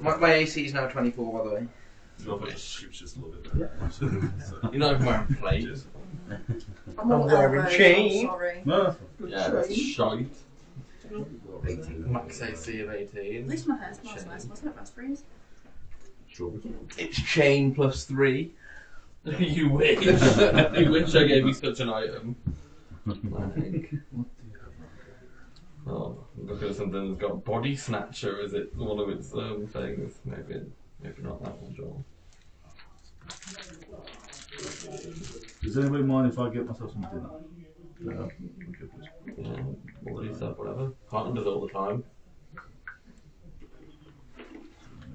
My AC is now 24, by the way. Just a little bit. You're not even wearing plates. I'm wearing chain. Sorry. No. Yeah, that's shite. Max AC of 18. At least my hair smells nice, wasn't it? Raspberries. It's chain plus 3. You wish. You wish I gave you such an item. Oh, look at something that's got body snatcher. Is it one of its things? Maybe not that one, Joel. Does anybody mind if I get myself some dinner? No. Yeah, already said whatever. Can't does it all the time.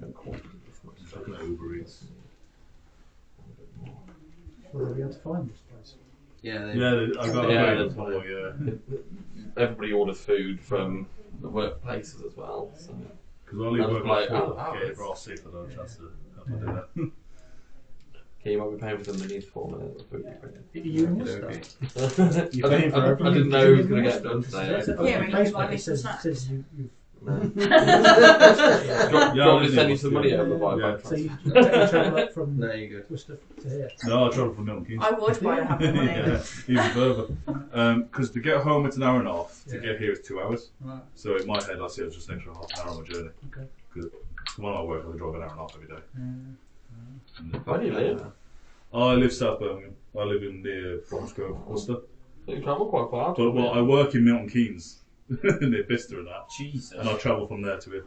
It's like an Uber Eats. Where are we had to find this place? Yeah, I got Yeah, yeah. Everybody orders food from the workplaces as well. So. Because I only That's work like, like oh, get it for off sick, I don't have a chance to have my dinner. Okay, you might be paying for the minis 4 minutes of food. Are you in this I didn't know it was going to get done today. Yeah, we can buy me some It snacks. says you've Do you want me to send you some money over by Yeah. so you travel up from there you go. Worcester to here. No, I travel from Milton Keynes. I would buy a happy money. Yeah, even further. Because to get home it's an hour and a half, to get here it's 2 hours. Right. So in my head I see it's just an extra half an hour on my journey. Okay. Because when I work I drive an hour and a half every day. Where do you live? I live South Birmingham. I live in near Bromsgrove, Worcester. So you travel quite far. But well, I work in Milton Keynes, near Bicester and that. Jesus. And I travel from there to here.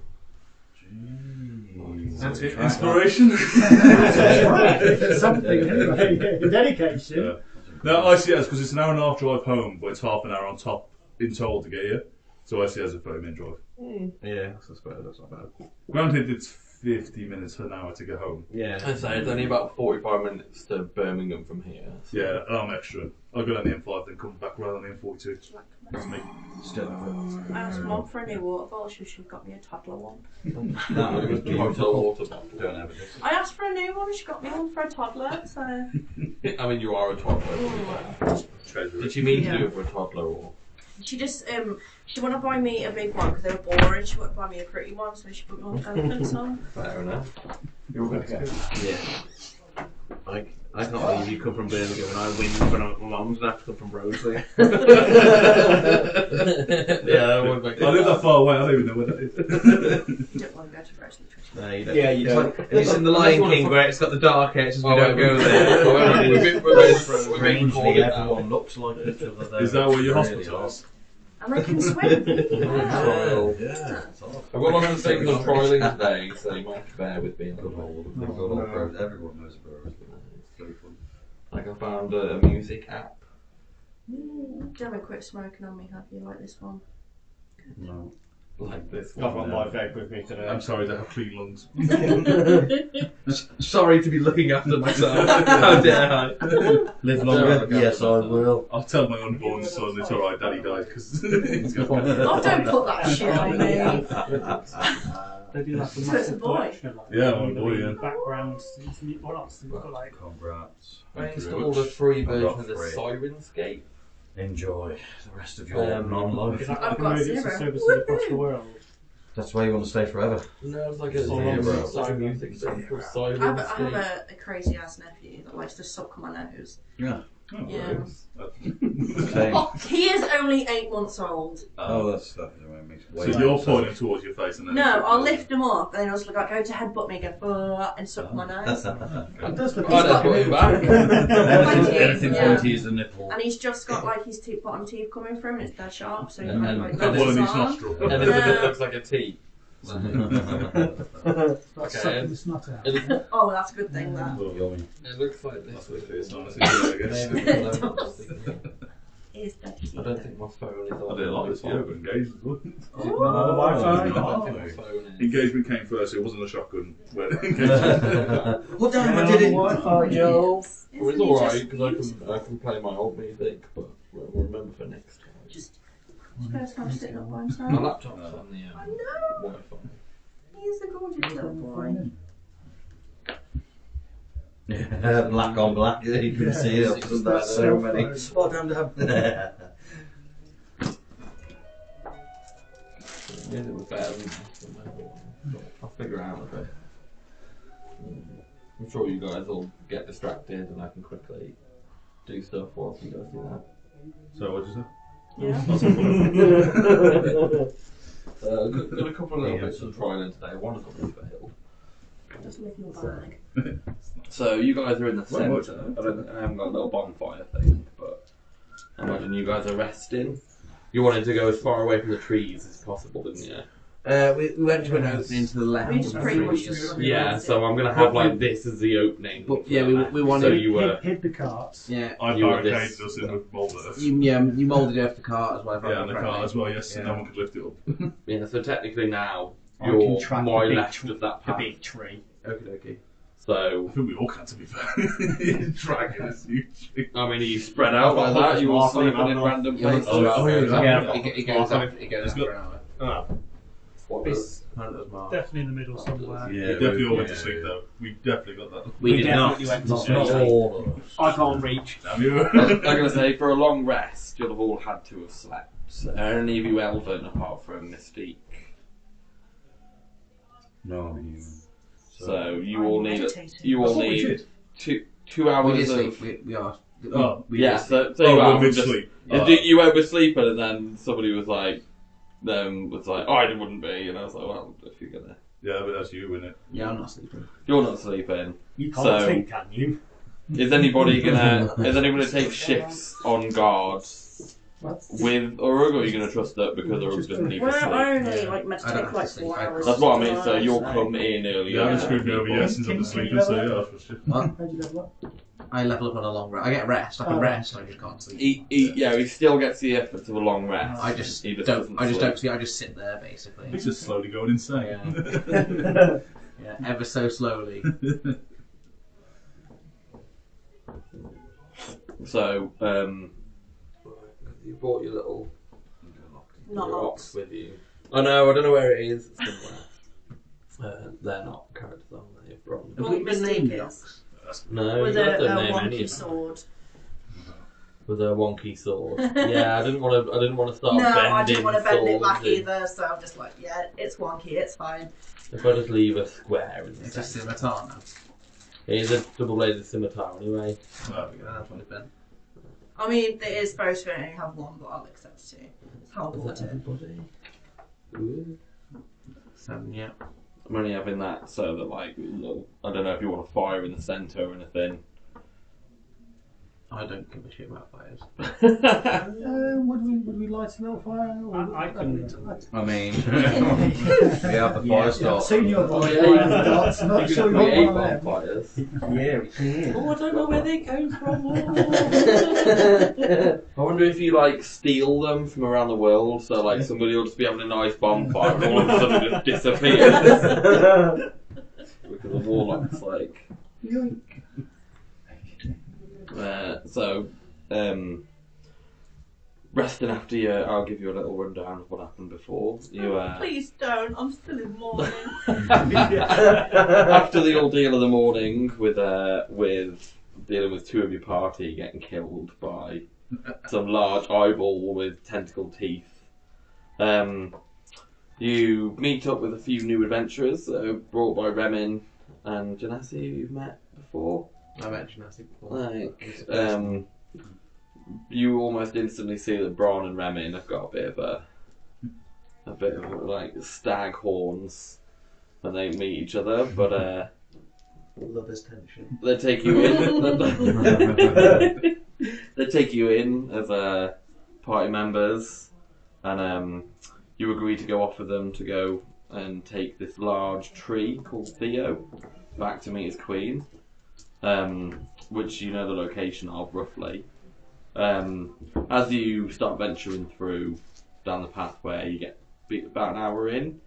That's Inspiration. Something anyway. Dedication. Yeah. No, I see it as because it's an hour and a half drive home, but it's half an hour on top in total to get here. So I see it as a 30-minute drive. Yeah, I suppose that's not bad. Granted, it's 50 minutes an hour to get home. Yeah. I'd say it's only about 45 minutes to Birmingham from here. So. Yeah, and I'm extra. I go down the M5, then come back around on the M42. That's me. Still. I asked Mum for a new water bottle, she got me a toddler one. No, it was total water bottle. Don't have it. I asked for a new one, she got me one for a toddler, so... I mean, you are a toddler. Did she mean to do it for a toddler or? She just, she wanted to buy me a big one because they were boring, she wanted to buy me a pretty one, so she put me on elephants on. Fair enough. You're going to go. Yeah. I can't believe you come from Birmingham and I win for my mum's and I have to come from Broadsley. Yeah, that would make I live that far away, I don't even know where that is. You don't want to go to Broadsley, Trish. No, you don't. Yeah, you don't. And it's in the Lion King where it's got the dark edges, we don't go there. Strangely, everyone looks like each other there. Is that where your hospital is? And I can swim. Trial. Yeah. I've got lots of things on trialing today, so you might have to bear with me. Everyone knows Burrows. Like I found a music app. You haven't quit smoking on me, have you, like this one? No. Like this I've one. got my vape with me today. I'm sorry to have clean lungs. Sorry to be looking after myself. How dare I? Live longer? Yes, I will. I'll tell my unborn son it's alright, daddy died, because he's got Oh, don't put that shit on me. They do like a So it's a massive boy? collection of like Yeah, my boy, yeah. backgrounds. What else? We've got like Congrats. I installed a free version of the free. Sirenscape. Enjoy the rest of your non-life. is that I've like got emergency zero. services across the world. That's why you want to stay forever. No, it's like a Zero. side music thing called I have Sirenscape. a crazy ass nephew that likes to suck my nose. Yeah. Yeah. Same. Oh, he is only 8 months old. Oh, that makes So way you're pointing towards your face and then... No, I'll lift him up and then I'll just like go to headbutt me, go and suck my nose. It does look I don't put him back. Anything Yeah. pointy is the nipple. And he's just got like his bottom teeth coming through him and it's dead sharp, so he And- can like and go One of his these arm. nostrils. And his bit looks like a T. That's sucking the snot out. Oh, that's a good thing that. Yummy. It looks like this. That's what it is, honestly, I guess. Maybe It it's does. It is dead cute. I don't think my phone is I on. didn't like this yoga engagement. Is it not on the Wi-Fi? I don't think my phone is. Engagement came first, it wasn't a shotgun. But engagement. What damn, I did it! Wi-Fi, Joe. Well, it's alright because I can play my old music, but we'll remember for next time. Just first time sitting up by My himself. laptop's on the I know. Wi-Fi. He's a gorgeous little boy. Yeah, black on black, you can see it. That's so many. Oh, damn, damn. Yeah, it was better than my other one. figure out a bit. I'm sure you guys will get distracted and I can quickly do stuff whilst you guys do that. So what did you say? Yeah. Got a couple of little bits of trying today. One of them has failed. Just leave your bag. So you guys are in the Well, centre. I haven't got a little bonfire thing, but I imagine you guys are resting. You wanted to go as far away from the trees as possible, didn't you? We went to an opening to the left. We just pretty much just Yeah, so I'm gonna have like this as the opening. But, for yeah, that. we wanted- So you were. Hid the carts. Yeah. I You were barricaded this- us in with mould earth. You moulded it off the cart as well. if I Yeah, and the remember car as well, yes, Yeah. and no one could lift it up. Yeah, so technically now I can you're track my the big left of that The path. big tree. correctly. Okay. So I think we all can, to be fair. Dragging is huge. I mean, are you spread out like that? You all sleeping in random places? It goes Yeah. up. It goes up for an hour. What It's One of those marks. definitely in the middle somewhere. We definitely all went to sleep though. We definitely got that. We did not. definitely went to Not sleep. all of us. I can't reach. Damn you. I'm gonna say for a long rest, you'll have all had to have slept. Any of you Elven apart from Mystique. No, human. So you all need meditating. you all That's what we need did. two We hours did of sleep. We are. Oh. we yeah. did sleep. So you Oh, are we're mid just sleep. you went with sleeping, and then somebody was like, oh, I wouldn't be, and I was like, well, if you're gonna, Yeah, but that's you, isn't it? Yeah, I'm not sleeping. you're not sleeping. You can't So- sleep, can you? Is anybody gonna take shifts on guard with Urug, or are you gonna trust that because Urug doesn't need to We're sleep? only like meant I to don't take have like to sleep. 4 I- hours. That's what I mean. So sometimes, you'll so- come in earlier. Yeah, I than just screwed me over people. yes since I'm Can sleeping, you so level yeah, up? that's for sure. What? How'd you level up? I level up on a long rest. I get rest. I can Oh. rest. I just can't sleep. He still gets the effort of a long rest. I just He just don't. doesn't I just sleep. don't sleep. I just sit there basically. He's just slowly going insane. Yeah, ever so slowly. So, you brought your little Not your lots. ox with you. I know. I don't know where it is. It's somewhere. They're not characters, are they? From Have we been named dogs? no, With you guys a don't name any wonky of them. sword. With a wonky sword. Yeah, I didn't want to start No, bending I didn't want to bend it swords back in. either, so I'm just like, yeah, it's wonky, it's fine. If I just leave a square in the It's a centre. scimitar now. It is a double-bladed scimitar anyway. Oh, Yeah, that's what it's been. I mean, it is supposed to only have one, but I'll accept two. It's how I Is bought that it. everybody? Ooh. So yeah. I'm only having that so that, like, little, I don't know if you want a fire in the centre or anything. I don't give a shit about fires. Would we light a little fire? I couldn't. I mean, we have the fire Yeah, I've seen your Oh, fire yeah, you can- darts. I'm You not can sure you create want one of them. bonfires. Yeah, we can. Oh, I don't know where they go from. I wonder if you like steal them from around the world, so like somebody will just be having a nice bonfire and all of a sudden it just disappears. Because the warlock's like. Resting after you, I'll give you a little rundown of what happened before. You Please don't, I'm still in mourning. after the ordeal of the morning with dealing with two of your party getting killed by some large eyeball with tentacle teeth, you meet up with a few new adventurers brought by Remin and Janassi, who you've met before. I mentioned that before. Like, you almost instantly see that Bron and Remin have got a bit of like stag horns when they meet each other, but Lovers tension. they take you in. They take you in as party members, and you agree to go off with them to go and take this large tree called Theo back to meet his queen, which you know the location of roughly. As you start venturing through down the pathway, you get about an hour in,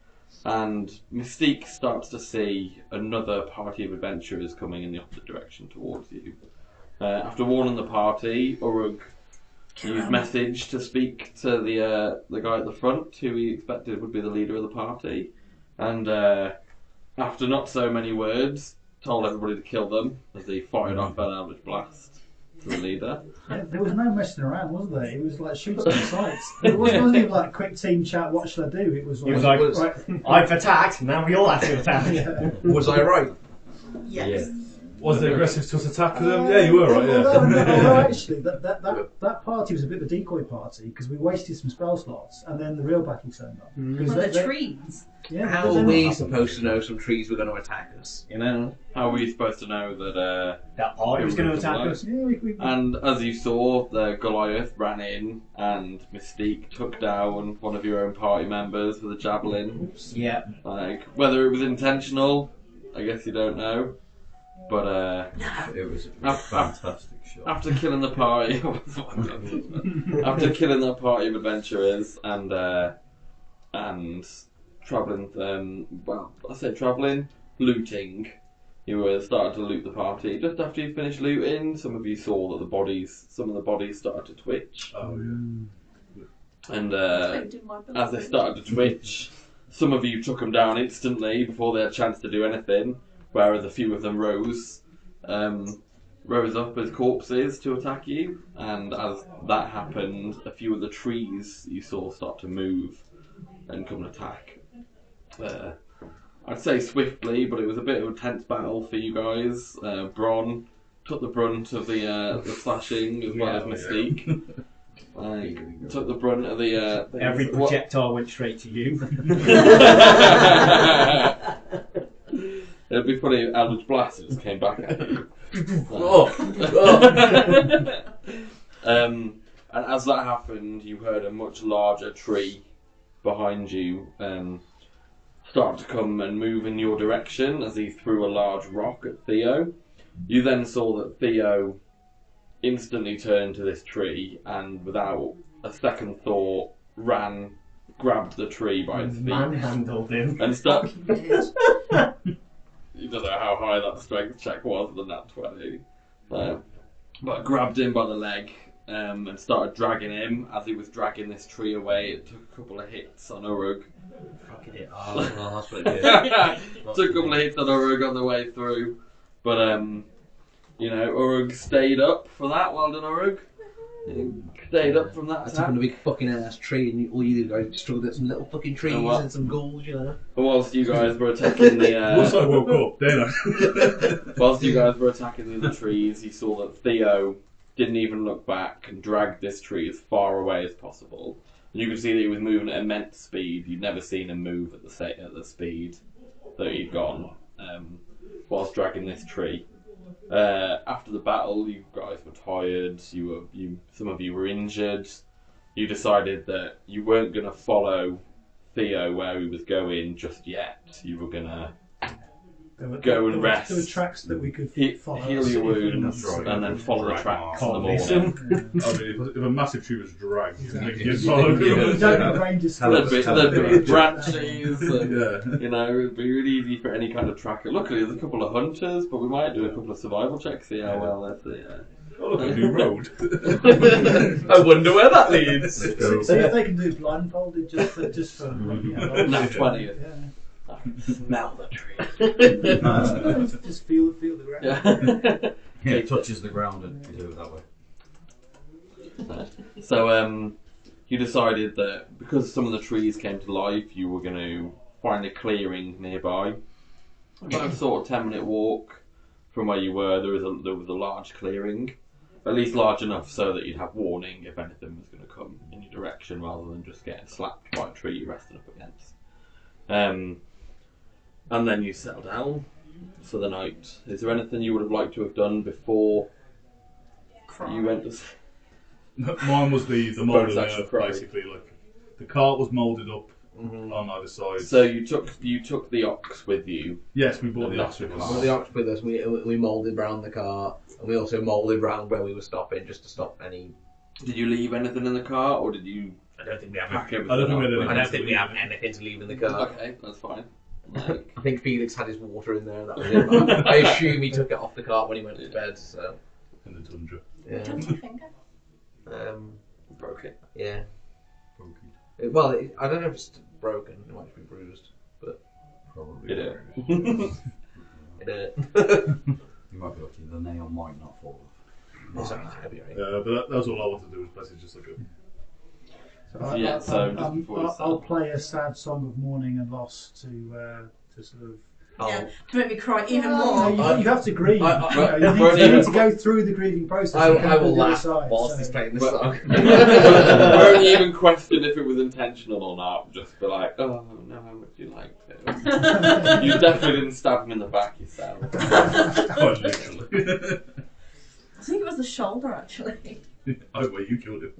and Mystique starts to see another party of adventurers coming in the opposite direction towards you. After warning the party, Urug used message to speak to the guy at the front, who he expected would be the leader of the party, and after not so many words, told everybody to kill them as he fired off an ambush blast. the leader. Yeah, there was no messing around, was there? It was like shooting on sights. It wasn't even like quick team chat, what should I do? It was He was like, like, right. I've attacked, now we all have to attack. Yeah. Was I right? Yes. Was it aggressive to us attack them? Yeah, you were right. Yeah. No, actually, that party was a bit of a decoy party because we wasted some spell slots, and then the real battle turned up. But the trees. Yeah, How are we supposed to know some trees were going to attack us? You know? How were you supposed to know that? That party was going to attack us. Yeah, we And as you saw, the Goliath ran in, and Mystique took down one of your own party members with a javelin. Yeah. Like whether it was intentional, I guess you don't know. But It was a fantastic shot. after killing the party, after killing the party of adventurers and travelling, looting. You were starting to loot the party. Just after you finished looting, some of you saw that some of the bodies started to twitch. Oh yeah. And as they started to twitch, some of you took them down instantly before they had a chance to do anything, whereas a few of them rose up as corpses to attack you. And as that happened, a few of the trees you saw start to move and come and attack. I'd say swiftly, but it was a bit of a tense battle for you guys. Bron took the brunt of the slashing as well as Mystique. Took the brunt of the... Every projectile went straight to you. It'd be funny if Eldritch Blast just came back at you. And as that happened, you heard a much larger tree behind you start to come and move in your direction as he threw a large rock at Theo. You then saw that Theo instantly turned to this tree and without a second thought grabbed the tree by its feet. Manhandled him. And started... You don't know how high that strength check was than that 20. But grabbed him by the leg and started dragging him. As he was dragging this tree away, it took a couple of hits on Urug. Fucking it. Oh, that's what it did. Took a couple of hits on Urug on the way through. But, Urug stayed up for that. Well done, Urug. Stayed up from that I took attack. on a big fucking ass tree, and all you did was struggle at some little fucking trees what? and some ghouls, you know. Whilst you guys were attacking Once I the... woke up, then whilst you guys were attacking the other trees, you saw that Theo didn't even look back and dragged this tree as far away as possible. And you could see that he was moving at immense speed. You'd never seen him move at the speed that he'd gone whilst dragging this tree. After the battle, you guys were tired. Some of you were injured. You decided that you weren't going to follow Theo where he was going just yet. You were going to go and rest. There were tracks that we could follow. Heal your wounds, That's right. and then follow the tracks in the Can't morning. listen. I mean, if a massive tree was dragged, Exactly. you'd follow You him. don't have ranges. There'd be branches, and, Yeah. it'd be really easy for any kind of tracker. Luckily, there's a couple of hunters, but we might do a couple of survival checks, see how well that's it. Oh, look, a new road. I wonder where that leads. So if they can do blindfolded just for Nat 20. Yeah. Smell the tree. Just feel the ground. Yeah. Yeah, it touches the ground and you do it that way. So, you decided that because some of the trees came to life, you were going to find a clearing nearby. About a sort of 10-minute walk from where you were, there was a large clearing. At least large enough so that you'd have warning if anything was going to come in your direction rather than just getting slapped by a tree you're resting up against. And then you settle down for the night. Is there anything you would have liked to have done before you went to... Mine was the mould of the Bonus action earth, cry. basically. Like the cart was moulded up on either side. So you took the ox with you. Yes, we bought the That's ox with the us. cart. Well, the ox with us, we moulded round the cart, and we also moulded round where we were stopping just to stop any. Did you leave anything in the cart, or did you I don't think we have. pack everything I don't think we up? had I anything. don't think we have anything to leave in the cart. Okay, that's fine. I think Felix had his water in there. That was it. I assume he took it off the cart when he went to bed. So In the tundra. yeah. Don't you think? Broke it. Yeah. Broken. I don't know if it's broken. It might be bruised, but Probably. Did it? it. You might be lucky, the nail might not fall off. But that's all I want to do is basically just like I'll play a sad song of mourning and loss to sort of. Yeah, to make me cry even No, more. you have to grieve. You Right. need to go through the grieving process. I will the other laugh side, whilst so- he's playing this song. Won't even question if it was intentional or not. Just be like, oh no, how much you liked it. You definitely didn't stab him in the back yourself. quite literally. I think it was the shoulder actually. Oh, wait, you killed him.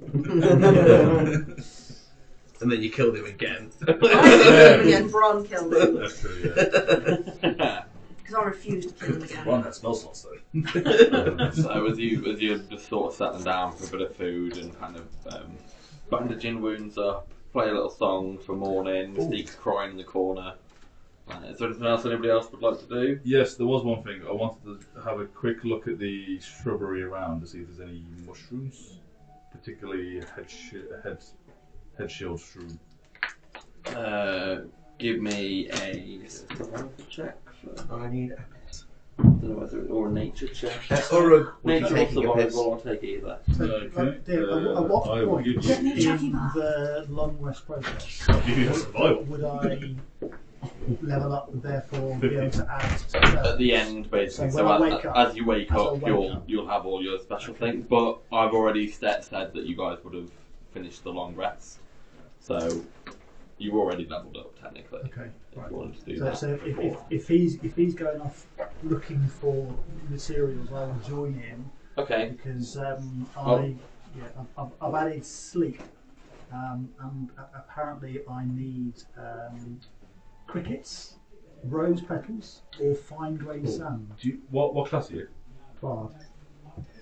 And then you killed him again. Again, Bron killed him That's true, yeah. because I refused to kill him again. Ron has spell slots though. So as you just sort of settling down for a bit of food and kind of bandaging wounds up, play a little song for morning, Steve's crying in the corner. Is there anything else anybody else would like to do? Yes, there was one thing. I wanted to have a quick look at the shrubbery around to see if there's any mushrooms, particularly head shield shroom. Give me a survival check. I need a piss. I don't know whether or a nature check. Or Nature or taking a piss. survival, I'll take either. At what I will point give Get me a in Jackie bar. the long rest process I'll give you a survival. would I level up and therefore be able to add to At that? the end, basically. So So, when I wake up- as you wake as I up, wake up. you'll have all your special things. But I've already said that you guys would have finished the long rest, so you already leveled up technically. Okay, If right. you wanted to do So, that. so if he's going off looking for materials, I will join him Okay. because Oh. I've added sleep, and apparently I need crickets, rose petals, or fine grained sand. What class are you? Bard.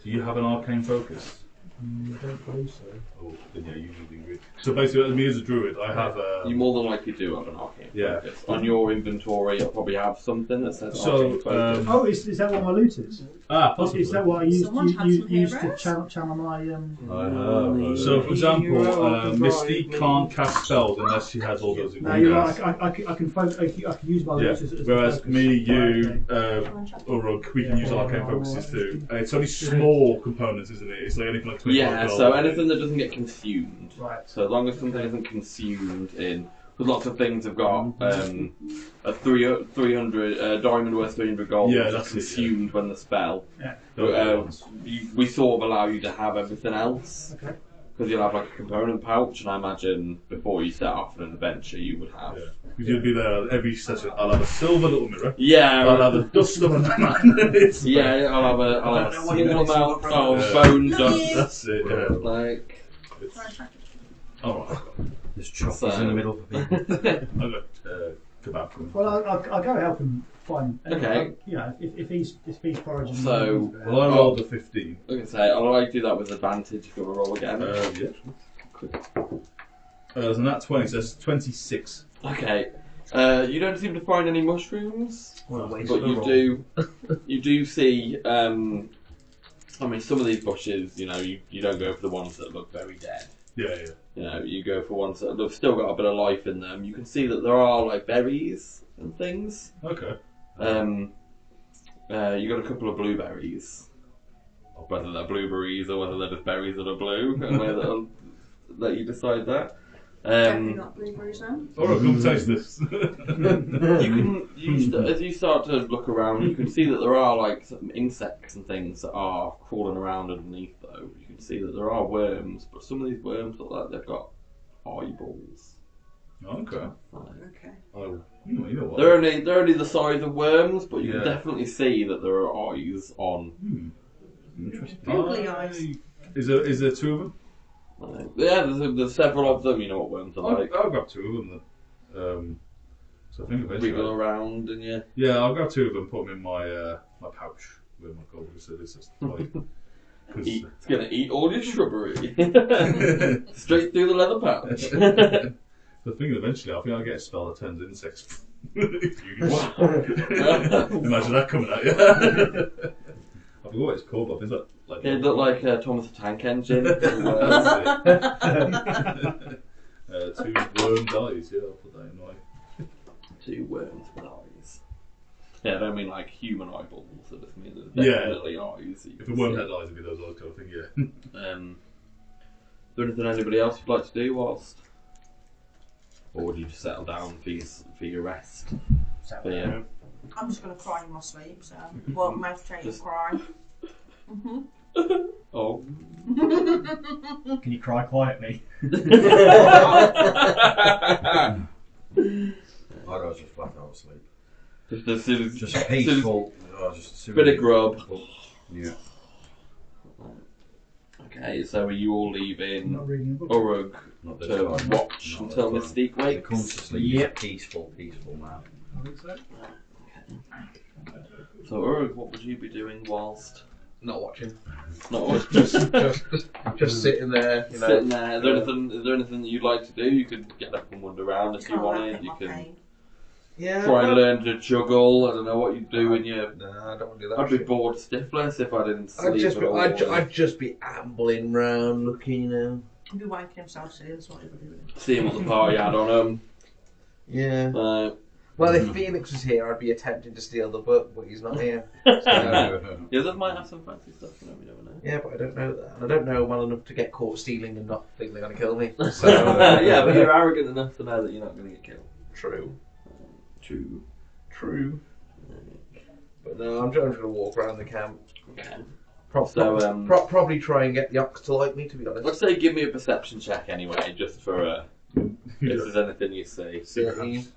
Do you have an arcane focus? I don't believe so. Oh, then yeah, usually do good. So basically, me as a druid, I have You more than likely do have an arcane Yeah. focus. On your inventory, you'll probably have something that says So, arcane focus. Oh, is that what my loot is? possibly. Is that what I used Someone had some to heroes? channel my So, for example, Misty can't cast spells unless she has all those No, you're ingredients. right. I can use my Yeah. loot as Whereas focus. me, you, Right, Uruk, we can use arcane focuses too. It's only small components, isn't it? It's like anything like 25 Yeah, gold. so anything that doesn't get consumed. Right. So as long as something isn't consumed in, because lots of things have got a 300 diamond worth 300 gold, Yeah, which that's is it, yeah. consumed when the spell. Yeah. We sort of allow you to have everything else Okay. because you'll have like a component pouch, and I imagine before you set off on an adventure, you would have. Yeah. Because you'll be there every session. I'll have a silver little mirror. Yeah, I'll have a dust of a man. It's yeah, I'll have a I don't know what small you're gonna amount say, of bro. bone dust, That's it. Yeah. like. Alright. There's chocolates So- in the middle for people. I got kebab from. Well, I'll go help him find. Okay. You know, if he's foraging. So- Well, I rolled a 15. Like I say, I'll like to do that with advantage if you want to roll again. Yeah. So that's 20, so that's 26. Okay. You don't seem to find any mushrooms, What a waste but of a you roll. do see. I mean, some of these bushes, you know, you don't go for the ones that look very dead. Yeah, yeah. You know, you go for ones that have still got a bit of life in them. You can see that there are like berries and things. Okay. You got a couple of blueberries, whether they're blueberries or whether they're just berries that are blue, and that'll let you decide that. Definitely not blueberries now. Alright, come taste this. As you start to look around, you can see that there are like some insects and things that are crawling around underneath. Though you can see that there are worms, but some of these worms look like they've got eyeballs. Okay. Okay. Oh, you know what? They're only the size of worms, but you Yeah. can definitely see that there are eyes on. Interesting. Googly eyes. Is there two of them? Yeah, there's several of them. You know what worms are like. I'll grab two of them then. So I think eventually. Wiggle around and yeah. Yeah, I'll grab two of them, put them in my my pouch where my gold is. It's just like. It's gonna eat all your shrubbery. Straight through the leather pouch. The thing eventually, I think I'll get a spell that turns insects. Imagine that coming at you. I forgot what it's called, but I think that like. It looked like Thomas the Tank Engine. Two worm dies, yeah, I'll put that in my. Two worms with eyes. Yeah, I don't mean like human eyeballs. I just mean there's Yeah. definitely eyes. that you If can it weren't see. headlights, it'd be those eyes kind of thing, yeah. Is there anything anybody else would like to do whilst? Or would you just settle down for your rest? Settle Yeah. down. I'm just gonna cry in my sleep, so well, meditate and cry. Oh. Can you cry quietly? I'd rather just flat out asleep. Just as soon as Just peaceful. Just as soon bit as- of grub. Yeah. Okay, so are you all I'm leaving not reading a book. Urug Not this to time. watch Not until this time. Mystique When it comes wakes? to sleep, Yep. peaceful man. I think so. So Urug, what would you be doing whilst Not watching. not watching? Just sitting there, you know. Sitting there. Is there anything that you'd like to do? You could get up and wander around if you Can't wanted. pick You my can pain. Yeah. try and learn to juggle. I don't know what you do when you. Nah, I don't want to do that. I'd be shit. bored stiffless if I didn't sleep I'd at all. just be ambling round, looking, you know. He'd be wanking himself silly, that's what he'd be doing. Seeing what the party had on him. Yeah. Uh, Well, if Felix was here, I'd be attempting to steal the book, but he's not here. the others might have some fancy stuff, you know, we never know. Yeah, but I don't know that. And I don't know well enough to get caught stealing and not think they're going to kill me. So, Yeah, but you're arrogant enough to know that you're not going to get killed. True. True. But no, I'm going to walk around the camp. Okay. So, probably try and get the ox to like me, to be honest. Let's say give me a perception check anyway, just for if there's anything you see. 13.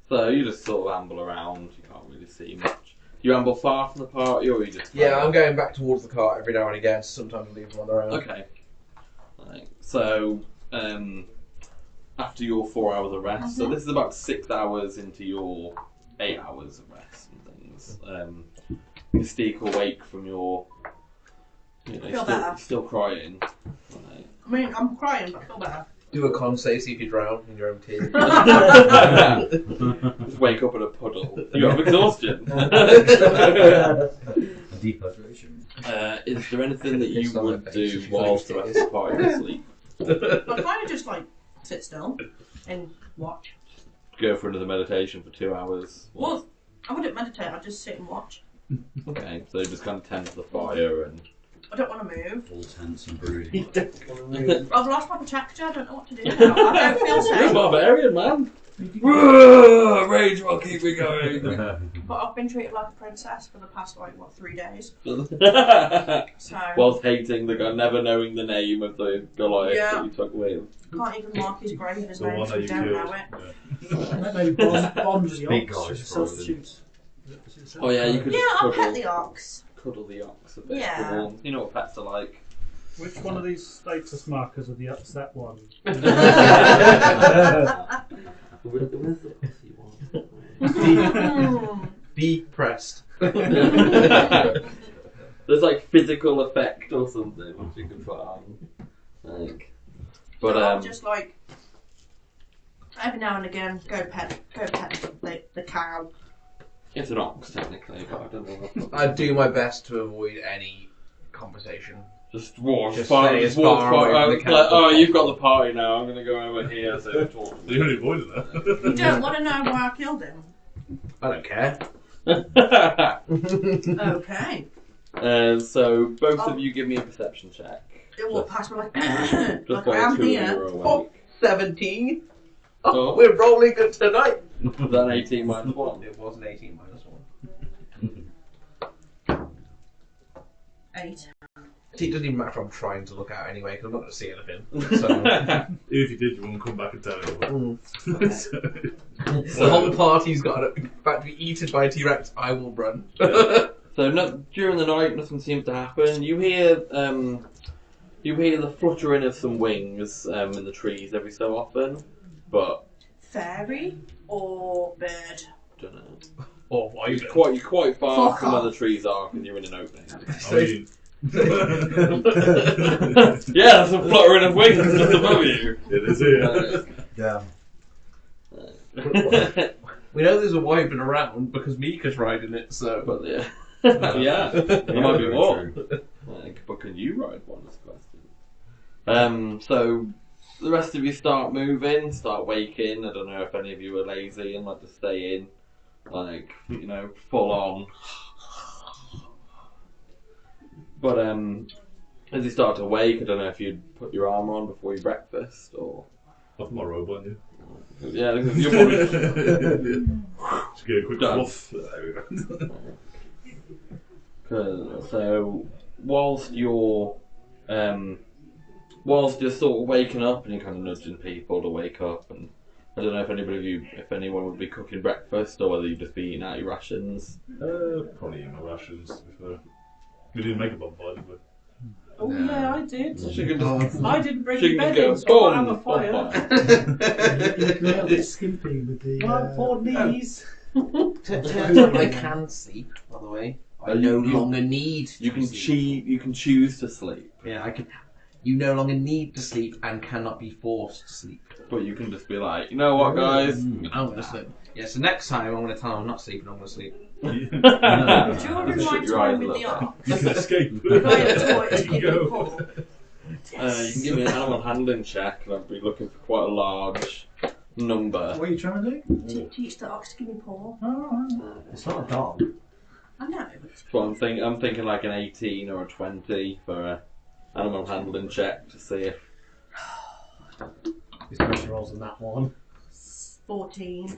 So you just sort of amble around, you can't really see much. Do you amble far from the party or you just... Yeah, I'm going back towards the cart every now and again, sometimes leave them on their own. Okay. Right. So, after your 4 hours of rest, so this is about 6 hours into your 8 hours of rest and things. Mystique awake from your... You know, Feel better. still crying. Right. I mean, I'm crying, but I feel better. Do a con save, see if you drown in your own tears. Just wake up in a puddle. You have exhaustion. Dehydration. Is there anything that you It's on would my face, do you should whilst the finish rest of the party is asleep? I kind of just like sit still and watch. Go for another meditation for 2 hours? Well, I wouldn't meditate, I'd just sit and watch. Okay, so you just kind of tend to the fire and... I don't want to move. All tense and brooding. I've lost my protector, I don't know what to do now. I don't feel You're a safe. barbarian, man! Rage will keep me going! But I've been treated like a princess for the past, 3 days. So, Whilst hating the guy, never knowing the name of the Goliath Yeah. that you took with. can't even mark his grave, his The name, one so that we you don't killed. know it. Yeah. Maybe Bond the Big ox guys, as a probably. substitute. Oh yeah, you could Yeah, just I'll pet the ox. cuddle the ox a bit. Yeah. Warm. You know what pets are like. Which one of these status markers are the upset one? Depressed. There's like physical effect or something which you can put on. Like, but I'll just every now and again go pet the cow. it's an ox technically, but I don't know. I do my best to avoid any conversation. Just walk Just far, stay just as walk far far. away from the Like, camp oh, as you've got possible. the party now. I'm gonna go over here. So talk to You only avoided You that. don't want to know why I killed him. I don't care. Okay. So both of you give me a perception check. It walked past me like, Just like by I am two of you here. are awake. 17? Oh. We're rolling good tonight. Was that an 18 minus 1? It was an 18 minus 8. See, it doesn't even matter if I'm trying to look out anyway, because I'm not going to see anything. So, If you did, you wouldn't come back and tell anyone. the whole party's got about to be eaten by a T-Rex, I will run. So during the night, nothing seems to happen. You hear the fluttering of some wings in the trees every so often, but Fairy or bird? I don't know. Or why You're quite far Fuck from where off. the trees are because you're in an opening. I mean, Yeah, there's some fluttering of wings just above you. it is here. Yeah. We know there's a wyvern around because Mika's riding it, so... But yeah, there might be very more. true. But can you ride one? Is the question. So the rest of you start moving, start waking. I don't know if any of you are lazy and like to stay in like, you know, full on. But as you start to wake, I don't know if you'd put your armour on before your breakfast or. I'll put my robe on you. Yeah, because you're probably. Just get a quick Done. fluff. There we go. So, whilst you're sort of waking up and you're kind of nudging people to wake up, and I don't know if anyone would be cooking breakfast or whether you'd just be eating out your rations. Probably eat my rations, to be fair. We didn't make a bonfire, did we? Oh yeah, I did. She can just. I didn't bring She the can bed go in, so I have a boom, fire. You're looking a little bit skimpy with the. My poor knees. Turns out I can sleep, by the way. I no longer need You to can sleep. You can choose to sleep, Yeah, I can. You no longer need to sleep and cannot be forced to sleep. but you can just be like, you know what, guys? I'm gonna sleep. Yeah, so next time I'm gonna tell them I'm not sleeping, I'm gonna sleep. Do you You remember can my shut your eyes time a with the little ark? You can escape. I had a toy to You give go. me Paul. You can give me an animal handling check, and I'll be looking for quite a large number. What are you trying to do? Teach the ox to give me Paul. It's not a dog. I know. So I'm thinking like an 18 or a 20 for a animal handling check to see if. His pressure rolls on that one. 14.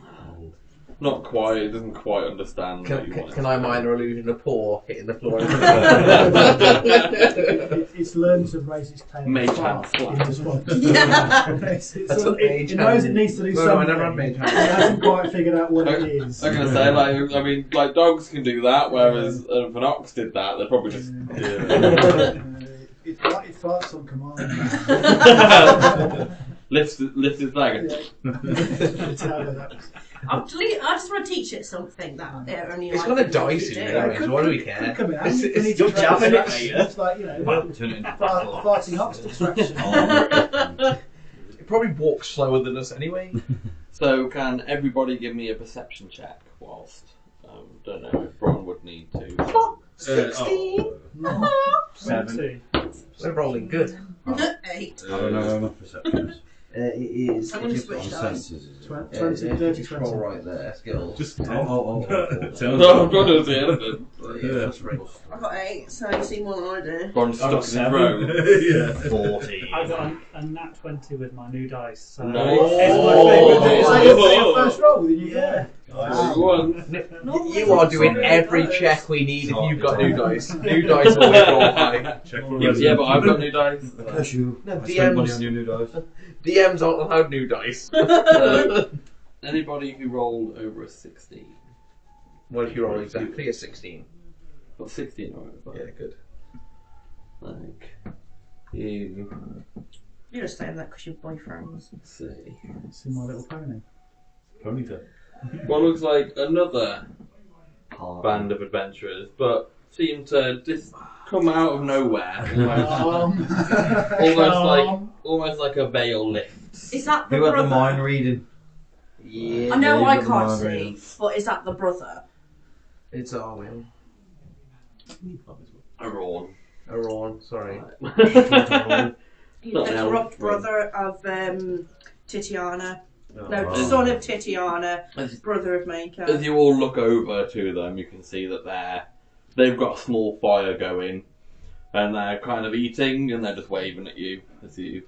Not quite. It doesn't quite understand what you want. Can I minor illusion of paw hitting the floor? It's learned to raise its tail. Mage and hand flap slap. in response. Yeah. It knows it needs to do No, I something. never had mage It hand. hasn't quite figured out what it is. I'm gonna say like dogs can do that, whereas if an ox did that, they'd probably just. It farts on command. Lifts his leg. It's how that. I just want to teach it something that it only. It's like got a to dice do. in it anyway, so what do we care? Come in, It's- you need you're to train jamming it, distraction. mate. It's like, you know, Turn it into farting ox distraction. It probably walks slower than us anyway. So can everybody give me a perception check whilst? Don't know if Bron would need to. 16. 20. We're rolling good. 8. I don't know how my perception is. It is. I'm gonna if switch On dice. senses, is it? 20, 30, scroll 20. right there. Skills. Just Oh, 10. oh, oh, oh. Tell No, I'm not doing anything. Yeah, that's right. I got 8, so you see more than I do. Bron's stuck in his 7. room. Yeah. 14. I got a nat 20 with my new dice. So Nice. It's my Is favourite that dice. your first roll with the new Yeah. You are doing every check we need if you've got new dice. New dice always roll high. Check for Yeah, but I've got new dice. Bless you. No, I spent money DMs. on your new dice. DMs aren't allowed new dice. Anybody who rolled over a 16. What if you roll exactly a 16? Got 16 alright, but Yeah, good. like you You're just saying that because you're boyfriends. let's see. It's in My Little Pony. Ponytail. What looks like another band of adventurers, but seem to just come out of nowhere. Almost like a veil lifts. Is that the Who had brother? the mind reading? Yeah. I know Yeah, I you've got the can't mind see, reading. but is that the brother? It's Arwen. A Rawn. Aron, sorry. He's Not the now. corrupt brother of Titiana. No, Oh. son of Titiana, brother of Maker. As you all look over to them, you can see that they've got a small fire going, and they're kind of eating, and they're just waving at you as you.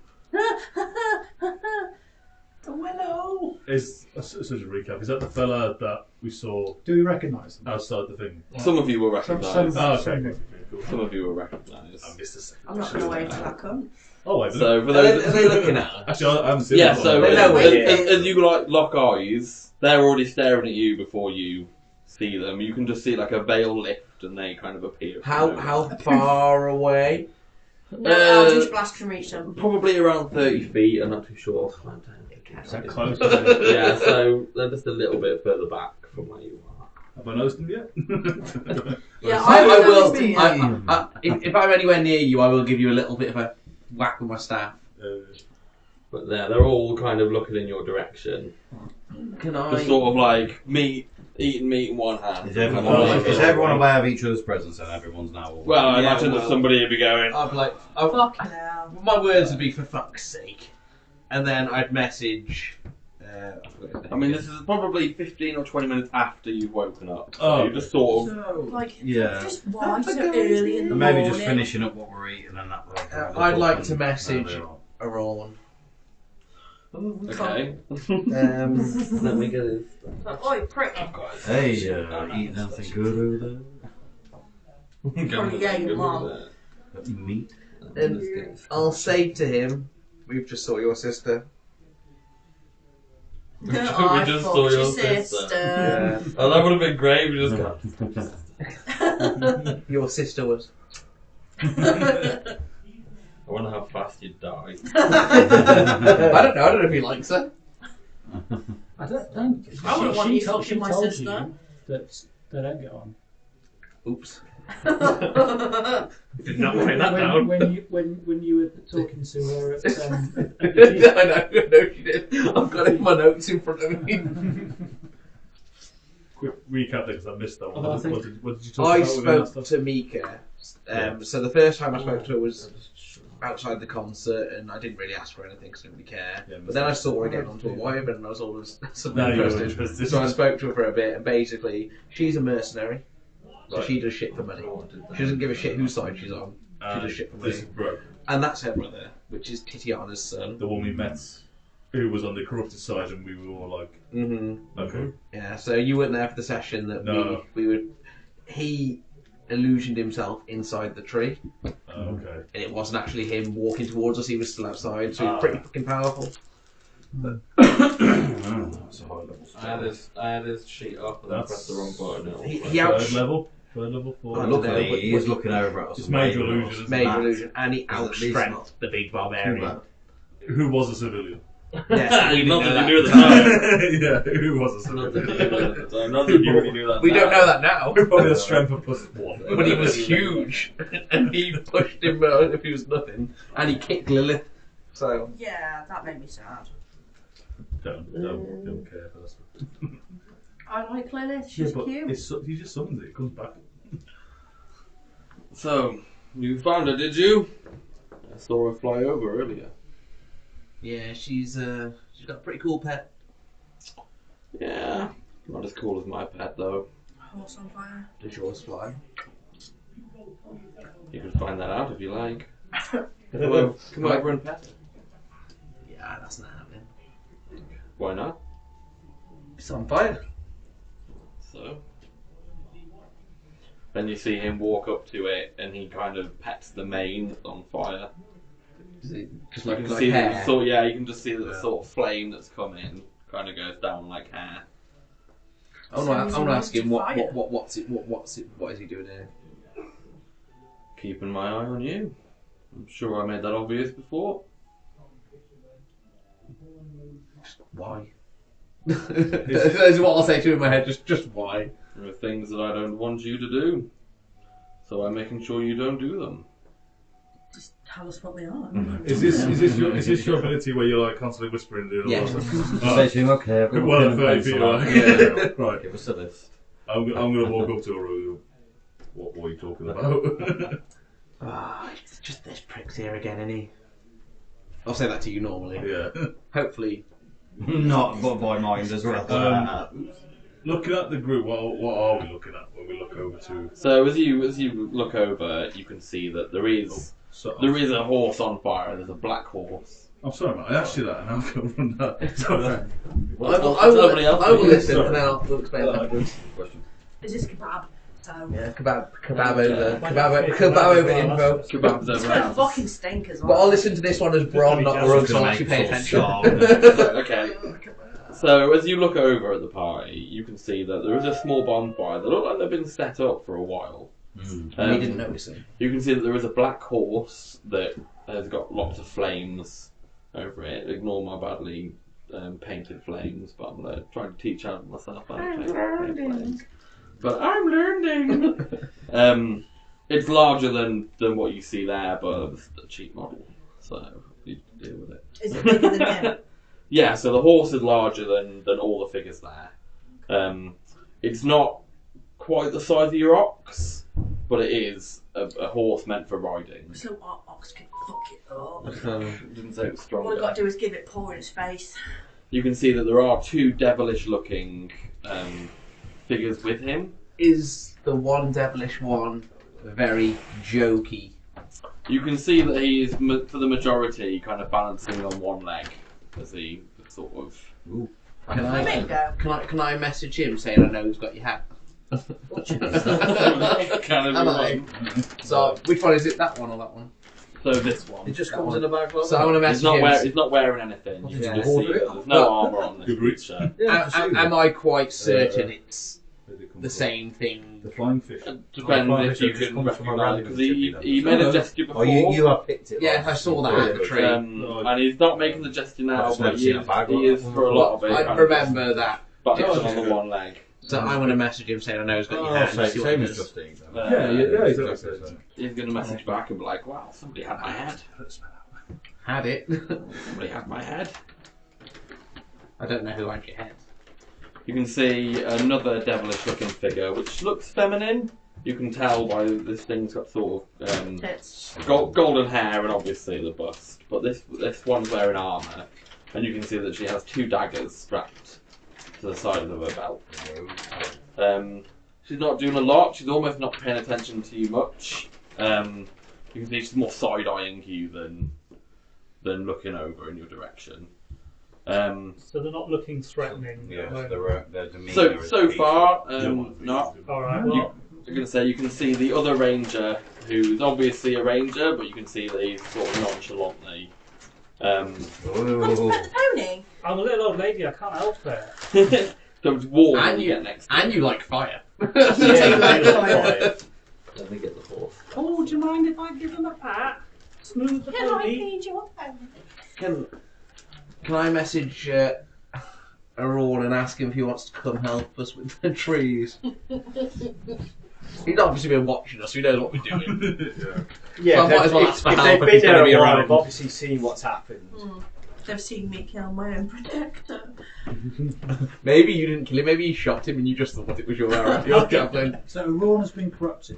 The willow. Is such a recap. Is that the fella that we saw Do we recognise them? outside the thing? Some of you will Some- recognise. Oh, okay. Cool. Some of you will recognise. I missed a second. I'm not going to wait till that comes. Oh wait, So for Are they those, looking at us? actually, I haven't seen yeah. that So one. They know as, we're here. as you like lock eyes, they're already staring at you before you see them. You can just see like a veil lift, and they kind of appear. How far away? No, Eldritch Blast can reach them. Probably around 30 feet. I'm not too sure. Is that close? Yeah, so they're just a little bit further back from where you are. Have I noticed them yet? Yeah, I will. will. If I'm anywhere near you, I will give you a little bit of a whack with my staff. But they're all kind of looking in your direction. Can I? Just sort of like eating meat in one hand. Is everyone aware of each other's presence and everyone's now? Well, I Yeah, imagine that well- somebody would be going. I'd be like, Fuck now. my words would be for fuck's sake, and then I'd message I mean, this is probably 15 or 20 minutes after you've woken up. So Oh. you just sort of. So, like, Yeah. just why so early in the And maybe morning? just finishing up what we're eating and that. I'd like to message Aron. Okay. Let me get it. Oi, prick. Hey, eating anything good over there? Probably yeah, your mum. Got any meat? And I'll say to him, "We've just saw your sister." We just saw your sister. Yeah. Oh, that would have been great. We just got. Your sister was. I wonder how fast you'd die. I don't know. I don't know if he likes her. I don't. I wouldn't want you fucking my told sister. you that they don't get on. Oops. Did not write that down. When you were talking to her at I know she did. I've got it in my notes in front of me. Quick recap because I missed that one. Oh, I think- What did you talk I about with that spoke stuff? to Mika. So the first time I spoke to her was outside the concert, and I didn't really ask her anything because I didn't really care. Yeah, But then I saw her getting onto a wyvern, and I was always suddenly No, you were interested. interested. So I spoke to her for a bit, and basically, she's a mercenary. So she does shit for money. She doesn't give a shit whose side she's on. She does shit for This is money. bro, And that's her brother, which is Titiana's son. the one we met, who was on the corrupted side, and we were all like, Mm-hmm. okay. Yeah, so you weren't there for the session that No. we would. He illusioned himself inside the tree, Okay. and it wasn't actually him walking towards us, he was still outside, so he was Ah. pretty fucking powerful. Oh, that's a high level. I had his sheet up and I pressed the wrong button. He out. Third level, fourth. I don't Look know, at but- he is looking over at us. It's major illusion, isn't it? Major That. illusion, and he Is at least outstrength not the big too barbarian. bad. Who was a civilian? Yes, we didn't Not know that that. you knew at the time. Yeah, who was a Not that you civilian? knew at the time. Not that you really knew that. We now. don't know that now. Probably a strength of +1. But he was huge, and he pushed him if he was nothing, and he kicked Lilith. So Yeah, that made me sad. Don't care for that stuff. I like Lilith, she's but cute. he just summons it, it comes back. So, you found her, did you? I saw her fly over earlier. yeah, she's got a pretty cool pet. Yeah. Not as cool as my pet, though. Horse on fire. Does yours fly? You can find that out if you like. Come over and pet it. Yeah, that's not happening. Why not? It's on fire. So. Then you see him walk up to it, and he kind of pets the mane that's on fire. Just You like, can see that hair. you can just see that the sort of flame that's come in kind of goes down like hair. I want to ask him what Fire. is he doing here? Keeping my eye on you. I'm sure I made that obvious before. Why? That's what I'll say to him in my head. Just why? There are things that I don't want you to do, so I'm making sure you don't do them. Just tell us what they are. Is this your ability where you're like constantly whispering to the Yeah. other Say to him, okay, I've got Well, a pen and 30 pencil feet out. away. Yeah. Right. Give us a list. I'm going to walk up to her and go, what are you talking about? It's just this prick's here again, isn't he? I'll say that to you normally. Yeah. Hopefully. Not but by mind as well. Looking at the group, what are we looking at when we look over to? So as you look over, you can see that there is a horse on fire. There's a black horse. I'm sorry, man. I asked you that, and I'm going to run that. Sorry. I will listen and then I'll explain that afterwards. Is this kebab? So. Yeah, kebab over info. Kebab's It's over. gonna fucking stink as well. But I'll listen to this one as Bron, not the rug, so I'll actually pay attention. Okay. So as you look over at the party, you can see that there is a small bonfire that look like they've been set up for a while. We didn't notice it. You can see that there is a black horse that has got lots of flames over it. Ignore my badly painted flames, but I'm trying to teach out myself how to paint flames. But I'm learning. It's larger than what you see there, but it's a cheap model, so you deal with it. Is it bigger than him? Yeah, so the horse is larger than all the figures there. It's not quite the size of your ox, but it is a horse meant for riding. So Ox can fuck it up. Didn't say it was strong. All I've got to do is give it paw in its face. You can see that there are two devilish-looking figures with him. Is the one devilish one very jokey? You can see that he is, for the majority, kind of balancing on one leg as he sort of. Can I message him saying I know he's got your hat? kind of Am I? So which one is it? That one or that one? So this one. It just comes in a bag. So I want to message him. He's not wearing anything. You can just see that there's no armour on this creature. Am I quite certain it's the same thing? The flying fish. Depends if you can recognise, because he made a gesture before. Oh, you have picked it. Yeah, I saw that at the tree. And he's not making the gesture now, I've but never he seen a is, bag he like is that. for a lot of it. I remember that. Balancing on the one leg. So I'm going to message him saying I know he's got your hat. Same See what he as does. Justine. Yeah, exactly. He's going to message back and be like, wow, somebody had my head. Had it. Somebody had my head. I don't know who had your head. You can see another devilish looking figure, which looks feminine. You can tell by this thing's got sort of Tits. golden hair and obviously the bust. But this one's wearing armour, and you can see that she has two daggers strapped to the sides of her belt. She's not doing a lot. She's almost not paying attention to you much. You can see she's more side-eyeing you than looking over in your direction. So they're not looking threatening. Yeah, at the so moment. their demeanour is So far, No. not. Alright, well, I'm going to say you can see the other ranger, who's obviously a ranger, but you can see that he's sort of nonchalantly. What's the pony? I'm a little old lady, I can't help it. So it's warm And when you you- get next to And him. you like fire. Let me get the horse. Oh, do you mind if I give him a pat? Smooth the Yeah, I pony. feed you up. Can I message Aurora and ask him if he wants to come help us with the trees? He's obviously been watching us, so he knows what we're doing. Yeah, So I might as well ask for if help they've if he's been gonna there be a while, around. they've obviously seen what's happened. They've seen me kill my own protector. Maybe you didn't kill him, maybe you shot him and you just thought it was your Kaplan. So Ron has been corrupted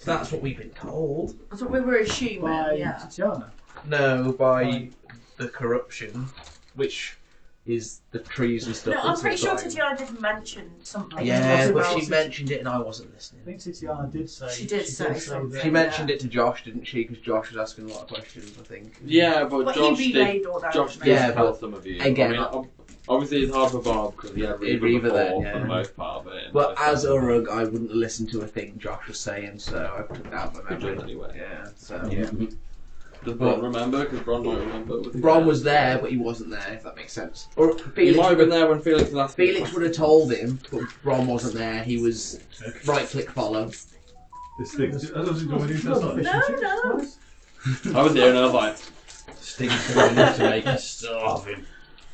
That's what we've been told. That's what we were assuming, by yeah. Tatiana. No, by the corruption, which is the trees and stuff. No, I'm until pretty sure time. Tatiana did mention something. Yeah, but about- she mentioned it and I wasn't I listening. think Tatiana did say. She did say something. that- She mentioned it to Josh, didn't she? Because Josh was asking a lot of questions, I think. Yeah, but But Josh he did. relayed all that Josh did Yeah, tell but some of you. again, I mean, obviously it's hard for Bob because he had Reaver Reaver before then, yeah. for the most part of it. But as Urug, I wouldn't have listened to a thing Josh was saying, so I took it out of my Good job memory. anyway. Yeah, so. Does Bron remember? Because Bron might remember. Bron was there, but he wasn't there, if that makes sense. Or He Felix, might have been there when Felix was asking. Felix would have told him, but Bron wasn't there. He was right click follow. This thing. That doesn't go with you. That's not. No. I was there and I was like, Stinks enough to make us starving.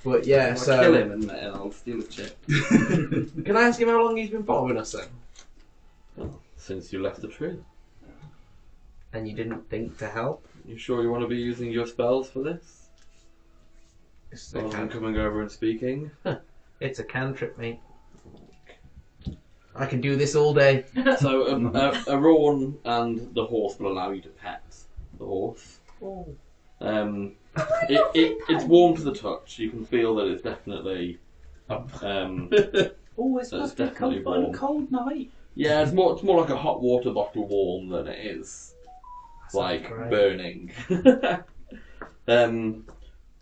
But yeah, I'll so. kill him and I'll steal his chip. Can I ask him how long he's been following us then? Since you left the tree. And you didn't think to help? You sure you want to be using your spells for this? It's Rather than coming over and speaking? It's a cantrip, mate. I can do this all day. So, a Rawn and the horse will allow you to pet the horse. Oh. It's warm to the touch. You can feel that it's definitely. Oh, it's That's must be definitely cold on a warm. cold night. Yeah, it's more like a hot water bottle warm than it is like great. burning.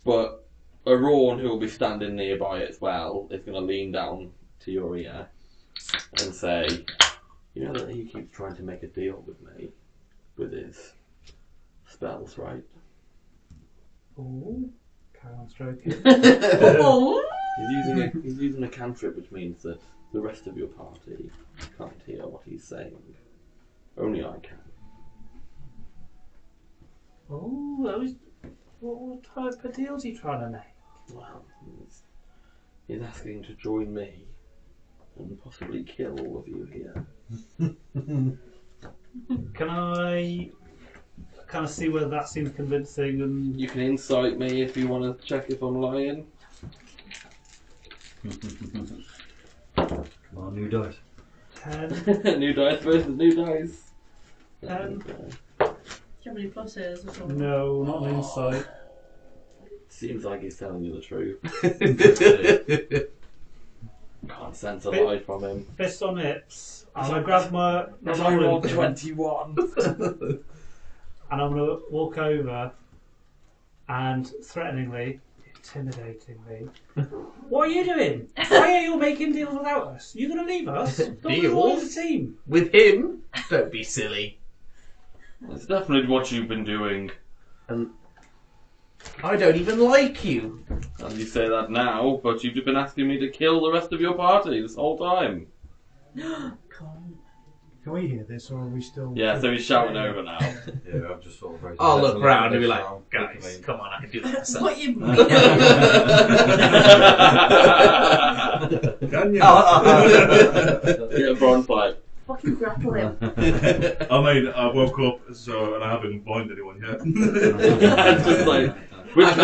But a Rawn who will be standing nearby as well is going to lean down to your ear and say, "You know that he keeps trying to make a deal with me with his spells, right?" Oh, carry on stroking. Oh. He's using a cantrip, which means that the rest of your party can't hear what he's saying. Only I can. Oh, what type of deal's he trying to make? Well, he's asking to join me and possibly kill all of you here. Can I kind of see whether that seems convincing and You can insight me if you want to check if I'm lying. Come on, new dice. 10? New dice versus new dice. Um, Do you have any pluses or something? No, not an insight. Seems like he's telling you the truth. Can't sense a lie from him. Fist on hips. I'm gonna grab my I rolled rolling 21. and I'm gonna walk over and threateningly, intimidatingly. What are you doing? Why are you making deals without us? You gonna leave us? Don't we all as a team? With him? Don't be silly. It's definitely what you've been doing. And I don't even like you. And you say that now, but you've been asking me to kill the rest of your party this whole time. Can we hear this, or are we still? Yeah, so he's shouting over now. Yeah, I've just sort of raised I'll my look head round and be a like, little bit, guys, come on, I can do that myself. What you mean? Can you? Yeah, Bron's like, Fucking grapple him. I mean, I woke up and I haven't blind anyone yet. it's just like, which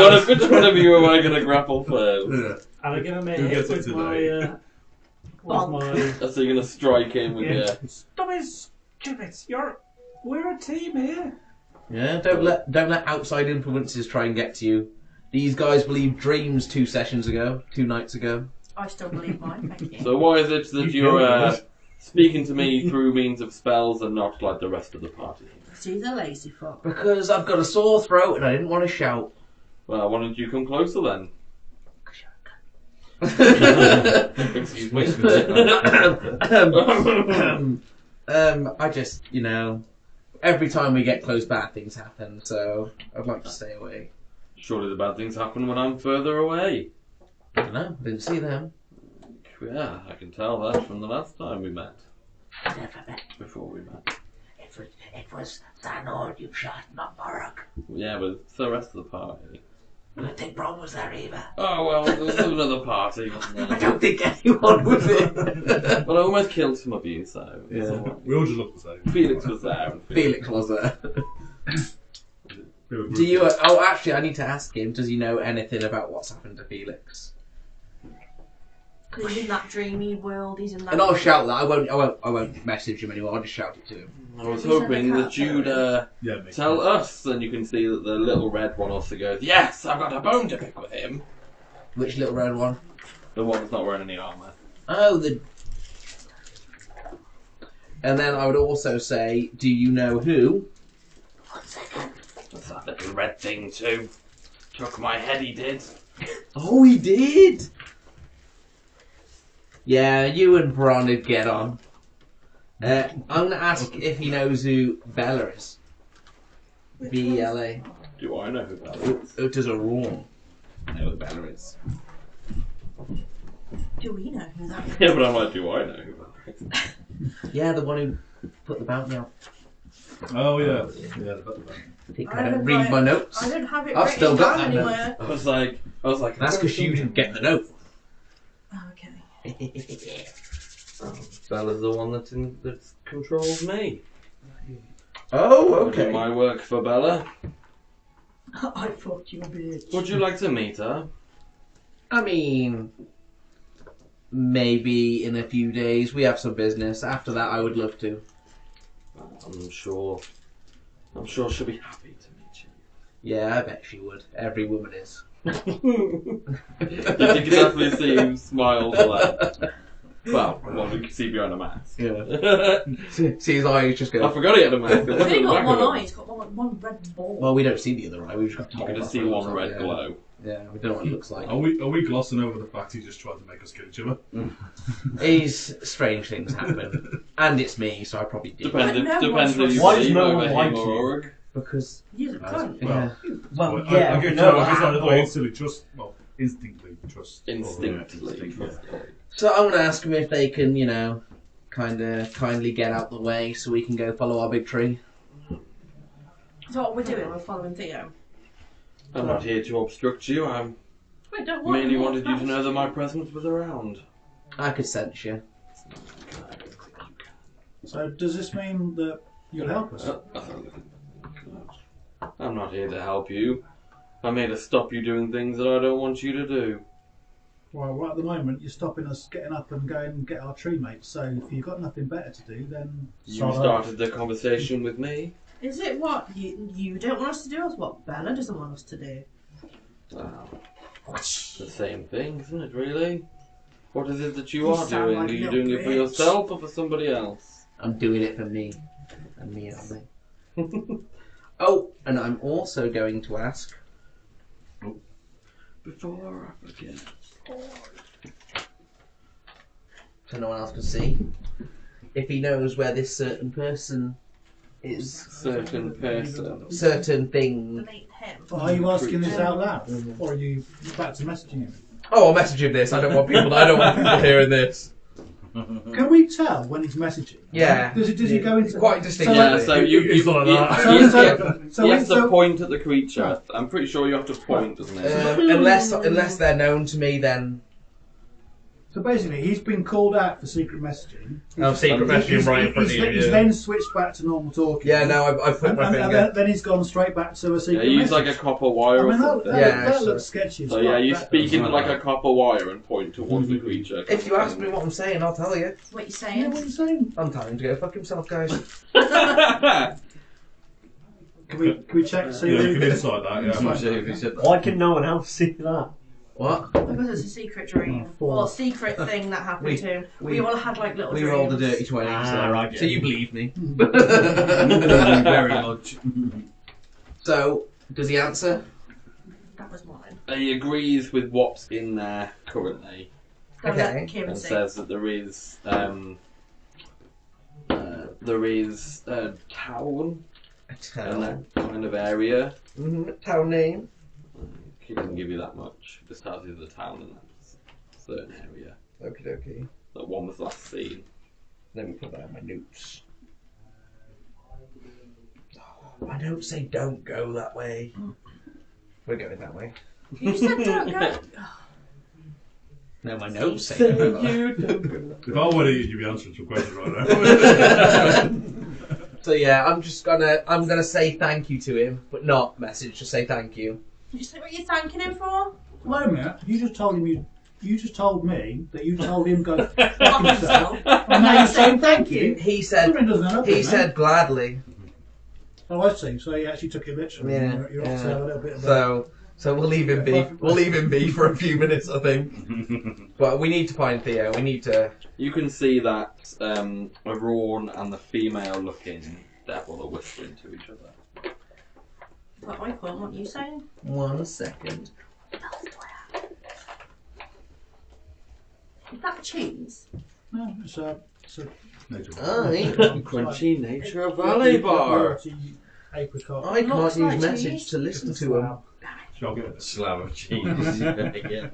one of you am I going to grapple first? Yeah. And I give him a Who hit gets it with today? my So you're going to strike him with your... Stop it, stupid! We're a team here. Yeah, don't let outside influences try and get to you. These guys believed dreams 2 nights ago. I still believe mine, thank you. So why is it that you're speaking to me through means of spells and not like the rest of the party? She's a lazy fuck. Because I've got a sore throat and I didn't want to shout. Well, why don't you come closer then? Excuse me. I just, every time we get close, bad things happen, so I'd like to stay away. Surely the bad things happen when I'm further away. I don't know, didn't see them. Yeah, I can tell that from the last time we met. Never met. Before we met. It was Thanor you shot, not Barak. Yeah, but it's the rest of the party. I don't think Bron was there either. Oh, well, there was another party, wasn't I there? don't think anyone was there. But I almost killed some of you, so... it's all right. We all just look the same. Felix was there. And Felix was there. We were Do you? Actually, I need to ask him. Does he know anything about what's happened to Felix? He's in that dreamy world, he's in that... And I'll shout that. I won't message him anymore. I'll just shout it to him. I was hoping that you'd Yeah, me. tell us, and you can see that the little red one also goes, yes, I've got a bone to pick with him. Which little red one? The one that's not wearing any armour. Oh, the. And then I would also say, do you know who? 1 second. That's that little red thing too. Took my head, he did. Oh, he did. Yeah, you and Bron would get on. I'm gonna ask if he knows who Bella is. B-E-L-A. Do I know who that is? It does a wrong. I know who Bella is. Do we know who that is? Yeah, but I'm like, do I know who that is? Yeah, the one who put the bounty out. Oh, yeah. Yeah, I think I I don't haven't read my notes. I don't have it I've written still got down that note. anywhere. I was like... That's because you didn't get the note. Oh, okay. Bella's the one that controls me. Oh, I do okay. my work for Bella. I thought you were bitch. Would you like to meet her? I mean, maybe in a few days. We have some business. After that, I would love to. I'm sure she'll be happy to meet you. Yeah, I bet she would. Every woman is. You can definitely see him smile to that. Well, we can see behind a mask. Yeah. See his eyes just I go. forgot he had a mask. He's only got one eye, he's got one red ball. Well, we don't see the other eye. We just got. You can just see one red glow. Yeah, we don't know what it looks like. Are we glossing over the fact he just tried to make us kill each other? Strange things happen, and it's me, so I probably did. Depends if you Why does believe no over one him like or you? Org. Because He's a cunt. yeah. Well, I yeah, get no, I just I I instantly trust. Well, instinctively trust. Instinctively. So I'm gonna ask them if they can, kind of kindly get out the way so we can go follow our big tree. So what we're doing, we're following Theo. I'm not here to obstruct you. I Wait, don't merely wanted you to know that my presence was around. I could sense you. So does this mean that you'll help us? I'm not here to help you. I'm here to stop you doing things that I don't want you to do. Well, right at the moment, you're stopping us getting up and going and get our tree mates. So if you've got nothing better to do, then You sod off. started the conversation with me. Is it what you don't want us to do, or what Bella doesn't want us to do? The same thing, isn't it, really? What is it that you are sound doing? like Are a you little doing it for bitch. yourself or for somebody else? I'm doing it for me. And me only. Oh, and I'm also going to ask. Before I forget. So no one else can see. If he knows where this certain person is. Certain person. Certain thing. Delete him. Are you asking this out loud? Or are you back to messaging him? Oh, I'll message him this. I don't want people hearing this. Can we tell when he's messaging? Yeah. Does he go into Quite distinctly. Yeah, so you It's not like that. he has to point at the creature. I'm pretty sure you have to point, doesn't it? Unless they're known to me, then. So basically, he's been called out for secret messaging. Secret messaging right in front of you. He's then switched back to normal talking. Yeah, no, I've put my finger. Then he's gone straight back to a Yeah, secret use message. like a copper wire or something. That looks sketchy. So yeah, you speak into like a copper wire and point towards the creature. If you ask me what I'm saying, I'll tell you. What you Yeah, saying? what are you saying? I'm telling him to go fuck himself, guys. Can we check? See Yeah, who you can insight that, yeah. Why can no one else see that? What? Because it's a secret dream. Or a secret thing that happened to him. We all had like little We dreams. rolled a dirty 20, right, so you believe me. Very much. So, does he answer? That was mine. He agrees with what's in there currently Go Okay. let Kieran and see. says that there is a town A in town. that kind of area. Town name. He doesn't give you that much. He just tells you the town in that certain area. Okie dokie. That one was last seen. Let me put that in my notes. My notes say don't go that way. We're going that way. You said don't go. No, my notes say don't go. If I were you, you'd be answering some questions right now. So yeah, I'm gonna say thank you to him, but not message. Just say thank you. Did you say what you're thanking him for? Wait a minute. You just told him you just told me that you told him go fuck Fuck himself. himself. And now you're saying thank you. He said. Something doesn't add up, He man. said gladly. Oh, I see. So he actually took it literally. Yeah. You're off to have a little bit of So we'll leave him be. We'll leave him be for a few minutes, I think. But we need to find Theo. We need to. You can see that Arawn and the female-looking devil are whispering to each other. What I call what you saying? 1 second. Is that cheese? No, it's a Aye. Crunchy nature valley bar. Apricot. I can't Looks use like message cheese. to listen to him. Shall I get it? Slab of cheese. Yeah.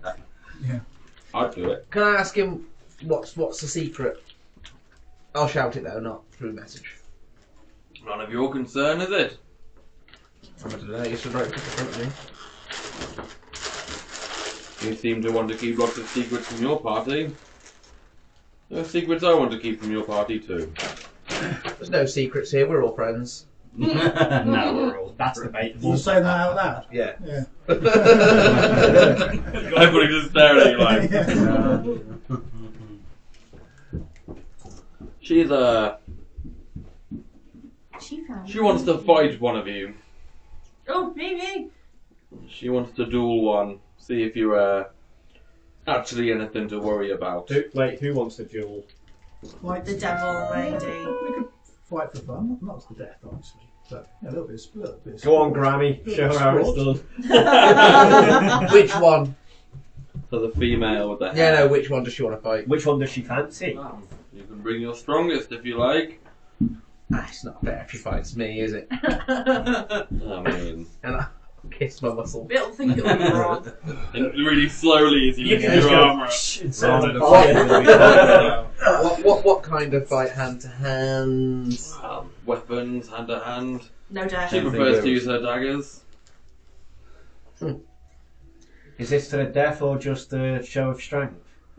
I'd do it. Can I ask him what's the secret? I'll shout it though, not through message. None of your concern, is it? I don't know. You should write it in front of me. You seem to want to keep lots of secrets from your party. There are secrets I want to keep from your party too. There's no secrets here. We're all friends. No, we're all. That's You debatable. say that out loud? Yeah. Yeah. Everybody's just staring at you like. She's She found She wants to fight one of you. Oh, me. She wants to duel one. See if you're actually anything to worry about. Who wants to duel? Like The devil lady. We could fight for fun, not to the death, obviously. But yeah, a little bit. Of Go on, Grammy. Show her how it's done. Which one? So the female with the Yeah, hair. no. Which one does she want to fight? Which one does she fancy? You can bring your strongest if you like. It's not fair if she fights me, is it? I mean, And I kiss my muscle. It'll think it'll be wrong. and really slowly as you lift Yeah. your armor up. Inside the What kind of fight? Hand to hand? Weapons, hand to hand. No death. She prefers to use her daggers. Is this to the death or just a show of strength?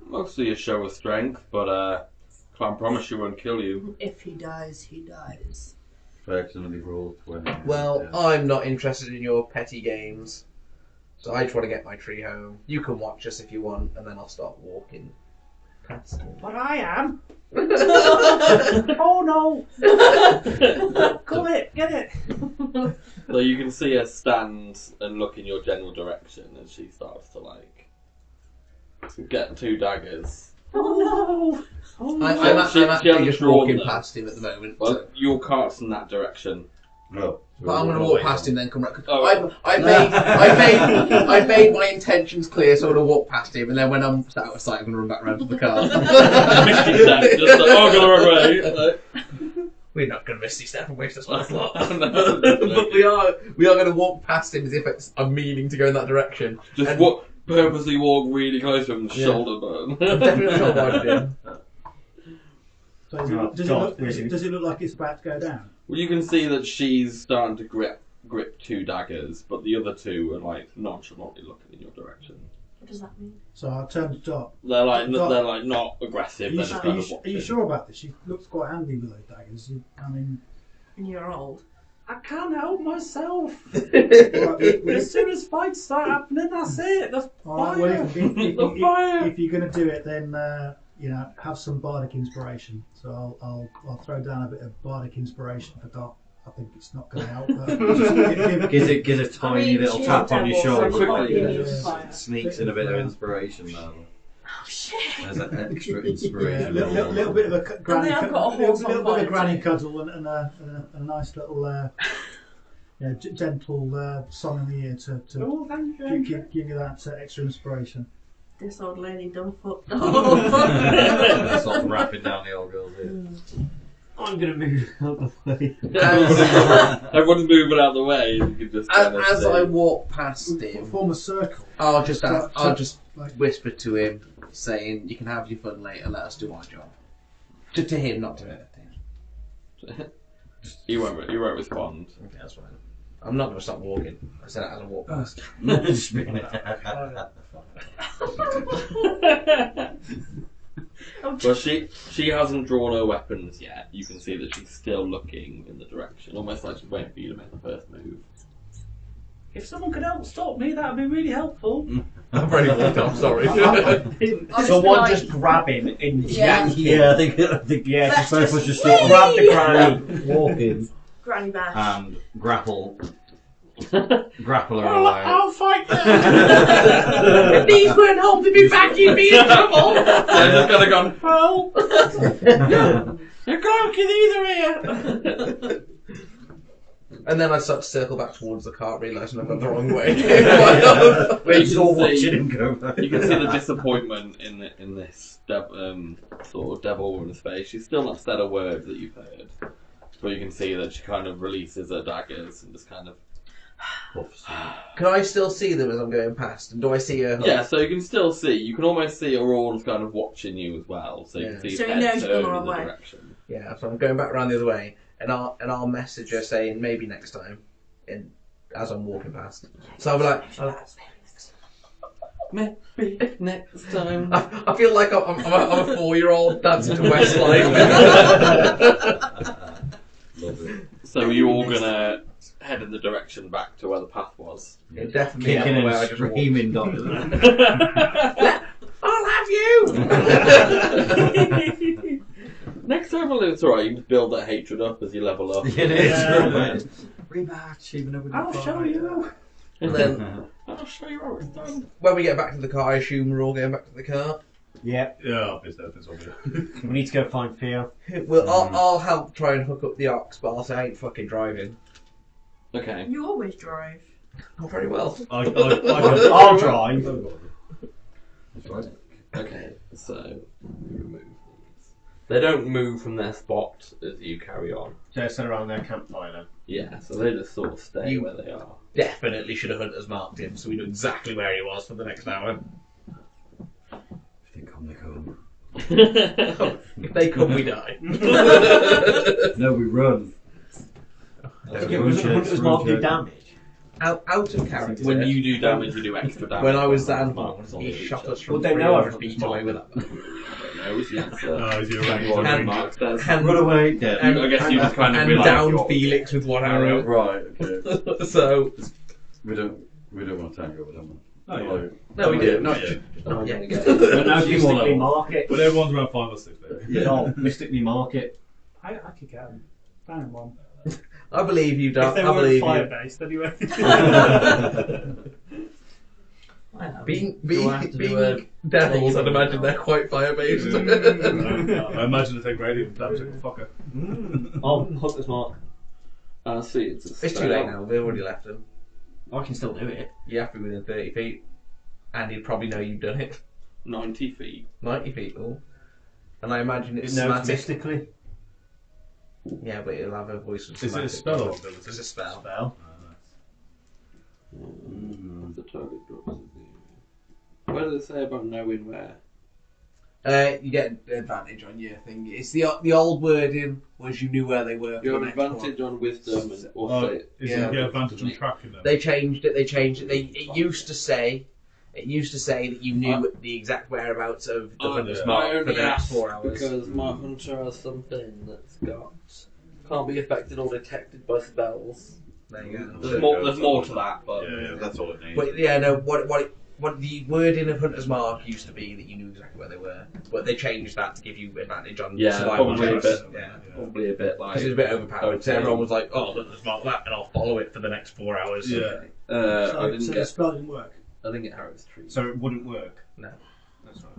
Mostly a show of strength, but can't promise she won't kill you. If he dies, he dies. Personally rolled 20. Well, I'm not interested in your petty games. So I just want to get my tree home. You can watch us if you want, and then I'll start walking But I am. Oh no! Come it, get it. So you can see her stand and look in your general direction as she starts to like get 2 daggers. Oh no! I'm She actually hasn't just drawn walking them. past him at the moment. Well, so- your cart's in that direction. No. But I'm going to walk past him, then come back. Oh. I made my intentions clear, so I'm going to walk past him, and then when I'm out of sight, I'm going to run back round to the car. Misty step, just like, oh, go the wrong way. We're not going to misty step and waste a spot. No, But we are going to walk past him as if I'm meaning to go in that direction. just And- purposely walk really close to him and Yeah. shoulder burn. I'm definitely not avoided him. So Oh, does it look like it's about to go down? Well, you can see that she's starting to grip 2 daggers, but the other 2 are like nonchalantly looking in your direction. What does that mean? So I turn to Dot. They're like Dot. they're like not aggressive. Are They're you, just are, kind you, of are watching. you sure about this? She looks quite handy with those daggers. I mean, And you're old. I can't help myself. right, As soon as fights start happening, that's it. The all right, fire. well, The fire. if you're going to do it, then have some bardic inspiration. So I'll throw down a bit of bardic inspiration for Dot. I think it's not going to help. But just Gives a tiny mean, little she's tap a on your devil, shoulder. so she Like, might it be just fire. sneaks in a bit of inspiration now. Oh shit! There's an extra Yeah, inspiration. little bit of a granny, And they have got a horse little on bit fire of granny too. cuddle and a nice little gentle song in the ear to Oh, thank you. give you that extra inspiration. This old lady done fucked Sort of wrapping down the old girl's ear. I'm going to move out of the way. Everyone's moving out of the way. You can just kind of As see. I walk past him, Form a circle. I'll just Like, whisper to him, saying, "You can have your fun later. Let us do our job." To him, not to her. You won't respond. Okay, that's fine. I'm not going to stop walking. I said that as I walk past. Well, she hasn't drawn her weapons yet. You can see that she's still looking in the direction, almost like she's waiting for you to make the first move. If someone could help stop me, that would be really helpful. I've already walked off. Sorry. Someone just grab him and Yeah. yank him. Yeah, I think yeah, Let's just both of us just just sort of Grab the granny. walk in Granny bash. and grapple her away. I'll fight them. If these weren't holding me back, you'd be in trouble. They're just kind of gone, help! You're going to either ear. And then I start to circle back towards the cart, realising I've gone the wrong way. We're You just can all see- watching him go. You can see the disappointment in this sort of devil woman's face. She's still not said a word that you've heard, but you can see that she kind of releases her daggers and just kind of. Can I still see them as I'm going past? And do I see her? Yeah, so you can still see. You can almost see Auron's kind of watching you as well. So you Yeah. can see So his he head knows you're turned going the in the wrong way. direction. Yeah, so I'm going back around the other way, and I'll message her saying maybe next time, as I'm walking past. So I'll be like, Maybe next time. I feel like I'm a 4-year-old dancing to Westlife. Love it. So are you all gonna head in the direction back to where the path was? Yeah, definitely Kicking not where I and just walked. screaming, doctor. I'll have you. Next time, well, it's alright. You can build that hatred up as you level up. It is. Yeah. Rematch, even though we I'll show you. And then I'll show you how it's done. when we get back to the car, I assume we're all going back to the car. Yeah, Yeah, obviously, that's obvious. we need to go find Theo. Well, I'll help try and hook up the ox, but I'll say I ain't fucking driving. Okay. You always drive. Not very well. I'll drive. That's right. Okay. So remove these. They don't move from their spot as you carry on. So sit around their campfire then. Yeah. So they just sort of stay where they are. Definitely should have hunters marked him, so we knew exactly where he was for the next hour. If they come, they come. If they come, we die. No, we run. Hunters mark do damage. Out of character. When you do damage, you do extra damage. When I was Marks Zanborn, on he each shot other. us from Well, they know 300 I've feet been away with that. No, it's the answer. Oh, is he a Zanborn Hand marks does. And, Run away. Yeah. and, I guess you just kind of and realise downed you're- Felix with one arrow. Right. Okay. So We don't want to tango with them. Oh, yeah. No, we do. Not Not yet. not yet. But now do more Mystically levels. market. But everyone's around 5 or 6 there. No, mystically market. I could get them. Down in one. I believe you, If Doc. they I weren't believe fire you. based anyway. Being Do I have to do a- devils, I'd imagine they're quite fire based. I imagine it's a gradient damage the fucker. Oh, Hunter's Mark. See, it's a It's too late now. We've already left them. I can still do it. You have to be within 30 feet, and he'd probably know you've done it. 90 feet. 90 feet, all. And I imagine it's No, somatic. mystically. Yeah, but it'll have a voice of Is it a somatic. spell or ability? It's a spell. Spell. The target drops. What does it say about knowing where? You get an advantage on your thing. It's the old wording was you knew where they were. You for have the next advantage one. on wisdom and or Oh, say is Yeah. it get advantage on tracking them? They changed it. It used to say that you knew the exact whereabouts of the hunter's yeah. mark I for only the next asked 4 hours. because my hunter has something that's can't be affected or detected by spells. There you go. There's more to that, but Yeah, that's all it needs. But yeah, no. What the wording of hunter's mark used to be that you knew exactly where they were, but they changed that to give you advantage on Yeah, survival probably a checks. bit. Yeah. probably a bit like Because it was a bit overpowered. So Okay. everyone was like, "Oh, hunter's mark that," and I'll follow it for the next 4 hours. Yeah. I So didn't the get spell didn't work. I didn't get Harry's tree. So it wouldn't work. No. That's right.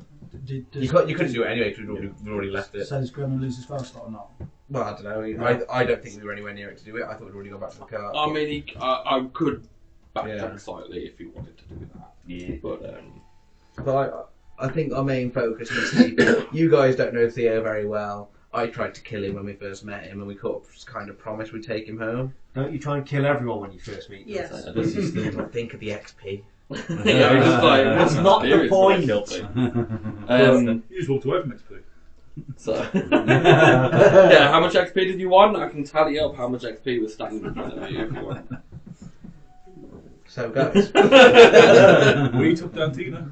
You couldn't do it anyway because we'd already left it. So does Gremlin lose his spell slot or not? Well, I don't know. I don't think we were anywhere near it to do it. I thought we'd already gone back to the car. I mean, I could backtrack Yeah. slightly if you wanted to do that. Yeah. But I think our main focus needs to be. You guys don't know Theo very well. I tried to kill him when we first met him, and we kind of promised we'd take him home. Don't you try and kill everyone when you first meet them? Yes. this is I think of the XP. yeah, just like That's not the serious point. when I killed him. You just walked away from XP. So yeah, how much XP did you want? I can tally up how much XP was standing in front of you if you want. So, guys. We took down Tina.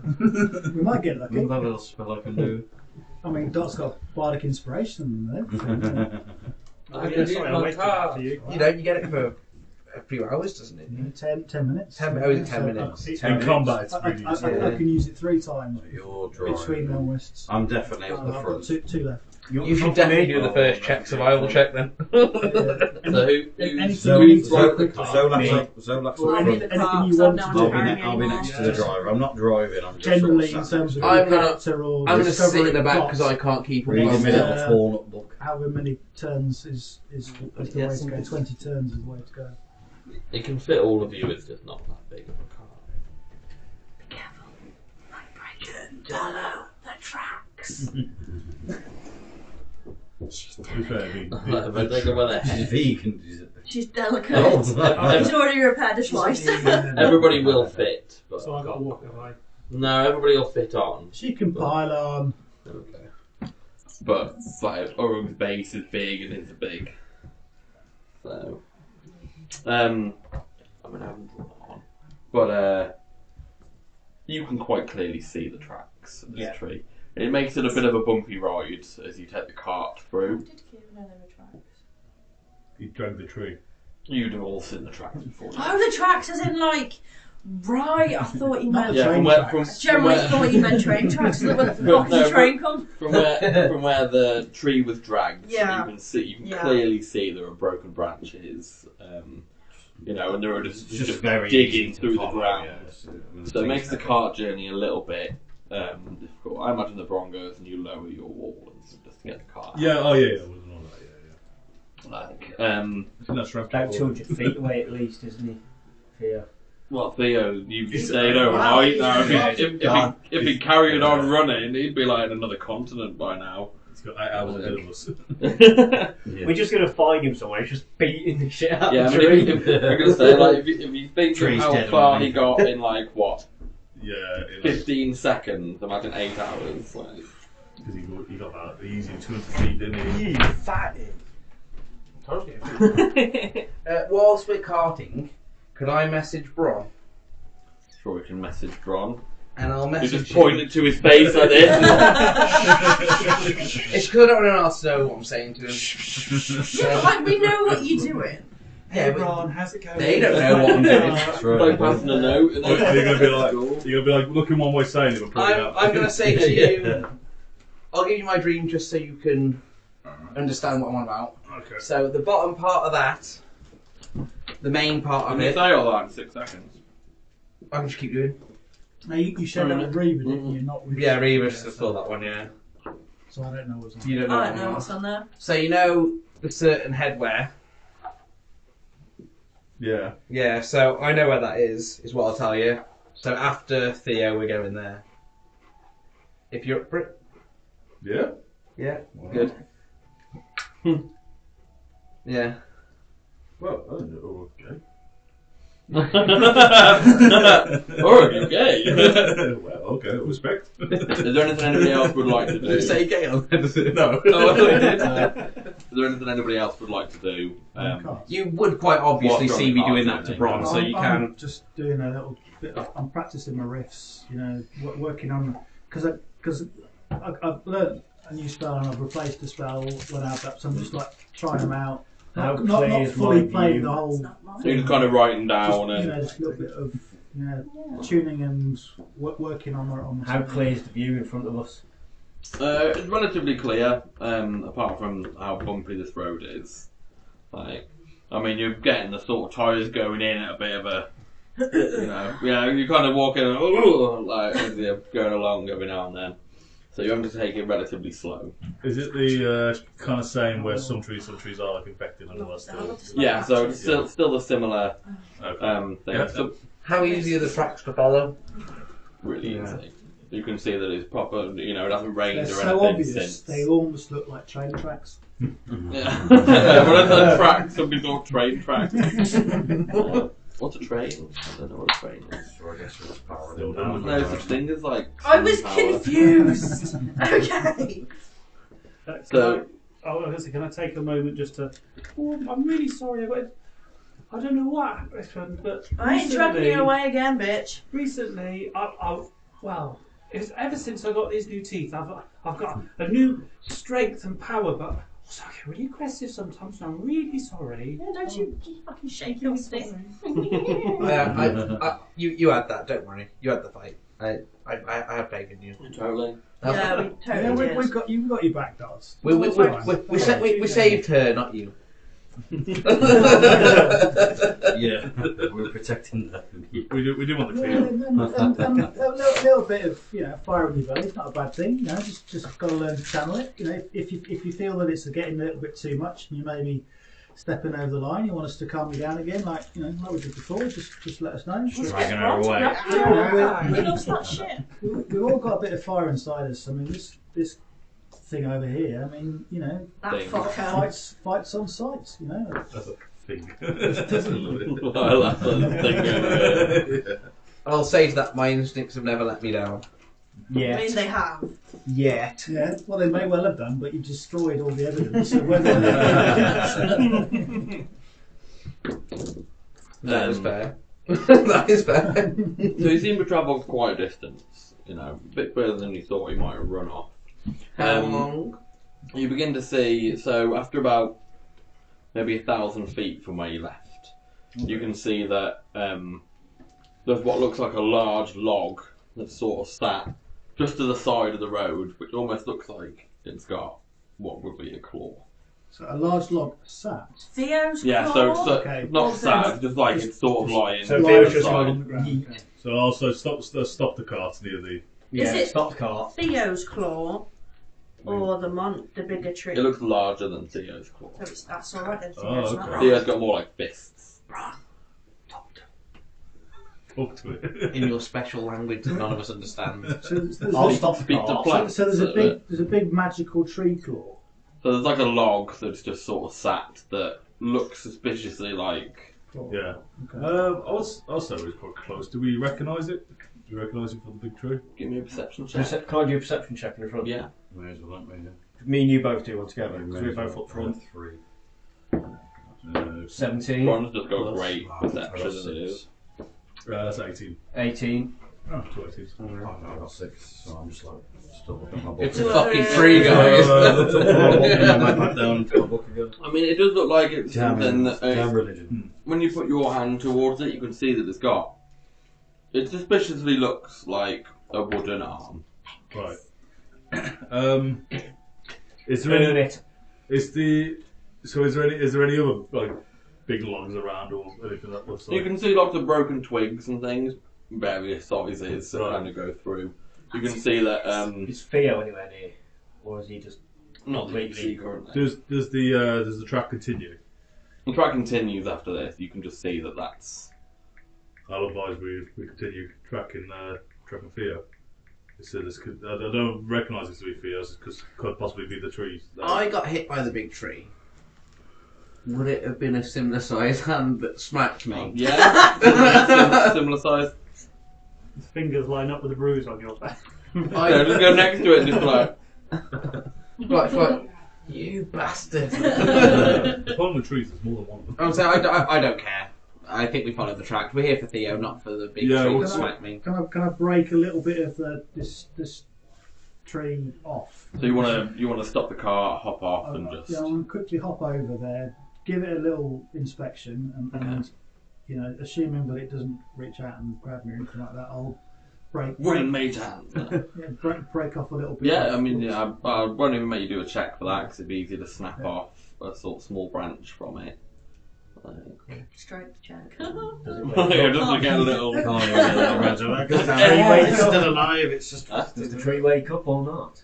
We might get lucky. Another little spell I can do. I mean, Dot's got bardic inspiration there. Oh, yeah, sorry, I waited for you. You get it for a few hours, doesn't it? 10 minutes. 10 minutes. In combat, it's I really I useful. can use it 3 times You're between driving. long rests. I'm definitely at the I've got front. two left. You should definitely do the first survival check then. So who's So- right the car? Zolak's Well, I'm in the anything car, you so I'm want not to do. carrying I'll be anymore. next to the driver. I'm not driving. I'm just Generally, in sort of sat terms of I'm gonna- character or I'm going to sit in discovering the back plot, because I can't keep up. reading with me it. little torn up book. however many turns is the way to go. 20 turns is the way to go. It can fit all of you. It's just not that big of a car. Follow the tracks. To be fair, I mean, But think about it. She's vegan. Is it? She's delicate. Oh, She's already repaired it twice. Everybody will fit, but So I got to walk away. no, everybody will fit on. She can pile on. Okay. But like Urug's base is big and it's big. So I mean I haven't drawn it on. But you can quite clearly see the tracks of this Yeah. tree. It makes it a bit of a bumpy ride as you take the cart through. Did Kieran know there were tracks? he dragged the tree. You'd have all seen the tracks before. Oh, the tracks, as in like, right? I thought you meant. Yeah, from train where, tracks. from, I generally where, thought you meant train tracks. Where the No, fuck did the no, train come? from where the tree was dragged, Yeah. you can Yeah. clearly see there are broken branches. And there are It's just very digging easy to through the follow, ground. yeah, it's, So it makes the cart journey a little bit difficult. I imagine the Brongos and you lower your wall and just to get the cart. Yeah, oh yeah, wasn't all that, yeah. Like, I think that's right. About 200 feet away at least, isn't he? Here. well, Theo, you've It's- stayed overnight now. Yeah. If he carried on running, he'd be like in another continent by now. He's got 8 hours ahead of us. Yeah. We're just going to find him somewhere, he's just beating the shit out Yeah, I of the mean, tree. I'm gonna say, like, if you think of Tree's how dead far already. he got in, like, what, Yeah, 15 seconds, imagine 8 hours. Like, because he got that easy 200 feet, didn't he? You fatty. Whilst we're karting, could I message Bron? sure, we can message Bron. And I'll You message just point it to his face like this. It's because I don't want anyone else to know what I'm saying to him. Yeah, but like we know what you're doing. Hey, Yeah, but Ron, how's it going? they don't know what I'm doing. That's right. Like passing a note. And You're gonna be like looking one way, saying it, and putting it out. I'm going to say to you, I'll give you my dream just so you can understand what I'm on about. Okay. So the bottom part of that, the main part of Can you it, say all that in 6 seconds? I can just keep doing. No, you shared that with Reba, didn't you? Not with Yeah, Reba just saw that one, yeah. So I don't know what's on. You don't know. I don't know what's on there. So you know the certain headwear. Yeah. Yeah, so I know where that is what I'll tell you. So after Theo, we're going there. If you're up for it. Yeah. Yeah, good. Yeah. Well, I don't know. Okay. Or you gay? Well, okay, respect. Is there anything anybody else would like to Did you do? say gay on there? No. Oh, I thought you did. Is there anything anybody else would like to do? You would quite obviously What's see me on the doing cards, that to I Bron, so you can. I'm just doing a little bit. I'm practicing my riffs. You know, working on because I've learned a new spell and I've replaced the spell when I've got. So I'm just like trying them out. Not fully played the whole. So you're just kind of writing Just, down you know, and just a little bit of tuning and working on the. How clear is the view in front of us? it's relatively clear. Apart from how bumpy this road is, like, I mean, you're getting the sort of tyres going in at a bit of a, you're kind of walking like as you're going along every now and then. So you have to take it relatively slow. Is it the kind of same where some trees are like infected and others still? Yeah, so it's still the similar Okay. thing. Yeah. So How easy are the tracks to follow? really easy. You can see that it's proper. You know, it hasn't rained They're or so anything obvious. since. They almost look like train tracks. Yeah. What are the tracks? Somebody thought train tracks. What's a train? I don't know what a train is. So I guess it's power. Still There's down. no such thing as like. I was power. confused. Okay. So- Can I take a moment just to? Oh, I'm really sorry. I don't know what happened, but I ain't dragging you away again, bitch. Recently, it's ever since I got these new teeth. I've got a new strength and power, but also I get really aggressive sometimes, and I'm really sorry. Yeah, don't you fucking shake your stick. You had that. Don't worry. You had the fight. I have faith in you. Totally. Yeah, we totally did. We've got you got your back, dots. We saved her, not you. Yeah, we're protecting them. We do want the Yeah, clean. and a little bit of fire on your belly. It's not a bad thing. Just got to learn to channel it. If you feel that it's getting a little bit too much, and you may be stepping over the line, you want us to calm you down again, like we did before. Just let us know. Dragging her away. He loves that shit. We've all got a bit of fire inside us. I mean, this thing over here. I mean, That Thing. fucker. fights on sight. That's a thing. That's a little bit. I laughed at the thing over there. I'll say to that, my instincts have never let me down. I mean, they have. Yet. Yeah, well, they may well have done, but you destroyed all the evidence. So whether That is fair. That is fair. So you seem to travel quite a distance. A bit further than you thought you might have run off. How long? You begin to see. So after about maybe 1,000 feet from where you left, you can see that there's what looks like a large log that's sort of sat just to the side of the road, which almost looks like it's got what would be a claw. So a large log sat. Theo's Yeah, claw. so Okay. not sad, just like it's sort of lying. So on Theo's the just side. on the ground. So also stop the cart near the. Yeah, it- stop the car. Theo's claw or the bigger tree. It looks larger than Theo's claw. So that's alright then. Oh, Theo's okay. not Theo's got more like fists. Talk to it. In your special language that none of us understand. So there's, I'll stop the Speak to car. plants. so there's a bit. a big magical tree claw. So there's like a log that's just sort of sat that looks suspiciously like. Yeah. Okay. I'll say it's quite close. Do we recognise it? Do we recognise it for the big tree? Give me a perception check. Can I do a perception check in front? Yeah. May as well, don't we? Yeah. Me and you both do one together, because May we're as both well. up front. 3. 17, Ron's just got Plus- great perception as it is. That's 18. 18. Oh, 2 18s. I got 6, so I'm just like Still looking at my book. It's a fucking tree, guys. Back down into my book again. I mean, it does look like it's something that Damn religion. when you put your hand towards it, you can see that it's got. It suspiciously looks like a wooden arm. Right. Is there Burn any? it. Is there any other like big logs around or anything that looks like? You can see lots of broken twigs and things, various sizes that Right. kind of go through. You can see that Is Theo anywhere near? Or is he just. not that you can see currently. Does the track continue? The track continues after this. You can just see that that's. I'll advise we continue tracking Theo. I don't recognise this to be Theo because it could possibly be the trees. I got hit by the big tree. Would it have been a similar size hand that smacked me? Yeah, similar size. His fingers line up with a bruise on your back. Yeah, just go next to it and just like. Like, you bastard. The problem with trees is more than one of them. I'm saying I don't care. I think we followed the track. We're here for Theo, not for the big tree well, that smacked me. Can I break a little bit of this tree off? So you want to stop the car, hop off, and just. Yeah, I'm going to quickly hop over there, give it a little inspection, and you know, assuming that it doesn't reach out and grab me or anything like that, I'll break mage hands. break off a little bit. Yeah, I mean, I won't even make you do a check for that because it'd be easy to snap off a sort of small branch from it. Strength check. Yeah, just to get a little. Does Still alive. It's just. the tree wake up or not?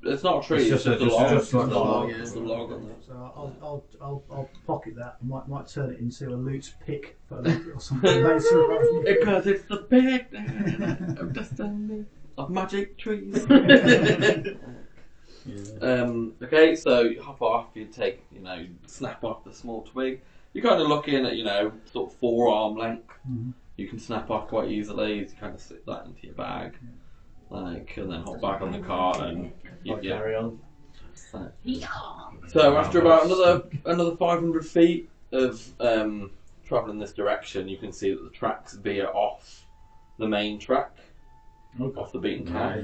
It's not a tree. It's It's just just a log. just a It's a log, log. yeah. It's a log on there. So I'll pocket that. I might turn it into a loot's pick or something later on. Because it's the pick of destiny of magic trees. Okay, so you hop off. You take, snap off the small twig. You're kind of looking at, sort of forearm length. Mhm. You can snap off quite easily. You kind of slip that into your bag, and then hop back on the cart and Carry on. So after about another 500 feet of travelling this direction, you can see that the tracks veer off the main track, off the beaten path.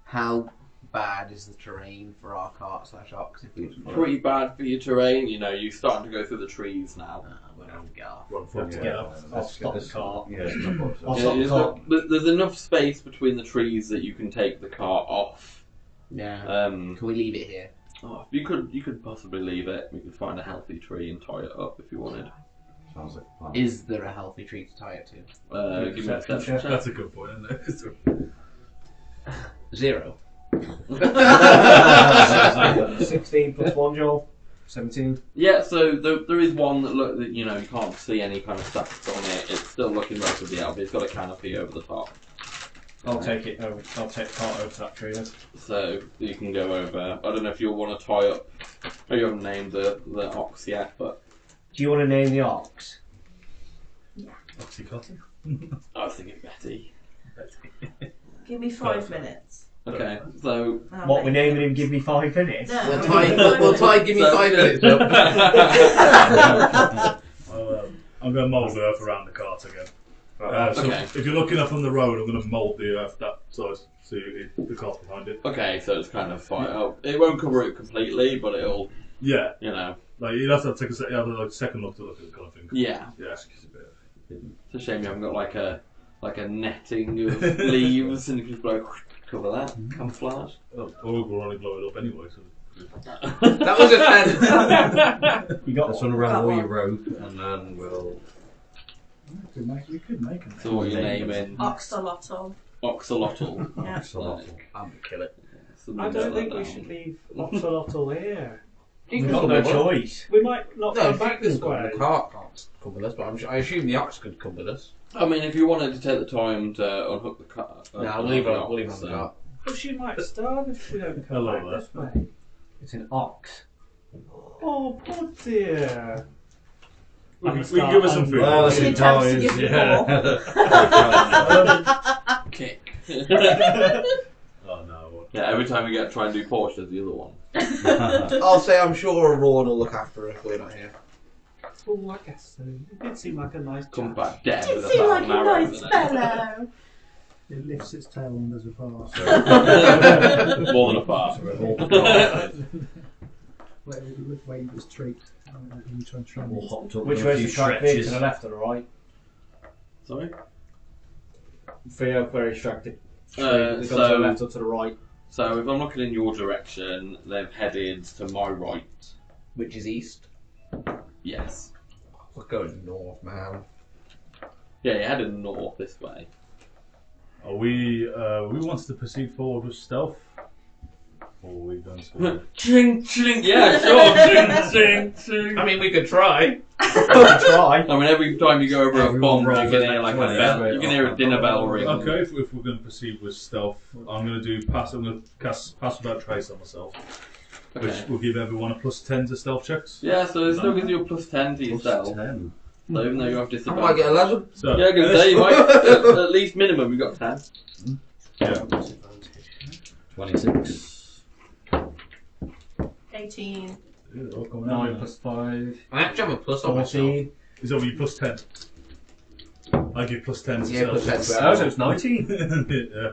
How bad is the terrain for our cart / ox? If we Pretty bad for your terrain. You're starting to go through the trees now. we're on gar. I'll stop the car. Yeah, I'll Yeah, stop the car. there's enough space between the trees that you can take the cart off. Yeah. Can we leave it here? You could possibly leave it. We could find a healthy tree and tie it up if you wanted. Sounds like a plan. Is there a healthy tree to tie it to? Give me a perception check. That's a good point, isn't it? 0. 16 plus 1, Joel. 17. Yeah, so there is one that you can't see any kind of stuff on it. It's still looking relatively out, but it's got a canopy over the top. I'll take it over. I'll take the cart over to that tree then. So you can go over. I don't know if you'll want to tie up. Oh, you haven't named the ox yet, but Do you want to name the ox? Oxycontin. I was thinking Betty. Give me 5 minutes. Okay, so What, we're naming him Give Me 5 Minutes? No. We'll tie Give Me 5 minutes up. I'm going to mould the earth around the cart again. So Okay. if you're looking up on the road, I'm going to mould the earth that size so the cart's behind it. Okay, so it's kind of fine. It won't cover it completely, but it'll, Yeah, you know. like you'd have to take a second look to look at the kind of thing. Yeah. Yeah. It's a shame you haven't got like a netting of leaves and you can just like cover that. Camouflage. Or we'll only blow it up anyway. So. That was a 10. You got Let's one. unravel your rope and then we'll. We could make them. So what are you naming? Oxalotl. Oxalotl. Yeah. I'm gonna kill it. I don't think we should leave Oxalotl here. We've got no choice. We might not No, come back this way. The cart can't come with us, but I assume the ox could come with us. I mean, if you wanted to take the time to unhook the cart. No, we'll leave it on the cart. Well, she might starve if we don't come Hello back there. this way. It's an ox. Oh, poor dear. We can give us some food. Well, She it's attempts to toys, give you yeah. Kick. Oh no. Yeah, every time we get try and do Porsche, there's the other one. I'll say I'm sure Ron will look after her if we're not here. Oh, I guess so. It did seem like a nice Comes chap. back dead It with a seemed like thousand a arrows nice in it. fellow. It lifts its tail and does a fart. More than a fart. Where you was treat. You try and train All it. hopped up. Which with a way's few the track veer? To stretches. the left or the right? Sorry? Theo, very distracted. So- to the left or to the right? So if I'm looking in your direction, they've headed to my right. Which is east. Yes. We're going north, man. Yeah, you're headed north this way. Are we want to proceed forward with stealth? Or are we going to... Ching, ching. Yeah, sure. Ching, ching, ching. I mean, we could try. Try. I mean, every time you go over a bomb, you rolls can it hear like a back bell. to You can hear a dinner bell ring. Okay, if we're going to proceed with stealth, I'm going to do pass. I'm going to cast pass without trace on myself, which Okay. will give everyone a +10 to stealth checks. Yeah, so it still gives you a +10 to yourself. +10. So even though you have I disadvantage. might get 11. So Yeah, I can say you might. At least minimum, you got 10. yeah, 26. 18. Yeah, they're all coming 9 out. plus 5. I actually have a plus on myself. 14. Is that what you +10? I give +10 to Yeah, plus 10 stealth. to Oh, so it's 19. Yeah,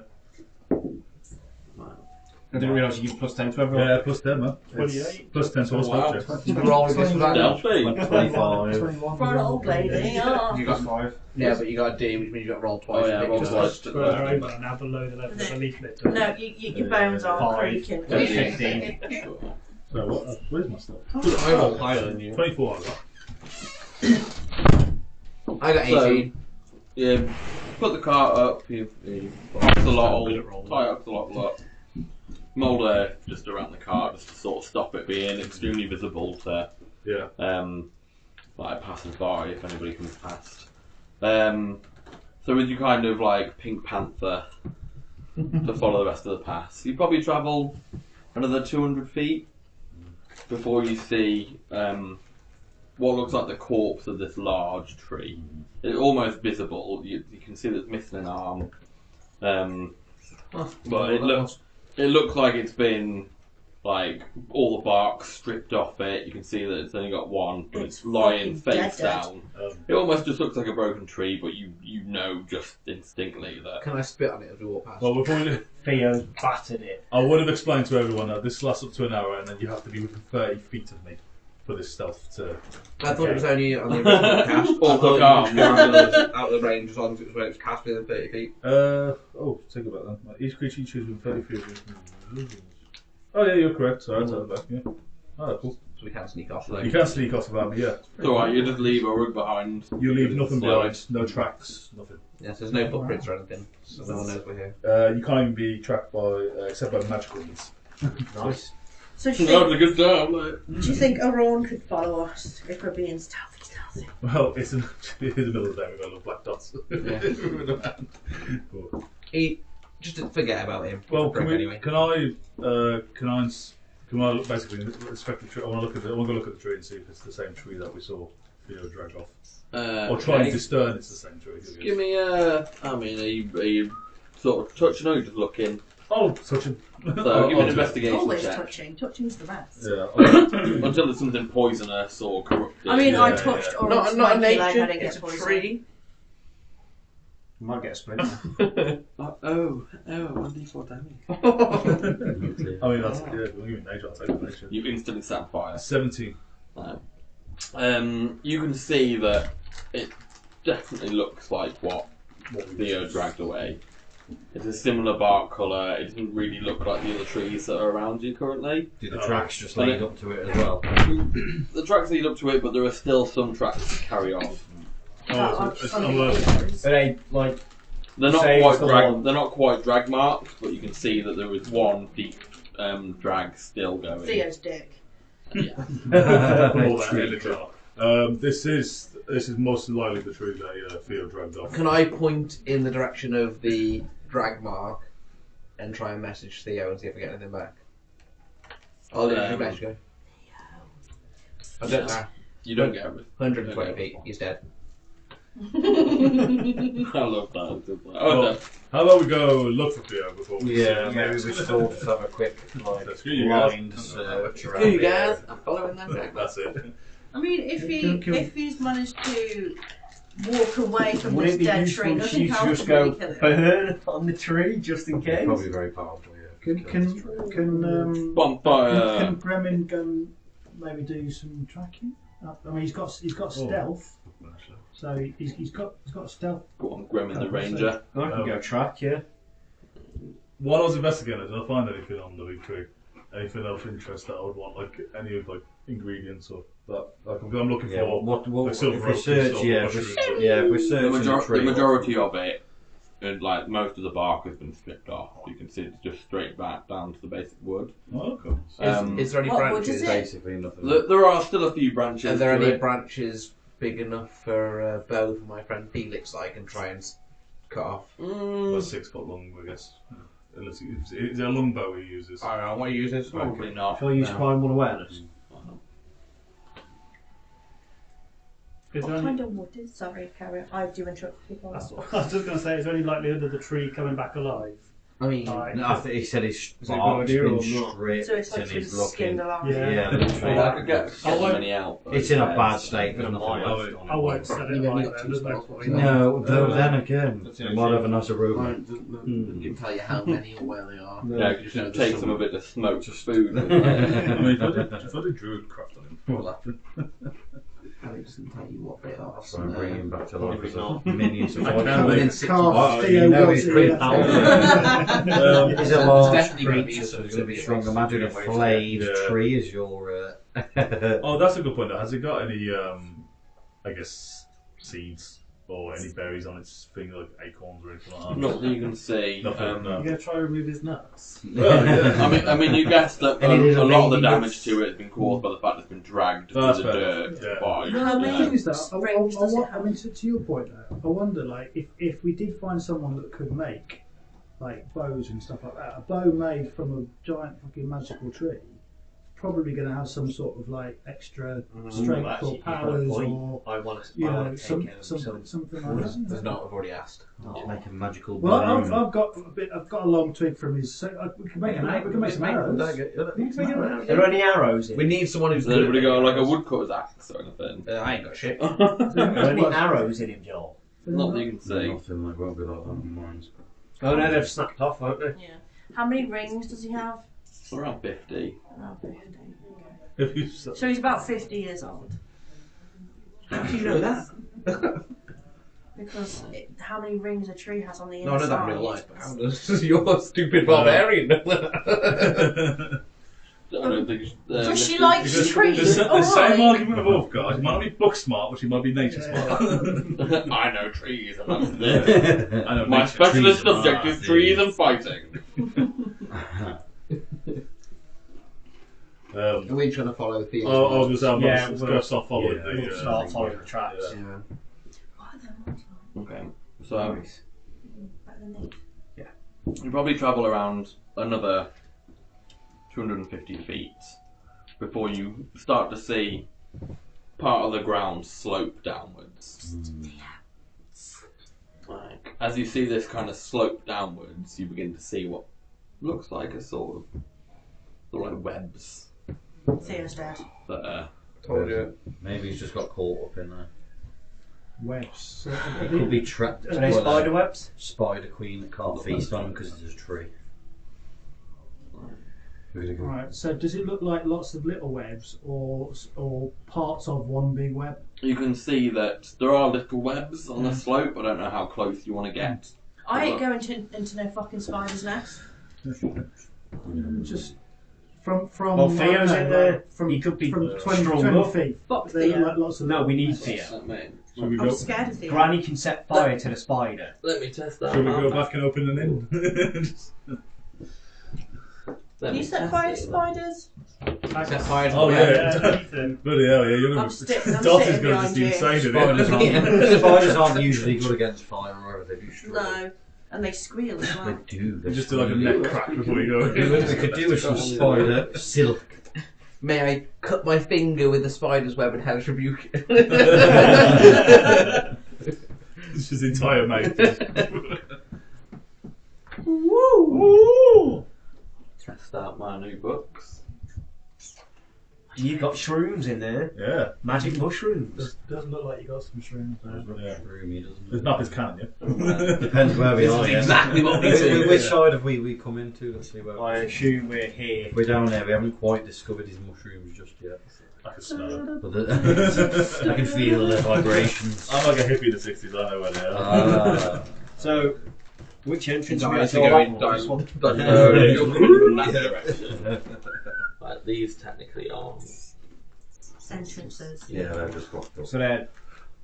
I didn't realise you give plus 10 to everyone. yeah, +10, man. 28. +10 to all Wow. stealth checks. You can roll with disadvantage. Stealthy. 25. 21. For an old lady, yeah. You got 5. Yeah, but you got a D, which means you got to roll twice. Oh, yeah, roll Just twice. scroll her over now below the level of the leaflet. No, your bones are 5. creaking. 15. So what? Where's my stuff? I roll higher than you. 24 I got. I got 18. Yeah, put the cart up, you axolotl, tie axolotl up, mould air just around the cart just to sort of stop it being extremely visible to Yeah. like passers by if anybody comes past. So with you kind of like Pink Panther to follow the rest of the pass, you probably travel another 200 feet before you see what looks like the corpse of this large tree. It's almost visible. You can see that it's missing an arm, but it looks like it's been like all the bark stripped off it. You can see that it's only got one, but it's lying fucking face dead. down. It almost just looks like a broken tree, but you know just instinctively that. Can I spit on it as we walk past? Well, before we do, Theo's battered it. I would have explained to everyone that this lasts up to an hour, and then you have to be within 30 feet of me for this stealth to. I thought it was only on the original cast. Or I thought the arm, you could out of the range as long as it was when it was cast within 30 feet. Think about that. Each creature you choose within 30 feet of you. Oh yeah, you're correct. Sorry, I take that back. Yeah. Oh, cool. So we can sneak off. You can sneak off without me. Yeah. It's alright, you just leave a rug behind. You leave nothing behind. No tracks. Nothing. Yes, there's no footprints or anything, so no one knows we're here. You can't even be tracked by except by magical means. Nice. So do you That was think, a good time, like. do you think Aron could follow us if we're being stealthy? Well, it's in the middle of the day. We've got little black dots. Cool. Just forget about him. Well, can we? Anyway. Can I look, basically inspect the tree? I want to look at I want to go look at the tree and see if it's the same tree that we saw Theo drag off, or try and okay. discern it's the same tree. Give me a. I mean, are you sort of touching or are you just looking? Oh, touching. So give me an investigation Always check. touching. Touching's the best. Yeah. Until there's something poisonous or corrupted. I mean, I Yeah, touched yeah. Aron's Not a monkey leg, I nature, didn't it's get a poisoned. tree. You might get a split. Oh, 1d4 damage. I mean, that's yeah. We'll give me nature. I'll take the nature. You instantly set on fire. 17. You can see that it definitely looks like what What we Theo dragged away. It's a similar bark colour. It doesn't really look like the other trees that are around you currently. Do the tracks just lead up to it as well? The tracks lead up to it, but there are still some tracks to carry on. Oh, it's on on the the others. Are they like They're not Same quite as the drag. one. They're not quite drag marked, but you can see that there is one deep drag still going. Theo's dick. All that in the car. This is most likely the tree that Theo dragged off. Can I point in the direction of the drag mark and try and message Theo and see if I get anything back? I'll literally message go. I don't know. You don't get everything. 120 feet, he's dead. I love that. It's just like, oh, Well, no. how about we go look for Theo before we Yeah, maybe we should all just have a quick like That's good, you guys. blind search around Hey, you the guys, area. I'm following them back. That's it. I mean, if he's managed to walk away from Would this it be dead useful tree. to Nothing you to else just would go really kill it. burn on the tree just in case? Probably very powerful, yeah. Can Bonfire. Gremlin go and maybe do some tracking? I mean, he's got stealth, so he's got stealth. Go on, Gremlin the Ranger. I can go track, yeah. While I was investigating, did I find anything on the big tree? Anything of interest that I would want, like any of like ingredients or that? Like I'm looking Yeah, for. what like silver if we oak and search? stuff, Yeah, mushrooms. if we search The majority of it, and like most of the bark has been stripped off. You can see it's just straight back down to the basic wood. Oh, okay. Is there any what wood branches? is it? basically nothing. There are still a few branches. Are there to any it. branches big enough for bow for my friend Felix that I can try and cut off? About 6 foot long, I guess. Unless it's a long bow he uses. I don't know what he uses. Probably not. Shall I use no. climb on awareness? Is there What any, kind of wood is? Sorry, carry on. I do interrupt people. that's what I was just going to say, is there any likelihood of the tree coming back alive? I mean, Like, No, I think he said his Is it a good bark's idea been or not? stripped So it's like and been he's looking. skinned alive. Yeah, literally. I could get many out. but It's in a yeah, bad it's- state. There's nothing left on it. I won't set it You've only right got then, two there's no spots. point. No, though then again, it might have another room. I can tell you how many or where they are. Yeah, you should take some of it to smoke to food. I mean, if I did druid craft on him. Well, Alex can tell you what they are. So I'm bringing him back to life Maybe as not. minions of I can life. within Carve you know Theo he's got pretty it. powerful. He's a large definitely gonna be creature, so he's some going to be big strong. things. Imagine a flayed Yeah. tree as your. Oh, that's a good point. Has it got any, I guess, seeds or any berries on its thing, like acorns or anything like that? Not that you can see. Nothing, no. You're going to try and remove his nuts? Well, yeah. I mean, you guess that And it is a a lot of the baby damage nuts. to it has been caused by the fact it's been dragged through That's the fair. dirt Yeah. by. How The many thing is, though, springs does it I mean, to your point, though, I wonder, like, if we did find someone that could make, like, bows and stuff like that, a bow made from a giant fucking magical tree, probably going to have some sort of like extra strength or Actually, powers point. or I want to something take like that. There's not. I've already asked. Not make a magical Well, balloon. I've got a bit. I've got a long twig from his. So we can make an arrow. We can make some arrows. We can make arrows. Are there any arrows in We need someone who's Has anybody got like a woodcutter's axe or anything? I ain't got shit. Are there any arrows in him, Joel? Not that you can see. Nothing like won't be like that on mine. Oh no, they've snapped off, won't they? Yeah. How many rings does he have? Around 50. Around 50. If you So he's about 50 years old. How do you know that? Because how many rings a tree has on the No, I inside? know that in real life, but how does your stupid barbarian know that? I don't think. Because she likes Because trees. the same Alright. argument of both guys. He might not be book smart, but he might be nature smart. I know trees, and that's it. I know My nature, specialist trees are subject is hard, trees yeah. and fighting. Are we trying to follow the Oh, I was going to say, I'm Yeah, going we'll- to start following yeah, the. we'll start following the tracks. Yeah. Yeah. What are them? Okay, so Better than these. you probably travel around another 250 feet before you start to see part of the ground slope downwards. Like, as you see this kind of slope downwards, you begin to see what looks like a sort of like webs Theo's dead. that are. Told you. Maybe he's just got caught up in there. Webs. It could be trapped. Are they spider webs? Spider queen that can't feast on him because it's a tree. Right. So does it look like lots of little webs or parts of one big web? You can see that there are little webs on the slope. I don't know how close you want to get. I ain't going into no fucking spider's nest. Just from Well, Theo's in there. from He could be from 20, strong 20 enough. feet. Fuck There look Theo. like lots of No, little we need webs. Theo. That means. Should we I'm go? scared of Theo. Granny can set fire to the spider. Let me test that. Should we go back and open an inn? Let You me set test fire it. to spiders? Set fire to Oh, the yeah. web. Ethan. Bloody hell, yeah, you're I'm going sitting Dot is behind going to just be you. insane in Spiders it. spiders aren't usually good against fire or they do struggle. No. And they squeal as They well. do. You just do like a neck crack before you go. What we could do with some spider silk. May I cut my finger with the spider's web and hellish rebuke it? It's just entire mate. Test out my new books. You got shrooms in there. Yeah. Magic mushrooms. Doesn't look like you got some shrooms there. Yeah. Roomy, doesn't There's it? not this cannon, yeah? Depends where we This are. is yeah. exactly what we do. Which side have we come into? Let's see where. I assume we're here. If we're down there, we haven't quite discovered his mushrooms just yet. I can smell it. But I can feel the vibrations. I'm like a hippie in the 60s, I know where they are. So, which entrance are we Guys at? are going This one? No, you're coming from that direction. Like, these technically are Entrances. Yeah, they're just blocked up. So they're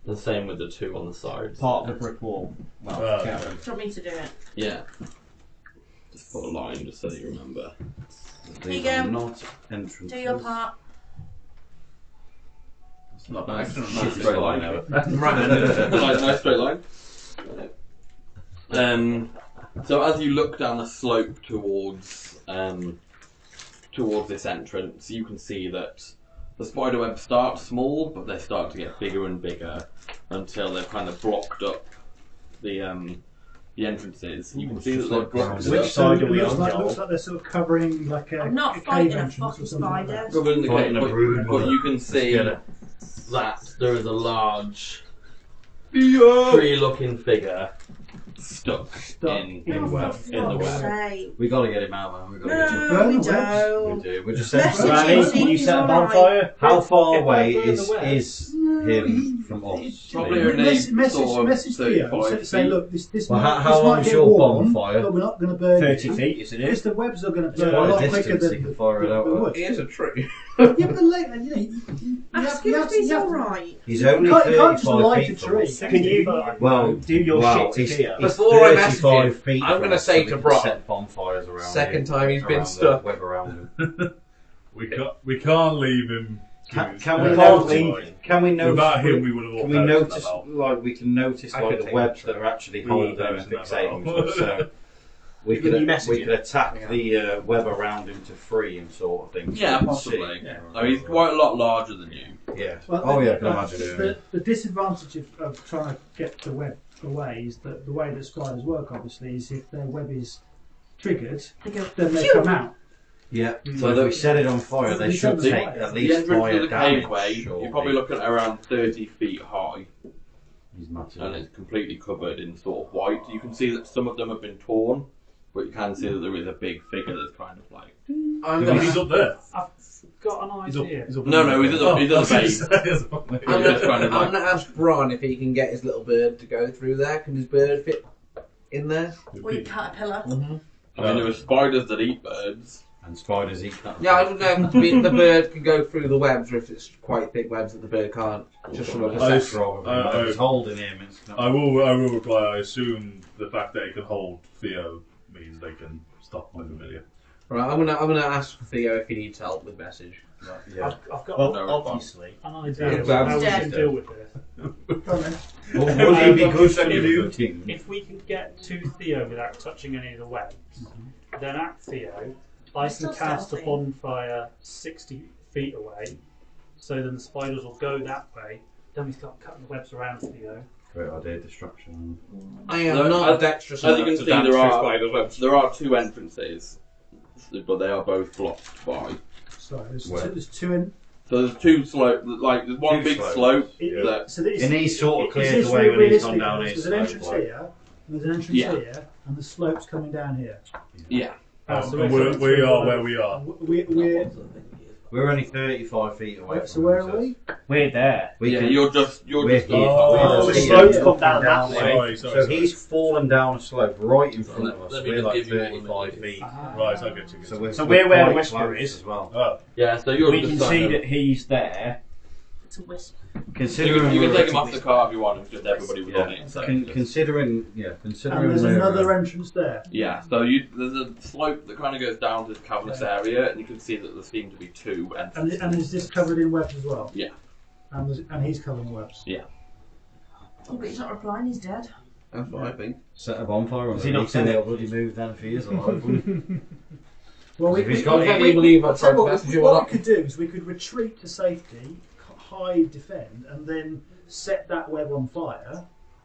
the same with the two on the sides. part of the brick wall. Well, Yeah. Do you want me to do it? Yeah. Just put a line just so that you remember. These Here are you go. not entrances. Do your part. It's not bad. Nice Nice straight line. Right. Nice straight line. So as you look down the slope towards this entrance, you can see that the spider webs start small, but they start to get bigger and bigger until they've kind of blocked up the entrances. You can see that they've blocked it Which up. side are we looks on, like, Joel? looks like they're sort of covering like a, I'm not a cave fighting a entrance or fucking something like spider. that. Covered in the Fighting cave, a brood, but you can see get it. that there is a large tree-looking figure stuck in the web. Say. We gotta get him out, man. We gotta get him No, we Burn the webs. don't. We do. We're just Message saying. him, Granny, see can you if he's set a alright. bonfire? How far If I away burn is the web- him from us? Probably a name sort of Message Theo. 35 Say, feet. look, this Well, might, how this long might is get your warm, bonfire? but we're not going to burn 30 you. feet, isn't Because it? the webs are going to It's burn a quite a lot quicker distance than you can the fire it out wood. It is a tree. Yeah, but like, you know, you Ask have, him you if have, to- he's you have to- alright. He's You only can't just 35 light a feet from tree. us. Can you Well, do your wow, shit to he's, Theo? he's Before I message 35 him, feet I'm from gonna us, say so we to can Brock, set bonfires around second him, time he's been around the stuck. web around him. We can't leave him. Can to- we can't notice? leave. Can we notice? Without him, we would have all Can we perished in notice? that battle. Like we can notice I like could the take webs that. that are actually We holding would and perished in that fixating battle. to us. So we Can you could message him? attack Yeah. the web around him to free him, sort of thing. so Yeah, we can see. possibly. No, he's quite a lot larger than you. Yeah. Well, Oh yeah, I can the- imagine doing it. the disadvantage of trying to get the web away is that the way that spiders work, obviously, is if their web is triggered, They go, then they phew. come out. Yeah. So So if the- we set it on fire, they We should set take the fire. at The least entrance fire to the damage. caveway, surely. you're probably looking at around 30 feet high, He's massive. and it's completely covered in sort of white. You can see that some of them have been torn, but you can see that there is a big figure that's kind of like... I'm He's gonna, up there. I've got an He's up. idea. He's up. No, he's at the, he's at the base. He's I'm just kind of gonna, like- I'm gonna ask Bron if he can get his little bird to go through there. Can his bird fit in there? Or you caterpillar. I mean, there are spiders that eat birds. And spiders eat that. Yeah, I don't know if the bird can go through the webs or if it's quite thick webs that the bird can't. Just from a I perception. just- Probably. I- It's holding him. It's not. I will reply. I assume the fact that he can hold Theo means they can stop my familiar. Right, I'm gonna ask Theo if he needs help with message. Yeah. I've got Well, No, obviously. an idea Yeah, of how we dead. can deal with this. Come on, then. Well, would he be good for If- you, King? If we can get to Theo without touching any of the webs, then at Theo, I Still can cast a stealthy. bonfire 60 feet away, so then the spiders will go that way. Then we start cutting the webs around Theo. Great idea, distraction. I am No, not as- dexterous As you enough can to see, dance there through are spider webs. there are two entrances, but they are both blocked by. Sorry, Where? there's two in. So there's two slope, like there's one Two big slopes. slope It- that So this, And he sort of is clears this the way when he's realistic? gone down There's his an entrance slope, like- here, and there's an entrance Yeah. here, and the slope's coming down here. yeah. So And it's- we are where we are. We're We're only 35 feet away from so where him, are we? We're there. We yeah, can, you're just we're on here. Oh, the We're slope's here. come down that way. Sorry. So he's fallen down a slope right in front of us. Let me We're just like give you all the 35 news. feet. Right, I get you. So we're where quite Whisper close is. as well. Oh, Yeah, so you're We just can kind see of- that he's there. It's a wisp. You Considering can, you can we're- take him off the car if you want. It's just everybody was on Yeah. it. So Considering And considering there's we're, another entrance there. yeah, so there's a slope that kind of goes down to the cavernous area, and you can see that there seem to be two entrances. And is this covered in webs as well? Yeah. And he's covered in webs. Oh, but he's not replying, he's dead. That's what I think. set a bonfire on Has the he not roof said and it? they'll bloody move then if he is alive. Well, If he's got I it, can't really believe I I'll tell tried you to message you what all we could do is we could retreat to safety, hide, defend, and then set that web on fire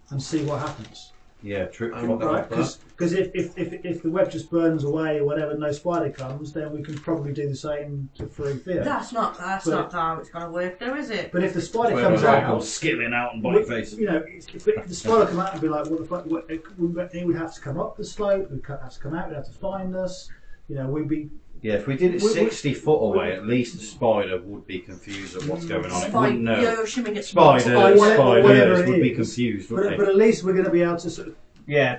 and see what happens. Yeah, true. Right, because if the web just burns away or whatever, no spider comes, then we can probably do the same through Theo. That's not how it's going to work, though, is it? But if the spider comes out, skittling out and biting faces. you know, if the spider come out and be like, what the fuck? It would have to come up the slope. It would have to come out. It would have to find us. You know, we'd be. Yeah, if we did it 60 foot away, at least the spider would be confused at what's going on. It wouldn't know. You're assuming it's Spiders would be confused, But wouldn't they? at least we're going to be able to sort of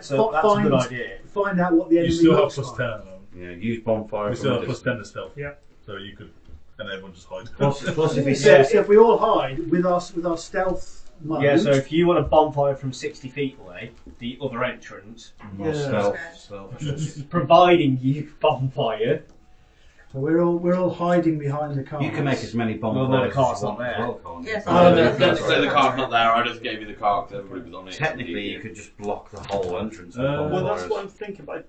so that's a good idea. find out what the enemy You still have looks plus like. 10 though. Yeah, use bonfire. You still have plus 10 to stealth. Yeah. So you could, and everyone just hides. Plus if he So says if we all hide with our stealth mode, Yeah, so if you want a bonfire from 60 feet away, the other entrance, stealth. providing you bonfire. so we're all hiding behind the car. You can make as many Well, bonfires the cart's as you not want as there. well, can't you? Yes. Let's say the car's not there. I just gave you the car because everybody was on it. Technically, you could just block the whole entrance with Well, bonfires. that's what I'm thinking. But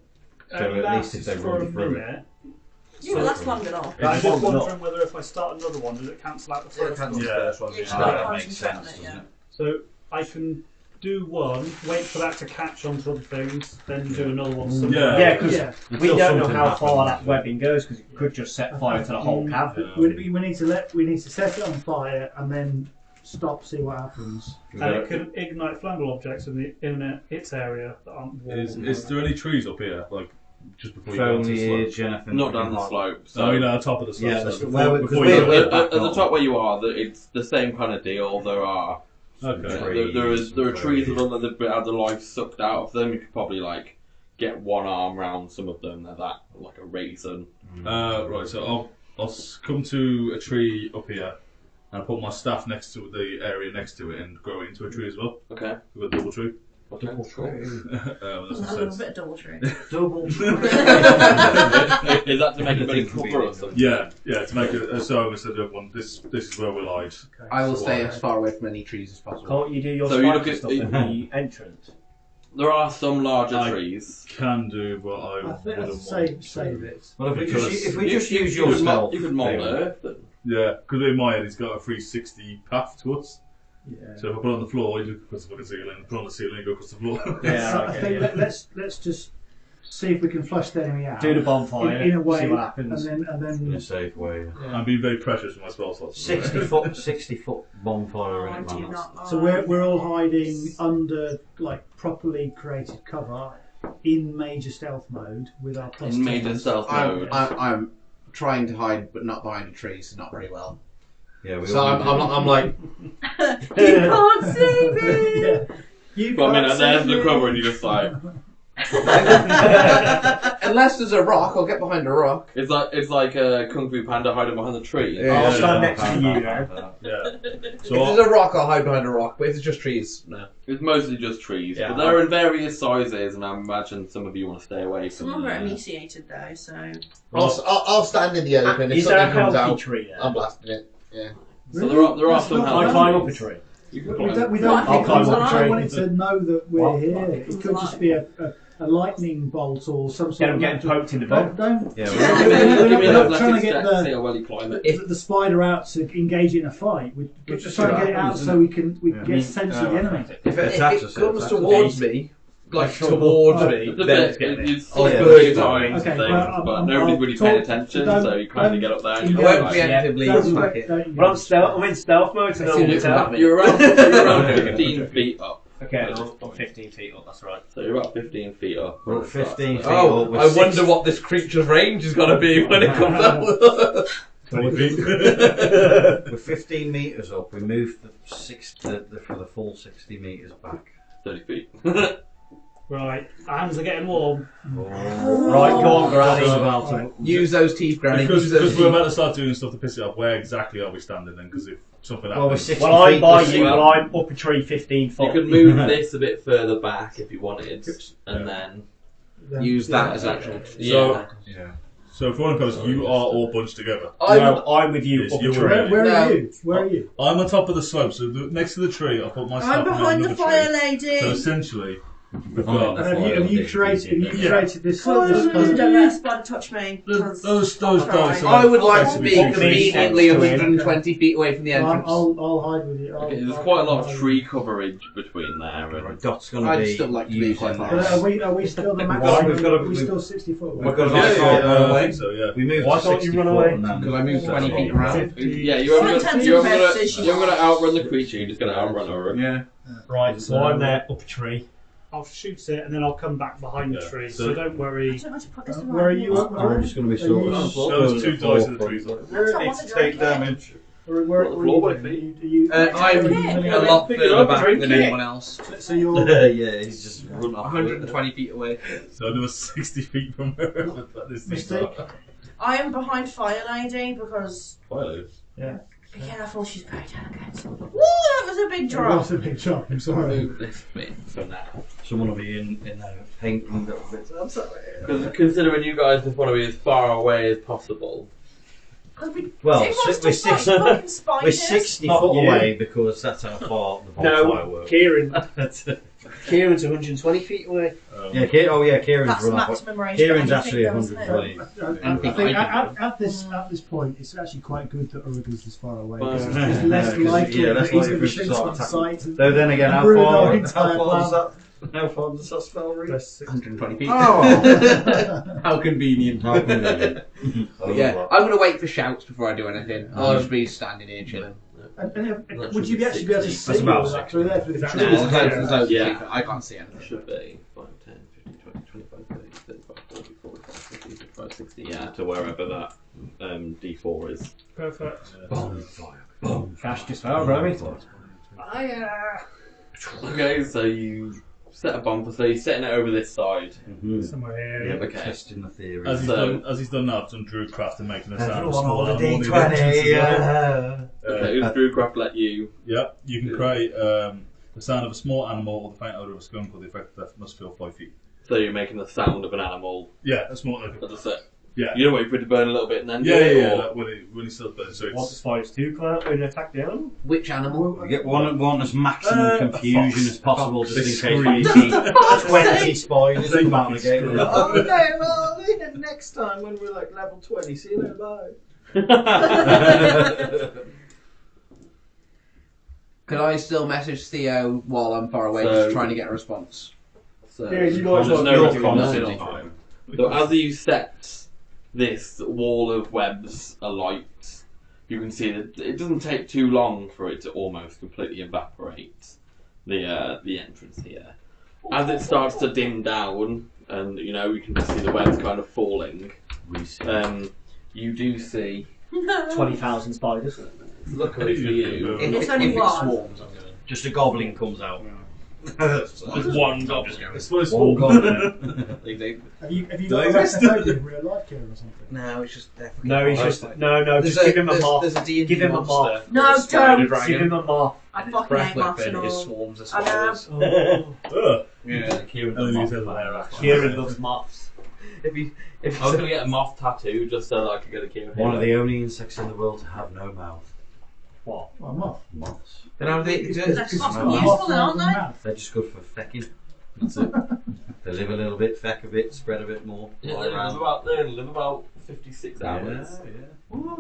So at least if they for a run through it. minute. Yeah, well, that's long enough. I'm It's just long wondering whether if I start another one, does it cancel out the first one? You Ah, that makes sense, doesn't it? So I can do one, wait for that to catch onto other things, then do another one. somewhere. Yeah, because Yeah. we Until don't know something how happens, far that yeah. webbing goes, because it could just set fire to the whole cavern. We need to set it on fire and then stop, see what happens. And it can ignite flammable objects in its area that aren't warm. Is there any trees up here? Like, just before you go onto the slope? Foliage, anything. Not down the slope. So I mean, on top of the slope. Yeah, so that's before, where we- before because you we're- go. at the top where you are, it's the same kind of deal. There are Okay. there are trees that have a bit of the life sucked out of them. You could probably like get one arm round some of them. They're that like a raisin. Right, so I'll come to a tree up here, and I'll put my staff next to the area next to it and grow it into a tree as well. Okay. With a double tree. Okay. Cool. That's A what little says. bit of double tree. Double. Is that to make it better cover or something? Yeah, to make it so instead of one, this is where we'll hide. I will stay as far away from any trees as possible. Can't you do your So you look spider at stuff in the entrance? There are some larger I- trees. Can do, but I I think wouldn't that's want. save it. Well, if we Because just use your stealth, You could mold thing, earth. Then. Yeah, because in my head it's got a 360 path to us. Yeah. So if I put it on the floor, you just across the fucking ceiling. Put it on the ceiling, you go across the floor. Yeah, So right, I think let's just see if we can flush the enemy out. Do the bonfire, in a way, see what happens. and in a then safe way. I'm being very precious with my spell slots. 60 foot bonfire in I it, do man. not like so we're all hiding under like properly created cover in major stealth mode with our plus In major 10s. stealth I'm, mode. I'm trying to hide, but not behind a tree, so not very well. Yeah, we So all I'm like, You can't see me! Yeah. You But I mean, can't there's see the me. cover, and you just like unless there's a rock, I'll get behind a rock. it's like a Kung Fu Panda hiding behind the tree. Yeah. I'll stand next to you now. Yeah. If So there's a rock, I'll hide behind a rock. But if it's just trees, no. It's mostly just trees, Yeah. but they're in various sizes, and I imagine some of you want to stay away from Some of them are them. emaciated though, so. I'll stand in the open. If Is there a something comes healthy out, tree there? I'm blasting it. Yeah. So there are That's some not Can I healthy climb up a trees. tree? You could We climb. don't I'll climb up a I tree. want it to know that we're What? here. It could just be a lightning bolt or some Get sort them of getting poked in the butt. don't Yeah, Give we're me an we're not trying to athletics get check the- to see how well you climb it. the spider out to engage in a fight. We're just just trying to see get it what out happens, so we can Yeah. get a sense of the enemy. if it If attacks it us, comes attacks towards me, like Sure. towards Oh. me, It's a then bit, you see I'll it a burn few it. times Okay, and things, well, but I'm- nobody's I'll really paying talk- attention, don't- so you kind of get up there and don't- you're I won't like, preemptively Don't- smack it. don't- Well, I'm in stealth mode, so As no soon one as can it tell comes me. you're around 15 feet up. Okay, I'm 15 feet up, that's right. So you're about 15 feet up. We're at 15 feet Oh, up with I six- wonder what this creature's range is going to be when it comes out. 20 feet. We're 15 metres up. We moved for the full 60 metres back. 30 feet. Right, hands are getting warm. Right, go on, Granny. About to- Use those teeth, Granny. Because Use those we're teeth. about to start doing stuff to piss it off, where exactly are we standing then? Because if something Well, we're happens... 60 Well, I'm feet. by we're you, well- well, I'm up a tree 15 You foot. could move this a bit further back if you wanted, and then Use that as actual. yeah. Yeah. So if one goes, you are all bunched together. No, I'm with you Yes, up a you're tree. right. Where No. are you? Where are you? I'm on top of the slope, so next to the tree, I'll put myself I'm behind the another fire tree. lady. So essentially, We've got Have you created this? Don't let a spider touch me. those dice. I would like to be Walk conveniently next to 120 feet away from the entrance. I'll hide with you. Okay, there's quite a lot of tree coverage between there. And Dot's going to I'd be. still like to be quite using- far. But are we still the max? Well, we've got to- Are we still 60 foot away? We've got to Yeah, run I away. think so, yeah. We moved Why to can't you 60 run foot away? and then- Because I moved 20 feet around. yeah, you're Fine, not terms you're of gonna message, you're gonna outrun the creature. You're just gonna outrun her. Yeah. Right, so I'm there up a tree. I'll shoot it and then I'll come back behind the Yeah, tree. so- So don't I worry. don't know how to put this around. Where are you? I'm just going to be sort Are of. you- Those 2 dice in the trees. That's not Where what needs to they're take doing. damage? Where the are floor you? by feet. Are you? I'm a lot further back than anyone else. So you're. Yeah, he's just run off. 120 feet away. So another 60 feet from wherever this thing Mistake. I am behind Fire Lady because Fire. be careful, she's very delicate. Woo, that was a big That drop. was a big jump. I'm sorry. Move this bit for now. Someone will be in there painting little bits. I'm sorry. Because considering you guys just want to be as far away as possible. Well, It wants to we're fight 60 fucking spiders. we're 60 Not foot you. away because that's how far the No, bonfire works. Kieran's 120 feet away. Yeah, Kieran's That's run off. maximum range. Kieran's for actually anything, isn't it? 120. I think at this point, it's actually quite good that Uruguay's this far away. Well, Because yeah, it's less because- likely yeah, that less he's likely going to for him shoot to on start sight. And Though then again, how ruin far our does entire that spell reach? 120 feet. Oh! How convenient. How convenient. But yeah, I'm going to wait for shouts before I do anything. I'll just be standing here chilling. And would you actually be able to see about all that through there through the That's trees? There's loads and loads of Yeah. people. I can't see anything. Should be 5, 10, 15, 20, 25, 30, 35, 40, 45, 50, 55, 60. Yeah, to wherever that D4 is. Perfect. Cash just fell, Romy. Okay, so you set a bomb, so you're setting it over this side. Somewhere here. Yeah, we're Okay. testing the theory. As he's So- done that, I've done Druidcraft and making a sound. Everyone small on the animal near D20. entrance as well. Yeah. Okay, who's Brewcraft let you? Yeah, you can create the sound of a small animal or the faint odour of a skunk, or the effect that must fill 5 feet. So you're making the sound of an animal. Yeah, a small. That's it. Yeah. You don't wait for it to burn a little bit and then Yeah, do it, yeah, or- like when he still burns. So What the it's spiders do, Claire, when they attack the animal? Which animal? We get one as maximum confusion fox. as possible, just in They case scream. we see 20 spiders They come out fucking of the game. scream. Okay, well, next time when we're like level 20, see you later, bye. Could I still message Theo while I'm far away, So- just trying to get a response? So, Yeah, you there's guys no like response time. So as you set this wall of webs alight, you can see that it doesn't take too long for it to almost completely evaporate the entrance here. As it starts to dim down, and you can just see the webs kind of falling, you do see, 20,000 spiders. luckily for you, It's only if it one. swarms, I'm gonna. Just a goblin comes out. Just one goblin. It's one One small. goblin. Have you Do got they a exist? arachnophobia in real life, Kieran, or something? No, it's just definitely. No, he's just no. Just give him a moth. There's a D&D Give him a monster moth. No, called the Spider don't. Dragon. Give him a moth. I His fucking breath hate moths weapon and is all. swarms of I know. spiders. Ugh. Yeah. Kieran And then he does says moth hair fire. after. Kieran loves moths. If I was going to get a moth tattoo just so that I could get a Kieran. One of the only insects in the world to have no mouth. What? Well, I'm off. Moths. then how do they? That's Because not it's useful, got aren't a they? mouth. They're just good for fecking. That's it. They live a little bit, feck a bit, spread a bit more. Yeah, fly they live around. about 56 hours. Yeah.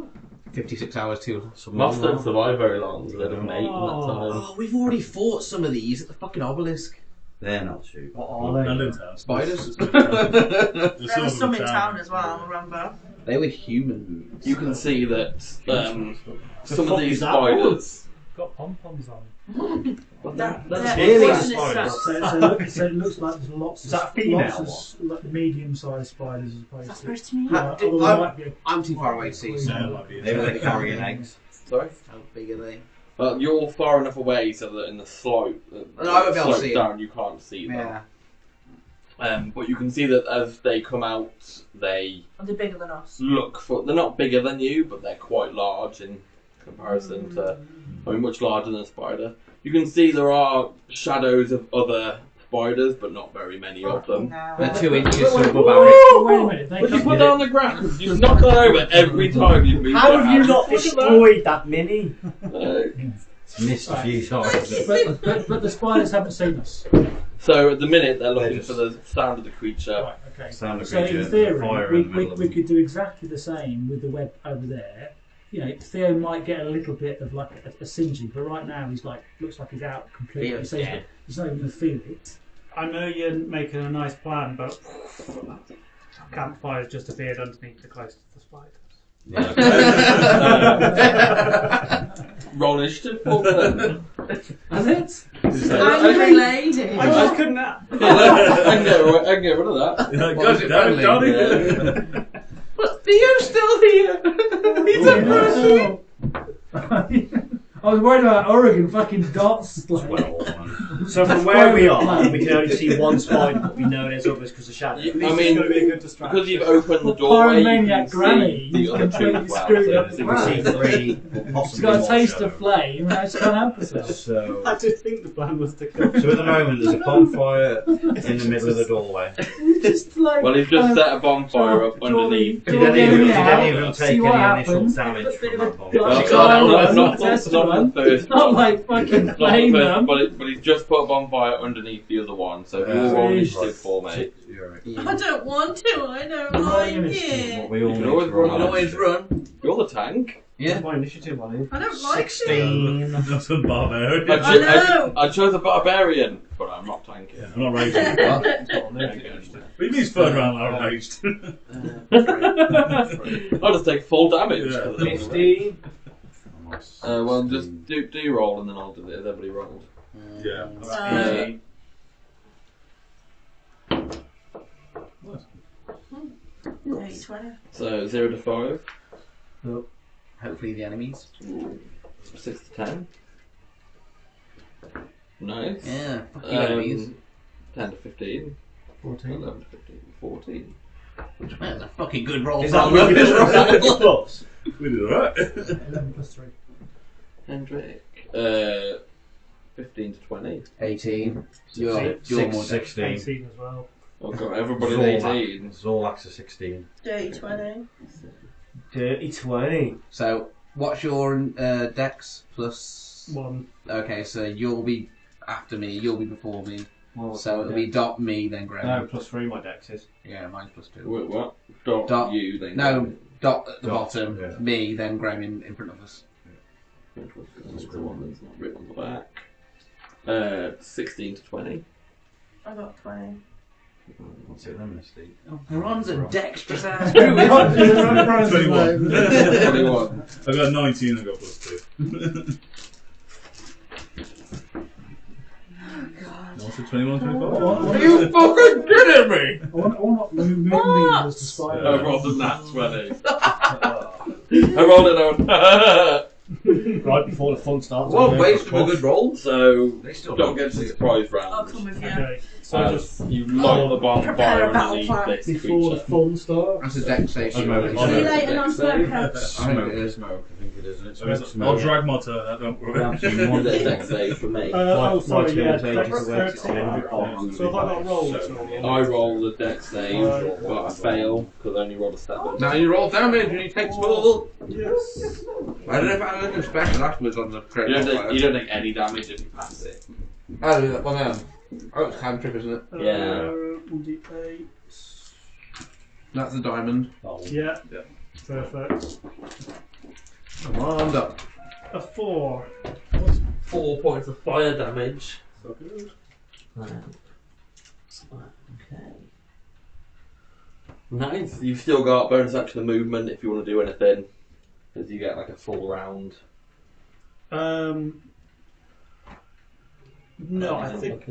56 hours too. Some Moths more. don't survive very long. They live 8 in that time. Oh, we've already fought some of these at the fucking obelisk. They're not too. What are And they? in town. Spiders. There's There some was of some them in town as well, remember? They were human. You can see that some of fuck these is that? spiders. Got pom-poms on. That's really poisonous spiders. stuff. So it looks like there's lots Is that a of female lots of like medium-sized spiders as Is that opposed to. supposed to mean? Although there might be a- I'm too far away to see. So Yeah, it might be. Maybe they're carrying eggs. Sorry? how big are they? Well, you're far enough away so that in the slope, No, I won't be able to slope see down, you can't see them. Yeah. But you can see that as they come out, they Are they bigger than us? look for. They're not bigger than you, but they're quite large in comparison to. I mean, much larger than a spider. You can see there are shadows of other spiders, but not very many of them. No. They're 2 inches Wait, above wait, average. wait a minute. They Would you come- put that on the ground? You knock that over every time you move. How your have you hand. not destroyed that mini? Uh, It's missed a few times. but the spiders haven't seen us. So at the minute they're looking just- for the sound of the creature. Right, okay. Sound of So in creature, theory, fire in the middle of we them. could do exactly the same with the web over there. You know, Theo might get a little bit of like a singeing, but right now he's like looks like he's out completely. Theo's So dead. he's not even going to feel it. I know you're making a nice plan, but campfire just appeared underneath the close to the spiders. Roll initiative for them. Has it? Angry lady. I just couldn't. I can get rid of that. God damn it, Johnny! But Theo's still here. He's a person. I was worried about Oregon fucking dots. Like, So from where we are, we can only see one spider, but we know there's others because of shadow. I At least mean, it's going to be a good distraction. because you've opened the doorway, you Pyromaniac can Granny see the other two completely as well. screwed up So the We see plan. 3, She's possibly got a more taste shadow. of flame, and now she can't help herself. So, I did think the plan was to kill. so at the moment there's a bonfire in the middle of the doorway. Just like, Well, he's just set a bonfire up underneath. He didn't even see take what any initial happens. damage from that Well, bonfire. not the Test first one. one. It's not like fucking Not the flame first, them. but he's just put a bonfire underneath the other one. So you Yeah. all roll Right. initiative for me. You're right. I don't want to. I don't Rolling like initiative. it. What we all You need can always to roll run. initiative. You're the tank. Yeah. My initiative on it. I don't like it. 16. That's a barbarian. I, I cho- know. I chose a barbarian, but I'm not tanking. I'm not raging. It's not on there. But he means third round, I'm raged. I'll just take full damage. Yeah. 15. Well, just do roll and then I'll do it. Everybody rolled. Yeah. Uh, 20. So 0 to 5, Hopefully the enemies. 6 to 10. Nice. Yeah, fucking enemies. 10 to 15. 14. 11 to 15. 14. Which man, a fucking good roll. Is that from them. good plus? We did alright. 11 plus 3. Hendrik. 15 to 20. 18. You're more 16. 18 as well. Oh god, everybody's Zorlak. 18. Zorlak's a 16. Dirty 20. Dirty 20. So, what's your dex plus? 1. Okay, so you'll be after me. You'll be before me. Well, So it'll be dot me then Graham. No, plus 3 my dex is. Yeah, mine's plus 2. Wait, what? Dot, Dot. you then. No, dot at the Dot, bottom. yeah. Me then Graham in front of us. That's the one that's not written on the back. 16 to 20. I got 20. What's it then, Misty? Ron's a dexterous ass. 21. 21. I got 19 and I got plus 2. What's it, 21, 25? Are you fucking kidding me? I want moonbeams to spider. I rolled a nat 20. I rolled it out. Right before the fun starts. Well, I'm based going on a for good roll, so They still don't get to the surprise I'll round. come with you. Okay. So As you light the bonfire Prepare a battle underneath plan. this before the creature. fun starts. That's a dex save. I know. See Oh, you no. later, non smoker. Smoke, it is smoke, I think it is. And it's I'll drag my turn, I don't worry. One dex save for me. Oh, sorry, yeah. turn takes away That's to the end of the clock. So if I got rolled, I roll the dex save, but I fail because I only rolled a 7. Now you roll damage and you take small. yes. I don't know if I had anything special afterwards on the crit. You don't take any damage if you pass it. Oh, well, no. Oh, it's cantrip, isn't it? Yeah. 1d8. That's the diamond. Yeah. Perfect. Come on, Doc. A 4. 4 points of fire damage. So good. Okay. Nice. You've still got bonus action of movement if you want to do anything. Because you get like a full round. No, I think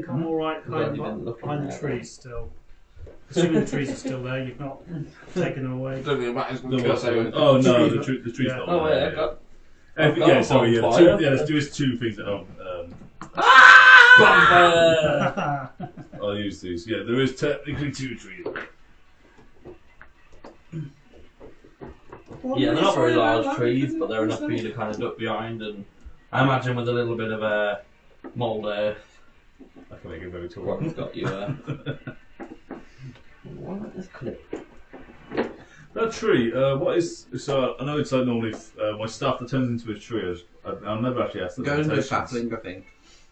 I'm alright Glad you didn't look in behind the there, trees still. Assuming the trees are still there, you've not taken them away. Don't think about his Oh no, the tree's Yeah. not Oh, there. yeah. Yeah, sorry, yeah, Bonfire. there's 2 things at home. Bonfire! I'll use these. Yeah, there is technically 2 trees. Yeah, they're not very large trees, but they're enough for you to kind of duck behind, and I imagine with a little bit of mould earth, I can make it very tall. what's got you what is clip? That tree, what is... So, I know it's like normally my staff that turns into a tree. I'll never actually ask the Go into a limitations. sapling, I think.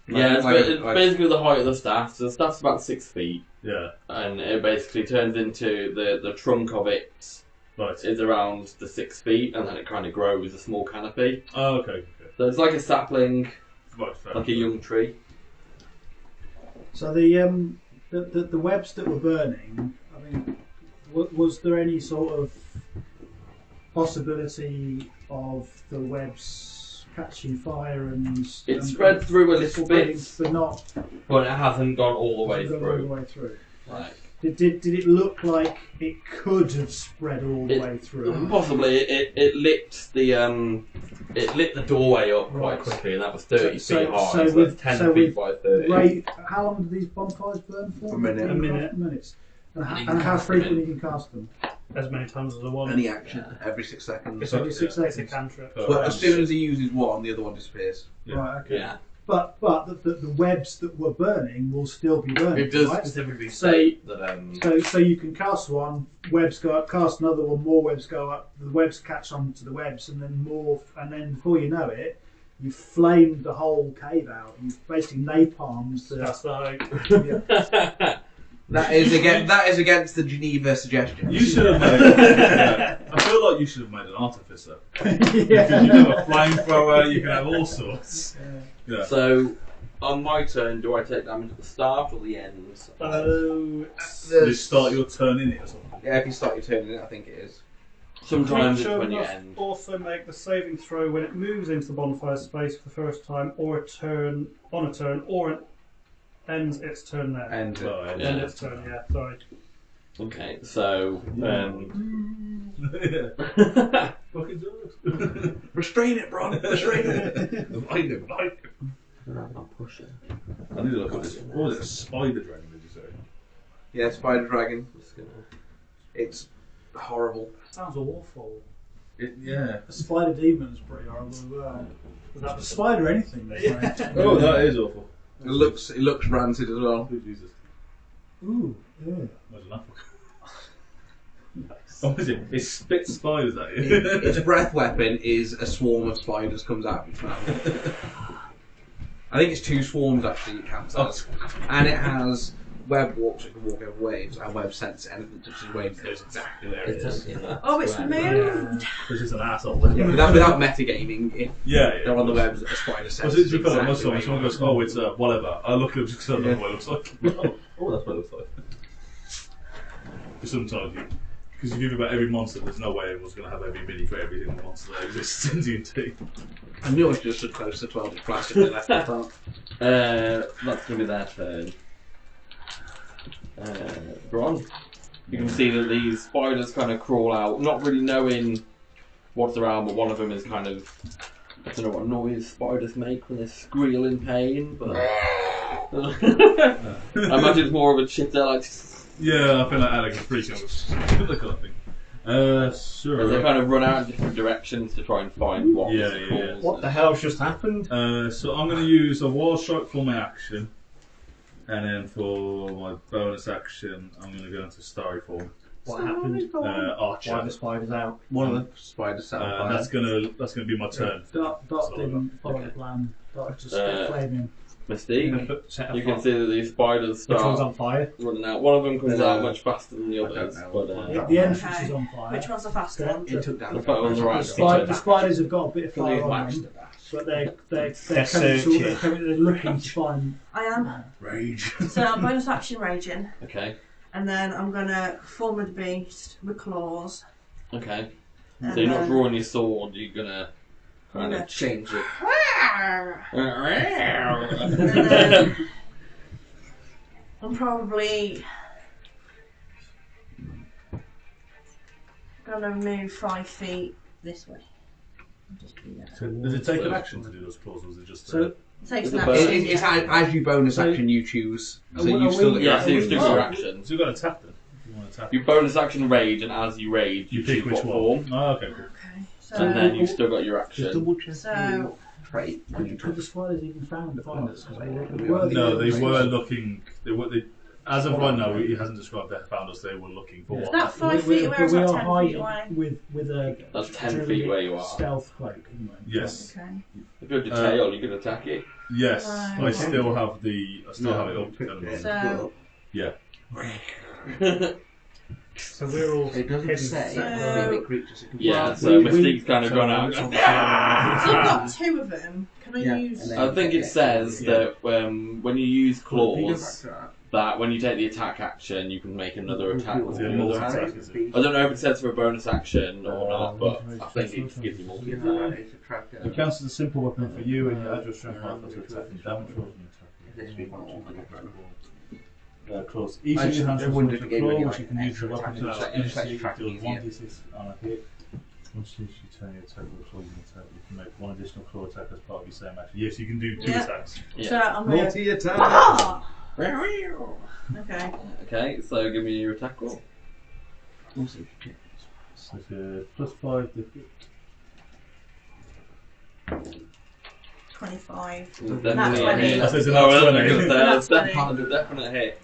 Yeah, it's basically the height of the staff. So the staff's about 6 feet. Yeah. And it basically turns into the trunk of it is around the 6 feet, and then it kind of grows a small canopy. Oh, okay. So it's like a sapling, Fair. like a young tree. So the webs that were burning, I mean, was there any sort of possibility of the webs catching fire and it spread through a little bit, but it hasn't gone all the way all the through. way through. Right. Did it look like it could have spread all the way through? Possibly, it lit the doorway up quite quickly, and that was 30 feet high. So that's 10 feet by 30. How long do these bonfires burn for? A minute. A minute. Minutes. And how frequently can you cast them? As many times as I want. Any action every 6 seconds. It's Every 6 It's a seconds. cantrip. But as soon as he uses one, the other one disappears. Yeah. Right. Okay. Yeah. But the webs that were burning will still be burning. It does right? specifically say that. So you can cast one, webs go up, cast another one, more webs go up, the webs catch on to the webs, and then more, and then before you know it, you've flamed the whole cave out. You've basically napalmed the. That's the Yeah. That is against the Geneva suggestion. You should have made. I feel like you should have made an artificer. Because you can have a flamethrower. You can have all sorts. Yeah. So, on my turn, do I take damage at the start or the end? You start your turn in it or something. Yeah, if you start your turn in it, I think it is. Sometimes it's creature when you must end. also make the saving throw when it moves into the bonfire space for the first time, or on a turn, or it ends its turn there. And End its turn, yeah. Sorry. Okay, so Fucking does. restrain it, Bron. Restrain it. Blind him. I'll push it. I need to look at this. What was it? A spider dragon, did you say? Yeah, spider dragon. Just gonna... It's horrible. Sounds awful. Yeah. The spider demon's pretty horrible as well. Was that The spider anything. Oh, that is awful. It looks rancid as well. Oh, Jesus. Ooh, yeah. Imagine that. Oh, is it? It spits spiders at you. Its breath weapon is a swarm of spiders comes out of its mouth. I think it's 2 swarms actually it counts as. And it has web walks, it can walk over waves, and web sense anything that touches waves goes exactly where it is. Oh, it's moved. It's just an asshole. Yeah, without metagaming, if Yeah. they're on the webs, a spider sense. Was it because exactly where someone you goes, are. oh, it's whatever. I look at it just because I don't know what it looks like. Oh, that's what it looks like. Because sometimes because you think about every monster, there's no way anyone's going to have every mini for every single monster that exists in D&D. And yours just stood close to 12 plastic and left that part. That's going to be their turn. Bron. You can see that these spiders kind of crawl out, not really knowing what's around, but one of them is kind of... I don't know what noise spiders make when they squeal in pain, but... I imagine it's more of a chitter, like... Yeah, I feel like Alex is freaking out. That kind of thing. Sure. As they kind of run out in different directions to try and find what was the cause. What the hell's just happened? So I'm going to use a wall strike for my action, and then for my bonus action, I'm going to go into starry form. What happened? Archer. Why are the spiders out? One of them. Spiders set on fire. That's gonna be my turn. Dart didn't follow the plan. Dart just kept flaming. Mystique, Set you can see that these spiders Which one's start on fire? running out. One of them comes out much faster than the others, but The entrance is on fire. Which one's the fast one? It took down the photo on the right. The spiders have got a bit of fire on them, but they're looking to find. I am. Rage. So I'm bonus action raging, Okay, and then I'm gonna form a beast with claws. okay. And So you're not then- drawing your sword, you're gonna kind Yeah. of change it. And then I'm probably gonna move 5 feet this way. I'll just do that. So does it take an action to do those claws, or is it just? So It takes It's an a action. It's as you bonus So- action you choose. So Are you've still we- got Yeah, so you've your still got your action. So you've got to tap then. If you want to tap. You bonus action rage, and as you rage, you pick choose which what one. form, Oh, okay, cool. Okay. and then So, you've still got your Just action. double check. so could the spiders even found fire? No, they were looking. As of right now, he hasn't described they found us. They were looking for what. That 5 feet away, or is we that are 10 feet hiding away? with a That's 10 feet where you are. stealth cloak. At the moment. Yes. Okay. If you're detail, you can attack it. Yes. Right. I still have the. I still have it up. So, Yeah. So we're all. It doesn't hidden. say So- living creatures. It can Yeah, fly. so Mystique's kind of gone out. so you've got 2 of them. Can I Yeah, use? and then- I think it says that when you use claws, that when you take the attack action, you can make another attack with Yeah, the other multi-attack, hand. is it? I don't know if it says for a bonus action or not, but I think it gives you multi attack. It counts as a simple weapon for you, and you add your strength modifier to attack and damage rolls and attack. Claws. Each of your hands has one claw, which you can use the weapon to attack. Each deals 1d6 on a hit. Once you turn your attack or claw, you can make one additional claw attack as part of your same action. Yes, you can do 2 attacks. So I'm going. Multi-attack. Ah! Okay. Okay, so give me your attack roll. So if you're +5, 25. Definitely a 20. hit. That's a Oh, well, nat 20. that's Nat 20. definitely a definite hit.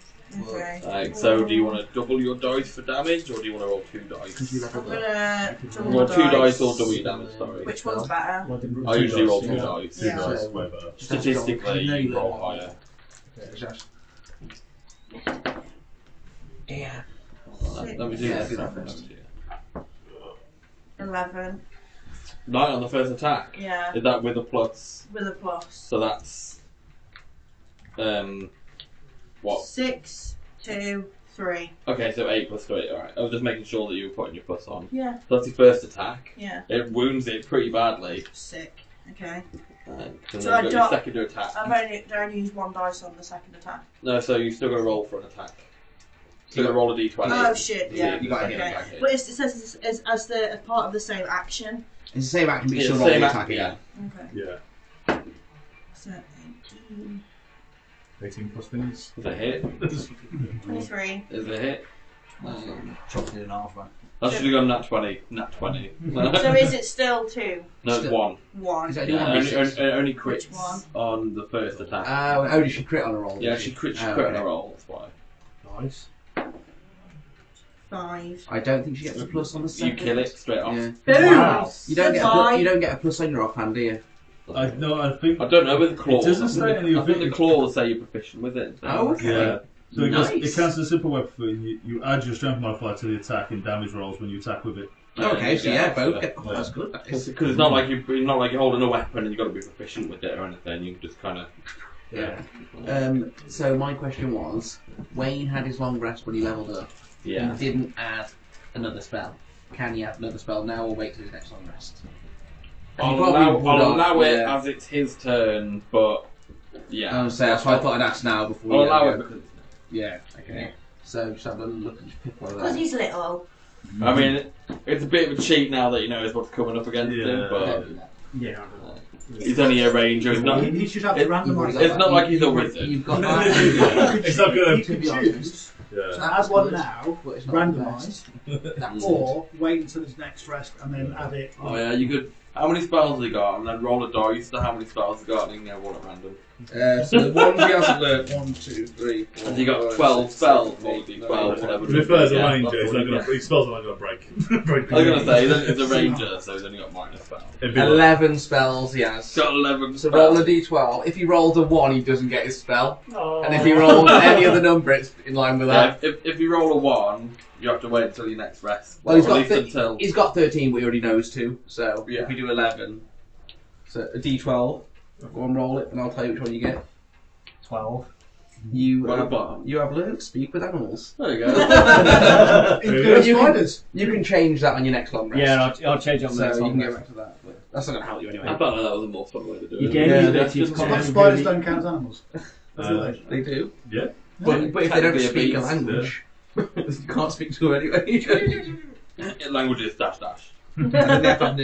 Okay. Like, so do you want to double your dice for damage, or do you want to roll 2 dice? I'm gonna double Roll the 2 dice or double your damage, sorry. Which one's better? I usually roll 2 Yeah. dice. 2 Yeah. dice, way better. Statistically, you roll higher. Yeah. Let me do Yeah, that. do that first. 11. 9 on the first attack. Yeah. Is that with a plus? With a plus. So that's what? 6, 2, 3. Okay, so 8 plus 3. All right. I was just making sure that you were putting your plus on. Yeah. So that's your first attack. Yeah. It wounds it pretty badly. Sick. Okay. And So then I you've got your don't- secondary attack. I've only used 1 dice on the second attack. No, so you've still got to roll for an attack. So you've got to roll a d20. Oh shit! Yeah. You got Okay. it. But it says as part of the same action. It's the same action, but you Yeah, still roll same the act- attack again. Okay. Yeah. So 18, 18 plus things. Is a hit. 23. Is a hit. Chopped it in half, man. I should have gone nat 20. Nat 20. So is it still 2? No, it's 1. 1. Is that Yeah, only only Which crits one? on the first attack. only she crit on a roll. Yeah, did she she crit Oh, on okay. a roll, that's why. Nice. 5. I don't think she gets a plus on the You second. kill it straight off. Yeah. Boom! Wow. You don't Goodbye. get a plus on your offhand, do you? I think. I don't know with the claws. It doesn't I say think, any I of think it. the claws say you're proficient with it. So. Oh, okay. Yeah. So it Nice. counts as a simple weapon for you. You add your strength modifier to the attack and damage rolls when you attack with it. Okay, so yeah, both get. Oh, Yeah. that's good. That is. Because it's not like you're holding a weapon and you've got to be proficient with it or anything. You can just kind of. Yeah. So my question was, Wayne had his long rest when he leveled up. Yeah. He didn't add another spell. Can he add another spell now or wait till his next long rest? I'll He probably would allow have, it yeah. as it's his turn, but yeah. So that's why I thought I'd ask now before I'll we allow go. it because Yeah. Okay. So just have a look and just pick one of Because those. he's little. I mean, it's a bit of a cheat now that he knows what's coming up against him, but Yeah. he's only a ranger. He's not. He should have It- to randomise. It's not like he's a wizard. You've got that. It's not gonna. You could choose Yeah. as one now, But it's not randomise, That's or wait until his next rest and then add it. Oh yeah, you could. How many spells has he got? And then roll a dice to how many spells he's got, and you can roll at random. So the ones he hasn't learned, 1, 2, 3, 4, Has he got 5, 12 6, spells? 7, Maybe 12, whatever. To be fair, as a Yeah, ranger, that's he's all not he gonna. gets. His spells are not gonna break. break I was gonna say he's a ranger, so he's only got minus spells. It'd be like- 11 spells he has. He's got 11 So spells. roll a d12. If he rolls a 1, he doesn't get his spell. Oh. And if he rolls any other number, it's in line with Yeah, that. if you roll a 1, you have to wait until your next rest. Well, he's Or got, at least until. he's got 13, but he already knows 2. So Yeah. if we do 11, so a d12, go and roll it, and I'll tell you which one you get. 12. You Well, have, but- you have learned speak with animals. There you go. Including You can- spiders. You can change that on your next long rest. Yeah, I'll change it on the so next you one. can get back to that. But that's not going to help you I anyway. felt like that was a more fun way to do You it. gave Yeah, me the that's ability just to fine. comment Spiders really- don't count as animals. They do. Yeah. But if they don't Technically a speak a beast, language, you can't speak to them anyway. Language is dash dash. And then they have to have an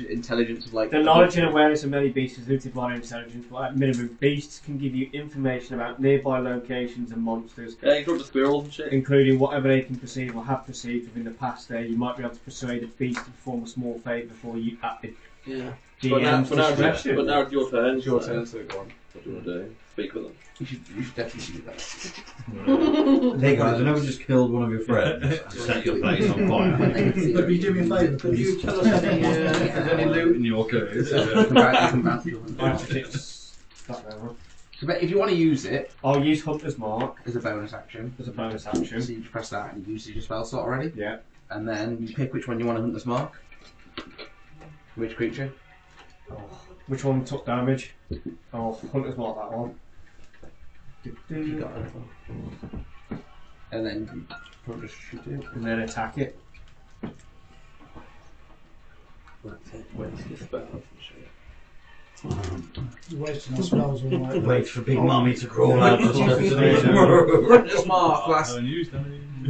intelligence of like. The knowledge and awareness of many beasts is limited by their intelligence, but at minimum, beasts can give you information about nearby locations and monsters, Yeah, you got the squirrels and shit. including whatever they can perceive or have perceived within the past day. You might be able to persuade a beast to perform a small favour before you acted. Yeah. DM's but now discretion. it's your turn. It's your turn, so go on. What do you want to do? Speak with them. You should definitely do that. Hey guys, I know we just killed one of your friends and set your place on fire. Look, you do me a favour, Could you tell us any, if there's any loot in your cave? So if you want to use it I'll use Hunter's Mark as a bonus action, as a bonus action. so you just press that and you use your spell slot already, Yeah. and then you pick which one you want to hunt this mark. Which creature? Which one took damage? Oh, Hunter's Mark, that one. You got it. And then you can just shoot it. And then attack it. Where's the spell? You're wasting our spells all night. Wait for Big Mummy to crawl out the top of the Hunter's mark lasts. Unused,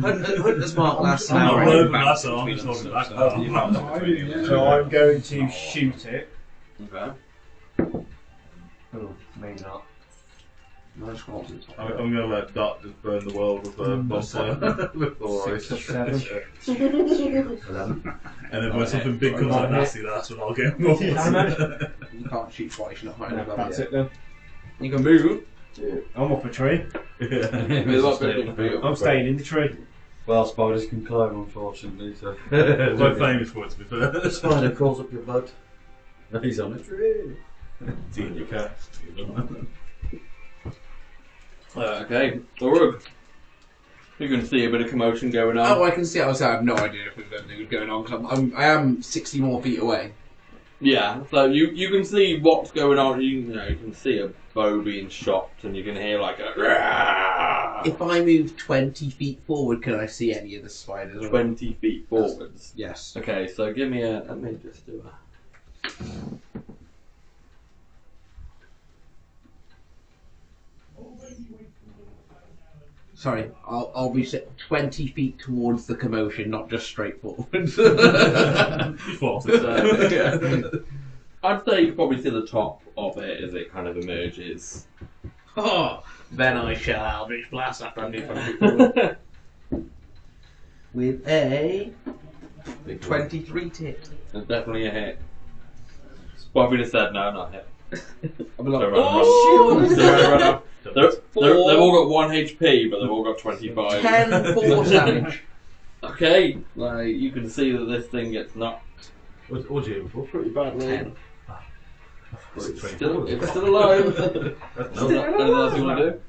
Hunter's mark lasts an I'm hour. not open that, so I'm just holding back. So I'm going to shoot it. Okay. Oh, maybe not. No, just go on to the top. I'm going to let Dot just burn the world with a bonfire before I... 6 or 7. And then when something big comes out nasty, that's when I'll get involved. You can't shoot twice, you're not hiding above That's it. it then. You can move. I'm up a tree. I'm staying in the tree. Well, spiders can climb, unfortunately. So. Quite famous for it, to be fair. The spider crawls up your butt. He's on a tree. Eating your cat. Okay, Urug. You can see a bit of commotion going on. Oh, I can see outside. I have no idea if there's anything going on because I am 60 more feet away. Yeah, so you can see what's going on. You can see a bow being shot, and you can hear like a. If I move 20 feet forward, can I see any of the spiders? 20 feet forwards. Yes. Okay, so give me a. Let me just do a. Sorry, I'll be 20 feet towards the commotion, not just straight forward. You thought So, I'd say you can probably see the top of it as it kind of emerges. Oh, then I shall Eldritch Blast after I move 20 feet forward. With a 23 tip. It's definitely a hit. What would have said? No, not hit. I'll be like, So oh, run. So run up. They've Four. all got 1 HP, but they've all got 25. 10 force damage. Okay, like you can see that this thing gets knocked What do you aim for? pretty badly. 10. It's still alive. Anything else you want to do?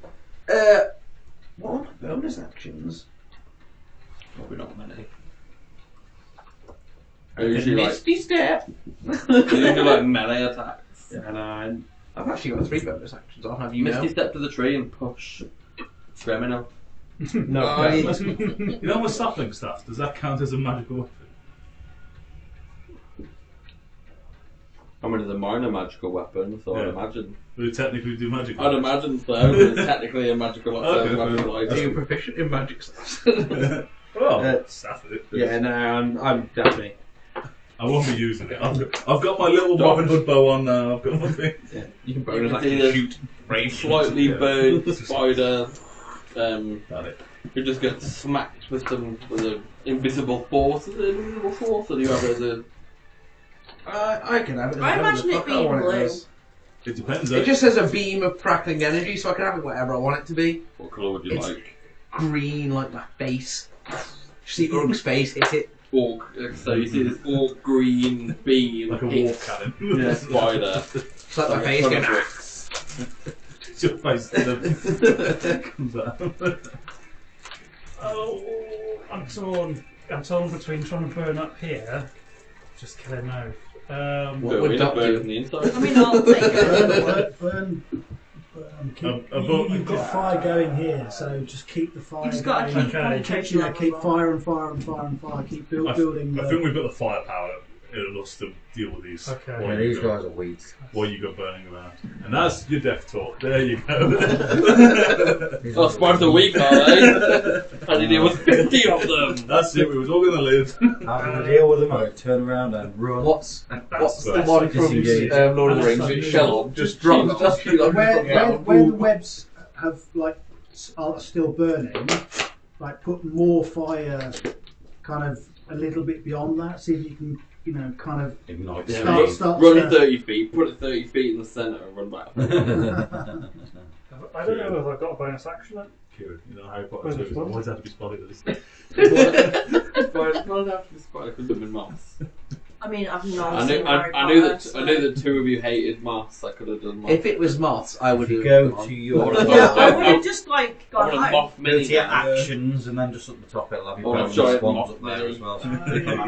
What are my bonus actions? Probably not many. I They're can usually like, Misty Step. they're usually like melee attacks. And I've actually got 3 bonus actions. I'll have you Misty know. step to the tree and push. Criminal. No. You know my sapling staff, does that count as a magical weapon? I mean, it's a minor magical weapon, so I'd Yeah. imagine. Would it technically do magic? I'd imagine so. It's technically a magical Okay, weapon. Are you proficient in magic stuff? Well, staff it. Yeah, no, I'm definitely. I won't be using it. I've got my little Robin Hood bow on now. I've got my thing. Yeah, you can You bonus can action see the shoot. Brave slightly Yeah. burned spider Got it. who just gets smacked with an invisible force. Is it an invisible force, or do you have it as a... I can have it. I imagine it Fuck, I being want blue. as. It depends. It just says a beam of crackling energy, so I can have it whatever I want it to be. What colour would you It's- like? Green, like my face. See Urg's face, hit it. Orc. So you see this orc green beam like a hit wolf cannon. the spider. It's like my face going. It's your face that comes out. Oh, I'm torn. I'm torn between trying to burn up here. Just killing no. What Go would in, Doc burn do? from the inside. I mean, I'll take it. Burn. Above- You've got fire going here, so just keep the fire You just gotta going. keep Okay. penetration Yeah, level keep up. fire and fire and fire and fire. Keep building. I think we've got the firepower in us to deal with these. Okay. While Yeah, you these go- guys are weak. While you go burning around. And that's your death talk. There you go. Oh, spiders are weak, are they? How do you deal with 50 of them? That's it, we was all going to live. How can I deal with them? I turn around and run. What's That's the one from disengage. Lord of the Rings? It's Shelon. Just drop the Just where the webs have are still burning, like put more fire, kind of a little bit beyond that. See if you can kind of Ignite. Yeah, start run to- 30 feet, put it 30 feet in the centre and run back. I don't know if I've got a bonus action then. Kieran, you know Harry Potter 2 is Well, always have to be spiders. Well, after this fight, I could have been moss. I mean, I've not I seen knew, Harry I knew Potter, that so- I knew that 2 of you hated moss. I could have done moss. If it was moths, I would If you have go gone. to your Yeah, I would have just like I gone want a home. moth go mini. to your now. actions, and then just at the top it'll have your Oh, bonus giant ones moth up there mini. as well.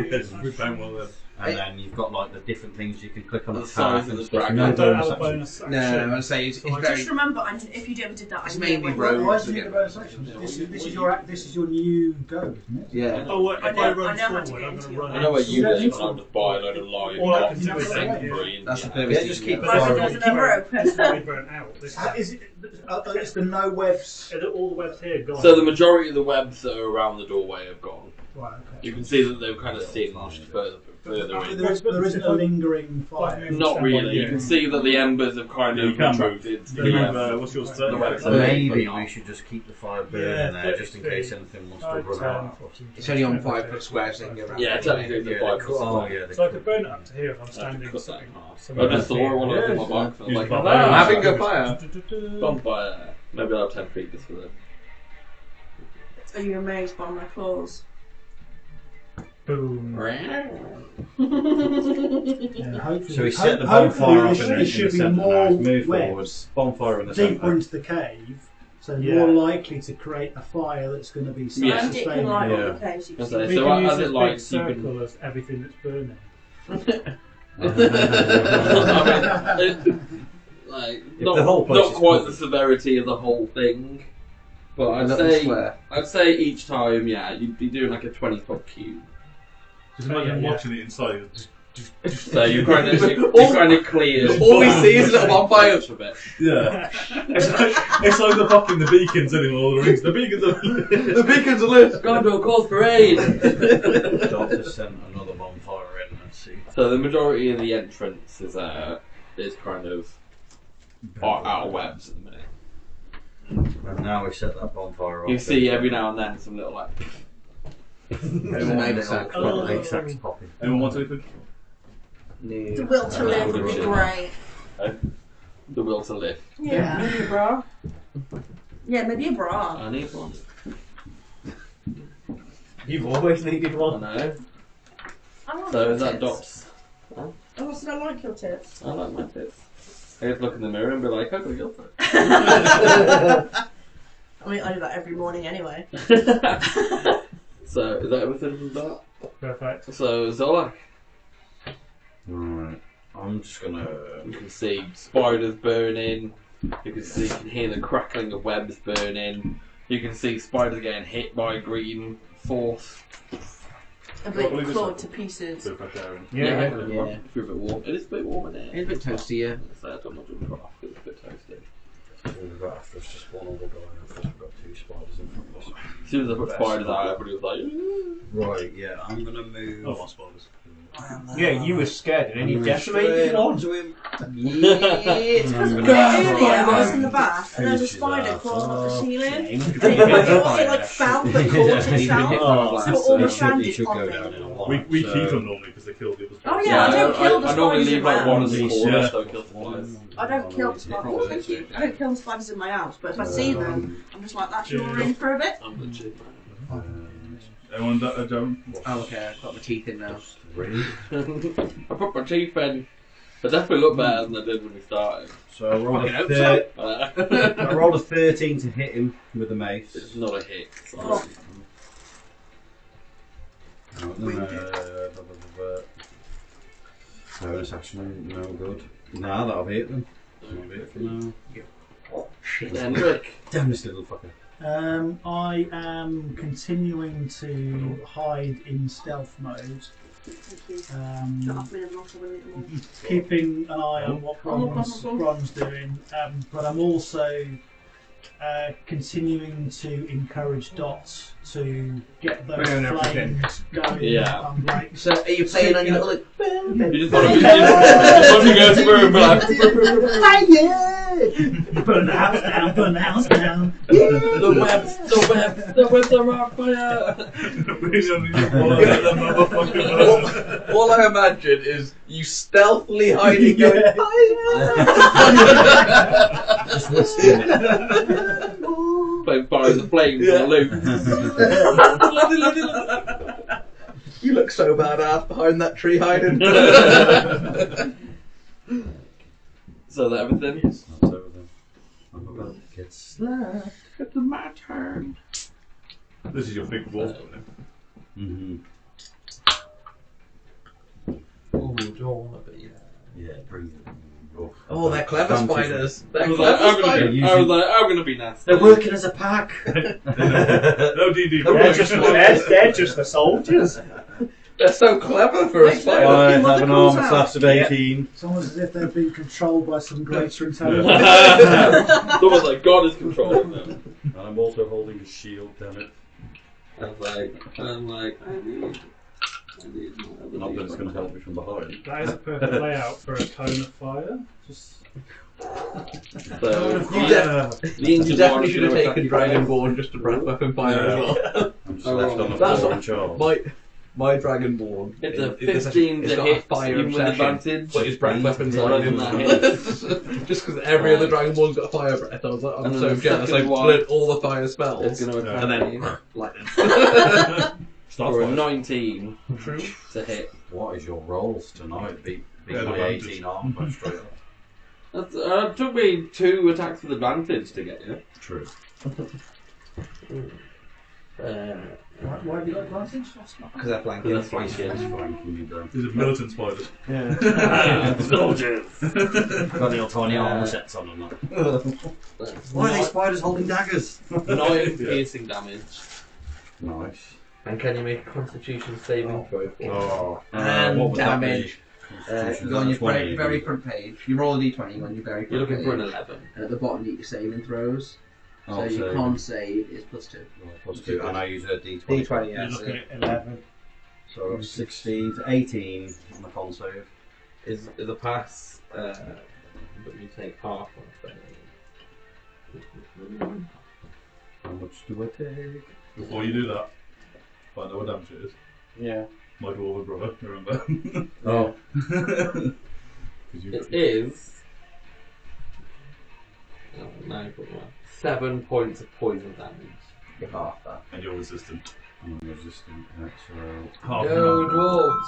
Yes, we found one of them. And then you've got like the different things you can click on The the size path of and the stuff. dragon. No I don't have bonus a action. bonus action. No, I'm gonna say it's So I very. Just remember, if you ever did that, It's I mainly never rogues. Why do you need a bonus action? This is your new go, isn't it? Yeah. Oh, wait, if I I, know- I run know how to forward, get I'm into going to your run I know where you You don't live, need and I'll just buy a load of live All I can moths do and is set like- them free. And That's the yeah. purpose. Yeah, just keep of it it. Like, fire. there's another open. It's already burnt out. This Is it? It's the no webs. are all the webs here gone? So the majority of the webs that are around the doorway have gone. Right. You can see that they've kind of singed further Okay. in. There isn't a lingering fire. Not really. You can see that the embers have kind Yeah, you of can moved into Can you the move, what's yours? the webs. So maybe we should just keep the fire burning Yeah, there, just in 30 case anything wants to 5, run 10, out. 15, It's only on 5 foot squares, they can go around. Yeah, technically Yeah, the they five. could- oh, yeah, they So I could. could burn it up to here if I'm I standing. could cut that in half. somewhere I just up saw here. one of them on my back. I was Use like, the I'm fire. having a fire. Bonfire. Maybe I'll have 10 feet just for them. Are you amazed by my claws? Boom. Yeah, hopefully, So we set the hopefully bonfire up there in the should be centre now. more Move webs forwards. Bonfire in the deeper centre. into the cave, so Yeah. more likely to create a fire that's going to be Yeah. And it can self-sustaining. light Yeah. up the cave, so you can Okay. We So can as use it this lights, big you can- circle as everything that's burning. Like, If not, the whole place not is quite covered. the severity of the whole thing, but I'd Little say square. each time, yeah, you'd be doing like a 20-foot cube. Just imagine Yeah. watching it inside. So you kind of clear. All we see is a little bonfire. A bit. Yeah. It's like the fucking the beacons in all the rings. The beacons are. The beacons are lit. Gondor calls for aid. Doctor sent another bonfire in. Let's see. So the majority of the entrance is kind of out of webs at the minute. And now we set that bonfire off. You see every now and then some little like. There's an egg sack. Oh. Egg sacks popping. Anyone want anything? The will to live would be great. The will to live. Yeah. Maybe a bra. Yeah, maybe a bra. I need one. You've always needed I one. know. I like So your is that tits. Dot's? Oh, so I like your tits. I like my tits. I just look in the mirror and be like, I'm gonna go for I mean, I do that every morning anyway. it. So is that everything from that? Perfect. So Zolak, Alright. I'm just gonna. you can see spiders burning. You can hear the crackling of webs burning. You can see spiders getting hit by green force. A What bit will you clawed do? to pieces. Bit of fresh air in. Yeah. Yeah. It's a bit warm. It is a bit warm in here. It's a bit toasty, yeah. So I'm not doing craft. It's a bit toasty. We've got after us just one other guy. Because we've got 2 spiders in front of us. As soon as I put spiders out, everybody was like, Right, yeah, I'm gonna move. Oh, my spiders. Yeah, you were scared and then you Move decimated straight one. onto him. Yeah. It's because I'm earlier gonna I was in the bath and there's a finish spider that crawling up the off. ceiling. And Shame. it like fell but caught itself. Oh, So all the It sand should is on go me. down in a while. We so- keep them normally because they kill the other Oh spiders. yeah, I don't kill the I normally spiders leave in like my one house. in the Yeah. corner, so don't kill the flies. I don't kill the spiders. Oh, thank you. I don't kill the spiders in my house, but if I see them, I'm just like, that's your in for a bit. I'm the cheap Anyone don't? Oh, okay, I've got my teeth in now. 3. I put my teeth in. They definitely look better than they did when we started. So I rolled, Fucking hope so. I rolled a 13 to hit him with the mace. It's not a hit. So. Oh. Bonus action, no good. Nah, that'll be it then. That'll be it for now. Then Rick. Damn this little fucker. I am continuing to hide in stealth mode, Thank you. Not half a minute, not a minute more. keeping an eye on what Bron's doing, but I'm also continuing to encourage Dots to get those Burn everything. flames going. Yeah. I'm like, So are you playing on your little like? You just want to go through and be like, burn the house down, burn the house down. the webs are on fire. All I imagine is you stealthily hiding, going, Just whispering it. Playing Fire the Flames on a loop. You look so badass behind that tree hiding. So that everything? Yes, that's everything. I'm about to get slapped. It's my turn. This is your big wolf. Mm-hmm. Oh, do I want to be? Yeah, breathe. Oh, they're clever spiders. They're I was clever like, spiders. I'm gonna be nasty. They're working as a pack. No DD. They're just the soldiers. They're so clever for a spider. I Look what have an comes arm out. class of 18. It's almost as if they've been controlled by some greater intelligence. It's almost like God is controlling them. And I'm also holding a shield, damn it. I'm like, I need Nothing's going to help me from behind. That is a perfect layout for a cone of fire. Just So, You definitely should have taken Dragonborn just to breath weapon fire as well. I'm just left on the That's floor not- in charge. My Dragonborn. It's a it's 15 it's to got hit, a fire even with obsession, advantage. but his breath weapon's Yeah, like than that hit. just because every other Dragonborn's got a fire breath, I was like, I'm And then so the jealous. second I've one learned all the fire spells, It's going to attack and then me lightning. for a 19 True. to hit. What is your rolls tonight? Beat Yeah, my advantage. 18 arm quite straight up. It took me 2 attacks with advantage to get you. True. Why have you got advantage? Because they're flanking. That's flanking. That's flanking you down. These are militant spiders. Soldiers. Got any tiny armor sets on them. Why are these spiders holding daggers? 9 piercing damage. Nice. And can you make a Constitution saving throw for it? Oh. And what would that be? damage. Constitution, You're on your 20. very front page. You roll a d20 on your very front You're looking page. for an 11. And at the bottom, you get your saving throws. So Oh, your so- con save is +2. Plus 2, and I use a d20. D20, yeah. you're So looking at 11. So 16 to 18 is my con save. Is a pass, but you take half of it. How much do I take? Before you do that, find out what damage it is. Yeah. My dwarven brother, remember? Oh. 'Cause you- It is. Oh, no, 7 points of poison damage. Give half that. And you're resistant. I'm resistant. So Half Go, an dwarves!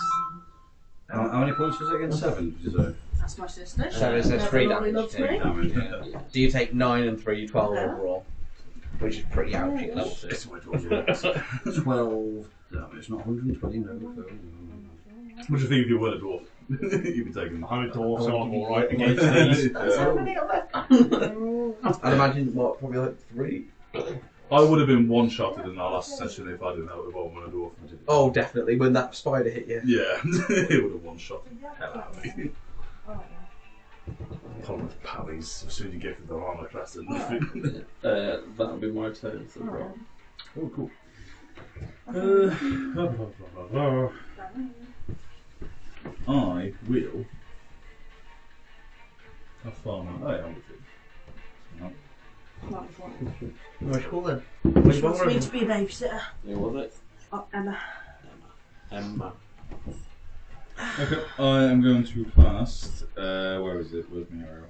how many points was it again? 7, did you say? That's my sister. So it says Never 3 normally damage. loves Yeah. me. Damage, yeah. Yeah. So you take 9 and 3, 12 Yeah. overall. Which is pretty ouchy at level 2. It's my dwarves. 12 damage, not 120, no. What do you think if you were a dwarf? You'd be taking them. I'm a dwarf, so I'm alright against these. I'd imagine, what, probably like 3? I would have been one-shotted in our last session if I didn't have a bomb when a dwarf. Oh, definitely, when that spider hit you. Yeah, it would have one-shot the hell out of me. Problem with pallies, as soon as you get to the armor class and nothing. That'll be my turn. So Oh, cool. I will. How far am I? I'm with you. Nice call then. She wants me to be a babysitter. who was it? Oh, Emma. Emma. Okay, I am going to cast. Where is it? Where's my arrow?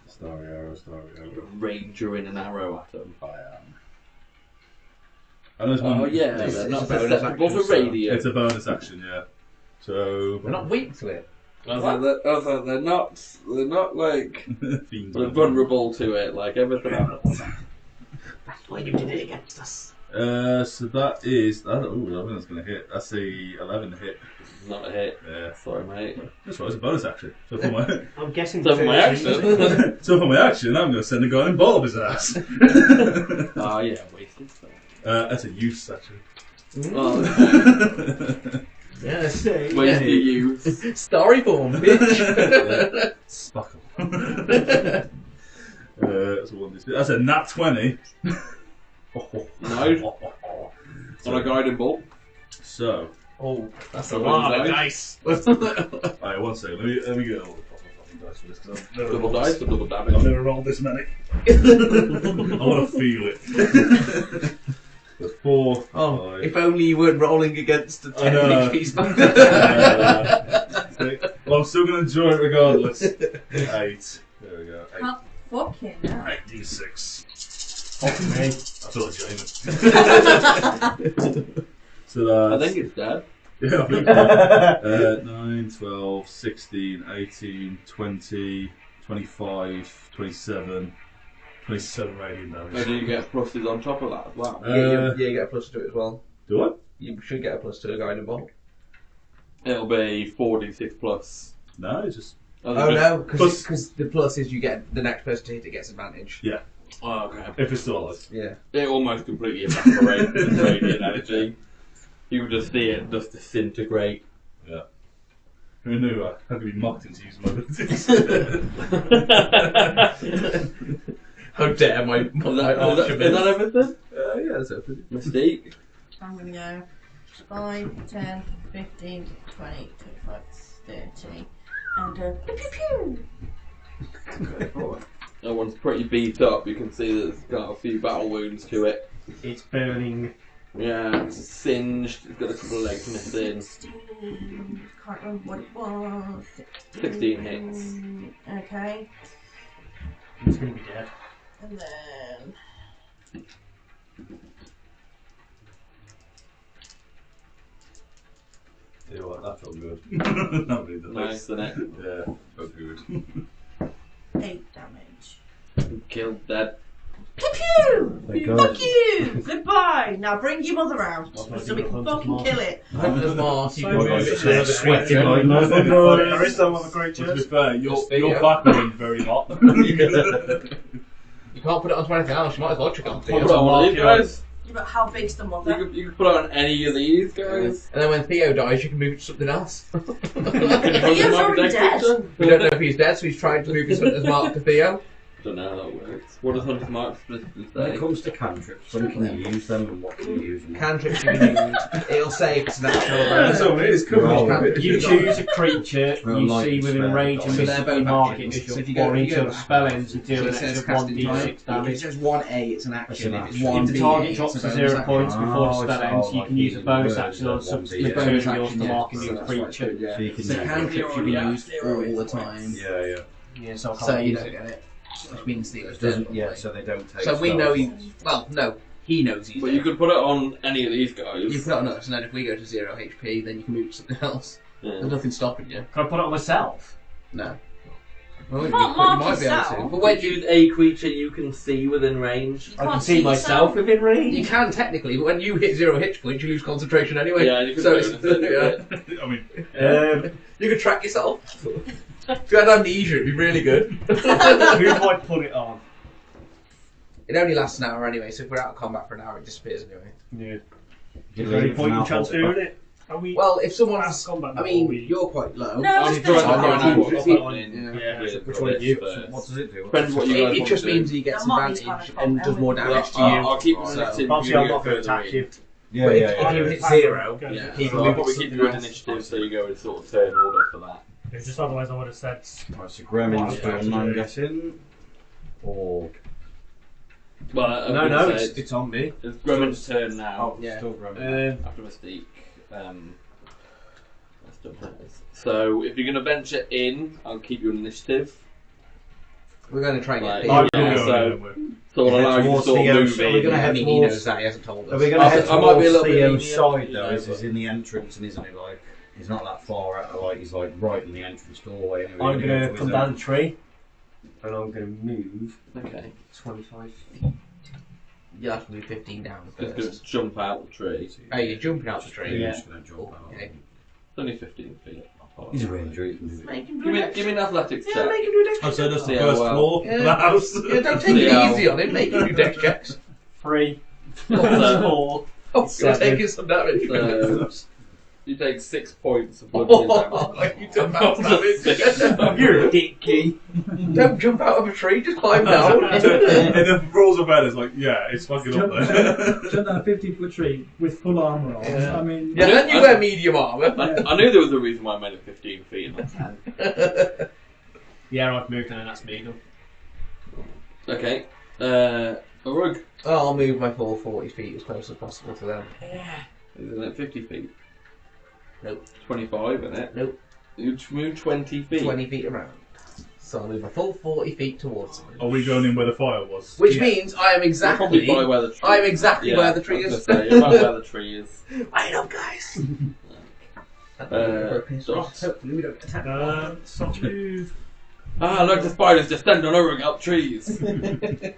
Starry arrow, starry arrow. Rangering an arrow at him. I am. I know it's Oh one. yeah, It's they're a not bonus susceptible action, to so- radio. It's a bonus action, yeah. So. We're not weak to it. I was like, they're not like Fiends. they're vulnerable to it like everything else. That's why you did it against us. So that is. I think that's going to hit. That's a 11 to hit. Not a hit. Yeah. Sorry, mate. That's right, it's a bonus action. So for my, I'm guessing So for my 13. action. so for my action, I'm going to send a guy and ball up his ass. Oh yeah, wasted. That's a use action. Oh, Yes. wasted use. Starry form, bitch. Sparkle. That's a 1d6. That's a nat 20. Nice. On a guiding bolt. So, Oh, that's So a lot of one dice. alright, 1 second. Let me get all the proper fucking dice for this. 'Cause I've never Double rolled dice this- or double I've damage? never rolled this many. I want to feel it. There's 4. Oh, 5. if only you weren't rolling against the I know. 10 HP. Well, I'm still going to enjoy it regardless. 8. There we go. 8. Oh, fucking hell. 8d6. Fuck me. I feel like Jamie. So I that's... think it's dead. Yeah, I think so. 9, 12, 16, 18, 20, 25, 27. 27 radiant Or damage. do you get pluses on top of that as well? Yeah, you get a plus to it as well. Do I? You should get a plus to a guiding bolt. It'll be 4d6 plus. No, it's just... Oh just- no, Plus- because the plus is you get the next person to hit it gets advantage. Yeah, Oh, okay. if it's still alive. Yeah. It almost completely evaporates the radiant energy. You can just see it just disintegrate. Who knew I had to be mocked into using my abilities? How dare my Is that everything? yeah, that's everything. Mystique? I'm going to go 5, 10, 15, 20, 25, 30. And pew pew pew! That one's pretty beat up. You can see that it's got a few battle wounds to it. It's burning. Yeah, it's singed. It's got a couple of legs missing. 16. Can't remember what it was. 16 hits. Okay. It's going to be dead. And then. Tell you what, that felt good. That really does. Nice, isn't it? Yeah, felt good. 8 damage. Killed dead. Pew pew! Thank God. Fuck you! Goodbye! Now bring your mother out so we can fucking kill it. Hunter's Mark, you So can good. move it to another Sweating creature. like nothing. There is no other Well, to be creatures. fair, Just your Theo. back will be very hot. You can't put it onto anything else, you might as well chuck it on Put it Theo. on one of these guys. Yeah, but how big's the mother? You can put it on any of these guys. And then when Theo dies, you can move it to something else. Theo's already dead. We don't know if he's dead, so he's trying to move his Hunter's Mark to Theo. Don't know how that works. What does Hunter's Mark specifically When say? it comes to cantrips, when can you use them and what can you use them? Cantrips you can use. It'll say if it's an actual That's all it is, come on. Cantrip. You choose a creature Well, you like see the within spell range and dice. So they're mystically both mark it actions. as So if you your go- or if each you go of the spell ends you So deal it an says extra casting 1d6 time. If it damage. says 1A, it's an action. That's an If it's action. 1B, If the target it's drops a to bonus 0 points action. before Oh, the spell it's ends, all you like can use a using bonus words action on that subsequent 1d8. turn Bonus yours action, to yeah. mark a So new that's what I creature. could, yeah. So you can So use cantrips should be used all the time. Yeah, yeah. Yeah, so I So can't you use don't it. get it. Which means Theo's it. dead. Doesn't, yeah, so they don't take So we spells. know he's. Well, no. He knows he's But dead. you could put it on any of these You guys. put it on us, and then if we go to 0 HP, then you can move to something else. There's Yeah. nothing stopping you. Can I put it on myself? No. Well, you can't might mark be able to. yourself. But when Use a creature you can see within range. You I can can't see myself within you range. can technically, but when you hit 0 hit points, you lose concentration anyway. Yeah, you can So do it's, it. yeah. I mean, You can track yourself. If you had amnesia, it'd be really good. Who do I put it on? It only lasts an hour anyway, so if we're out of combat for an hour, it disappears anyway. Yeah. Give Is there any it point in an apple, transferring it? Are we? Well, if Out someone's. of combat I now, or mean, we- you're quite low. No, I'm it's trying to fine. find out what's Yeah. happening. Yeah. with Which one are you? this What does it do? Depends what you guys It want just to do. means he gets That might be advantage kind of and does more fun. damage to Well, you. I'll keep the So- initiative. Obviously, you I'm get not going to further attack in. you. Yeah, But yeah, if yeah. you hit 0, Go. Yeah, He so can I'll move probably it keep to you in something initiative so you go in sort of turn order for that. It's just otherwise I would have said. Right, so Gremlin's Well, done, I'm guessing. Or. Well, No, it's on me. it's Grumman's turn now. Yeah. Still Gremlin. After Mystique. That's done hers. So if you're going to venture in, I'll keep you in initiative. We're going to try and get Like, Theo. yeah, so it'll Head allow you to towards sort of Theo, move so we're in. gonna I head mean, he towards- knows that, he hasn't told Are us. we going to head I might be a towards little bit Theo's lenient, side you though? know, Is but- in the entrance and isn't he like? He's not that far out. Like he's like right in the entrance doorway. Anyway, I'm We're going to go come his down own- the tree and I'm going to move Okay. 25 feet. You have to move 15 down Just first. to jump out the tree. It's Oh, you're jumping out the tree. Yeah, just gonna jump out. Okay. only 15 feet. He's a ranger. He can do it. Make him do Give me, it. give me an athletics Yeah, check. make him do it. I said that's the Yeah, first well. floor of the Yeah. house. Yeah, don't take it Yeah. easy on him, make him do dex checks. 3, So- 4. Oh, you're Seven. taking some damage. You take 6 points of bludgeoning damage. You took that damage. You're a dicky. Don't jump out of a tree, just climb down. And then rolls about it's like, yeah, it's fucking up there. Jump down a 15-foot tree with full armour on. Yeah. I mean, Yeah, then you wear medium armour. I knew there was a reason why I made it 15 feet and not 10. Yeah, I've moved and that's me done. Okay. A rug. Oh, I'll move my full 40 feet as close as possible to them. Isn't it 50 feet? Nope. 25, isn't it? Nope. You move 20 feet. 20 feet around. So I'll move my full 40 feet towards them. Are we going in where the fire was? Which means I am exactly. Probably by where the tree I am exactly where the tree I was is. gonna say, you're about where the tree is. Line up, guys. Dot. Hopefully we don't attack. So move. Ah, look, the spiders descend on over up trees. 30.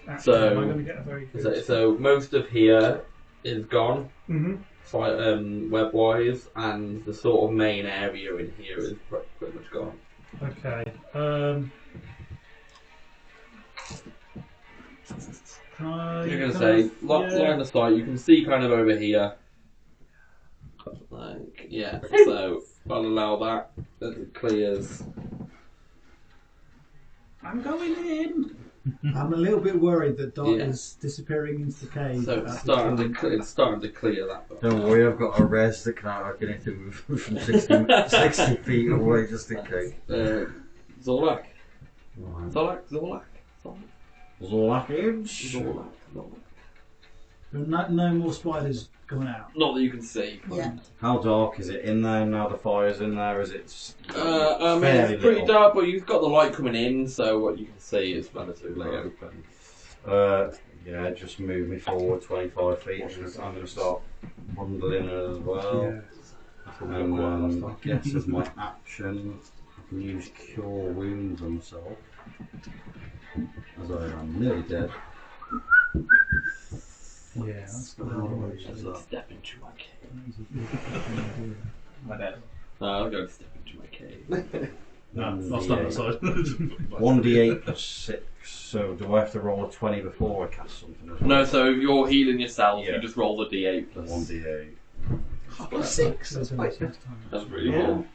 Actually, So- am I going to get a very good? So most of here is gone, Mm-hmm. web-wise, and the sort of main area in here is pretty much gone. Okay. You're going to say, line of sight, you can see kind of over here. Like, yeah, so I'll allow that as it clears. I'm going in. I'm a little bit worried that Dot Yeah. is disappearing into the cave. So it's starting to clear that. Bit. Don't worry, I've got a res that can get to move from 60 feet away just in case. Zorlak. Right. Zorlak. Zorlak. There are no more spiders coming out. Not that you can see. Yeah. How dark is it in there now? The fire's in there. Is it? I mean, fairly it's pretty little? dark, but you've got the light coming in, so what you can see is relatively open. Yeah, just move me forward 25 feet. I'm going to start bundling as well. And I guess as my action, I can use Cure Wounds on myself, as I am nearly dead. Yeah, that's How much is that? Step into my cave. My bad. No, I'll go step into my cave. No, I'll stand outside. 1d8 plus 6. So do I have to roll a 20 before I cast something as well? No, so you're healing yourself, Yeah. you just roll the d8 plus 1d8. Plus 6. That's That's quite good. That's really Yeah. cool.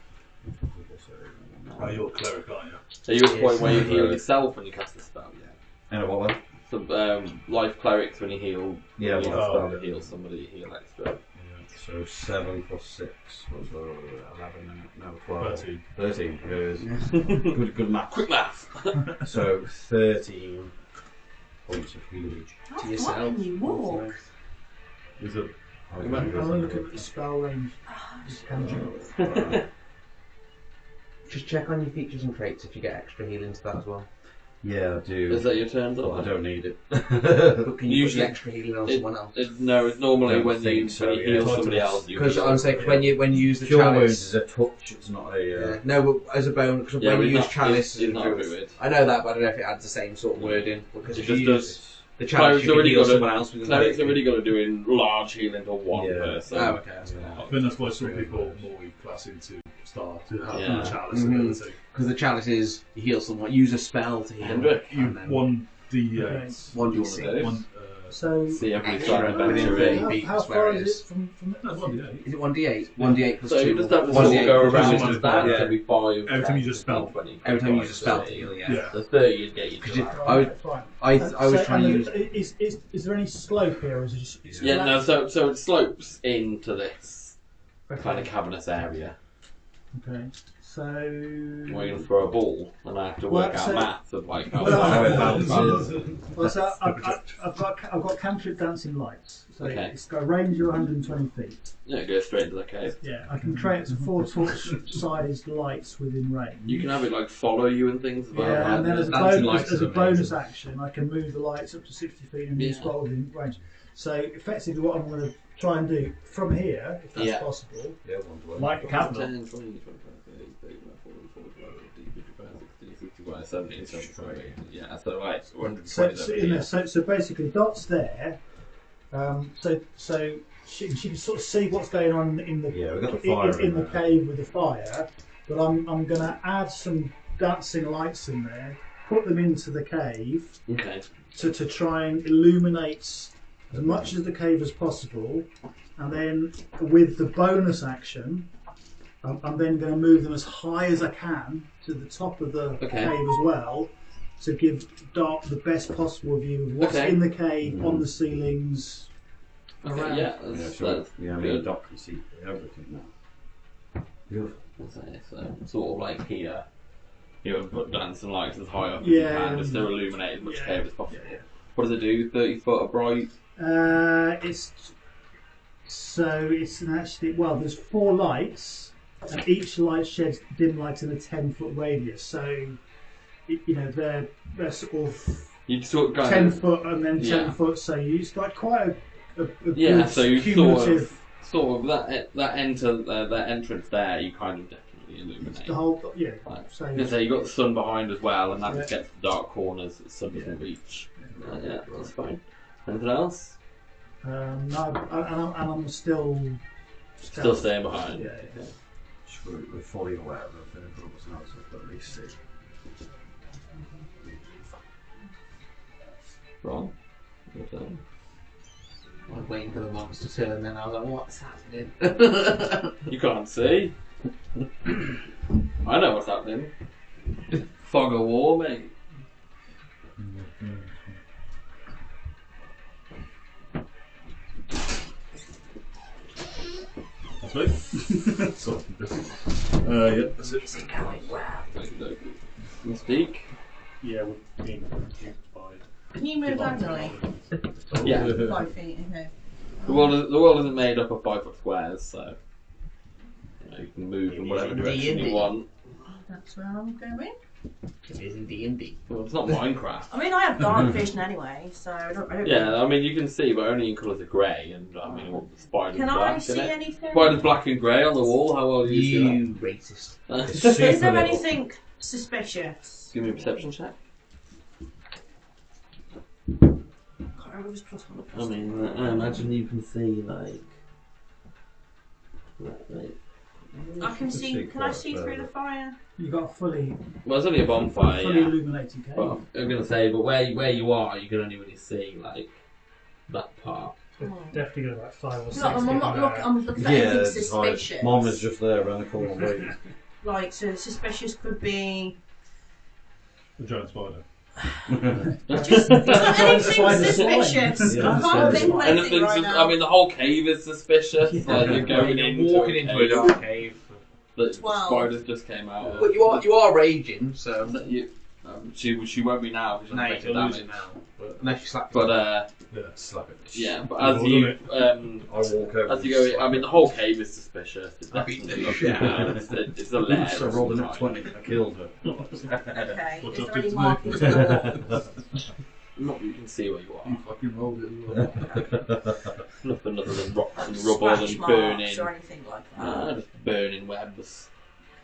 Oh, you're a cleric, aren't you? Are you at the point where you heal yourself when you cast the spell? Yeah. And what then? So, life clerics, when you heal, Yeah, when you well, spell to heal somebody, you heal extra. so 7 plus 6 was 11, no 12. 13. 13 is good math. Quick math! So 13 points of healing. How yourself. far can you walk? Is it? I'm going to look at the spell range. Just cantrip. Just check on your features and traits if you get extra healing to that as well. Yeah, I do. Is that your turn? But I don't need it. But can you put Usually- the extra healing on someone else? No, it's normally Don't when you, think so, when you yeah. heal somebody else. You Because heal I'm saying, 'cause when you use the Cure Wounds chalice. is a touch, it's not a... Yeah. No, but as a bone, because Yeah, when but you use it's not- chalice, it's not a druid- druid. I know that, but I don't know if it adds the same sort of wording. Because It if just you does. use the chalice, Clerics you are can really heal good someone at- else with Clerics are really good at doing large healing to one Yeah. person. Oh, okay, that's good. I think that's why some people more class into star to have Yeah. the chalice and Mhm. everything. Because the chalice is you heal someone, use a spell to heal. Hendrik, You and then 1d8. one do you want to do? One, So, See every Extra time within adventure 30 in. feet. how That's where far it is is. it from no, 1d8. is it 1d8? 1d8 plus So 2. you just have to 1d8 go plus around 2. with that. Yeah. It'll be 5. Every time you 10, just spell. 20, Every time you use a 25, spell to 30. heal, yeah. Yeah. The 30 is get you Could to you- that. I would- Fine. I was trying to use. Is there any slope here, or is it just? It's Yeah, no, flat? so it slopes into this Okay. kind of cavernous area. Okay. So. We're going to throw a ball, and I have to work Well, out so- maths of like how Well, How it far- bounces. Well, so I've got cantrip dancing lights. So Okay. it's got a range of 120 feet. Yeah, it goes straight into the cave. Yeah, I can create 4 torch-sized lights within range. You can have it like follow you and things as well. Yeah, right? and then as a Dancing bonus, lights as a is amazing. bonus action, I can move the lights up to 60 feet and Yeah. spot within range. So effectively, what I'm going to try and do from here, if that's Yeah. possible, Yeah, 1d8. Like a cabinet. 10, 20, 25, 30, 35, 40, 45, 50, 55, 60, 65, 70, 75, 80. Yeah, so like 120 so, over you know, here. so basically, Dot's there. So she can sort of see what's going on in the Yeah, we've got the fire in the there. cave with the fire. But I'm going to add some dancing lights in there put them into the cave Okay. to try and illuminate as much of the cave as possible, and then with the bonus action, I'm then going to move them as high as I can to the top of the cave as well, to give Dark the best possible view of what's in the cave, on the ceilings, around. Yeah, Yeah, that's sure. Yeah, I mean, good. Doc can see everything now. Beautiful. So sort of like here, you would put dancing lights as high up as Yeah, you can, just to illuminate as much yeah, cave as possible. yeah. What does it do? 30 foot of bright? It's actually, well, there's 4 lights, and each light sheds dim light in a 10-foot radius. So, they're sort of You sort of 10 foot and then 10 foot. So you've got quite a good so you cumulative. sort of that entrance there. You kind of definitely illuminate. The whole, yeah. So you got the sun behind as well, and that just gets the dark corners that the sun doesn't reach. Yeah, that's fine. Anything else? No, and I'm still staying behind. Yeah. We're fully aware of everything, but what's not, so at least see. Wrong. I was waiting for the monster to turn, then I was like, what's happening? You can't see. I know what's happening. Fog of war, mate. That's me. So, yeah, that's it. You speak? Yeah, we're being confused by. Can you move diagonally? Yeah. 5 feet, okay. The world isn't made up of 5 foot squares, so you can move in whatever direction you want. That's where I'm going. It is in D&D. Well, it's not Minecraft. I mean, I have dark vision anyway, so I don't Yeah, I mean you can see, but only in colours of grey, and I mean all the spiders Can black. I see anything? Spiders black and grey on the wall. How well do you see You racist. that? Is there anything suspicious? Give me a perception check. Can't remember if it's plus one or plus I mean, I imagine you can see I can see. Can I see through the fire? You've got a fully Well, it's only a bonfire, fully yeah. illuminated cave. But I'm gonna say, but where you are, you can only really see that part. Definitely go like 5 or 6. No, I'm not looking. I'm looking for Yeah, anything it's like, suspicious. Mom is just there around the corner waiting. Like, so suspicious could be. The giant spider. Just not anything Spider's suspicious. Yeah, I can't think of anything Anything? right now. I mean, the whole cave is suspicious. Like you're going into walking into a dark cave. that 12. spiders just came out of. But you are raging, so She won't be now because no, she's you'll taking lose it damage. now. But unless you slap But Yeah, slap it. yeah, but We've as all you done I walk over. as you go, I mean, the whole cave is suspicious. It's I beat definitely the shit out of it's a lair. So of rolled some a nat kind. 20. I killed her. Okay. What's Is up there any to markings me? on the Not you can see where you are. You fucking rolled it as well. Nothing other than rocks and wall? rubble Scratch and marks burning. or anything like that? Just burning webs.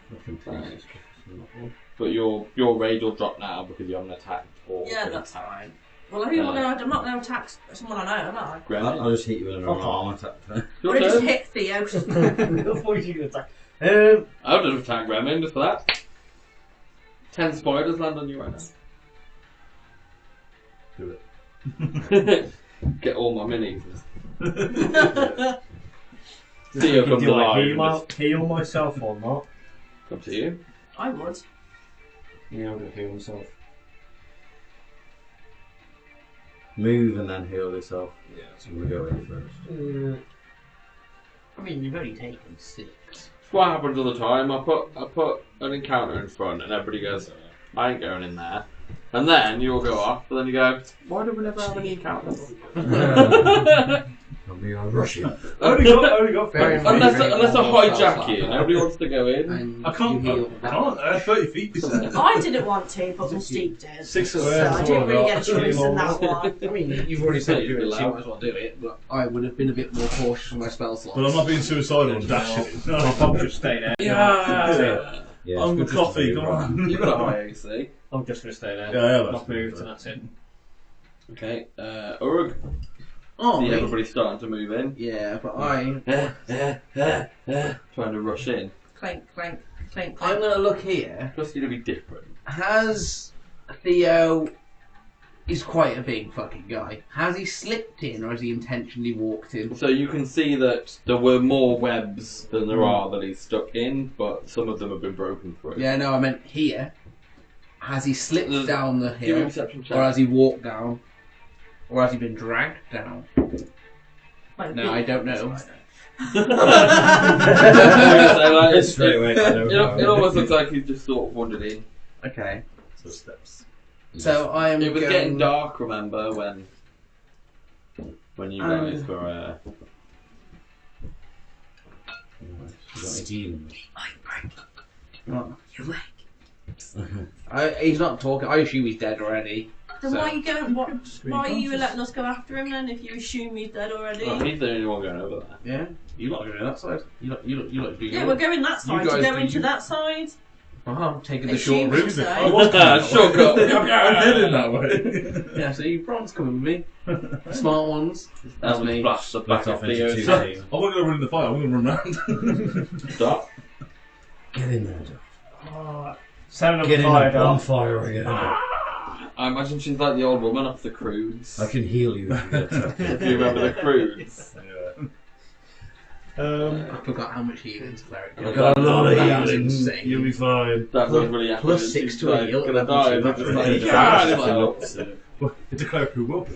Nothing tedious. But your rage will drop now because you haven't attacked or Yeah, been that's attacked. fine. Well, I'm not going to attack someone I know, am I? Gremlin? I'll just hit you with an arm attack. Your Or just turn. hit Theo. Before you can attack. I would have attacked Gremlin just for that. 10 spiders land on you right Do now. Get all my minis. Theo comes Do I alive. heal myself or not? Come to you. I would. Yeah, I'm going to heal myself. Move and then heal yourself. Yeah. So I'm going to go in first. I mean, you've only taken 6. It's what happens all the time. I put an encounter in front and everybody goes, I ain't going in there. And then you'll go off, but then you go, why do we never have any encounters? I'll be on rushing. only got Very unless I Very hijack you, nobody wants to go in. And I can't. you heal I can't. 30 feet. He said. I didn't want to, but Mystique did. 6 So squares. I didn't really get a choice in that one. I mean, you've already said You'd you be do it, so you allowed. might as well do it. But I would have been a bit more cautious with my spell slots. But I'm not being suicidal and dashing. No, I'll just stay there. Yeah. Yeah, I'm the it's good just to coffee. move Come around. on. You've got a high AC. I'm just going to stay there. Yeah, that's Not moved, and that's it. Okay, Urg. Oh, See mate. everybody's starting to move in. Yeah, but I'm Trying to rush in. Clink, clink, clink, I'm clink. going to look here. Just going to be different. Has Theo is quite a big fucking guy. Has he slipped in, or has he intentionally walked in? So you can see that there were more webs than there are that he's stuck in, but some of them have been broken through. Yeah, no, I meant here. Has he slipped down the Give me a hill, perception check. or has he walked down, or has he been dragged down? No, I don't know. Straight away. It almost looks like he's just sort of wandered in. Okay. So steps. So I am. It was going... getting dark, remember, when you guys were. He's not talking. I assume he's dead already. Then So- why are you going? What? Screen Why are you conscious. letting us go after him then? If you assume he's dead already? Oh, he's the only one going over there. Yeah, you lot are going that side. You lot do yeah, we're going that side. guys To go do into you. that side. I'm taking the Assume short route. so. Shortcut. I'm heading that way. Yeah, so you bronze coming with me. Smart ones. That's me. Splash the back off of into Theo's. two I'm teams. not going to run in the fire, I'm going to run round. Stop. Get in there, Setting up Get in fire, that Dom. bonfire again. I imagine she's like the old woman off the cruise. I can heal you if you get attacked. If you remember the cruise. Yeah. I forgot how much healing to cleric. I've got a lot of That's healing. insane. You'll be fine. That was really accurate. Plus 6 She's to a like, heal. gonna die. And I'm just like, Well, it's a cleric who will be.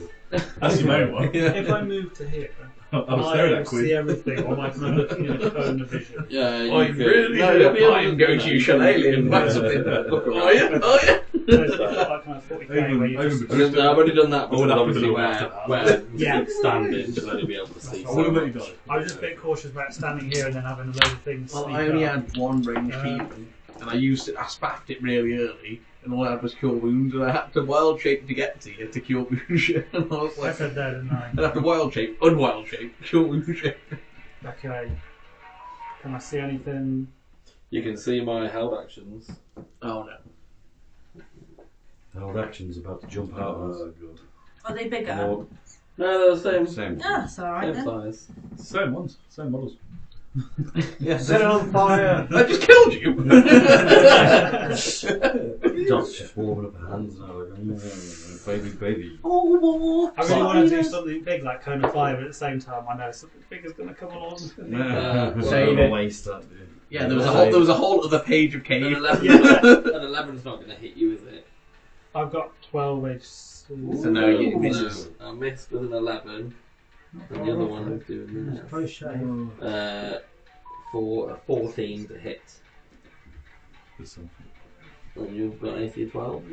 That's your main one. If I move to here, I am was I staring able at to see Queen. everything, or am I kind of looking in a cone of vision? Yeah, you I could. really No, do. you'll be able I to can go to Shillelagh and find something. Oh yeah, oh yeah. So it's not like kind of 40k where you just... I've already done that, but would have to obviously do where after that. Yeah. you standing, you'll only be able to see. I would have let you die. I was just a bit cautious about standing here and then having a load of things. Well, sneak I only up. had one range healing, and I used it. I spaffed it really early, and all I had was cure wounds, and I had to wild shape to get to you to cure wound shape. And I was I like, said that, didn't I? and after wild shape, unwild shape, cure wound shape. Okay. Can I see anything? You can see my held actions. Oh no. Our action's about to jump out on us. God. Are they bigger? No, they're the same. Same. Ah, that's alright Same then. size. Same ones, same models. Yeah. Set it on fire! I just killed you. Dot's just warming up her hands now. Like, baby. Oh, I really want to do something big like cone of fire, but at the same time I know something big is going to come along. Save it. Waste that, dude. Yeah, there was a whole other page of An cave. 11, an 11's not going to hit you, is it? I've got 12 HP. So no, you No, misses. I missed with an 11. And the other one is doing Close shave. for a 14 to hit. There's something. And you've got an AC 12.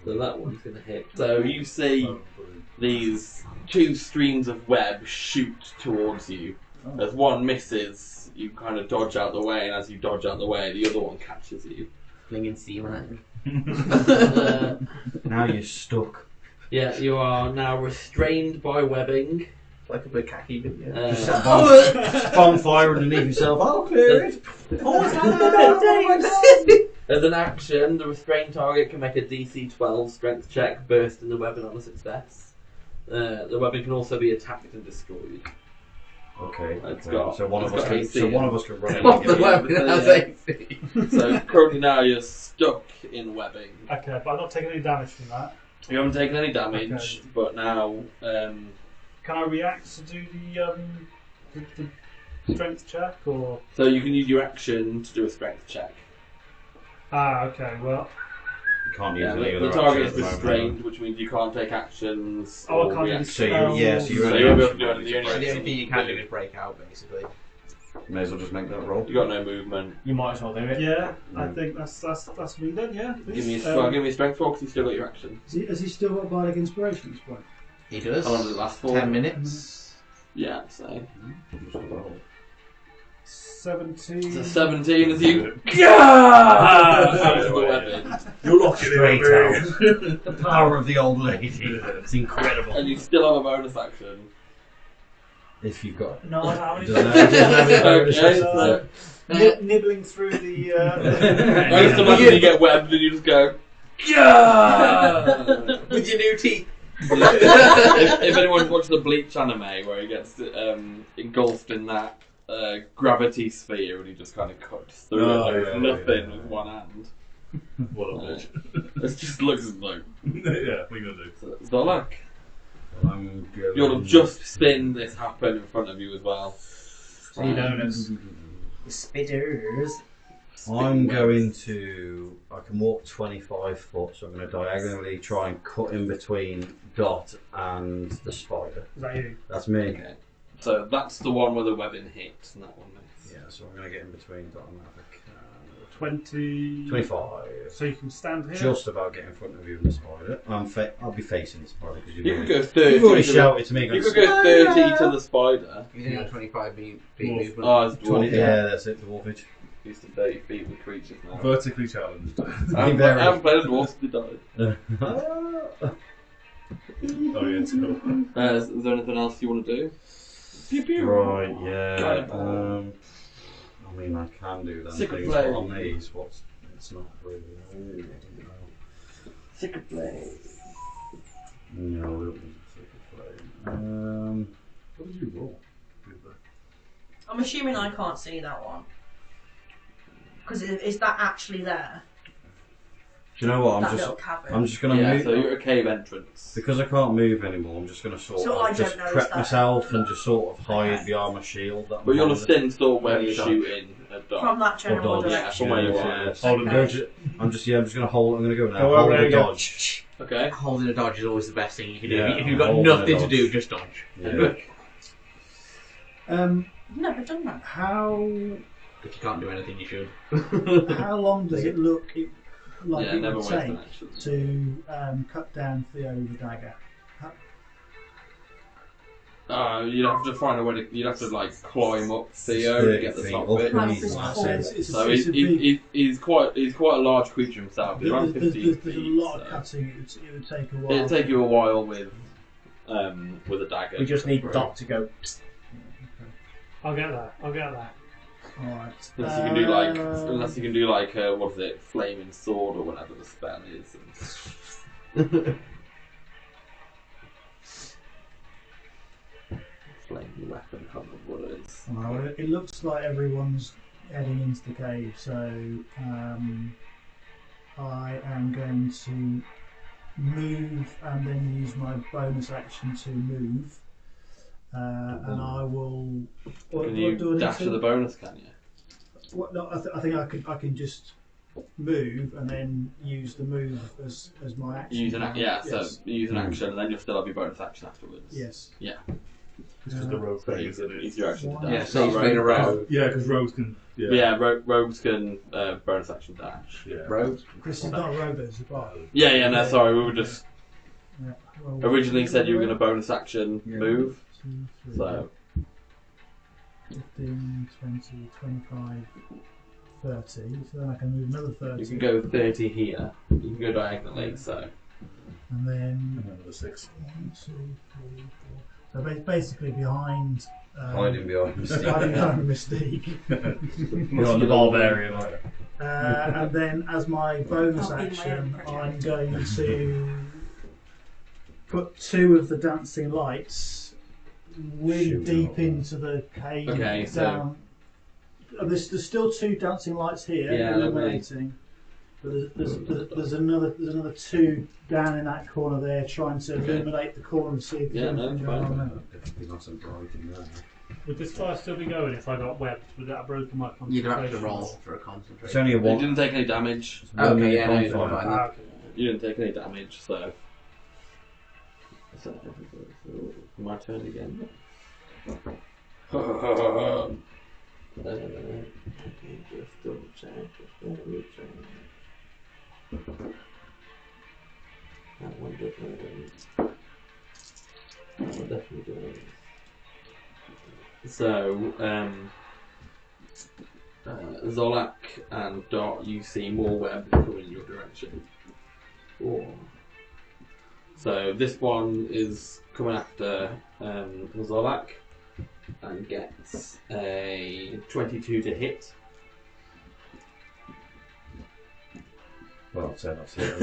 So that one's going to hit. So you see these two streams of web shoot towards you. As one misses, you kind of dodge out the way, and as you dodge out the way, the other one catches you. Flinging sea man. Now you're stuck. Yeah, you are now restrained by webbing. Like a big khaki video. Bonfire underneath yourself. I'll clear it. As an action, the restrained target can make a DC 12 strength check, bursting the weapon on a success. The weapon can also be attacked and destroyed. Okay. It's okay. got- So one it's of us got can. AC. So one of us can run in. Off and the get weapon Yeah. has AC. So currently now you're stuck in webbing. Okay, but I'm not taking any damage from that. You haven't taken any damage, Okay. but now Can I react to do the strength check or? so you can use your action to do a strength check. Ah, okay. Well, You can't use Yeah, any the other target action is at the moment. restrained, which means you can't take actions. Oh, I or can't do react. So you, Oh. yeah, so you So only you'll be able action to do it. is The only The break. only thing you can do is break out, basically. May as well just make that roll. You got no movement. You might as well do it. yeah, I think that's me then. Yeah. Give me please. give me a strength roll because you still got your action. Has he still got bardic inspiration at this point? He does. How long does it last for? 10 minutes. Yeah, so 17. it's a 17 as you You're locked straight out. The power of the old lady. It's incredible. and you still have a bonus action. If you've got. No, I don't Doesn't have any bonus Okay, actions. so nibbling through the. I just imagine you get webbed and you just go. With your new teeth. if anyone's watched the Bleach anime where he gets engulfed in that gravity sphere and he just kind of cuts through Oh, it, yeah, nothing yeah. with one hand. What a bitch. It just looks like. Yeah, what are you gonna do? Zolak, I'm going. you'll have just seen this happen in front of you as well. So you notice the spitters. I'm going to. I can walk 25 foot, so I'm going to diagonally try and cut in between Dot and the spider. Is that you? That's me. Okay. So that's the one where the webbing hit, and that one missed. Yeah, so I'm going to get in between Dot and Maverick. 20. 25. So you can stand here. Just about get in front of you and the spider. I'll be facing the spider because You could go you've 30. already to shouted to me. You going, could go 30 to the spider. He's in a 25 feet movement. Oh, it's dwarf. Yeah, that's it. The wolfage. Used to 30 feet with creatures now. Vertically challenged. I haven't played a dwarf to die. Oh yeah, it's cool. Is there anything else you want to do? Pew pew. Right. Yeah. Got it. I mean, I can do them Secret things, play. but on these, it's not really. Secret play. No, it wasn't secret play. What did you roll? I'm assuming I can't see that one. Because is that actually there? Do you know what? That little cavern. I'm just gonna Yeah, move so you're at a cave entrance. because I can't move anymore. I'm just gonna sort So I of don't just notice prep that. myself and just sort of hide Okay. behind my shield. That I'm But you'll have holding. seen still web Yeah, shooting at dark. From that general dodge. Yeah, direction. from where you Yeah, are. yeah. Hold and Okay. dodge. I'm just gonna hold. I'm gonna go now. Go Hold around and and go. dodge. Okay. Holding a dodge is always the best thing you can do. Yeah, If you've got holding a nothing to dodge. do, just dodge. Yeah. I've never done that. How If you can't do anything, you should. how long does it look like Yeah, it never would waste an take action. to cut down Theo with a dagger? You'd have to find a way to. You'd have to like climb up Theo to 30 get the feet top up bit. and That's he's cool. massive. It's So a big, he's quite a large creature himself. He's around 15 there's feet. a lot of so cutting. It would take a while. it'd take you a while with a dagger. We just need Dot to go. I'll get that. Alright. Unless you can do like what is it, flaming sword or whatever the spell is. Flaming weapon, I can't remember what it is. Well, it looks like everyone's heading into the cave, so I am going to move and then use my bonus action to move. And I will. Can you dash to the bonus? Can you? What, no, I think I can just move and then use the move as my action. Use an Yes. so you use an action and then you'll still have your bonus action afterwards. Yes. It's just a rogue So thing, use, isn't it? use your action to One. dash. Yeah, so you've been a rogue. Yeah, because rogues can. Yeah. Yeah, rogues can bonus action dash. Yeah. Rogue. This is not a rogue, it's a bar. Yeah, no, sorry, we were just Yeah. Well, originally said you were going to bonus action Yeah. move. 2, 3, So 15, 20, 25, 30. So then I can move another 30. you can go 30 here. You can go diagonally. So And then Another 6. 1, 2, 3, 4. So basically behind. Hiding behind Mystique. Hiding behind Mystique. You're on the barbarian. And then as my bonus I'll be my action, own I'm going to put 2 of the dancing lights really Shoot deep out. into the cave. Okay, so- down. There's still 2 dancing lights here, Yeah, illuminating. But there's another 2 down in that corner there, trying to Okay. illuminate the corner and see if there's Yeah, no, anything fine. going on there. Definitely not some bright in there. Would this fire still be going if I got webbed? Would that have broken my concentration? You'd have to roll for a It's concentration. only a you one. didn't take any damage. Okay, yeah, no, you're Bonfire. fine. Ah, okay. You didn't take any damage. So my turn again. Just double check. That one definitely does. So, Zolak and Dot, you see more web coming in your direction. Oh. So this one is coming after Zolak and gets a 22 to hit. Well, I'd say that's it.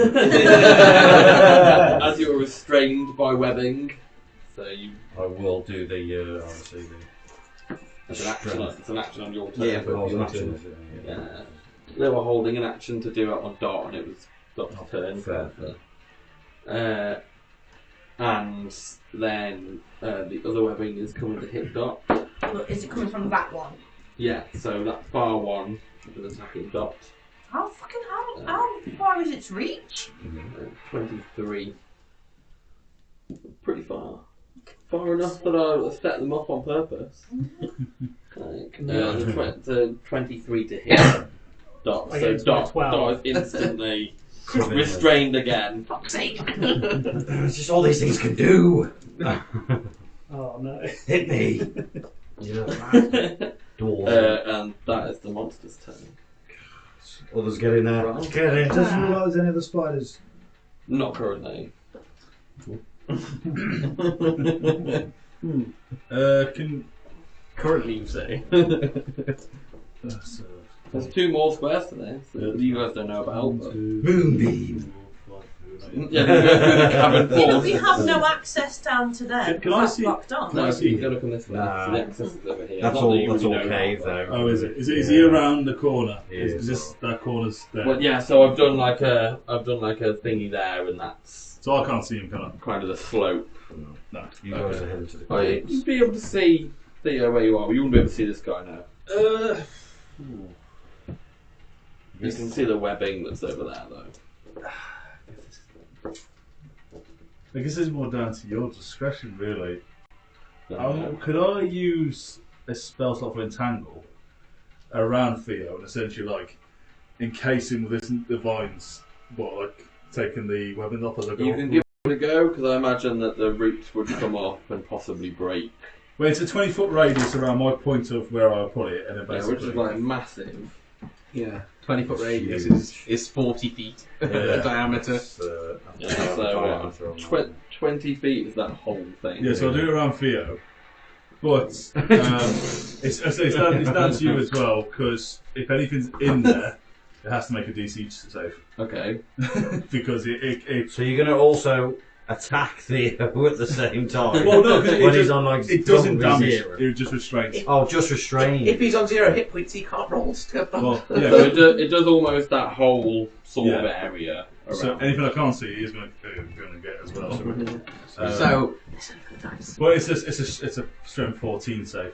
As you are restrained by webbing, so you. I will do the obviously the. It's an action on your turn. Yeah, Oh, it's an action, is it? Yeah. They were holding an action to do it on Dot, and it was Dot's turn. Fair. And then the other webbing is coming to hit Dot. Look, is it coming from that one? Yeah, so that far one is attacking Dot. How far is its reach? 23. Pretty far. Far enough that I set them up on purpose. The 23 to hit Dot. So Against Dot my 12. is instantly restrained again. Fuck's sake! It's just all these things can do. Oh no. Hit me. Dwarf. And that is the monster's turn. Others get in there. Right. Get in. Does it look like there's any other spiders? Not currently. Can Currently, you say. There's 2 more squares to this that you guys don't know about. But... Moonbeam. Yeah, the cabin Yeah, floor. but we have no access down to them. Can I That's see- blocked off. No, so you go look on this way. Nah. So the access is over here. That's Not all. that you That's really all know cave about, though. Oh, is it? Is he around the corner? He Is is. this that corner's there? Well, yeah. So I've done like a thingy there, and that's So I can't see him, can I? kind of the slope. No. You guys are heading to the Oh, you'd be able to see Theo where you are, but you wouldn't be able to see this guy now. You can see the webbing that's over there, though. I guess it's more down to your discretion, really. Don't Could I use a spell slot for entangle around Theo and essentially like encase him with the vines? What, like taking the weapons off as I go? You can give it a go, because I imagine that the roots would come off and possibly break. Well, it's a 20-foot radius around my point of where I put it, and then Yeah, basically. which is like massive. Yeah, 20-foot radius Huge. is 40 feet Yeah. diameter. Yeah, so 20 feet is that whole thing. Yeah, so I'll do it around Theo. But it's down to you as well, because if anything's in there, it has to make a DC save. Okay. Because it So you're going to also attack Theo at the same time. well, no, 'cause it when just- he's on like it doesn't double damage, zero. it just restrains. Oh, just restrained. If he's on 0 hit points, he can't roll stuff. Well, So yeah. it does almost that whole sort of Yeah. area around. So anything I can't see, he's going to get as well. So, listen to the dice. Well, it's a strength 14 save.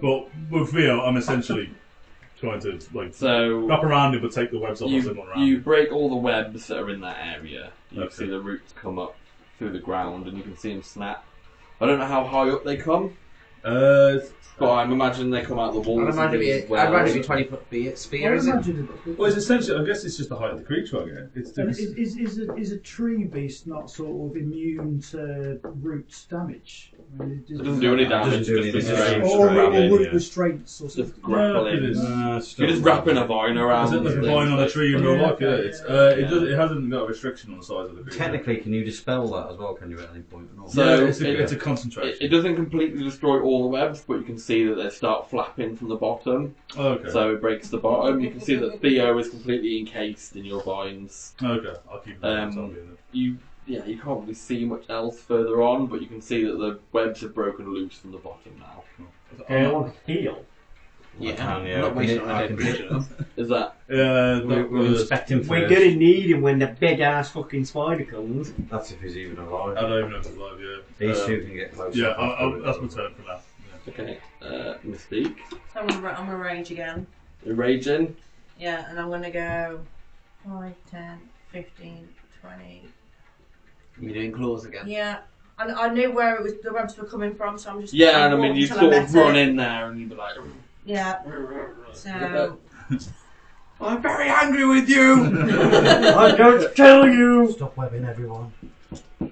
But with Theo, I'm essentially trying to like So wrap around him, but take the webs off as I'm going around. you break all the webs that are in that area. You Okay. see the roots come up through the ground, and you can see them snap. I don't know how high up they come, but I'm imagining they come out the walls. I'd imagine as well. it'd be a 20-foot sphere, is it? Well, it's essentially, I guess it's just the height of the creature, I guess. Is a tree beast not sort of immune to roots damage? I mean, It doesn't do any damage. Doesn't do just anything. restrain. Or Grabbing, root yeah. restraints or something. Just grappling. it is. You're just wrapping a vine around. Is it like a things, vine on a tree in real life? Yeah, it's, it hasn't got a restriction on the size of the creature. Technically, can you dispel that as well? Can you at any point? Or not? So Yeah, it's it- a concentration. It doesn't completely destroy all the webs, but you can see that they start flapping from the bottom. Oh, okay. So it breaks the bottom. You can see that Theo is completely encased in your vines. Okay, I'll keep that on top of it. You can't really see much else further on, but you can see that the webs have broken loose from the bottom now. Anyone heal? Yeah, yeah. not wasting I my can day. Is that? We'll inspect him We're first. gonna need him when the big ass fucking spider comes. That's if he's even I alive. don't even know if it's live, yeah. These two can get close. Yeah, that's my turn for now. Okay. Mystique. So I'm gonna rage again. You're raging. Yeah, and I'm gonna go 5, 10, 15, 20. You're doing claws again. Yeah. And I knew where it was the webs were coming from, so I'm just Yeah, and I walk mean, you until sort I of met run it. in there and you'd be like, Yeah. So I'm very angry with you! I'm going to kill you! Stop webbing everyone.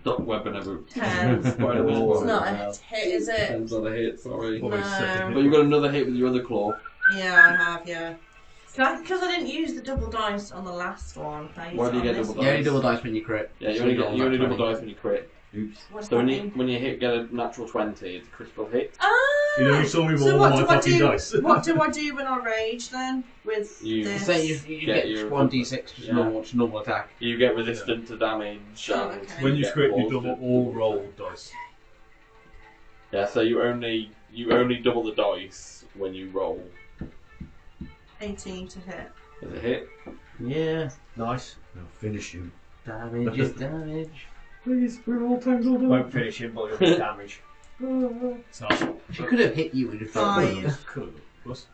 stop webbing every 10. Spider-Man. It's not a hit, is it? Depends on the hit, sorry. What was second But you've got another hit with your other claw. Yeah, I have. Yeah. Because I didn't use the double dice on the last one. I used Why it do you on get this double You one. only double dice when you crit. Yeah, you So only, roll you only that double 20. dice when you crit. Oops. What's So that when you, mean? when you hit, get a natural 20, it's a critical hit. Ah! You know, you saw me So roll what all do my I fucking do? dice. What do I do when I rage then with You this? Say you Get get your- 1d6, just Yeah. normal attack. You get resistant to damage. Oh, and okay. When you get crit, you balls double to- all roll dice. Yeah, so you only double the dice when you roll. 18 to hit. Is it hit? Yeah. Nice. Now finish him. Damage is damage. Please, we're all tangled up. Won't finish him, but it'll do damage. So, She could have hit you with a 5. cool. Plus,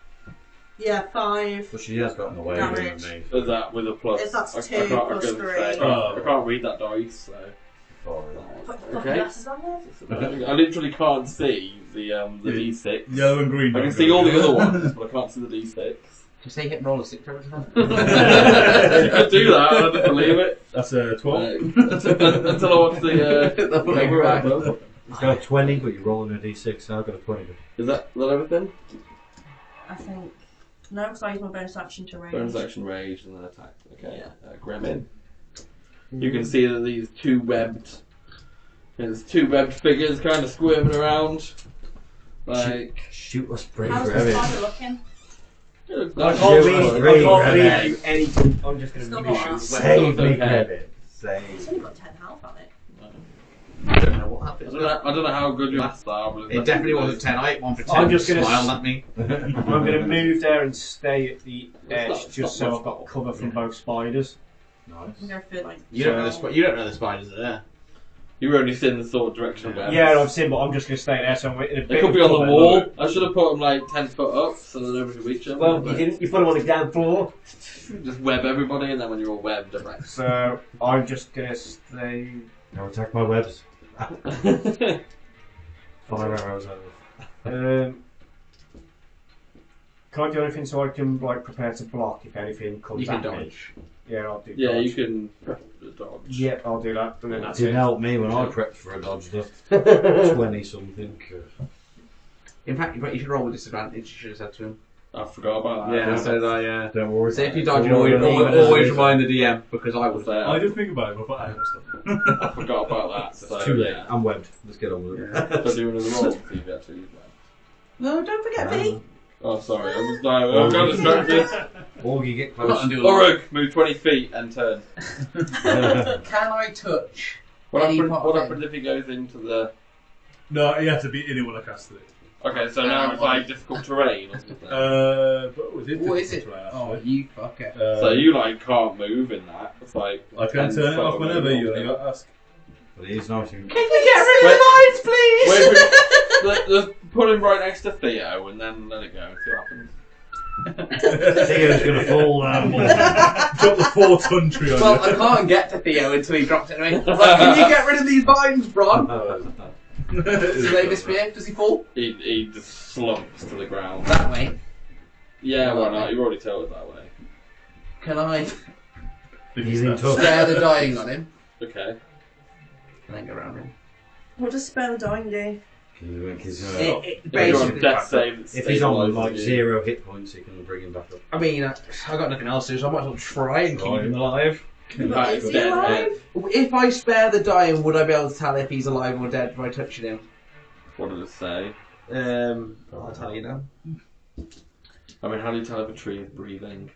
Yeah, 5. But she has gotten away Damage. with me. Is that with a plus? If that's I 2 can't- I plus can't 3. say. Oh. I can't read that dice, so. Put your Okay. glasses on there. I literally can't see the D6. yellow and green. I can don't see go all the together. other ones, but I can't see the D6. Just say hit and roll a 6 every time. You could do that, I don't believe it. That's a 12. Until I watch the We're back. It's got a 20, but you're rolling a d6, so I've got a 20. Is that everything? I think. No, because I use my bonus action to rage. Bonus action, rage, and then attack. Okay, Yeah. Gremlin. You can see that these there's two webbed figures kind of squirming around. Like, Shoot us, brave How's the rabbit. spider looking? I can't read Rabbit. you anything. I'm just going Still to got shoot. that. Save me, Okay. rabbit. It's Save. only got 10 health on it. I don't know what I happened. don't know how good your maths are, but It definitely wasn't 10. I ate one for 10. I'm just gonna smiled at me. I'm going to move there and stay at the edge It's just not so I've got much cover from both spiders. I'm going for like. You don't know you don't know the spiders are there. You were only seeing the sort of direction of webs. Yeah, I've seen, but I'm just going to stay there so I'm in a They bit could of be on the cover. wall. I should have put them like 10 foot up so that nobody could reach them. Well, but you didn't. You put them on the ground floor. just web everybody, and then when you're all webbed, I'm like. So I'm just going to stay. Now attack my webs. 5 arrows over. Can I do anything so I can like prepare to block if anything comes You can at me? dodge. Yeah, I'll do. Yeah, dodge. you can dodge. Yeah, I'll do that, and then that's Didn't it. help me when I prepped for a dodge stuff. 20 something. In fact, you should roll with disadvantage. You should have said to him. I forgot about that. Yeah, so that, yeah. Don't worry. So if you dodge, always remind the DM because I would. I did think about it, but I haven't stuff. I forgot about that. So, Too late. yeah. I'm webbed. Let's get on with it. So do another roll to see if you actually use that. No, don't forget me. Oh, sorry, I'm got distracted. Or you get I'm not close. gonna do a lot. Orug, move 20 feet and turn. Can I touch? What Any happens, part what of happens if he goes into the... No, you have to be in it when I casted it. Okay, so now it's like difficult terrain or something. But it What is it? difficult terrain, Oh, actually. you fucker. So you like can't move in that. It's like... I can 10 turn it off foot whenever away you from it. ask. But it is nice. Can we get rid of the lights, please? Let's put him right next to Theo and then let it go and see what happens. Theo's going to fall down. Drop the 4-ton tree on Well, you. I can't get to Theo until he drops it to me. Like, can you get rid of these vines, Bron? Do they disappear? Does he fall? He just slumps to the ground. That way. Yeah, why not? You've already told it that way. Can I He's in tough. spare the dying on him? Okay. And then go around him. What does spell dying do? If you're on Basically, death save, it If he's on stabilises like you. 0 hit points, you can bring him back up. I mean, I've got nothing else to do, so I might as well try and keep him alive. Right, Is he dead, alive? If I spare the dying, would I be able to tell if he's alive or dead by touching him? What did it say? I'll tell you now. I mean, how do you tell if a tree is breathing?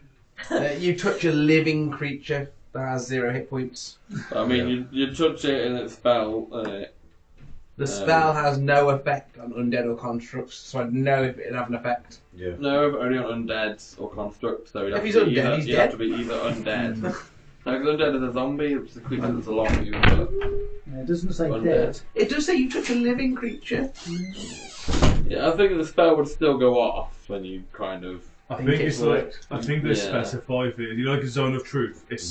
You touch a living creature that has 0 hit points. I mean, you touch it and it spell, The spell has no effect on undead or constructs, so I'd know if it'd have an effect. Yeah. no, but only on undeads or constructs. So If he's undead, he's you'd have dead. to be either undead. No, because undead is a zombie, which is a creature that's alive. But Yeah, it doesn't say undead. dead. It does say you touch a living creature. Yeah, I think the spell would still go off when you kind of. I think it's like I think they Yeah. specify for you know, like a zone of truth. It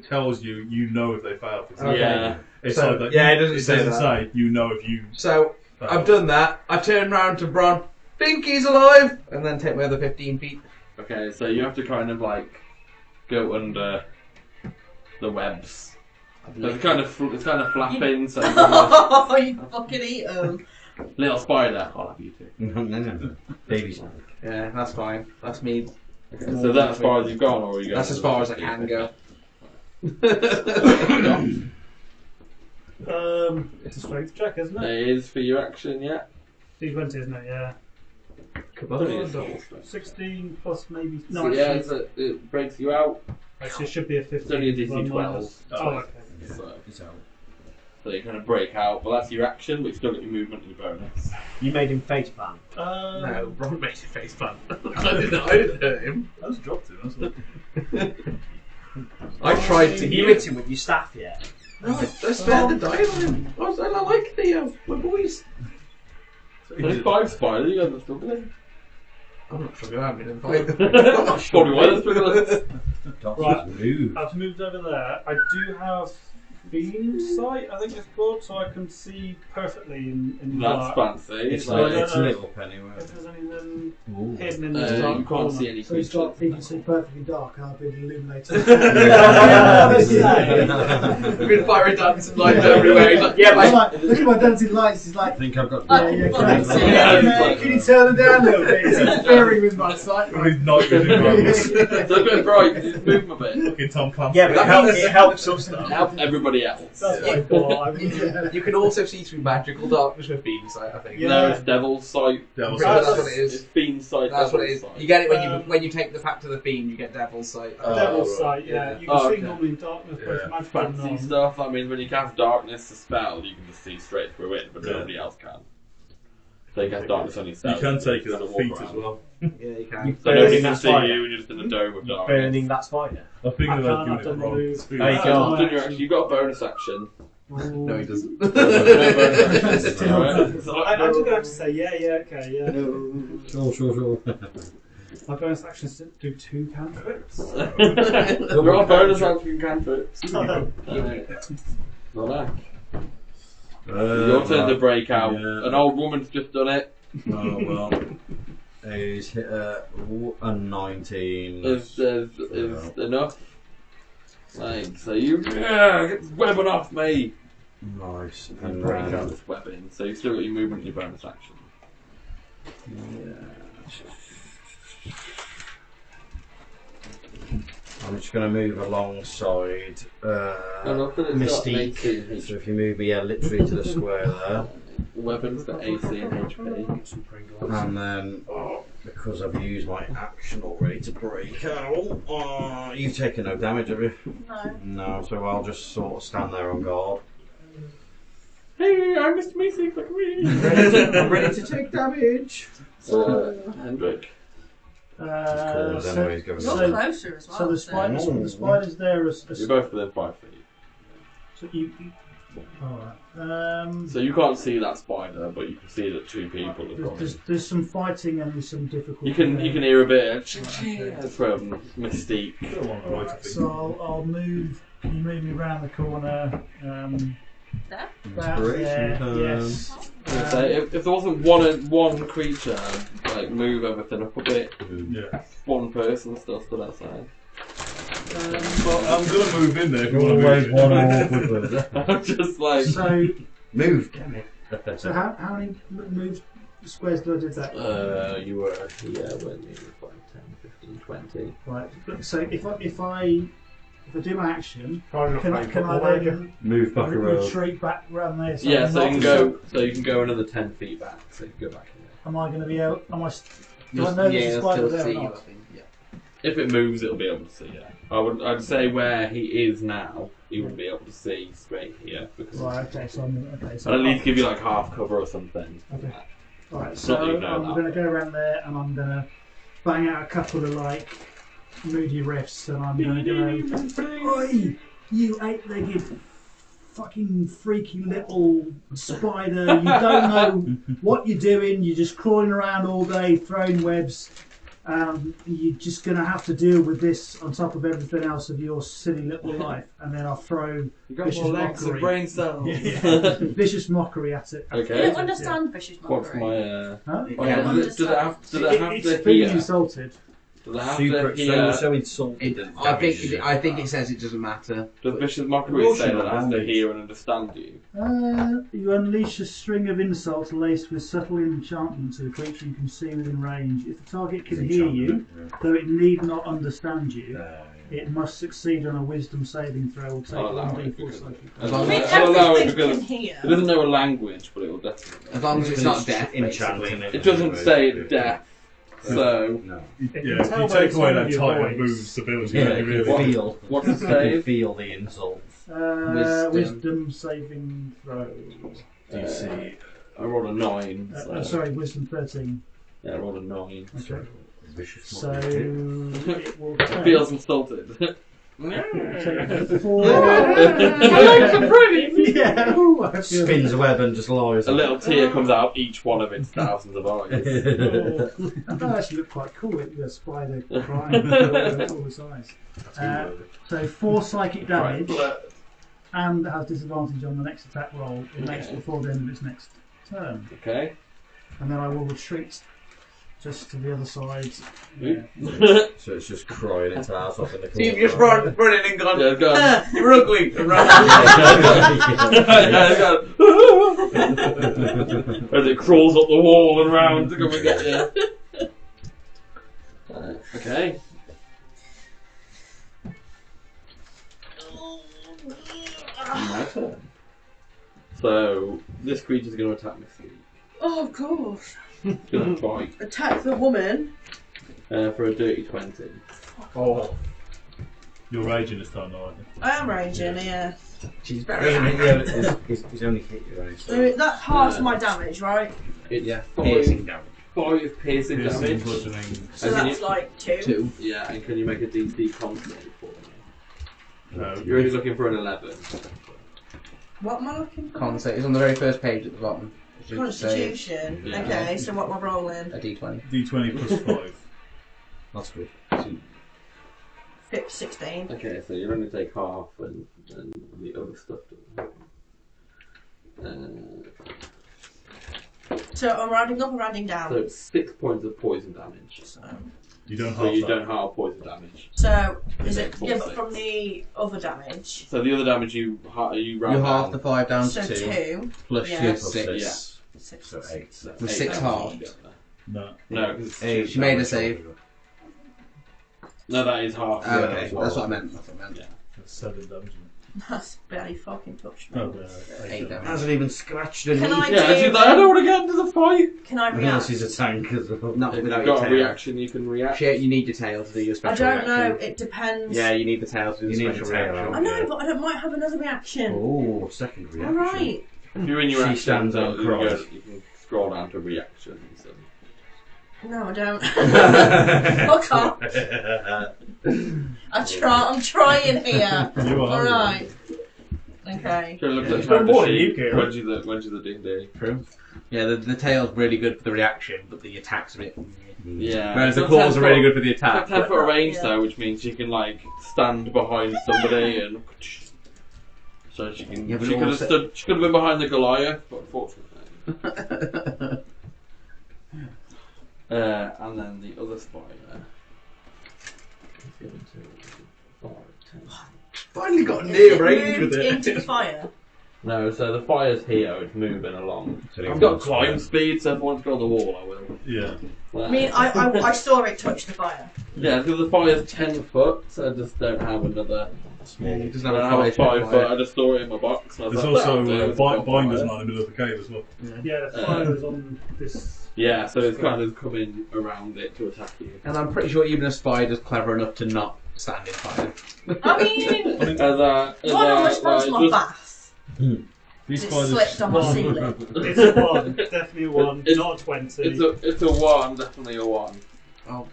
tells you know if they failed. Okay. Yeah. It's So, like that. yeah, it doesn't say that. say you know if you. So, failed. I've done that. I turn round to Bron, think he's alive, and then take my other 15 feet. Okay, so you have to kind of like go under the webs. So it's kind of flapping. So Oh, you fucking eat him. little spider. I'll have you too. No. Babies. Yeah, that's fine. That's me. Okay, so that's as far as you've gone, or are you going? That's as far as I can go. It's a strength check, isn't it? It is for your action, yeah. D20, isn't it? Yeah. Only a double strength. 16 plus maybe. So No, yeah, actually, it breaks you out. actually it should be a 15. It's only a DC Well, 12. minus- Oh, okay. So It's out. So you kind of break out, but that's your action, but you still got your movement and your bonus. You made him face plan. No, Ron makes your face plant. I didn't hurt him. I just dropped him, that's all. I tried to You heal hit him. him with your staff yet? No, I spared the die on him. I like Theo, my boys. There's 5 spiders, you guys are struggling. I'm not struggling, I'm in a fight. I'm not sure why they're struggling. Right. Move. I've moved over there. I do have beam sight, I think it's called, so I can see perfectly in the That's dark. fancy. It's like- lit up anyway. If there's anything Ooh. hidden in this You dark can't corner. see any So he's creatures. got, he can see perfectly dark, and I've been illuminated. We've been fire dancing lights everywhere. He's like, Yeah, but like, look at my dancing lights. He's like, I think I've got. yeah, great. Yeah. Can you turn them down a little bit? It's interfering with my sight. With night vision goggles. So it's a bit bright, you just move them a bit. Fucking Tom Clancy. Yeah, but it helps us though. Help everybody else. That's what I thought. I mean, You can also see through magical darkness with beam sight, I think. Yeah. No, it's devil's sight. Devil's That's sight. what it It's is. fiend sight. That's what it is. devil's sight. You get it when you take the fact of the beam. You get devil's sight. Devil's right. sight, yeah. You can Oh, see okay. normally in darkness, both Yeah. magical and Fancy non. stuff. I mean, when you cast darkness to spell, you can just see straight through it, but Yeah. nobody else can. So you cast darkness on yourself. You can take it and as a walk feat around. as well. Yeah, you can. So nobody Burning can that see spider. you, and you're just in a dome of darkness. Burning that spider. I think I that can't, I've I've given done it the wrong. move. There you So go. you've done your action. You've got a bonus action. No, he doesn't. No bonus action. Alright. So I'm just going to have to say, yeah, okay, yeah. Sure. My bonus action is to do 2 cantrips. There are bonus action cantrips. Oh, Not that. Your turn to break out. yeah. An old woman's just done it. Oh well. He's hit a 19. Is enough. Like, so you get this weapon off me. Nice. And And break out this weapon. So you've still got your movement and your bonus action. I'm just going to move alongside No, but it's got an Mystique. 18 HP. So if you move me, literally to the square there. Weapon's got AC and HP. And then, because I've used my action already to break out, you've taken no damage, have you? No. No, so I'll just sort of stand there on guard. Hey, I'm Mr. Mystique, look at me. I'm ready to take damage. Hendrik. Corners anyways, going You're So- closer as well. So the spiders there are. You're both within 5 feet. So you alright. So you can't see that spider, but you can see that 2 people have gone. There's some fighting and there's some difficulty. You can hear a bit of Okay. from Mystique. Still on the right, I think. So I'll move. Can you move me around the corner? There? That there. Yes. So if there wasn't one creature, like move everything up a bit. Yeah. One person still stood outside. Well, I'm going to move in there if you want to Always move one in. awkward person. I'm just like. So Move, damn it. so how many moves squares do I do that? You were here when you were 5, 10, 15, 20. Right. So if I do my action, Probably can not I then Move back around. retreat back around there? So Yeah, I'm so you not- can go. So you can go another 10 feet back. So you can go back in there. Am I going to be able? Do I know there's a spider there or not? If it moves, it'll be able to see. Yeah, I'd say where he is now, he wouldn't be able to see straight here because. Right. Okay. So I'd at least give you like half cover or something. Okay. Alright, Not so that you know I'm that. going to go around there and I'm going to bang out a couple of like moody riffs and I'm going to go, oi, you 8-legged fucking freaky little spider, you don't know what you're doing, you're just crawling around all day throwing webs. You're just going to have to deal with this on top of everything else of your silly little life. And then I'll throw You got vicious more legs and mockery. brain cells. Vicious mockery at it. You Okay. don't understand vicious What's mockery. my? Huh? Yeah, does it have It's to being hear? insulted. Does it have Super, to hear? so insulted. and damaged. I think it says it doesn't matter. Does vicious mockery say that it has to hear and understand you? You unleash a string of insults laced with subtle enchantments to a creature you can see within range. If the target can hear you, though it need not understand you, it must succeed on a wisdom saving throw or take I'll allow 1d4 it because- psychic As I long mean, as I'll allow it everything because can hear. it doesn't know a language, but it will definitely. As long as it's not death, enchanting. It doesn't say death, so No. Yeah, can if tell you by take the away tone that of your type of voice. moves ability, Yeah, then you you really can feel. what's the You can save? feel the insults. Wisdom saving throw. DC. I rolled a 9. Sorry, wisdom 13. Yeah, I rolled a 9. Okay. Vicious So monkey. it will It feels insulted. take 4. Yeah. Ooh, I feel Spins a web and just lies. A little tear comes out of each one of its thousands of eyes. That actually looked quite cool. The spider crying with all its eyes. So 4 psychic damage, and it has disadvantage on the next attack roll. It makes before the end of its next turn, Okay. and then I will retreat just to the other side. Yeah. So it's just crying its ass off in the So corner. you've just run in and gone, Yeah, go on. "Ah, you're ugly. And run As it crawls up the wall and round to come and get you. Okay. My turn. So, this creature's going to attack Misty. Oh, of course. It's going to bite Attack the woman. for a dirty 20. Oh. You're raging this time, though, aren't you? I am raging, yeah. She's very He's only hit you, only. So that halves my damage, right? It's Yeah, 5 piercing damage. piercing Piercing, damage. bludgeoning. So And can that's you- like 2. 2. Yeah, and can you make a DC con save for me? No, You're only looking for an 11. What am I looking for? Con save. It's on the very first page at the bottom. It should say Constitution. Yeah. Okay, so what am I rolling? a d20. D20 plus 5. That's good. 16. Okay, so you're going to take half and the other stuff So I'm rounding up or rounding down? so it's 6 points of poison damage. You don't So half you that. don't halve poison damage. So is it? Full Yeah, but save. from the other damage. So the other damage you round You half the 5 down So to 2. 2. Plus Yeah. your Plus 6. six. 6. So 8. So The 8 6 damage halved. No. No, because it's Eight She made a damage save. altogether. no, that is half. Oh, yeah, okay, as well. that's what I meant. That's what I meant. Yeah. That's 7 damage. Isn't That's barely fucking touched me. it? Oh, 8 damage. Hasn't even scratched any. Can I Yeah, do? she's like, I don't want to get into the fight. Can I Unless react? he's a tank as well. Not If without you've your got a tail. reaction, you can react. Shit, you need your tail to do your I special don't reaction. know. It depends. Yeah, you need the tail to do the You need special the tail, reaction. I know, but I might have another reaction. Oh, second All reaction. right. If you're in your She action, stands so and you, go, cries. you can scroll down to reactions. No, I don't. Fuck off. I'm trying here. You are. All right. Okay. So it looks like It's done more than you, sheet. Kieran. When's the D&D? True. Yeah, the tail's really good for the reaction, but the attack's a bit. Yeah. Whereas the It's got claws 10 are really foot- good for the It's got attack. 10 foot range Yeah. though, which means she can like stand behind somebody and. So she can. Yeah, but she could have also- stood. She could have been behind the Goliath, but unfortunately. And then the other spider. Let's get into 5, 10. Finally got Is near it range moved with it. into the fire. No, so the fire's here. It's moving along. So I've got climb speed, so if I want to go on the wall, I will. Yeah. I mean, I saw it touch the fire. Yeah, because the fire's 10 foot, so I just don't have another. It doesn't I don't have a 5 foot. I just store it in my box. And I was There's like, also "That'll do, it's got binders fire." not in the middle of the cave as well. Yeah, the fire is on this. Yeah, so it's kind of coming around it to attack you. And I'm pretty sure even a spider's clever enough to not stand in fire. I mean, one almost broke my just, bath. These It spiders. slipped on my ceiling. It's a 1, definitely a 1, It's- not a 20. it's a 1, definitely a 1. Oh,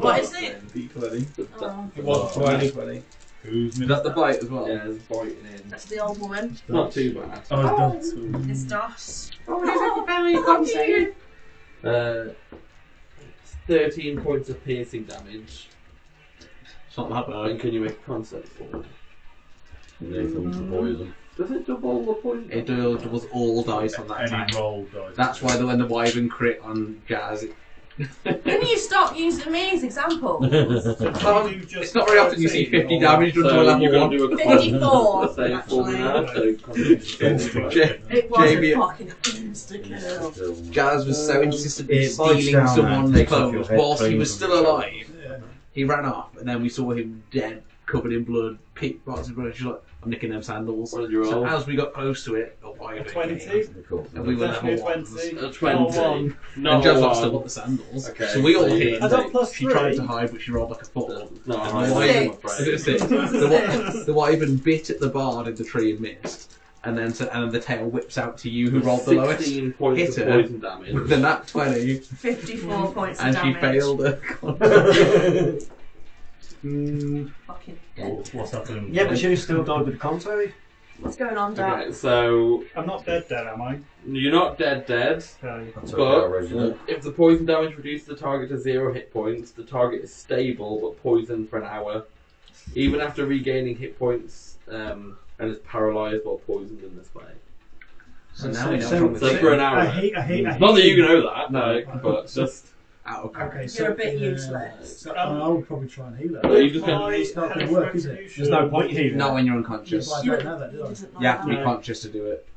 What is it? D20. Oh, It was 20. Who's Is that the bite as well? Yeah, it's biting in. that's the old woman. It's not too bad. Oh, it's done. It's Das. It's 13 points of piercing damage. It's not that And bad. can you make a concept for it? Nathan's the poison. Does it double the poison? It doubles all dice on that attack. Any roll dice. That's why when the wyvern crit on Jazz, Can you stop using me as example? it's not very often you see 50 damage done to a So level you're 1. going to do a 54, save for me now. actually. So constitution. It was Jamie- a fucking insta-kill. Jazz was so insistent in It bites stealing down and someone's takes off your clothes head whilst he clean was from still the alive. He ran off, and then we saw him dead, covered in blood, picked parts of blood. She's like, I'm nicking them sandals. What did you So roll? as we got close to it, A 20. and we were level Definitely 1s. a 20. A 20. Not And Jazz one. still got the sandals. Okay. So we all hid. I got plus She 3. tried to hide, but she rolled like a 4. No, And I the wasn't wyvern- afraid. I was gonna say, the wyvern bit at the bard in the tree and missed. And then the tail whips out to you who rolled the lowest. 16 points Hit of her. poison damage. Then that 20. 54 points And of she damage. failed her. Fucking dead. What's happening? Yeah, but she's still died with the contact. What's going on, Dad? Okay, so I'm not dead, am I? you're not dead, Okay. but if the poison damage reduces the target to 0 hit points, the target is stable but poisoned for an hour. Even after regaining hit points, and is paralysed while poisoned in this way. So now we know So for an hour. I hate Not that you know that, No. like, but just. out of character. Okay, so You're a bit yeah, useless. So, I would probably try and heal her. So you just gonna- It's not going to work, is it? There's no point in healing. Not when you're Yes, unconscious. I don't know that, do I? You have to be No. conscious to do it.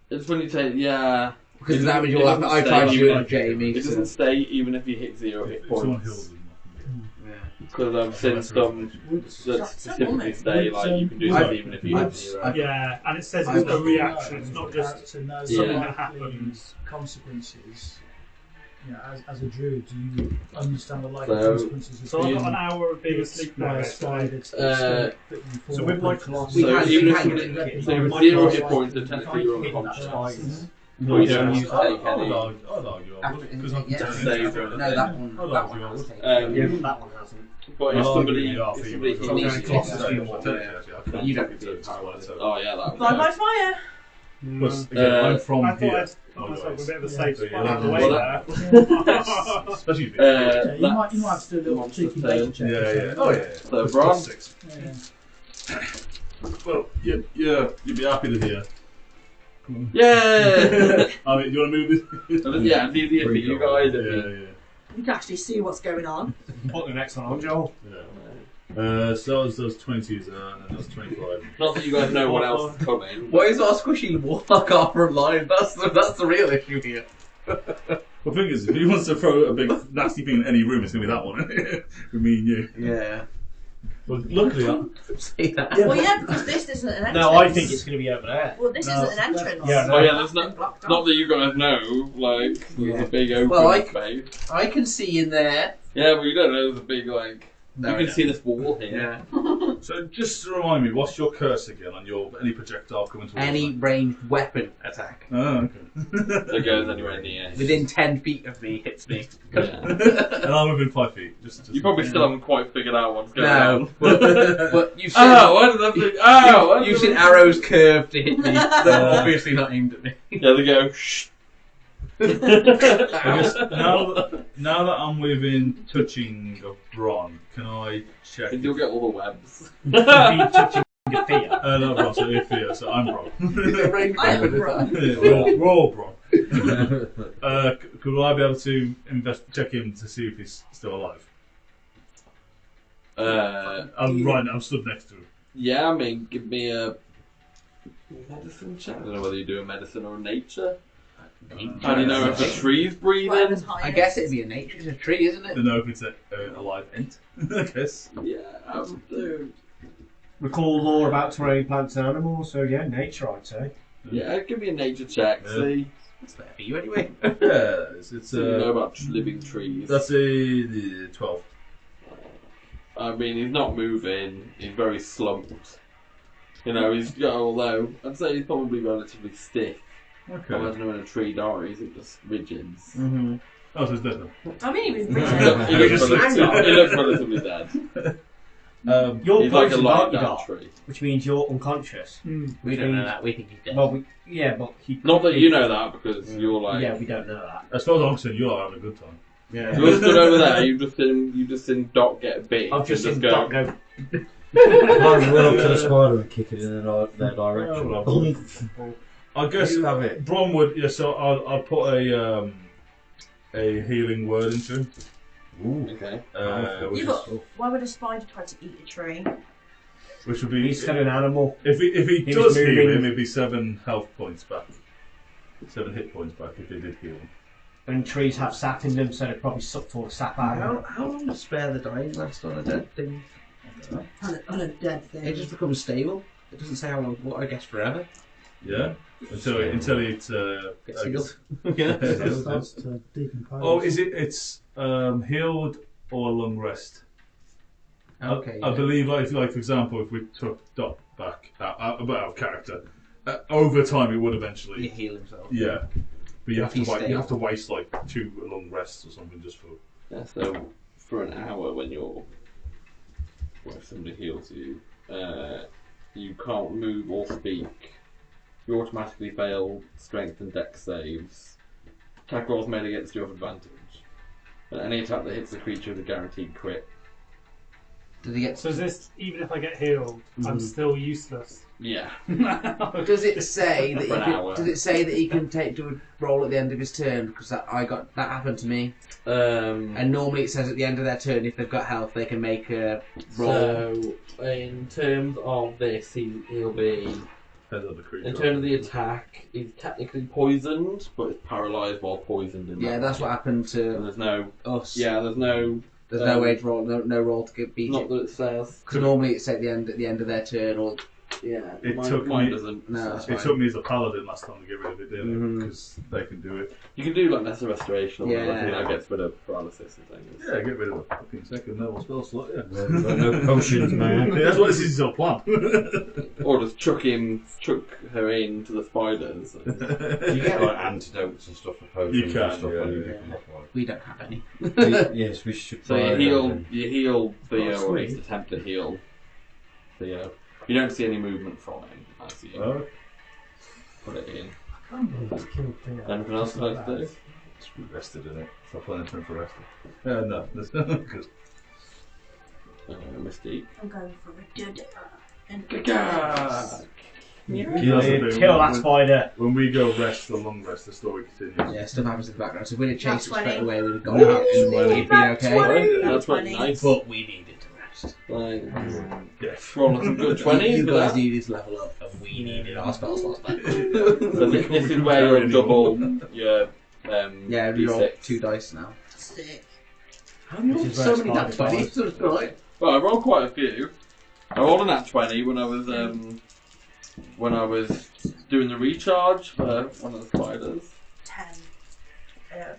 It's when you take, yeah. Because that means It you'll have doesn't I tried to stay do it even- on Jamie. It doesn't stay even if you hit 0 hit If someone points. heals them. Because I've seen some that specifically say like you can do that even if you hit 0. Yeah, and it says I it's a don't reaction, it's not just to know Yeah. something something that happens. consequences. You know, as a druid, do you understand the likely So- consequences of So I've being got an hour of being asleep now. inspired So with my class, So can't- even you if can't you get it. so with My 0 class hit was- points, then technically you're unconscious. No, you don't use I'd take any. argue I would. Because I can Yeah. take Save it. or anything. No, that one. I'd That argue one I has would. taken. Yeah, but that one hasn't. But if I'd somebody argue the if RP somebody was hit only you, close to you saying don't what do I it. take, actually. I can't You take don't it do to it. power, so- oh yeah, that Fly would by fire. Plus, again, I'm from I thought here. I'd put myself a bit of a safe Yeah. spot out of the Well, way that- there. Especially if Yeah, you that's might have to do a little monster cheeky turn. data check. or yeah, yeah. something. Oh, yeah. So Plus Bron, 6. Yeah. Well, yeah, you'd be happy to hear. yeah, I mean, do you want to move this? yeah, it's easier for you guys. Yeah, You can actually see what's going on. Put the next one on, Joel. yeah. So those 20s and then those 25. Not that you guys know what else is coming. What is our squishy walk off from line? That's the real issue here. The thing is, if he wants to throw a big nasty thing in any room, it's going to be that one. With me and you. Yeah. Well, luckily, See that? Well, yeah, because this isn't an entrance. No, I think it's going to be over there. Well, this No, isn't an entrance. Yeah, Oh yeah, there's It's blocked not off. that you guys know, like there's Yeah. a big open Well, space. I can see in there. Yeah, but you don't know there's a big like. No, you I can don't. see this wall here. Yeah. so just to remind me, what's your curse again on your any projectile coming towards Any me? ranged weapon attack Oh, okay. That goes anywhere near. within 10 feet of me hits me. Yeah. And I'm within 5 feet. Just You probably still haven't quite figured out what's going No, on. but you've seen, Oh, why did that thing? Oh, why did you've that- seen arrows curved to hit me. They're obviously not aimed at me. Yeah, they go. Shh. I guess now that I'm within touching of Bron, can I check? And you'll get all the webs. Be touching your feet. No, Bron, so if yeah, so I'm Bron. Ranged I am weapon Bron. attack. Yeah, we're all Bron. Could I be able to check him to see if he's still alive? I'm stood next to him. Yeah, I mean, give me a medicine check. I don't know whether you do a medicine or a nature. How do you know if a tree's breathing? Whatever's highest. I guess it'd be a nature. It's a tree, isn't To it? know if it's a live ent. I guess. Yeah, dude. Recall law about terrain, plants, and animals. So yeah, nature, I'd say. Yeah, give me a nature check. Yeah. See, It's there for you anyway. Yeah, it's so you know about living trees. that's a 12. I mean, he's not moving. He's very slumped. You know, although I'd say he's probably relatively stiff. Okay. I imagine when a tree dies, it just rigids. Mm-hmm. Oh, so it's dead I mean, he was He risen. looks relatively dead. then. You're He's like a poisoned, light aren't you, down Doc? tree. Which means you're unconscious. We don't know that. We think he's dead. Well, but he. Not that you know that because you're like Yeah, we don't know that. As far as I'm concerned, you're having a good time. Yeah. you're stood over there. You just seen Doc get bit. I've just and seen go. Doc go. I'll run up to the spider and kick it in their direction. Oh, I guess You have it. Bron would. Yeah, so I'll put a healing word into him. Okay. Which, You got, why would a spider try to eat a tree? which would be He's still an animal. if he He does was heal moving. him, it'd be 7 health points back. 7 hit points back if they did heal him. And trees have sap in them, so they probably sucked all the sap out of them. How long does spare the dying last on a dead thing? On a dead thing. It just becomes stable. It doesn't say how long. What I guess forever. Yeah. Until it Gets healed. It starts to decompose. Oh, is it? It's healed or long rest. Okay. I believe, like for example, if we took Dot back out of character, over time it would He eventually. heal himself. Yeah, but you have to He's wait. You stable. have to waste like 2 long rests or something just for. Yeah, so for an hour when somebody heals you, you can't move or speak. You automatically fail strength and dex saves. Attack rolls made against you have advantage. And any attack that hits the creature is a guaranteed crit. Does he get? So is this, even if I get healed, I'm still useless? Yeah. Does it say that? For an hour. Does it say that he can do a roll at the end of his turn? Because that happened to me. And normally it says at the end of their turn, if they've got health, they can make a roll. So in terms of this, he'll be. In terms of the attack, he's technically poisoned, but is paralysed while poisoned. Yeah, that's what happened And to there's no. us. Yeah, there's no. There's no way to roll. No roll to get beat. Not that it says. Because normally it's at the end of their turn, or Yeah, It mine, took mine me- doesn't. No, so- It took me as a paladin last time to get rid of it, didn't Mhm. it? Because they can do it. You can do like lesser restoration, or Yeah. something that gets rid of paralysis and things. Yeah, get rid of the fucking second level spell slot, yeah. We've got no potions, man. Yeah, that's what this is our plan. Or just chuck her into the spiders. You get like antidotes and stuff for potions You can, and stuff when you yeah. pick them up. Like. we don't have any. Yes, we should. So buy you them. heal Theo, Oh, or at least sweet. attempt to heal Theo. You don't see any movement from him as you Oh, put it in. I can't believe it's killed Theo. Anything else you'd like to do? it's rested in it. Stop playing turn for rested. No, there's good. Mystique. I'm going for a good. Gaga! That's the thing, Kill that spider. When we go rest, the long rest, the story continues. Yeah, stuff happens in the background. So if we'd have chased it That's straight 20. away, we'd have gone out and it'd been okay. That's quite 20. nice. But we needed to rest. Like, Yeah. rolling some good 20s You for guys that. needed to level up, and we needed our spell slots back. So this is where you're double your Yeah, we roll D6. 2 dice now. Sick. Which is So where many nat spider 20s, so it's right. Well, I rolled quite a few. I rolled a nat 20 when I was doing the recharge for one of the spiders. 10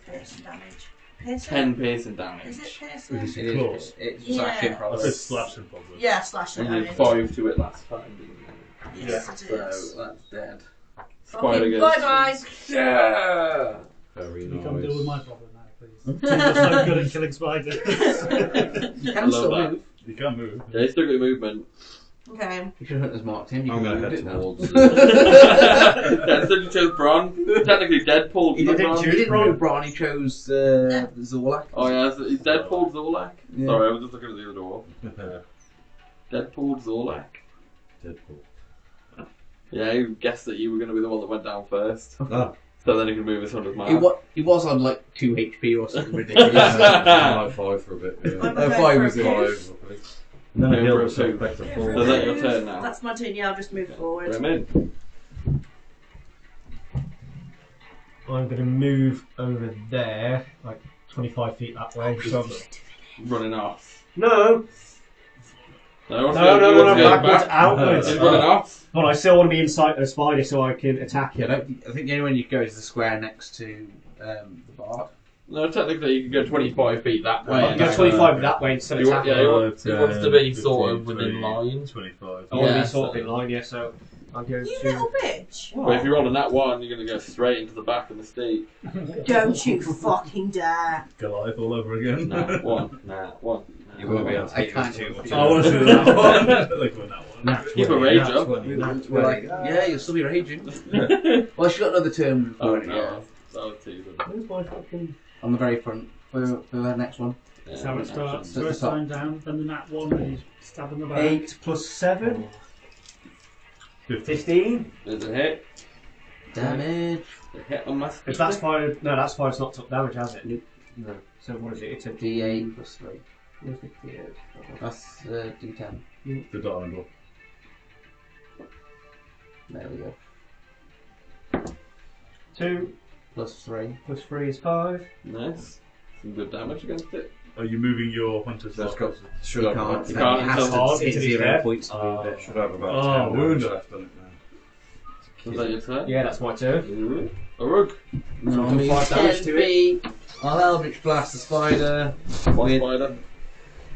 piercing damage. Piercing? 10 piercing damage. Is it piercing? Is It it claws? is. It's Yeah. slashing I probably. said slashing probably. Yeah, slashing And you damage. did 5 to it last time, didn't you? Yes, So it is. that's dead. Spider Okay, goes. bye guys. Yeah! Very You come deal with my nice. problem now, please. Tim's no good at killing spiders. You I can love still that. move. You can move. Yeah, he's still got movement. Okay. You should have hunter's marked him. You I'm can going to move head it now. towards. Yeah, instead you chose Bron. Technically Deadpool. He not didn't Bron. choose Bron, he chose Zorlak. Oh yeah, so he's Deadpool Zorlak. Yeah. Sorry, I was just looking at the other door. Deadpool Zorlak. Deadpool. Yeah, he guessed that you were going to be the one that went down first. Oh, So then he can move his 100 mile. He was on like 2 HP or something ridiculous. yeah, like 5 for a bit. Yeah. I'm Oh, going 5 for was a it? move. 5. No, Yeah, he'll for a so two. back to Yeah, full. for So a that's your move. turn now. That's my turn. Yeah, I'll just move forward. Put him in. I'm going to move over there, like 25 feet that way. So Running off. no, No, no, backwards, back. outwards. He's running off. But I still want to be inside the spider so I can attack Yeah, him. I think the only one you can go is the square next to the bard. No, technically you can go 25 feet that way. I can go 25 that way instead of He wa- attacking. yeah, he wants to be 15, sort of 20, within line. 25. I want to Yeah, be sort of so- in line, yeah, so I'll go You to... little bitch. But if you're rolling that one, you're going to go straight into the back of the steak. Don't you fucking dare. Goliath all over again. Nah, one. You won't be able to I take can't. this too much. I want to do that one. like when that one. Keep a rage up. We're like, yeah, you'll still be raging. Well, she's got another turn Oh before it, yeah. no, that was too good. Where's my fucking... On the very front for the next one. That's how it starts. At the First top. time down, then the nat 1, and he's stabbing the back. 8 plus 7, 15. There's a hit. Damage. A hit on my If that's 5, no, that's 5's not took damage, has it? No. So what is it? It's a D8 plus 3. Where's the D8? That's D10. The diamond. There we go. 2 Plus 3. plus 3 is 5. Nice. Some good damage against it. Are you moving your hunter's So it's mark? got should have can't. You can't It has until to- hard. it's It's 0 there. points to move it. Should have about Oh, 10 wound. damage left, doesn't it? Is that your turn? Yeah, that's my turn. Uruk. So I'll do 5 damage to it. I'll Eldritch Blast the spider. One With spider.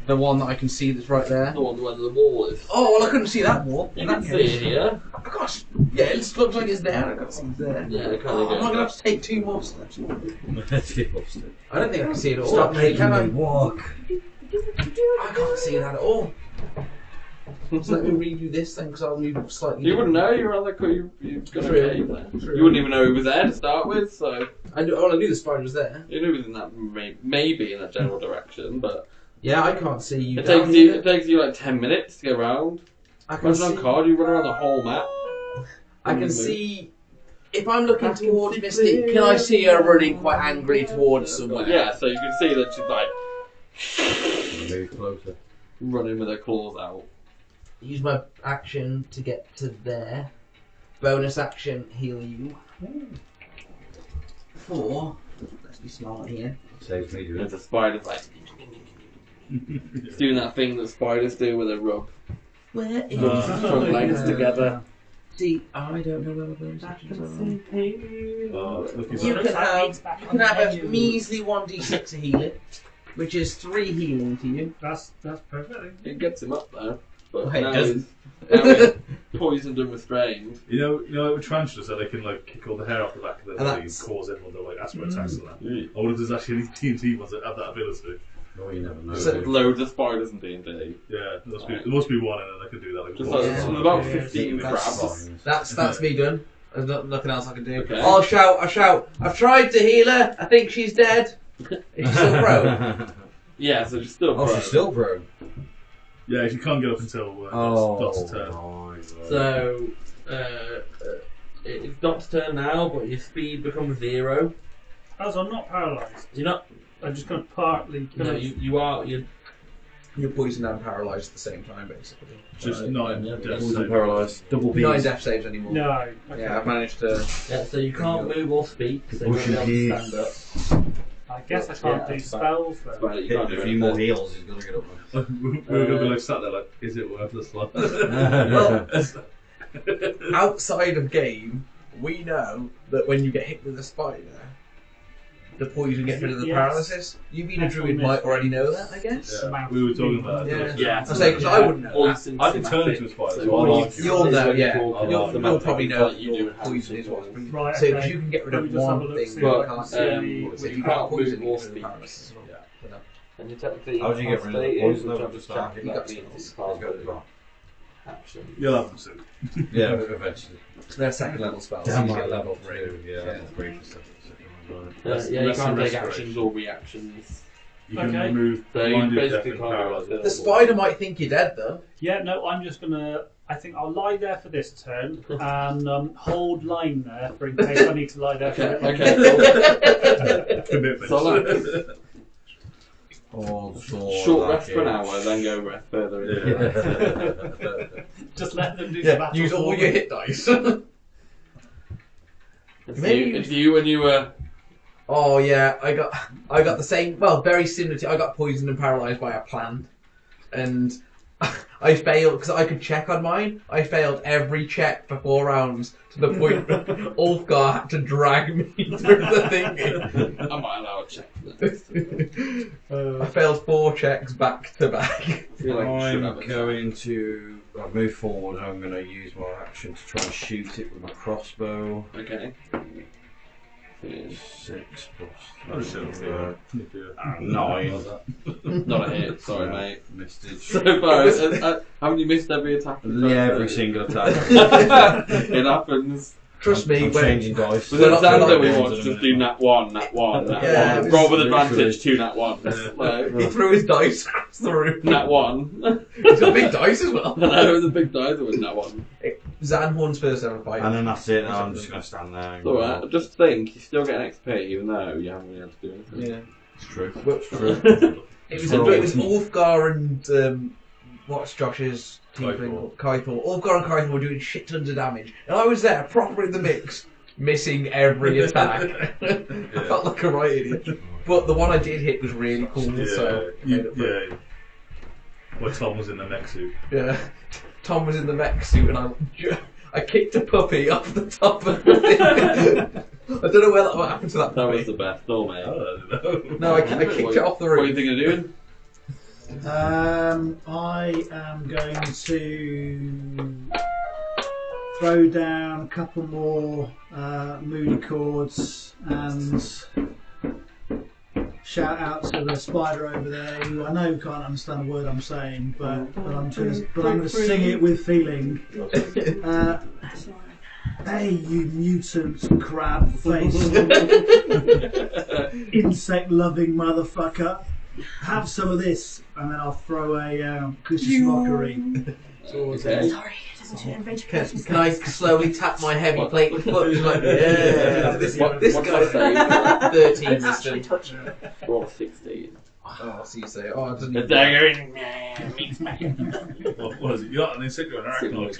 the one that I can see that's right there. The one where the wall is. Oh, well, I couldn't see that wall. You In can that see case. it here. Oh, gosh. Yeah, it just looks like it's there. I can't see it's there. Yeah, it kinda Oh, I'm goes not going to there. have to take 2 more steps. Stop I don't think I can see it at all. Stop actually, making can me I? walk. I can't see that at all. So let me redo this then, because I'll move slightly. You wouldn't know. You're on the you're gonna True. cave there. True. You wouldn't even know he was there to start with. So I knew the spider was there. you knew he was in that maybe in that general direction, but Yeah, I can't see you. it down takes you here. it takes you like 10 minutes to go round. I can Imagine on see. card, you run around the whole map. I can see. If I'm looking towards Misty, can I see her running quite angrily towards somewhere? Yeah, so you can see that she's like Move closer. running with her claws out. Use my action to get to there. Bonus action, heal you. 4. Let's be smart here. Saves me doing There's it. a spider's like it's doing that thing that spiders do with a rub. Where is Rub his front legs together. See, I don't know where my bonus actions are. Oh, look, he's You like, can have a measly 1d6 of healing, which is 3 healing to you. That's perfect. It gets him up there. But Hey, now doesn't. he's poisoned and restrained. you know, with tarantulas, so they can like kick all the hair off the back of their And body and that's- cause everyone to like asthma attacks and that. I wonder if there's actually any TNT ones that have that ability. Oh, you never know. So- do you? Loads of spiders in D&D. Yeah, there must be one in it that can do that. Like, Just a like, Yeah. there's about Yeah. 15 That's crabs. That's me done. There's nothing else I can do. Okay. I'll shout. I've tried to heal her. I think she's dead. Is she still prone? Yeah, so she's still Oh, prone. she's still prone. Yeah, if you can't get up until Dot's turn. nice. So, it's Dot's turn now, but your speed becomes 0. As I'm not paralysed, You're not. I'm just going to partly. No, you are. You're poisoned and paralysed at the same time, basically. Just Right. 9 Yeah, death Wasn't saves. paralysed. Double 9 B's. death saves anymore. No. Okay. Yeah, I've managed to. Yeah, so you can't move or speak, so you won't be able to Bushing stand up. I guess I can't Yeah, do that's spells then. But you Hit can't a do few more anything. heals, he's gonna get up there. We're gonna be like sat there like, is it worth this one? Well, outside of game, we know that when you get hit with a spider, the poison gets rid of the Yes. paralysis. You being a druid might already know that, I guess. Yeah, we were talking about it. Yeah. Yeah, I say because I wouldn't know all that. this I can turn into a spider, so all I'll you- argue. You'll know, when yeah. you talk You'll, about the you'll map, probably you know can't- you do have poison is some what's sort of- Right, So because okay. you can get rid Let me of just have a one look, thing, see but what you I can can't see. do So if you you can't can't move poison or you speak. paralysis as well. You know. And you're technically How do you get rid of the incapacitated, poison which over I've the just start? checked You that got means some. it's He's part got of it the wrong. action. You'll have them soon. Yeah, eventually. They're second level spells. Damn You right, get level three. 2. Yeah, level 3 for second one. Yeah, Less- you less can't than take restoration. actions or reactions. You can Okay. remove So you blinded, deaf, basically and can't paralyzed. do The spider might think you're dead though. Yeah, no, I'm just gonna. I think I'll lie there for this turn and hold line there for in case I need to lie there for a Okay, bit longer. okay. Commitment. So like, All short rest for an hour, then go rest further into the rest. Just let them do the Yeah, battle. use all for your me. hit dice. It's you when you were. Oh yeah, I got the same. Well, very similar to. I got poisoned and paralysed by a plant, and I failed because I could check on mine. I failed every check for 4 rounds to the point that Ulfgar had to drag me through the thing. I might allow a check. I I failed 4 checks back to back. feel like you should have I'm a going to move forward. I'm going to use my action to try and shoot it with my crossbow. Okay. 6 Oh, plus shit, 3, yeah. 9. Not a hit, sorry mate. Missed it. So far, haven't you missed every attack? Yeah, every single attack. It happens. Trust me, I'm when changing dice. With Alexander, we Ones watched in a just minute. do nat 1, nat 1, nat Yeah, 1. it was Roll with literally- advantage, 2 nat 1s. Like, he threw his dice across the room. nat 1. He's got big dice as well. I know, it was a big dice, it was nat 1. Zanhorn's first ever fight. And then that's it. I'm just going to stand there. And It's alright, just think, you still get an XP even though you haven't been able to do anything. Yeah. It's true. Well, True. It was Ulfgar and what's Josh's tiefling? Kythor. Ulfgar and Kythor were doing shit tons of damage, and I was there, proper in the mix, missing every attack. I felt like a right idiot. But the one I did hit was really cool. So yeah. Where Tom was in the mech suit. Yeah. Tom was in the mech suit, and I kicked a puppy off the top of the thing. I don't know what happened to that That puppy. was the best, though, mate. I don't know. No, I kicked it off the roof. What are you thinking of doing? I am going to throw down a couple more moody chords and shout out to the spider over there, who I know can't understand a word I'm saying, but I'm going to sing it with feeling. Hey, you mutant crab face, insect loving motherfucker. Have some of this, and then I'll throw a Christmas mockery. Okay. Sorry, it doesn't invade your personal Can I space. slowly tap my heavy plate with foot? Just like, yeah. This What's guy's that 13 It's actually wisdom. touching. Roll 16. Oh, so you say, oh, it doesn't The even dagger in meat smack. What is it? You're not an insect or an arachnid?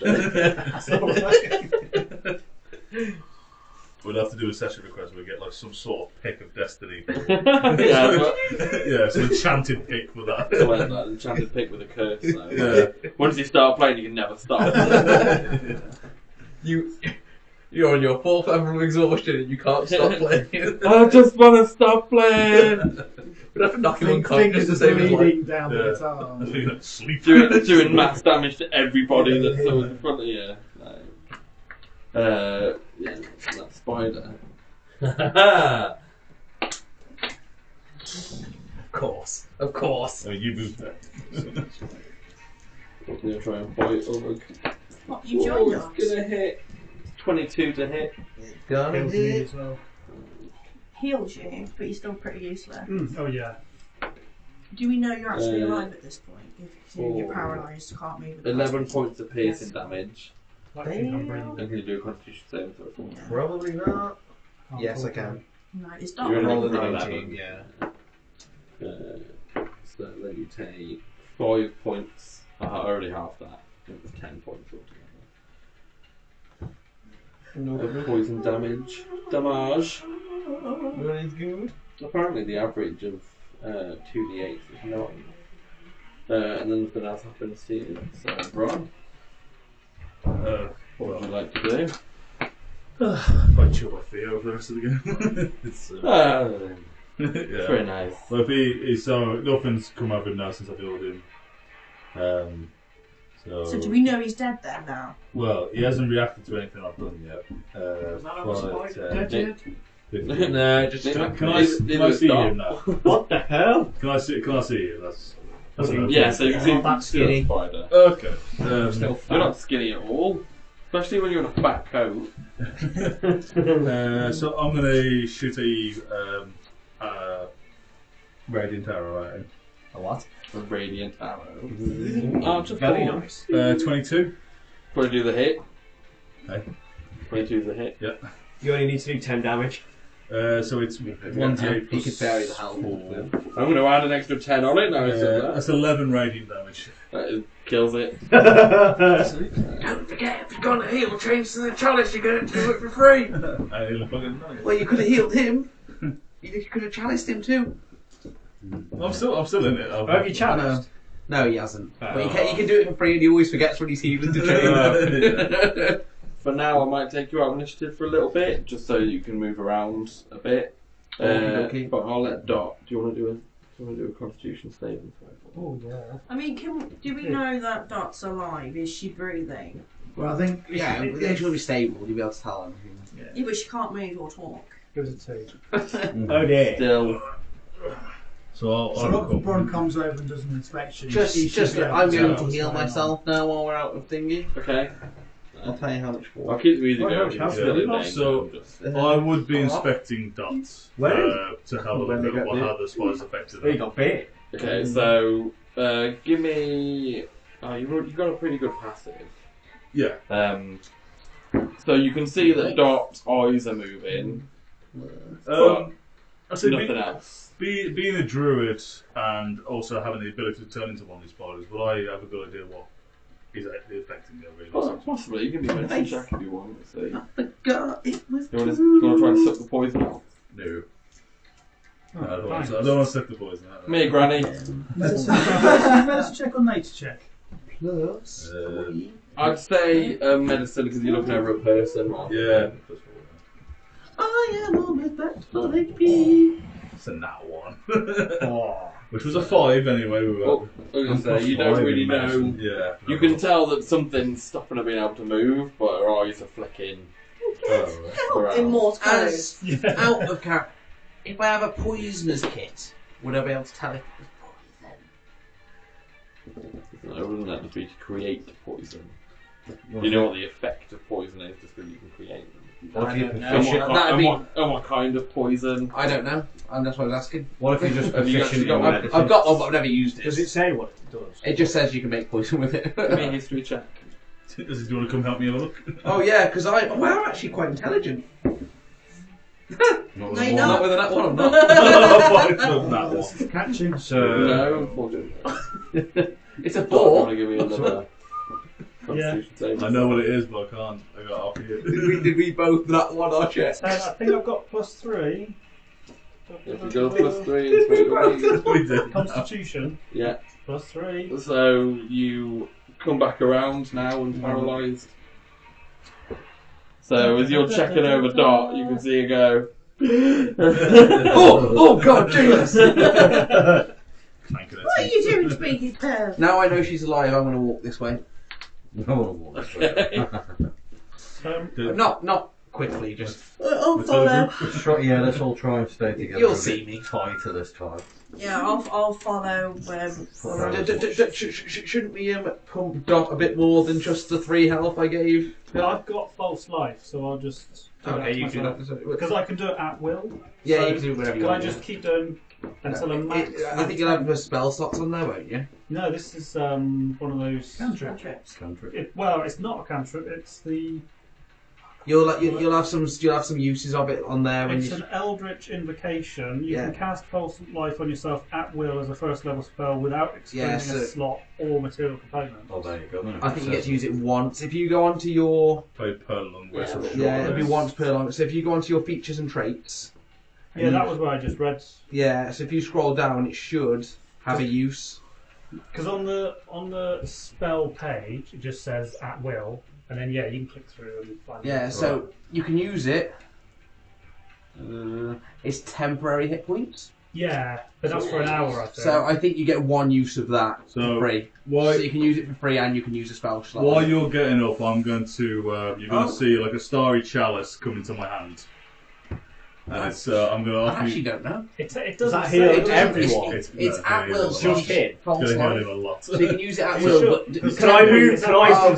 We'll have to do a session request where we get like some sort of pick of destiny. Yeah, some enchanted pick with that. I like that enchanted pick with a curse. So. Yeah. Once you start playing, you can never stop. You're on your fourth level of exhaustion and you can't stop playing. I just want to stop playing. We'd have to knock him unconscious to Fingers save his life. bleeding down Yeah. his arm. I think that's sleep. doing mass damage to everybody that's in front of you. Yeah, that spider. Of course. Oh, you moved that. I'm gonna try and bite. Oh, look. What, you joined us? It's gonna hit. 22 to hit. Gonna Kills me hit. as well. Heals you, but you're still pretty useless. Oh yeah. Do we know you're actually alive at this point? If you're four. paralysed, can't move. 11 points of piercing damage. Like think I'm And breathing. can you do a constitution saving throw? Yeah. Probably not. Can't Yes, I talk can. No, it's not. You're Roll a rolling 19, 11. yeah. So then you take 5 points. Already half that. It was 10 points altogether. Of poison damage. Damage. That is good. Apparently the average of 2d8 is 9. And then nothing else happens to you. So, Brian, what would you like to do? Quite chill my feet over the rest of the game. It's, yeah. Very nice. Well, so nothing's come up with him now since I healed him. So do we know he's dead then now? Well, he hasn't reacted to anything I've done yet. Was that but, a spider dead yet? 15. No, just Can I see him now? What the hell? Can I see him? That's enough. Yeah, so you can see Oh, that's still skinny. a spider. Okay. still You're not skinny at all. Especially when you're in a fat coat. So I'm gonna shoot a radiant arrow at him. A what? A radiant arrow. Arms are very nice. 22. Probably do the hit. Hey. 22 is the hit. You only need to do 10 damage. So it's 1d8 He could vary the plus health. 4. I'm going to add an extra 10 on it now. That's 11 radiant damage. That kills it. Don't forget, if you're gonna heal James to the chalice, you're gonna do it for free. Fucking nice. Well, you could have healed him. You could have chaliced him too. I'm still in it. Have you challenged? No, he hasn't. But you can do it for free, and he always forgets when he's healing to James. For now, I might take you out of initiative for a little bit, just so you can move around a bit. Okay. But I'll let Dot. Do you want to do a Constitution saving throw? Oh, yeah. I mean, do we know that Dot's alive? Is she breathing? Well, I think Yeah, they're going to be stable. You'll be able to tell everything. Yeah, but she can't move or talk. Give us a 2. Oh dear. Still. So So Dr. Bron comes over and does an inspection. Just be able I'm to going tell to what's heal going on. myself now while we're out of thingy. Okay. I'll tell you how much I'll for. keep the music Oh, no, going. how's Still it? in danger, So- just- I would be inspecting dots Where? to help When they got bit. how the spider's affected There you them. got bit. Okay, so give me. You've got a pretty good passive. Yeah. So you can see that Dot's eyes are moving, I said nothing else. being a druid and also having the ability to turn into one of these spiders, will I have a good idea what is actually affecting them really? Well, possibly. You can be medicine check if you want. So you I forgot it was. want to try and suck the poison out? No. I don't want fine. to slip the poison out. Me, Granny. Medicine check or nature check? Plus. I'd say medicine because you're looking over a person. Yeah. I am almost back to full HP. It's a nat 1. Oh. Which was a 5 anyway. We were. Well, I was going to say, you don't really know. Yeah. You can tell that something's stopping her being able to move, but her eyes are flicking. In Morse code. As out of character, if I have a poisoner's kit, would I be able to tell if it was poison? No, wouldn't that just be to create poison? You know what the effect of poison is, just because you can create them. What if you don't know. proficient? And what kind of poison? I don't know, and that's what I was asking. What if you're just Have you actually proficient got in one? medicine? I've got one, but I've never used it. Does it say what it does? It just says you can make poison with it. Give me a history check. Do you want to come help me have a look? Oh yeah, because I'm actually quite intelligent. Not No, with you're one. Not with a nat one, I'm not. That one. Catching. So, No, unfortunately. It's a I'm 4. going to give you another Constitution save. I know what it is, but I can't. I got off here. Did we both nat one our check? So I think I've got +3. If you go +3, it's what you need. We did. Constitution Yeah. +3. So you come back around now and paralysed. So as you're checking over Dot, you can see her go. Oh God, Jesus! What are you doing to me, this girl? Now I know she's alive, I'm going to walk this way. no. Not quickly, just. I'll follow. Yeah, let's all try and stay together. You'll a see bit me. tighter this time. Yeah, I'll follow. Shouldn't we pump Dot a bit more than just the 3 health I gave? I've got false life, so I'll just. Okay, you do that. Because I can do it at will. Yeah, so you can do whatever you can want. I just keep doing until a max? I think you'll have the spell slots on there, won't you? No, this is one of those. Cantrips. Well, it's not a cantrip. It's the. You'll have some uses of it on there when It's you. an eldritch invocation. You Yeah. can cast false life on yourself at will as a first level spell without expending Yeah, a so- slot or material component. Oh, there you go. Then. I think you get to use it once. If you go onto your Play Pearl Long Whistle. yeah, it'll be once per long. So if you go onto your features and traits, Yeah, that was where I just read. yeah. So if you scroll down, it should have a use. Because on the spell page, it just says at will, and then yeah, you can click through and find it. Yeah, so you can use it. It's temporary hit points. Yeah, but that's for an hour, I think. So I think you get one use of that for So free. why? So you can use it for free, and you can use a spell slot. While you're getting up, I'm going to. You're going to see like a starry chalice come into my hand, and it's. I'm going to I offer actually you. don't know. it Does doesn't that say heal it doesn't- everyone? It's no, at will. it's just him. False Going to heal life. him a lot. So you can use it at You will. should. But Can I move? Is that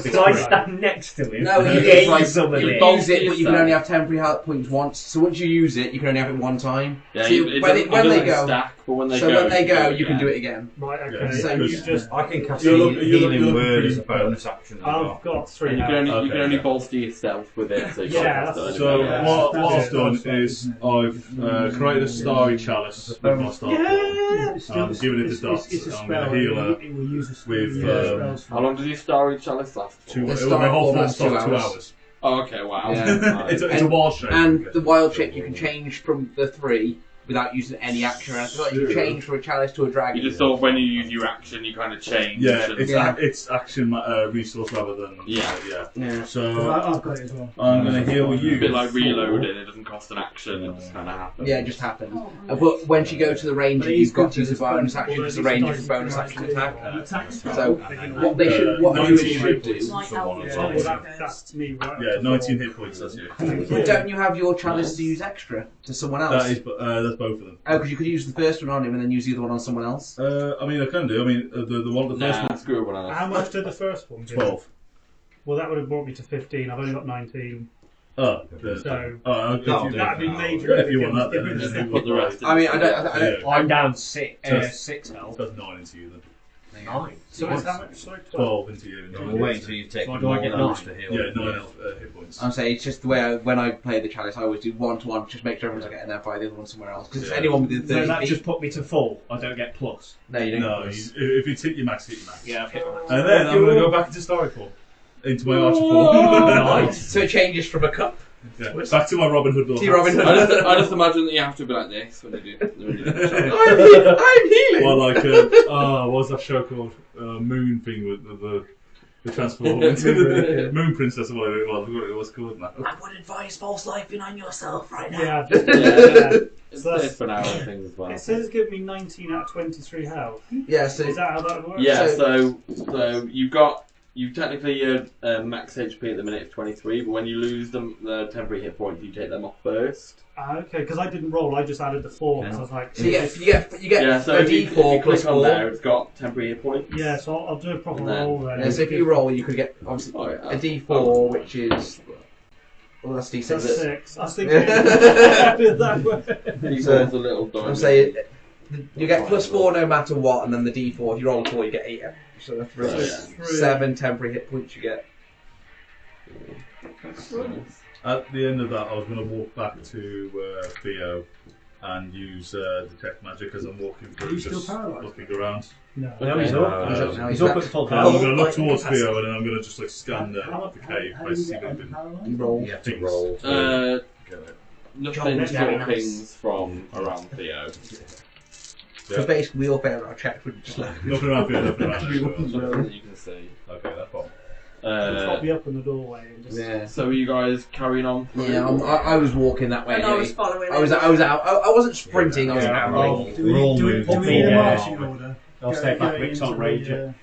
Can I right? stand next to him? No, you gain like, some of you it. use it, but you can only have temporary health points once. So once you use it, you can only have it one time. Yeah, So it when doesn't they go, stack, but when they so go, when they go, you yeah. can do it again. Right, Yeah, okay. so you you just. I can cast You're looking- healing you're word looking as a bonus action. As well. I've got 3 And you now. can only you Okay, can only yeah. bolster yourself with it. So you Yeah, can't cast that's- it So anyway. Yeah. what That's I've done it. is I've created a starry chalice with my star form. I'm giving it to Dot. It's a I'm spell. going to heal her It will use a spell. with, spells for How long does your starry chalice last for? two. The My star whole form form lasts starts 2 2 hours. hours. Oh, okay, wow. Yeah. It's a wild shape. And the wild shape you can change from the 3 without using any action. Or anything. Like you can change from a chalice to a dragon. You just thought when you use your action, you kind of change. Yeah, and- it's Yeah. it's action resource rather than Yeah. yeah. Yeah. So I've got it as well. I'm going to heal you. a bit like reloading, it doesn't cost an action, it just kind of happens. Yeah, it just happens. But when you go to the ranger, you've got to use a bonus action because the ranger is a bonus action attack. So what they should, what a druid should do. Like Someone Alfred as Oh, well. well, Ghost. that's me, right? Yeah, 19 hit points. That's you. But don't you have your chalice to use extra to someone else? That is, that's both of them. Oh, because you could use the first one on him and then use the other one on someone else. I mean, I can do. I mean, the one, the first Nah, one, screw everyone else. How much did the first one do? 12. Well, that would have brought me to 15. I've only got 19. Oh, So I'll give That'll you do. that'd be major. if you want that. Then, difference. then Put the rest in. I mean, I don't. I'm down 6 Just- health. That's 9 into you then. 9. So it's how much? Sorry, 12 into you. We'll wait until you've taken So do I more get damage nine? to heal. Yeah, 9 hit points. I'm saying it's just the way when I play the chalice, I always do 1-to-1, just make sure everyone's getting there by the other one somewhere else. Because Yeah. anyone within So 30 that feet. just put me to full. I don't get plus. No, you don't. No, if you hit your max, hit your max. Yeah, I've hit my And then I'm going to go back into Starry form. Into my Archer form. Nice. So it changes from a cup. Yeah. Back to my Robin Hood. See Robin Hood. I just imagine that you have to be like this when you do. I'm healing. Well, like, what was that show called? Moon thing with the transform into the Moon Princess or whatever it was. I forgot what it was called now. I would advise false lifing on yourself right now. Yeah. It's So dead for now and things as well. it says give me 19 out of 23 health. Yeah, so Is that how that works? Yeah, so you've technically max HP at the minute of 23, but when you lose the temporary hit points, you take them off first. Okay, because I didn't roll, I just added the 4 because I was like... So you get Yeah, so a if you D4 plus click on 4. there, it's got temporary hit points. Yeah, so I'll do a proper And then- roll then. Yeah, so if you roll, you could get obviously a D4, which is that's D6. That's 6. I was thinking that way. These are the little dice. I'm saying you get plus 4 no matter what, and then the D4. If you roll a 4, you get 8. So that's really Yeah. 7 temporary hit points you get. At the end of that, I was going to walk back to Theo and use detect magic as I'm walking through, you still just paralysed? looking around. No. No, he's up. He's He's up at full And I'm power. going to look like towards capacity. Theo and then I'm going to just like scan the cave, how do you basically get anything. unparalysed? You roll. You have to Things. roll. Nothing John's sort very of nice. pings from around Theo. Because basically we all failed our check. We just left. Nothing around here, nothing around there. Nothing that you can see. Okay, that's fine. Pop me up in the doorway and just... Yeah. So are you guys carrying on? through? Yeah, I was walking that way. And I was following I was out. I wasn't sprinting. I was Yeah. out. Do we need a marching order? I'll stay back Going Rick's on into Ranger.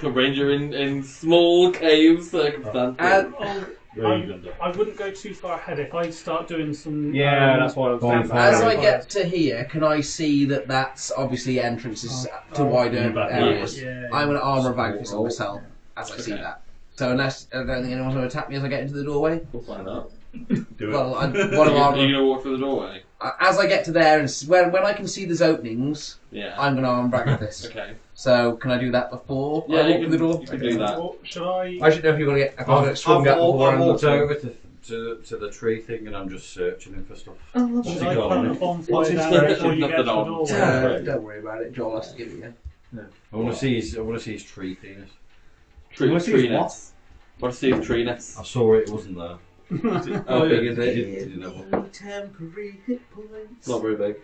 Ranger in small cave circumstances. Where are you going to? I wouldn't go too far ahead if I start doing some... Yeah, that's what I'm saying. As I get to here, can I see that that's obviously entrances to wider back areas? Yeah. I'm going to armour a Vanquish on myself as I see Okay. that. So unless I don't think anyone's going to attack me as I get into the doorway. We'll find out. Do it. Well, I want to Are you armour. going to walk through the doorway? As I get to there and when I can see there's openings, Yeah. I'm going to armour back with this. Okay. So can I do that before Yeah, I walk you through can, the door? you can do that. Or should I... I should know if you're going to get. If I'm going to swing up before I've I'm walked looking. over to the tree thing and I'm just searching him for stuff. Should I put a bonfire What's his down name? before you get to the Nothing doorway? on. Don't worry about it. Joel has to give it you. I want to see his tree penis. What's his Treeness. Want to see his treeness? I saw it wasn't there. How big is He it? didn't know. Temporary hit points. Not very big.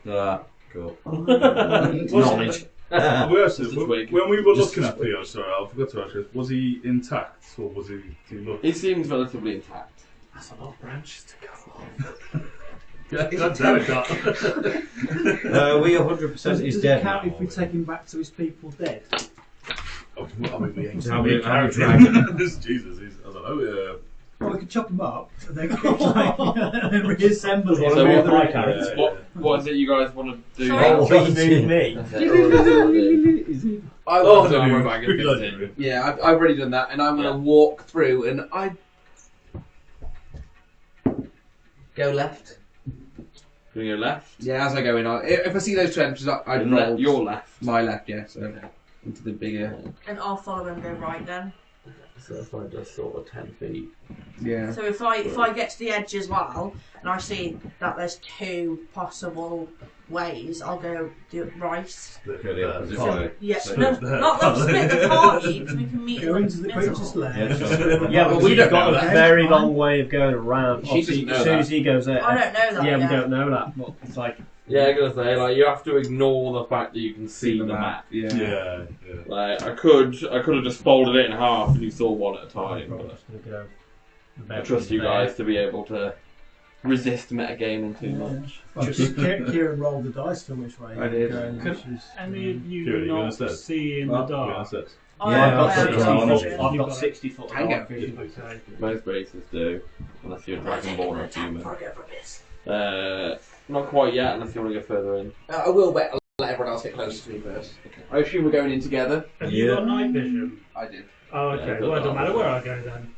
Cool. Knowledge. Just a twig. When we were looking at Theo, sorry, I forgot to ask you, was he intact or was he? Did he look? He seems relatively intact. That's a lot of branches to go off. God damn it, Doc. We 100% Does is it dead count now. if we take him back to his people dead? I mean, we ain't How many Jesus, he's, I don't know. Well, we could chop him up and then and reassemble him. So move what- my character. What is it you guys want to do? Sorry. Oh, Just move me. I Oh, will. no, no, we're back at no. 15. Yeah, I've already done that, and I'm going to walk through, and I go left. To your left. Yeah, as I go in, if I see those two entrances, I'd roll Your left. my left. Yeah, so into the bigger. And I'll follow him and go right then. So if I just sort of 10 feet. Yeah. So if I get to the edge as well, and I see that there's 2 possible ways, I'll go do it right. Go the opposite So- way. Yeah, So no, it's there. not let's split the party because we can meet Go in into the the creature's middle. lair. Yeah, Well, but we we've don't got know a that. very long way of going around. She Obviously, doesn't know as soon that. as he goes there. I don't know that. Yeah, we yet. don't know that. But it's like, Yeah, I'm gonna say, like, you have to ignore the fact that you can see the map. Yeah. Yeah, yeah. Like, I could have just folded it in half and you saw one at a time. I'm But just gonna go. I trust you guys to be able to resist metagaming too much. Well, Kieran rolled the dice for which way. I did. Which is, Any of you Kieran, you not gonna say? see in the Yeah, dark? that's it. I Yeah, I've got have 60 night foot. vision. I've You've got got 60 foot Tango. dark vision. Okay. Most races do, unless you're a dragonborn or a human. Before I go for this. Not quite yet, unless you want to go further in. I will let everyone else get closer to me first. I assume we're going in together. Have you got night vision? I do. Oh, Yeah, okay. good Well, it doesn't luck. matter where I go then.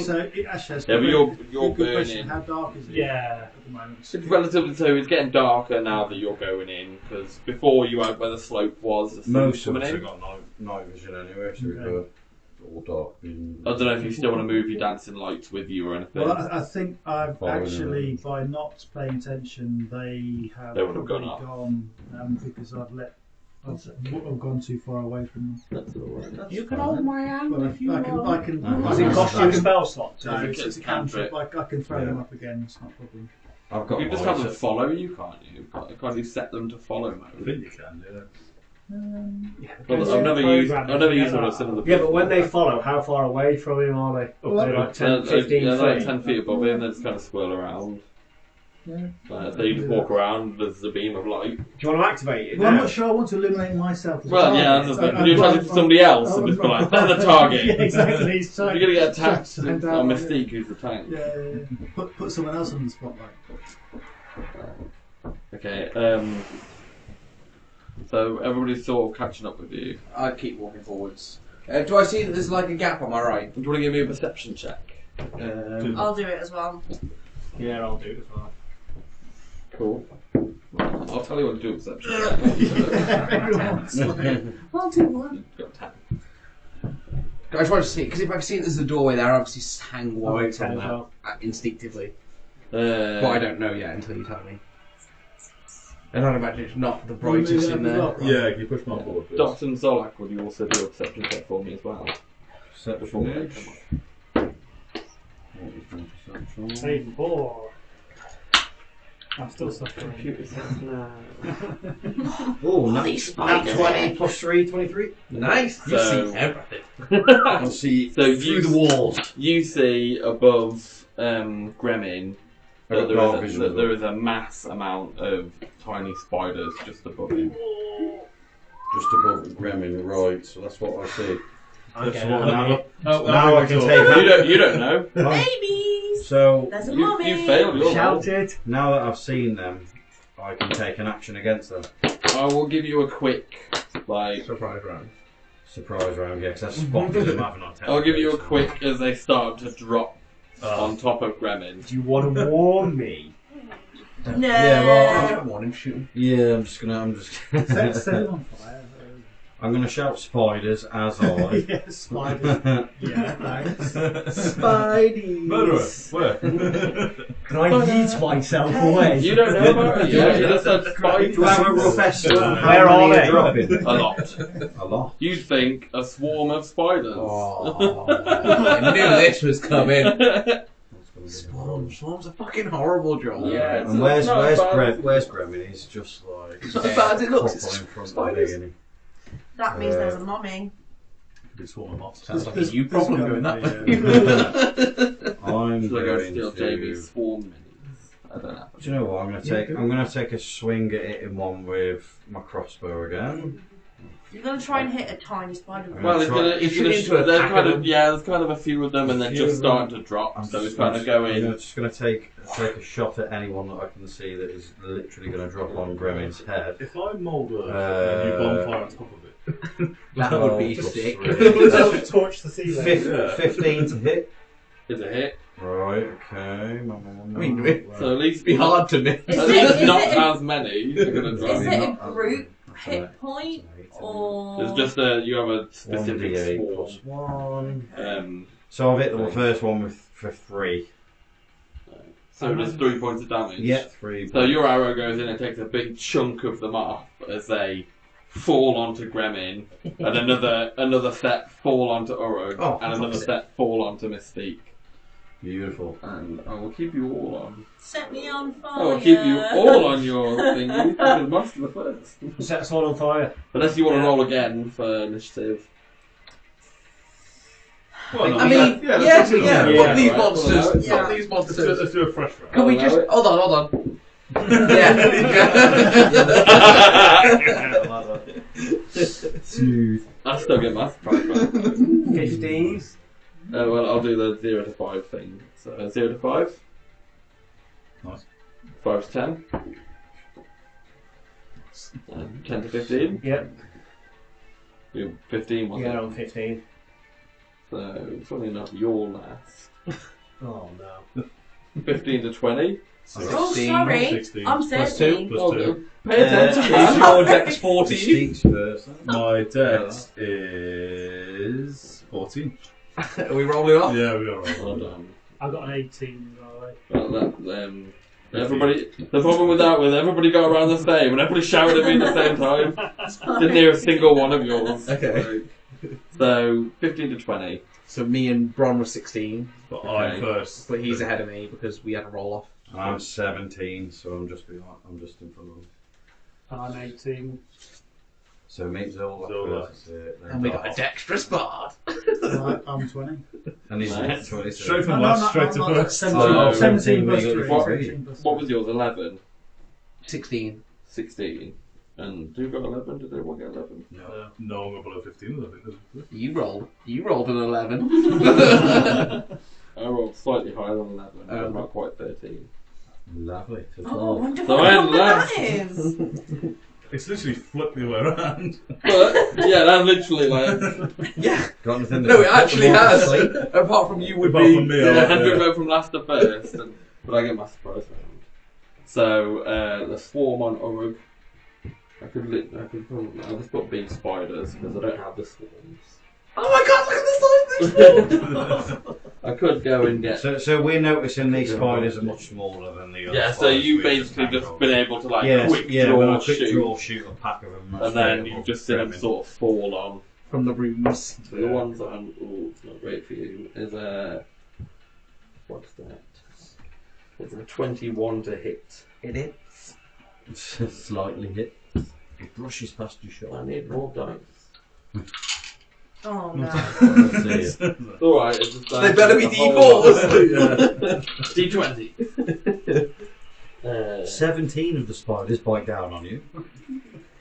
so it actually has Yeah, but you're good question. burning. How dark is it Yeah. at the moment? It's relatively so. It's getting darker now that you're going in because before you went where the slope was. The sun's Most of coming us in. have got night vision anyway, so we've Okay. got all dark vision. I don't know if you still want to move your dancing lights with you or anything. Well, I think I've Following actually, them. by not paying attention, they have They would have probably gone up. gone because I've let I've gone too far away from them. That's alright. You can hold my hand Well, if you I can. Does I it can cost you a spell slot? No, It's it's a a cantrip. cantrip. I can throw Yeah. them up again. It's not a problem. I've got You just have them voice. follow you, can't you? Can't you set them to follow I mode? think you can, yeah. Well, I've never used one of similar. Yeah, but when they follow, how far away from him are they? Well, They're like 10, 15 yeah, feet. they're like 10 feet above him, they just kind of swirl around. Yeah. So you just walk around, there's a beam of light. Do you want to activate it? Well, I'm now? not sure I want to eliminate myself. As Well, a yeah, target. that's the thing. You're attacking to somebody else and just be like, they're the target. Yeah, exactly. He's You're trying, going to get attacked Stand on down, Mystique, who's the tank. Yeah. Put someone else on the spotlight. Okay, so everybody's sort of catching up with you. I keep walking forwards. Do I see that there's like a gap on my right? Do you want to give me a perception check? I'll do it as well. Yeah, I'll do it as well. Cool. I'll tell you what to do a perception check. Everyone's like, I'll do one. Got 10. I just want to see, because if I can see that there's a doorway there, I obviously hang wide 10 from as that well. instinctively. But I don't know yet until you tell me. And I'd imagine it's not the brightest in there. Yeah, can you push my forward, please? Dr. Zolak, would you also do a perception check for me as well? Before we come on. 24. I'm still suffering. Computer says no. Oh, These nat spiders. 20 plus 3, 23. Nice! You So- see everything. I'll see So through the walls. You see above Gremlin I've that got dark vision as well. there is a mass amount of tiny spiders just above him. Just above the gremlin, right, so that's what I see. Okay, So what now? Oh, Now I can take You don't know. Babies! So, There's a You mummy! failed your roll. Shouted. now that I've seen them, I can take an action against them. I will give you a quick Surprise round. Surprise round, yeah, because I spotted them having on I'll give you a quick as they start to drop on top of Gremlin. Do you want to warn me? No! Yeah, well, Come on, shoot him. Yeah, I'm just set it on fire. I'm gonna shout spiders as I. Yeah, spiders. Yeah, thanks. Spidey. Murderer! Where? Can I yeet myself away? You don't know about it yet. You just said Do spiders. you have a rough estimate on Where how are many they? dropping? A lot. A lot. You'd think a swarm of spiders. Oh, I knew this was coming. Swarms are fucking horrible, John. Yeah. And where's not bad. where's Gremlin? He's just like It's not as bad as it looks. proper It's in front of spiders. me, isn't he? That means there's a mummy. Could swarm of moths. Sounds like a you problem going that way. I'm Should I go going steal to. Jamie's swarm minis? I don't know. Do you know what? I'm gonna take a swing at hitting one with my crossbow again. You're going to try and hit a tiny spider. I'm Well, gonna it's try- gonna, it's shoot gonna, into a there's pack kind of of, them. yeah, there's kind of a few of them, and they're Few just of them. starting to drop. I'm So it's kind of going. I'm just gonna take a shot at anyone that I can see that is literally gonna drop on Gremlin's head. If I mould earth and you bonfire on top of it, That would be Plus sick. three. Torch the ceiling. 15 to hit. It's a hit. Right. Okay. I mean, it'd So at least be hard to miss. Is At it- least is not it- as many are gonna drop. Is it a Not- group that's hit right. point or? It's just you have a specific 1d8 swarm. plus 1. So I've hit the first one for 3. So it does 3 points of damage. Yeah, 3. So your arrow goes in and takes a big chunk of them off as they fall onto Gremlin, and another set fall onto Urug, Oh, and another fuck's set fall onto Mystique. Beautiful. And I will keep you all on. Set me on fire. I will keep you all on your thingy because most of the first. Set us all on fire. Unless you want to roll again for initiative. well, I mean, let's yeah, do it. yeah. Yeah, Fuck these right, monsters. well, yeah. Fuck these Let's monsters. do a fresh round. Can we I'll just allow it. hold on? Yeah. Smooth. I still get my surprise round. 15. Well, I'll do the 0 to 5 thing. So 0 to 5. Nice. 5 to 10. 10 to 15. Yep. 15 was Yeah, it? on 15. So, funny enough, you're last. Oh no. 15 to 20. Oh, 16, sorry. 16. I'm Plus 13. Plus Oh, 2. pay attention, Is man. your dex 14? Mystique's first. My dex is 14. Are we rolling off? Yeah, we are right. Well done. I got an 18. Right. Well, that, Everybody. The problem with that was everybody got around the same, and everybody shouted at me at the same time. Didn't hear a single one of yours. Okay. So 15 to 20. So me and Bron were 16, But I'm first. but he's ahead of me because we had a roll off. I'm 17, so I'm just in front of him. I'm 18. So meet Zola first. And we got a dexterous bard. I'm 20. And he's Nice. 20. Straight from last, straight to first. 17, 17 plus Oh, 3. what- 17 plus What 3. was yours? 11? 16. 16. And who got 11? Did everyone get 11? No, I'm below 15, I think. You rolled an 11. I rolled slightly higher than 11, but Oh. not quite 13. Lovely. So Oh, I wonder So what I number that left. is. It's literally flipped the other way around. But, yeah, that's literally like... Yeah. got anything No, it actually has. Apart from you would Apart be. from me, Yeah, I Hendrik went from last to first, but I get my surprise round. So, the swarm on Urug. I'll just put bee spiders because I don't have the swarms. Oh my god, look at the size of this wall! I could go and get. So we're noticing these spiders are much smaller than the other Yeah, so spiders you we've basically attacked just on. been able to like Yes, quick yeah, draw, when I quick shoot, draw, shoot a pack of them. and then you've just seen them sort of fall on. From the rooms. So the ones that I'm, it's not great for you, is what's that? It's a 21 to hit. It is. Slightly hit. It brushes past your I shoulder. need more dice. Oh no. Let's see. Alright, it's just They better be a whole D4s! D20. 17 of the spiders bite down on you.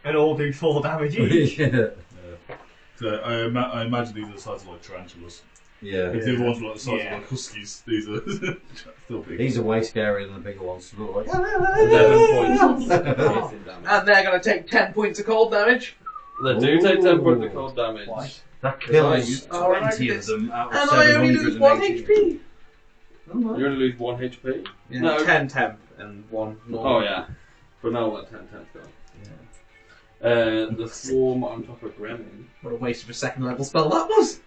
And all do 4 damage each. Yeah. So I imagine these are the size of like tarantulas. Yeah. If the other ones were like the size Yeah. of like huskies, these are still big. These are way scarier than the bigger ones. So they're like, 11 points of piercing damage. And they're going to take 10 points of cold damage. They do take 10 Ooh. points of cold damage. that kills Nice. 20 of them out of And I only lose 1 780. HP. You only lose 1 HP? Yeah, No. 10 temp and 1 normal. Oh, yeah. But now that 10 10's gone. The swarm on top of Gremlin. What a waste of a second level spell that was.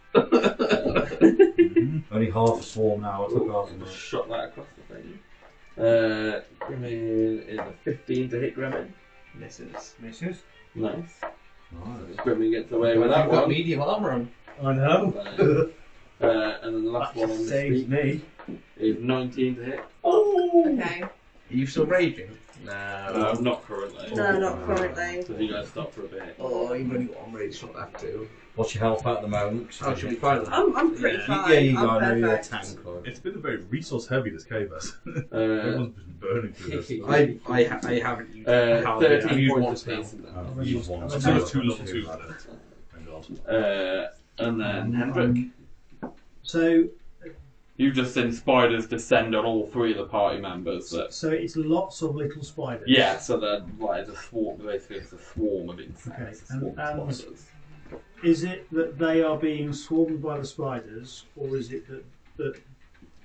Only half a swarm now. I took half of Just it. shot that across the thing. Gremlin is a 15 to hit Gremlin. Misses. Nice. Nice. Gremlin gets away with You've that got one. medium armor on. I know. And then the last one on this Saves feet me. is 19 to hit. Okay. Are you still raging? Not currently. No, not currently. Because you guys stopped for a bit. Oh, you've only got 1 rage shot left too. What's your health at the moment? Oh, should be fine. I'm pretty Yeah. fine. Yeah, you I'm got a perfect. tank. Like. It's been very resource heavy, this cave has. Everyone's been burning through this. I haven't used I've 13 used points one of spell. piercing damage. Oh, you just want I've to still do got 2 it. level 2 left. Thank God. And then Hendrik. So You've just seen spiders descend on all 3 of the party members. so it's lots of little spiders. Yeah, so they're like it's a swarm. Basically, it's a swarm of insects. Okay, It's a swarm and- of spiders. Is it that they are being swarmed by the spiders, or is it that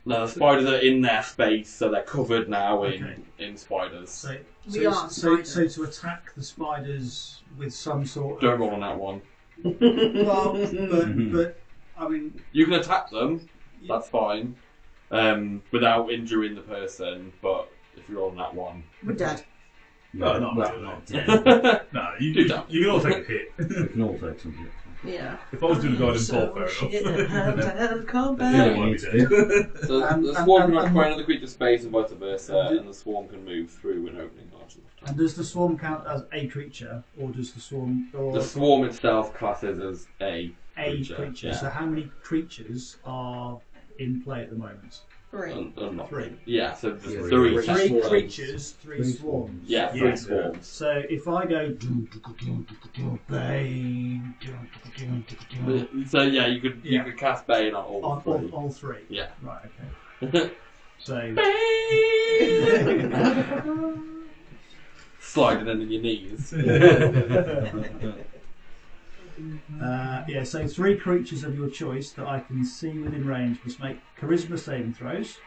No, the spiders are in their space, so they're covered now Okay. in spiders. so We are spiders. so to attack the spiders with some sort Don't of roll on that one. well, but I mean You can attack them. That's fine. Without injuring the person, but if you roll on that one, We're dead. No, not well, really. not No, Do you that. can all take a hit. We can all take some hits. Yeah. If I was doing a guiding So bolt, fair shit, enough. hand to hand combat. Yeah, we might be need to dead. so And- the and- swarm and- can occupy and- another creature's space and vice versa, and the swarm can move through an opening large enough. and does the swarm count as a creature, or does the swarm or The swarm itself classes as a a creature, yeah. So how many creatures are in play at the moment? 3. not 3. Yeah, so there's Yeah, 3 three. Three swarms. creatures, three Three swarms. Yeah, 3 Yeah. swarms. So if I go Bane So yeah, you could Yeah. cast Bane on all on 3. all 3. Yeah. Right. Okay. So Sliding under your knees. yeah. So 3 creatures of your choice that I can see within range must make charisma saving throws.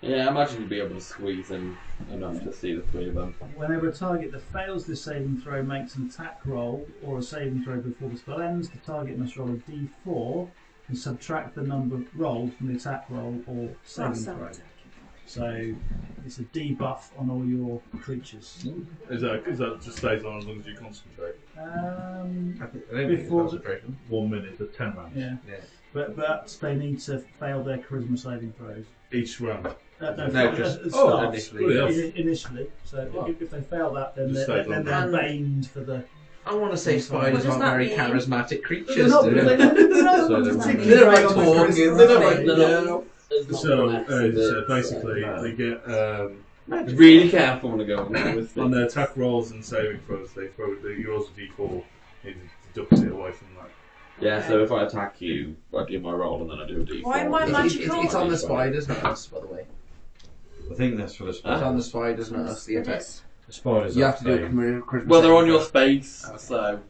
Yeah, I imagine you'd be able to squeeze in enough to see the 3 of them. Whenever a target that fails this saving throw makes an attack roll or a saving throw before the spell ends, the target must roll a d4 and subtract the number rolled from the attack roll or saving That's throw. So it's a debuff on all your creatures. Is that just stays on as long as you concentrate? I don't think Before it's the- concentration. 1 minute for 10 rounds. Yeah. Yeah. But they need to fail their charisma saving throws. Each round. No, just initially. Initially. So if they fail that, then Just they're, stays on. then they're baned for the. I want to say spiders What does aren't that very mean? charismatic creatures. They're not, do they're they? not, So they're particularly They're great like on the talking, charisma they're like, side. no. So basically, they get Really careful when they go on this on thing. their attack rolls and saving throws. They throw yours a d4. It deducts it away from that. Yeah, so if I attack you, I do my roll and then I do a d4. Why am I magical? It's on the spiders, not us, by the way. I think that's for the It's on spiders. the spiders, not us. The It attack. is. The spiders. You are have to do a saving. charisma. Well, they're on saving your throw. space, Okay. so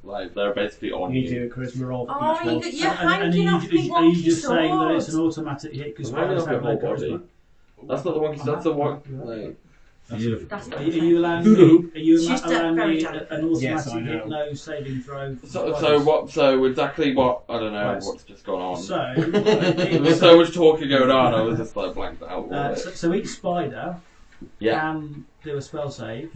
like they're basically on You need to you. do a charisma roll for Oh, each one. you're And hanking off me are you wonky just saying that it's an sword. automatic hit because I'm hanging spiders off have your no whole body. charisma? That's not the one. That's the one. Like, Beautiful. That's Are you allowing me? Are you She's just allowing very me delicate. an automatic Yes, I know. hit, no saving throw? for so spiders? what? So exactly what? I don't know Right. what's just gone on. So, There was so much talking going on. I was just like blanked out. so each spider Yeah. can do a spell save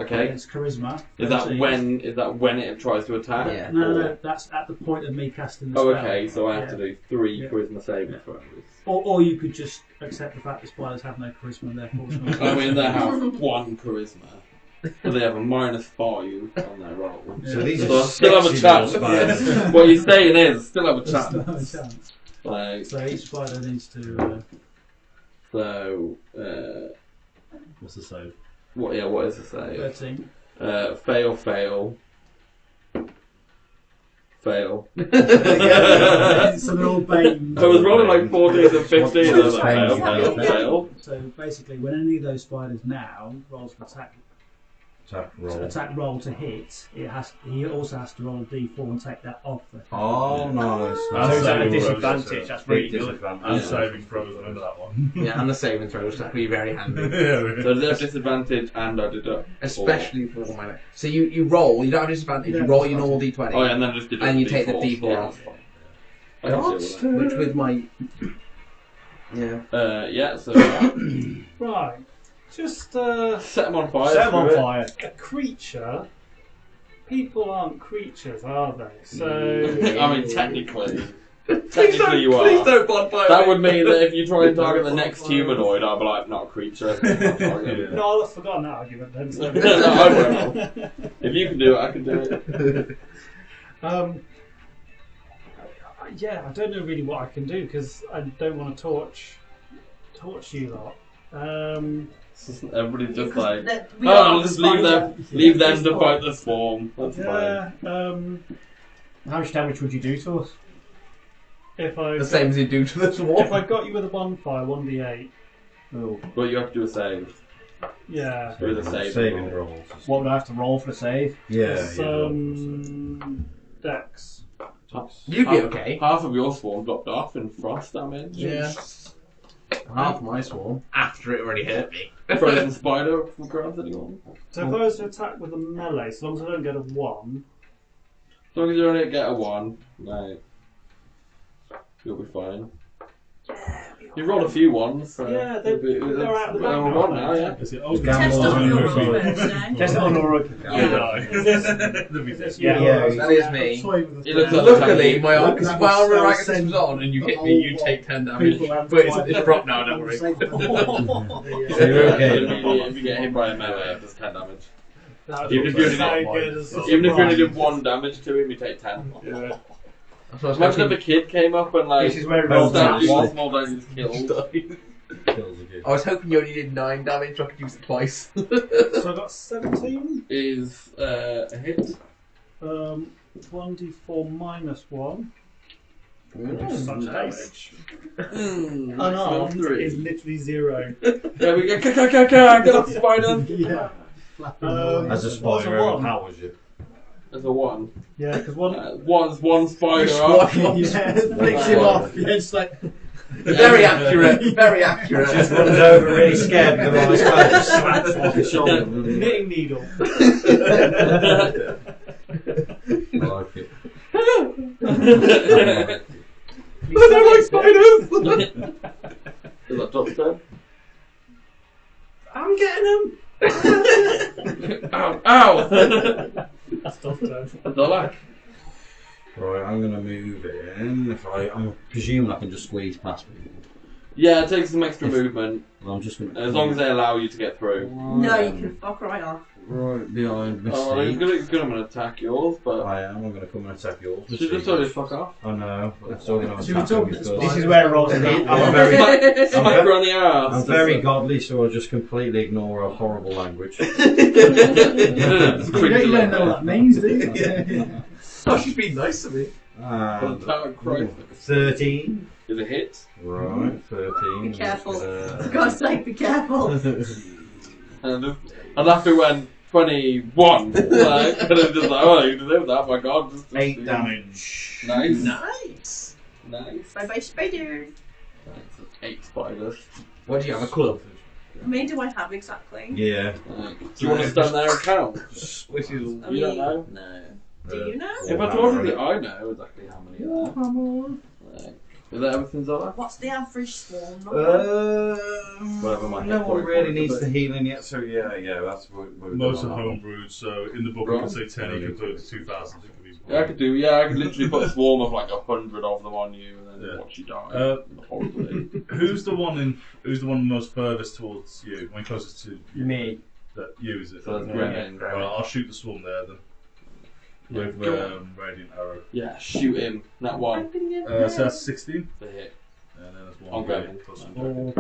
Okay. against charisma. Is that 13. when? Is that when it tries to attack? Yeah. No, that's at the point of me casting the Oh, spell. okay. So I have to do 3 Yeah. charisma saving throws. Or you could just accept the fact that spiders have no charisma and therefore it's not. I mean, they have 1 charisma, so they have a -5 on their roll. So these So I are still have a sexy chance. little spiders. What you're saying is, still have a There's chance. no chance. Like, So each spider needs to. so, What's the save? what? Yeah, what is the save? 13. Fail, fail, fail. Yeah, so they're all baned. I was rolling like 14s and 15s. I was like, fail, What's fail, pain? fail. So basically, when any of those spiders now rolls an attack roll to hit, he also has to roll a d4 and take that off the. Oh, nice. And So is that a saving throws, disadvantage? so- That's really good. Disadvantage. And Yeah. saving throws, I remember that one. Yeah, and the saving throws that would be very handy. Yeah, So they have disadvantage and I deduct. Especially for my. So you roll, you don't have disadvantage, you roll your normal d20. Oh yeah, and then just deduct And you the take the D4. D4 Yeah, off. that's fine. I can deal with that. Which with my. Yeah. Yeah, so Right. Just set them on fire. Set them on screw it. fire. a creature. People aren't creatures, are they? So I mean, technically Please don't, you are. please don't bonfire That me. would mean that if you try and target the next humanoid, I'd be like, not a creature. Not target. no, I've forgotten that argument then. So. No, I will. If you can do it, I can do it. Yeah, I don't know really what I can do because I don't want to torch you lot. Everybody's just like, We oh, are I'll just leave spider. them to fight the swarm. That's fine. Yeah. How much damage would you do to us? If I The same as you do to the if I swarm. got you with a bonfire, 1d8. Oh. But you have to do a save. Yeah. Do the save. Saving rolls. What would I have to roll for a save? Yeah. It's, Dex. You'd be okay. Half of your swarm dropped off in frost damage. Yeah. Half my swarm. After it already hurt me. Frozen spider grabs anyone. So if I was to attack with a melee, so long as I don't get a 1, As long as you only get a 1, right. You'll be fine. You rolled a few ones, so Yeah, they're out of the bag one now, now, aren't yeah. Is it Gamble Test on on your your side. first now. Test it on Laura. Yeah. That is me. It looks like Luckily, my armor, because That my armor was racket so was on and you hit the me, you whole take 10 damage. People have But it's dropped now, don't worry. So you're If you get hit by a melee, it does 10 damage. That Even if you was only so good as a Even if you only surprise. did 1 damage to him, you take 10. Yeah. That's what I was Imagine if hoping. a kid came up and like This is where it Well rolls stabbed done. you down. with small damage and killed. I was hoping you only did 9 damage, so I could use it twice. So I got 17. Is a hit. 1d4 minus 1. Such damage. Mm, Unarmed three. is literally 0. There we go. Get off, spider. Yeah. As a spider overpowers you. There's a 1. Yeah, because one. One spider up. Yeah, picks him off. Yeah, it's like. Very accurate, very accurate. Just runs over really scared with the eyes closed, slaps off his shoulder. Knitting needle. I like it. I don't like spiders! Is that top turn? I'm getting him. Ow! Ow! That's tough, though. That's all right. Right, I'm going to move it in. I'm presuming I can just squeeze past people. Yeah, it takes some extra movement. Well, I'm just going to. As long as they allow you to get through. No, you can fuck right off. Right behind Misty. Oh, well, he's gonna come and attack yours, but. I'm going to come and attack yours. Should just told you to fuck off. I know, but I'm still going to Should we attack talk him to because This is where it rolls in. I'm very, Smack her on the arse. I'm very godly, so I just completely ignore a horrible language. You don't know what that means, do you? Oh, she's been nice to me. And, Oh, Christ. 13. Is a hit. Right, 13. Be careful. Just, For God's sake, be careful. And after it went 21, like, and I'm just like, oh, you deserve that, my god. Just 8 damage. Nice. Nice. Nice. Bye bye, spider. That's 8 spiders. What do you have, a club? How many do I have exactly? Yeah. Do you want to stun their account? Which is... You don't know? No. Do you know? If I told you, I know exactly how many are there. Is that everything, Zola? What's the average swarm number? Whatever my No hit one point really was, needs but- the healing yet, so yeah, that's what we're Most are doing on that one. homebrewed, so in the book you can say 10, you can put it to 2,000. Yeah, I could literally put a swarm of like 100 of them on you and then watch you die. Horribly. Who's the one most furthest towards you? When closest to you? Me. That you is it? So that's Gremlin. Right, I'll shoot the swarm there then. With radiant arrow. Yeah, shoot him. That one. So that's 16. The hit. And then that's On one Gremlin. plus one.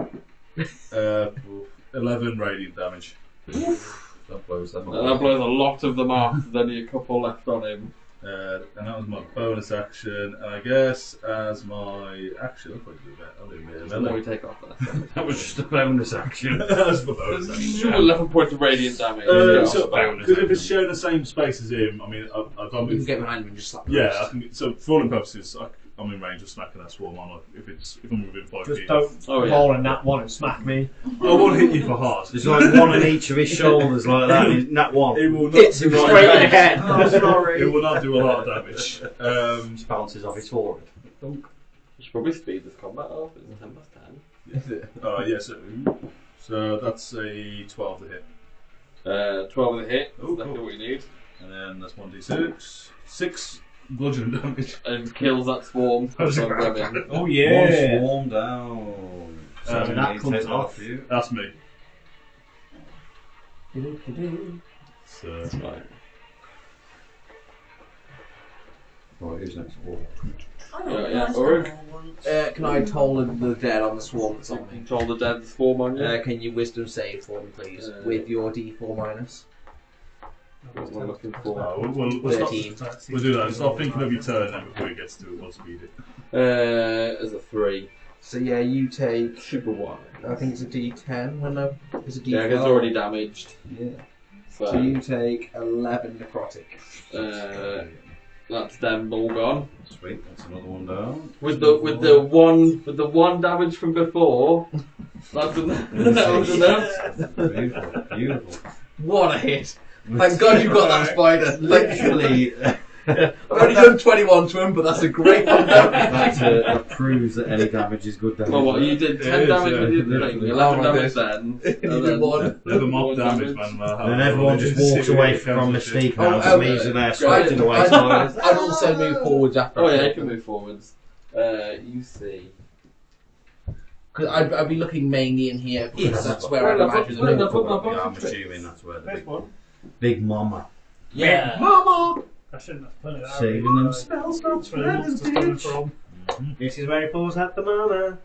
11 radiant damage. That blows that And that blows a lot of them off. There's only a couple left on him. And that was my bonus action. And I guess as my action, I'll probably do that. I'll do The melee. more we take off that. That was just a bonus action. That's my bonus action. 11 points of radiant damage. Because bonus if it's sharing the same space as him, I mean, I don't You can get behind him and just slap the Yeah, wrist. I can, so for all intents and purposes, I'm in range of smacking that swarm on. If I'm within 5 Just feet, don't Oh, yeah. roll in that one and smack me. I won't hit you for hard. There's like one on each of his shoulders like that, and that one. It will not. Hits him Straight in the right head. Oh, sorry. It will not do a lot of damage. Just bounces off his forehead. You should probably speed this combat up. It's 10 plus 10. Yes. So that's a 12 to hit, 12 with a hit. Oh, That's cool. what you need. and then that's 1d6, 6 bludgeoning damage. And kills that swarm. That was on a Gremlin. Oh One yeah. swarm down. So that you comes take that off. you. That's me. So Right. Right, who's next? I don't Yeah, know. Ulrich. Can I toll the dead on the swarm that's on me? Control the dead swarm on you. Can you wisdom save for me, please? With your d4 minus. What we're looking for. we'll stop. 13. We'll do that. Stop thinking of your turn then before he gets to it. We'll speed it. As a 3. So yeah, you take. Super wide. I think it's a d10. Well, no, it's a d12. Yeah, it's already damaged. Yeah. So, So you take 11 necrotic. that's them all gone. Sweet, that's another one down. With the one damage from before. That's enough. That was enough. Beautiful, beautiful. What a hit! Thank God you got that spider. Literally, I've only done 21 to him, but that's a great one. that proves that any damage is good damage. Well, what you did 10 is, damage yeah. with your thing, Literally. 11 Oh, damage right, then. You and did then one. Never mock one damage, man. And everyone just walks away from Mystique now, Oh, leaves her there, I'd, scratching away. I'd also move forwards after. Oh yeah, you can move forwards. You see. Because I'd be looking mainly in here because Yes. that's where I'd imagine the big Yeah, I'm assuming that's where the First big, one. big mama. Yeah, Mama. I shouldn't have put it out. Saving them Spells. That's where the monster's coming from. This is where he pulls out the mama.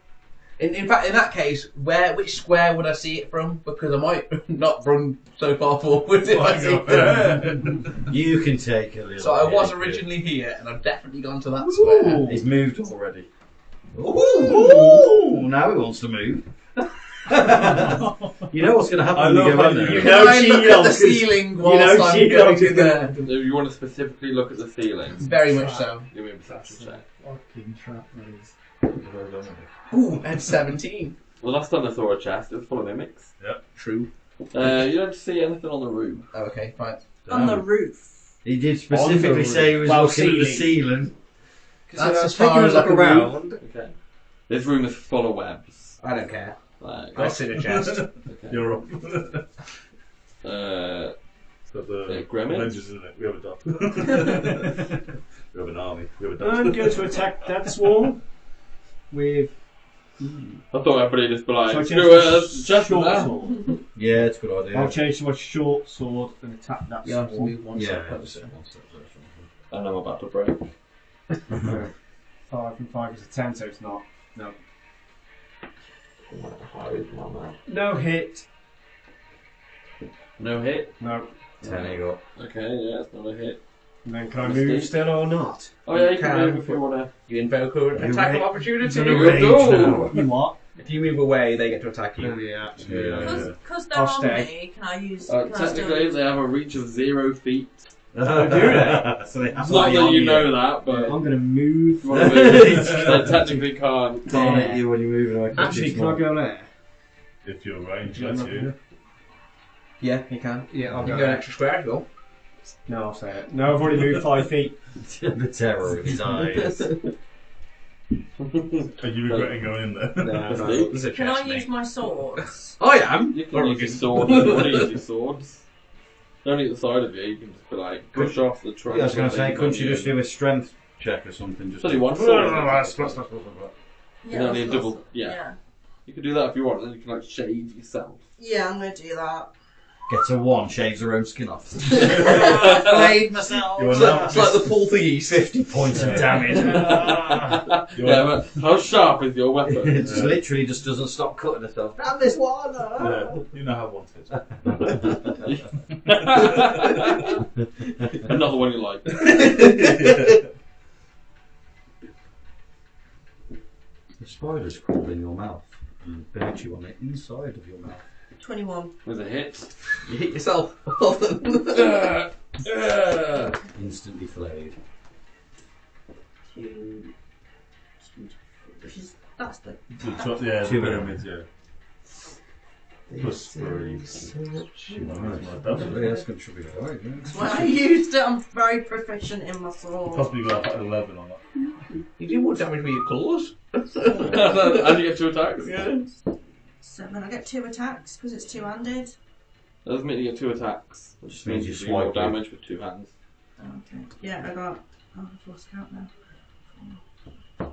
In fact, in that case, which square would I see it from? Because I might not run so far forward if I see it. You can take a little. So I was hit. originally here, and I've definitely gone to that square. He's moved already. Ooh, now he wants to move. You know what's going to happen when you go in there. You Can know I she look at the knows, 'cause ceiling whilst I'm she going knows in it's there? So you want to specifically look at the ceiling. Very much so. Give me a perception check. Fucking trap that is. Ooh, and 17. The last time I saw a chest, it was full of mimics. True. You don't see anything on the roof. Oh, okay, fine. On the roof. He did specifically say he was Well, looking at the ceiling. ceiling. That's as far as I can move. Okay. This room is full of webs. I don't care. That's in a chest. Okay. You're up. Uh, So the Gremlins? Avengers, isn't it? We have a dog. We have an army. We have a dog. I'm going to attack that swarm with. I thought everybody just be like, Shall I screw change it, to let's just short that. sword? Yeah, it's a good idea. I'll change to a short sword and attack that You have to swarm. move one Yeah, step yeah, closer. one step closer. And I'm about to break. 5 and 5 is a 10, so it's not. No. I'm gonna hide my mouth. No hit. No hit. No. 10 you got. Okay, yeah, it's not a hit. And then can I move still or not? Oh yeah, you can Can. move if you wanna. You invoke an attack of opportunity. You're You rage do. now. You what? If you move away, they get to attack you. Yeah. Because they're I'll on stay. me, can I use? Can I still Technically, use? they have a reach of 0 feet. So they have It's not to be that on you know that, but I'm going to move. if you wanna move, they technically can't. Can't hit you when you're moving away. Actually, can I go there? If you're ranged, that's you. Yeah, you can. Yeah, I'll You go can go an there. extra square if you want. No, I'll say it. No, I've already moved 5 feet. The terror in his eyes. Are you regretting going in there? No, there's a Can I chest, use mate. my swords? I am. You can use your swords. You want to use your swords. Only at the side of you, you can just be like, push off the trunk. I was going to say, couldn't you just do a strength check or something? Just It's only one sword. Yeah, don't need that's double- awesome. yeah. You can do that if you want, then you can like shave yourself. Yeah, I'm gonna do that. Gets a 1, shaves her own skin off. Played myself. You are It's now like, it's like the pull thingies. 50 points of damage. Yeah, but how sharp is your It weapon? just literally just doesn't stop cutting herself. Damn this one! Yeah, you know how one is. Another one you like. The spiders crawl in your mouth and bite you on the inside of your mouth. 21. With a hit. You hit yourself. Instantly flayed. That's the. Yeah, the Two pyramids, yeah. Plus 3. That's contributed, right? When I used it, I'm very proficient in my sword. Possibly got 11 on that. You do more damage with your claws. And you get 2 attacks. Yeah. 7. I get 2 attacks because it's two-handed. That doesn't mean you get 2 attacks. It just means you do more damage with 2 hands. Okay. Yeah, I got. Oh, I've lost count now.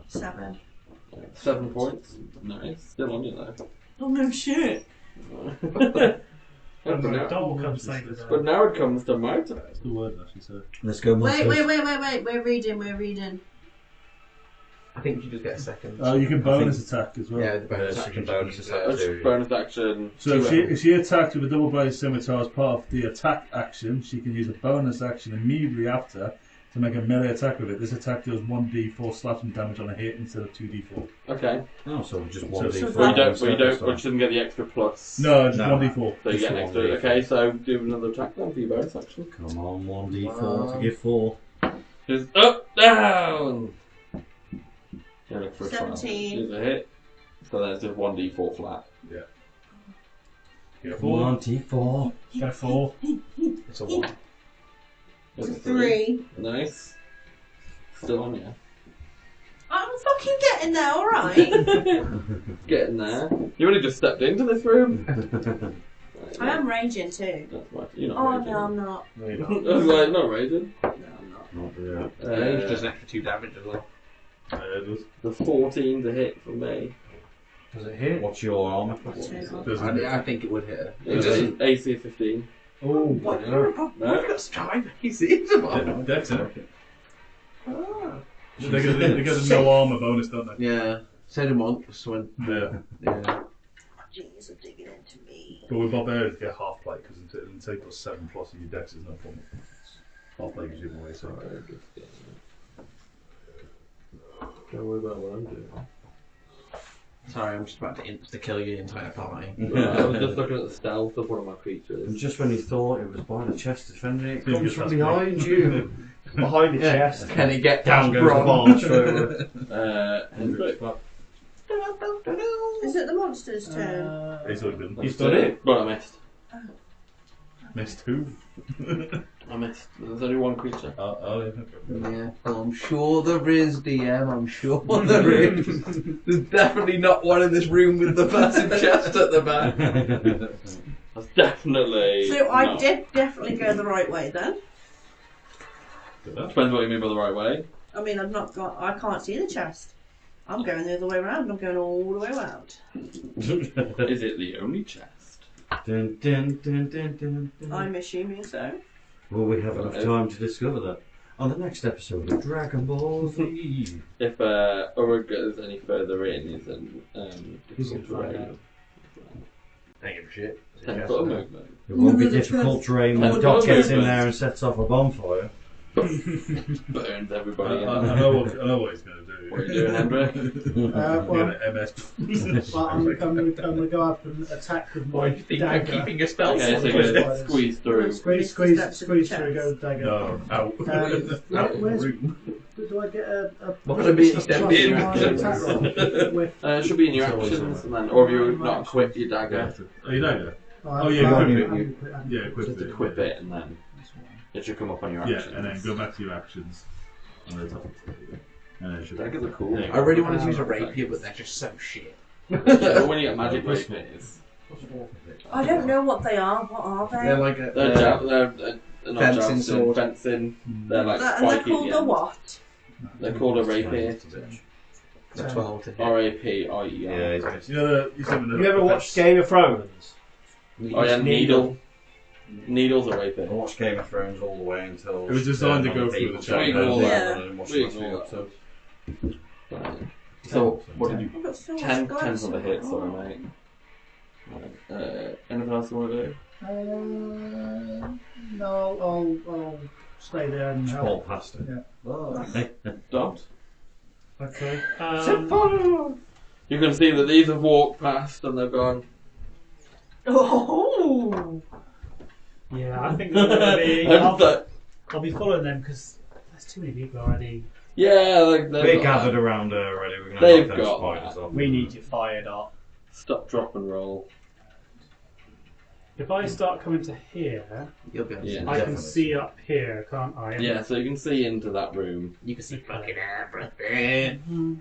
7. 7 points. Nice. Still on you though. Oh no shit! And the doll comes later. But now it comes to my turn. That's the word actually, so. Let's go, Wait. monsters. We're reading. I think you should just get a second. Oh, you can bonus attack as well. Yeah, the bonus You action. can bonus attack That's too. bonus action. So if she attacked with a double-bladed scimitar as part of the attack action, she can use a bonus action immediately after to make a melee attack with it. This attack deals 1d4 slashing damage on a hit instead of 2d4. Okay. Oh, so just So- 1d4. But you shouldn't get the extra plus. No, just No. 1d4. So you Just get an extra. 1d4. Okay, so do another attack then for your bonus action. Come on, 1d4 to give 4. Just up, down. Yeah, look for a 17. Is a hit. So that's just 1d4 flat. Get 4. 1d4. Get a 4. It's a 1. There's a 3. Nice. Still on you. I'm fucking getting there, alright? Getting there. You only just stepped into this room. I am raging too. That's right. You're not Oh raging. no, I'm not. No, you're I not. was like, not raging. No, I'm not. Not yet. Range does an extra 2 damage as well. It does. The 14's a hit for me. Does it hit? What's your armour? Doesn't it? I think it would hit her. It doesn't. AC 15. Oh, What? no. You've got some time. He's it. That's it. Ah. They get a no armour bonus, don't they? Yeah. So do monks when. Yeah. Yeah. Jeez, are digging into me. But with barbarians, you get half plate because until you put 7 plus in your dex, there's no problem. Half plate gives you away, so. Don't worry about what I'm doing. Sorry, I'm just about to insta-kill your entire party. I was just looking at the stealth of one of my And creatures. just when you thought it was by the chest defending it, You comes just from asked me. behind you. Behind the chest. Can it get Down goes the Bron? barge over. Hendrik. Is it the monster's turn? He's already been. You've done it. But I missed. Missed who? I missed. There's only one creature. Yeah, well, I'm sure there is, DM. I'm sure there is. There's definitely not one in this room with the massive chest at the back. That's definitely. So I did definitely go the right way then. Depends what you mean by the right way. I mean, I can't see the chest. I'm going the other way around. I'm going all the way around. Is it the only chest? Dun, dun, dun, dun, dun, dun. I'm assuming so. Will we have enough time to discover that on the next episode of Dragon Ball Z? If Uruk goes any further in, he's difficult terrain. Thank you for shit. 10 foot movement. It won't be difficult terrain when Doc gets in there and sets off a bonfire. Burns everybody. I know what he's going to do. What are you doing, Hendrik? MS. I'm going to go up and attack with Why my do you think I'm dagger. keeping a spell? Okay, so you're going to squeeze through. Squeeze through, go with dagger. No, out. Out of the Where's- room. Do I get a What kind of beat plus step one in? on my attack roll? With, It should be in your actions, and then, or if you not equip your dagger, Oh, you know oh, yeah, I'm- equip I'm- it. I'm- Yeah, equip just it. equip it, and then it should come up on your Yeah, actions. and then go back to your actions. And then top. And then it should. Daggers are cool. I really wanted to use a rapier, but they're just so shit. But when you get magic rapiers, I don't know what they are. What are they? They're like they're not Fencing jousting, sword. fencing. They're like And they're spiky. called a what? They're called a rapier. the 12 to hit. R-A-P-I-E-R. Yeah, he's got You ever watched Game of Thrones? Oh yeah, needle. Needle's a rapier. I watched Game of Thrones all the way until. It was designed to go through the chain. Right. So, what did you... I've got so much 10 gloves. on the hit, sorry mate. Right. Anything else you want to do? No, I'll stay there and help. Scroll past it. Yeah. Dot. Okay. You can see that these have walked past and they've gone... Oh! Yeah, I think I'm gonna be. I'll be following them because there's too many people already. Yeah, We're gathered around her already. We're going They've to knock those got spiders off. We need you fired up. Stop, drop and roll. If I start coming to here, You'll be able to Yeah. see I can definitely. see up here, can't I? Yeah, so you can see into that room. You can see fucking everything.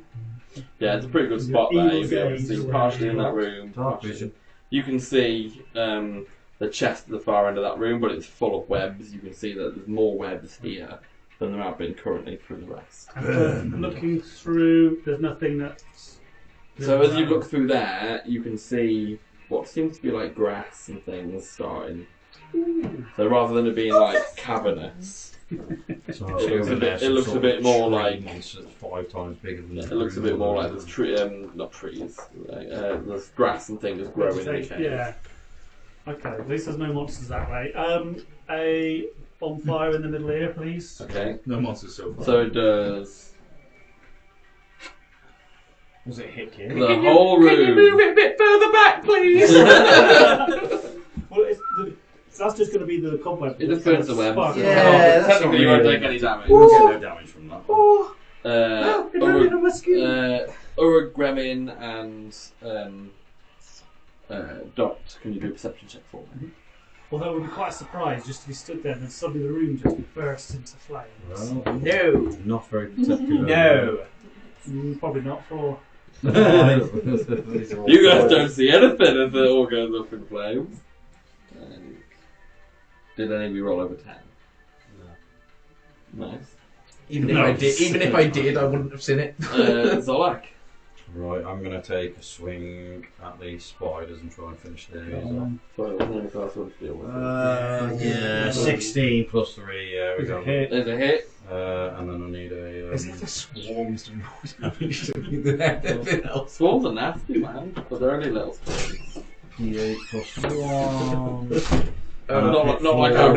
Yeah, it's a pretty good spot Your there. evil You'll be able to gaze see away. partially in that room. Dark partially- vision. You can see the chest at the far end of that room, but it's full of webs. You can see that there's more webs here than there have been currently through the rest. And looking through, there's nothing that's. So as you look through there, you can see what seems to be like grass and things starting. So rather than it being like cavernous, So it looks a bit more like- monster that's 5 times bigger than it looks a bit more like there's not trees, there's grass and things growing in the cave. Yeah. Okay, at least there's no monsters that way. A bonfire in the middle here, please. Okay, No monsters so far. so it does Was it hit you? the whole room. Can you move it a bit further back, please? Well, so that's just going to be the cobweb. It just burns the webs. Spark. Yeah, Oh, that's technically you won't really- take any damage. You won't get no damage from that. Oh, it's rubbing on my skin. Uruk, Gremin, and Dot, can you do a perception check for me? Although it would be quite a surprise just to be stood there and then suddenly the room just bursts into flames. Well, No. not very protective. No. Probably not for. You guys don't see anything as it all goes up in flames. And did any of you roll over 10? No. Nice. Even if I did, I wouldn't have seen it. Zolak. Right, I'm going to take a swing at the spiders and try and finish theirs off. Sorry, wasn't anything else I wanted to deal with. Yeah, 16 plus 3, yeah, we go. There's a hit. And then I need a. Is it the swarms doing more damage than anything else? Swarms are nasty, man, but they're only little swarms. D8 plus 1. Not like our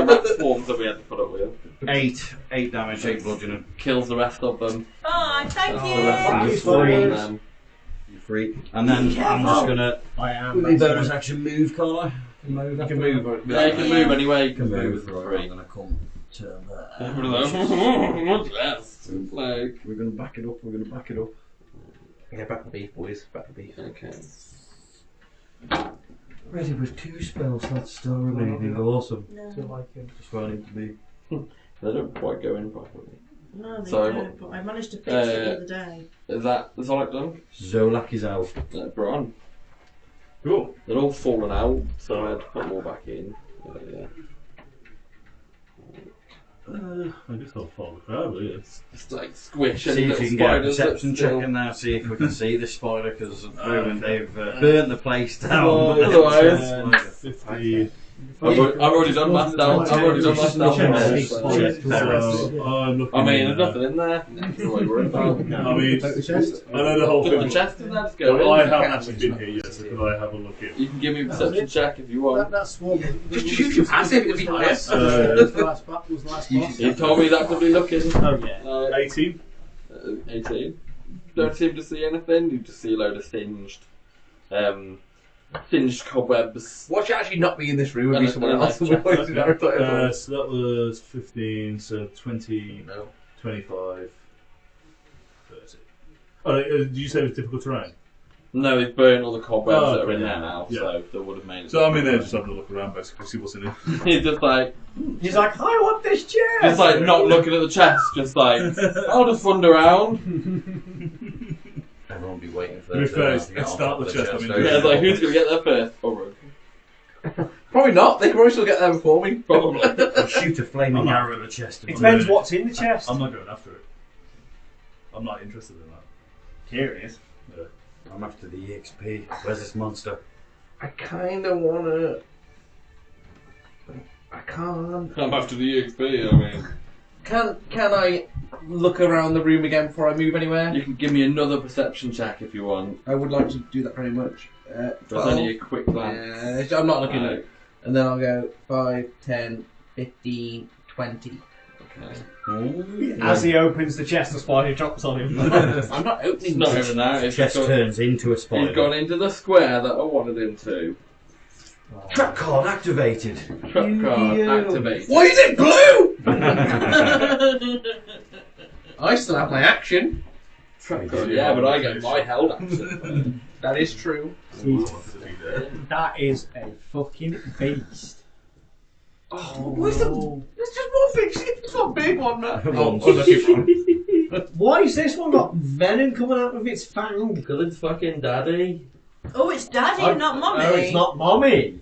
rat swarms that we had to put up with. 8 damage, 8 bludgeoning. Kills the rest of them. Bye, thank The you. rest of them Thank you, just fall spiders. them. You're free. And then I'm just going to. I am. With bonus action move, can't I? Move You can move. Yeah, you can move anyway. You can move right, free. I'm going to come turn there. What's that? Like. We're going to back it up, Yeah, back the beef, boys. Back the beef. Okay. Ready with 2 spell slots still remaining. Awesome. No, To like him. Just where I need to be. They don't quite go in properly. no, they So- don't. But I managed to fix it the other day. Is that the Sonic done? Zolak is out. Bron. Cool. They're all fallen out, so I had to put them all back in. Yeah. I guess I'll follow the crowd, yes. It's like squish and See if little you can get a spiders that perception still- check in there, see if we can see the spider, because at the moment they've burnt the place down. Oh, but otherwise- 50. I've already done math down. I've already done math down. I'm looking. I mean, there's nothing in there. Nothing to worry about. I mean, I know the whole Put the thing. chest in there. Let's go. Well, I in. haven't actually been here yet, so could I have a look in? You can give me a perception check if you want. That's what. Just shoot your passive if you want. Was the last boss. He told me he's actively looking. Oh yeah. 18. 18. Don't seem to see anything. You just see a load of singed cobwebs. Watch it actually not be in this room and be And someone a else. nice So that was 15, so 20, No. 25, 30. Oh, did you say it was difficult terrain? No, he's burned all the cobwebs Oh, that are in okay. there now, Yeah. so that would have made it. So I'm in there just having a look around, basically, see what's in it. He's just like, I want this chair. just like not looking at the chest, just like, I'll just wander around. Everyone will be waiting for To be fair, to get let's off start the chest, I mean, don't Yeah, you? it's like, who's going to get there first? Oh, Rogue. Probably not. They can probably still get there before me. Probably. I'll shoot a flaming I'm not- arrow at the chest. It depends what's in the chest. I'm not going after it. I'm not interested in that. Curious. I'm after the EXP. Where's this monster? I kind of want to. I can't. I'm after the EXP, I mean. Can I look around the room again before I move anywhere? You can give me another perception check if you want. I would like to do that very much. But it's only a quick glance. I'm not looking at Right. it. And then I'll go 5, 10, 15, 20. Okay. As he opens the chest, the spider drops on him. I'm not opening It's not the even that. The It's chest got, turns into a spider. he's gone into the square that I wanted him to. Trap card activated. Trap card activated. Why is it blue? I still have my action. Trap card, yeah, but I get my held action. That is true. That is a fucking beast. Oh, where's the? There's just one big shit. It's one big one, man. One. Oh, that's it, wrong. Why has this one got venom coming out of its fang? Because it's fucking daddy. Oh, it's Daddy, not Mummy. No, it's not mommy.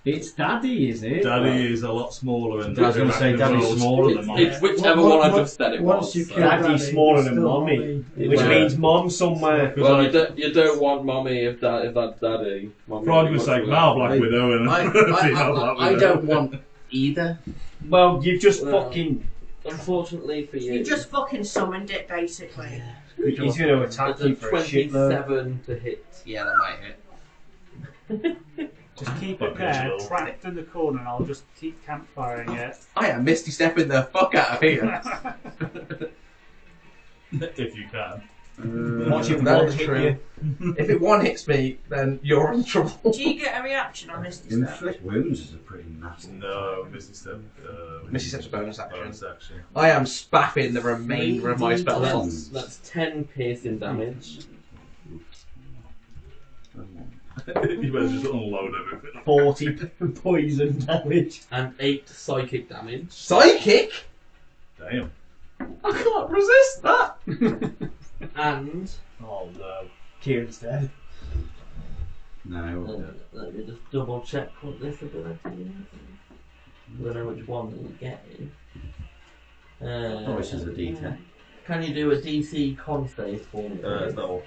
It's daddy, is it? Daddy is a lot smaller and I was going to say Daddy's smaller than mine. It's whichever one I just said it Once was. you so. kill Daddy's smaller than still mommy. Yeah. Which means mom somewhere. Well, you don't want mommy if that's daddy. Mommy For argument's sake, now Black Widow and I don't want either. Well, you've just Well, fucking. Unfortunately for you, You just fucking summoned it, basically. He's going to attack it's a you for a shitload. 27 to hit. Yeah, that might hit. Just keep Fucking it there, chill. trapped in the corner, and I'll just keep campfiring it. I am Misty stepping the fuck out of here. if you can. Watch it That one is hit true. you. If it one hits me, then you're in trouble. Do you get a reaction on Misty Step? Inflict wounds is a pretty nasty. No, Misty Step. Misty Step's a bonus action. Bonus action. I am spaffing the remainder of my spell slots. That's 10 piercing damage. You better just unload everything. 40 poison damage. And 8 psychic damage. Psychic? Damn. I can't resist that. And Oh no. Kieran's dead. No. let me just double check what this ability is. I don't know which one that you're getting. Oh, this is a D10. Can you do a DC con save for me? Is that all?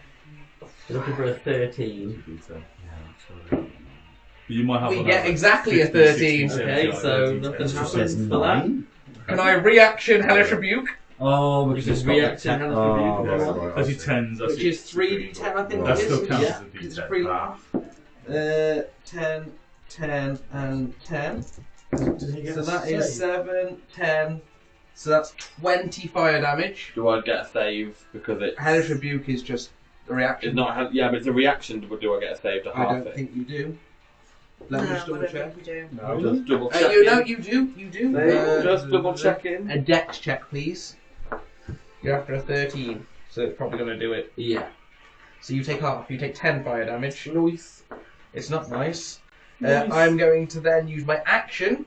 You're looking for a 13. But you might have We another get exactly a 50, 13. 60, Okay, 70, so 80, nothing 10. It happens says for that. 9. Can I reaction Hellish Rebuke? Oh, You because can it's got react the in Hellish Oh, Rebuke if you right, want. right, That's your 10s. That's Which your is 3d10, I think That it still is. counts Yeah, as a it's D10. 3 10, 10, and 10. Does he get So a that is save? 7, 10. So that's 20 fire damage. Do I get a save because it's Hellish Rebuke is just a reaction. It's not. Yeah, but it's a reaction. But do I get a save to I half don't it? think you do. No, Let me I just double don't check. think we do. No. Just double You checking. know, you do. You do. Just double checking. A dex check, please. You're after a 13, so it's probably going to do it. Yeah. So you take half. You take 10 fire damage. Nice. It's not nice. I'm going to then use my action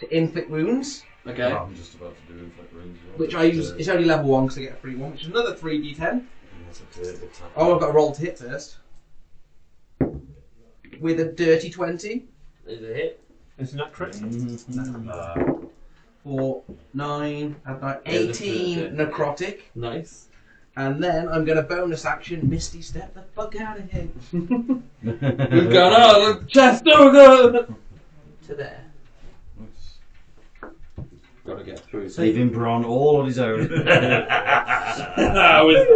to inflict wounds, Okay. I'm just about to do inflict wounds. as well. which I use. It's only level 1 because I get a free one, which is another 3d10. That's a dirty attack. Oh, I've got to roll to hit first. With a dirty 20. Is it hit? Isn't that critical? Mm-hmm. 4, 9, I've got Yeah, that's 18 it. necrotic. Nice. And then I'm going to bonus action Misty Step the fuck out of here. We've gone on Chestoga! To there. Gotta get through. Saving Bron all on his own. With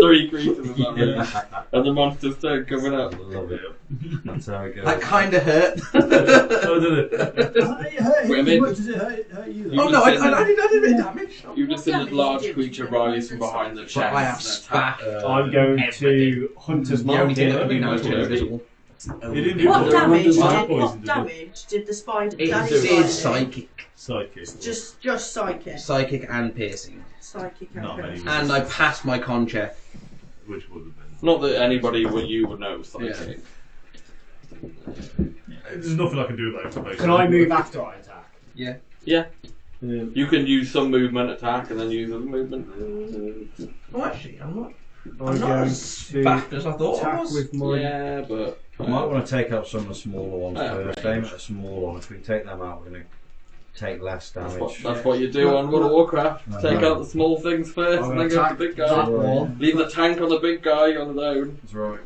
3 creatures in that room. And the monsters start coming up. Love it. That's how it goes. That kind of hurt. Oh, did it? It hurt Wait a him. minute. What does it hurt you? You Oh no, just I said did a bit of damage. You've just seen a large creature rise from behind the chest. But I have and spat. attack. I'm going to Hunter's The only Mark thing it. that would be nice to be Okay. invisible. He didn't do What poison. damage? He did What poison, did he? damage did the spider? It Daddy did spider psychic. Psychic. Just psychic. Psychic and piercing. Psychic. Not okay. many. And I passed my con check. Which would have been. Not that anybody you would know psychic. There's nothing I can do about it. Can I move after I attack? Yeah. You can use some movement attack and then use other movement. Well, actually, I'm not I'm not going as to fast as I thought I attack was. with my. Yeah, but I might want to take out some of the smaller ones Yeah, first. Aim at the small one. If we take them out, we're going to take less damage. that's what you do on World of Warcraft. Take out the small things first I'm and then gonna go to the big guy. that one. Leave the tank on the big guy on his own. That's right.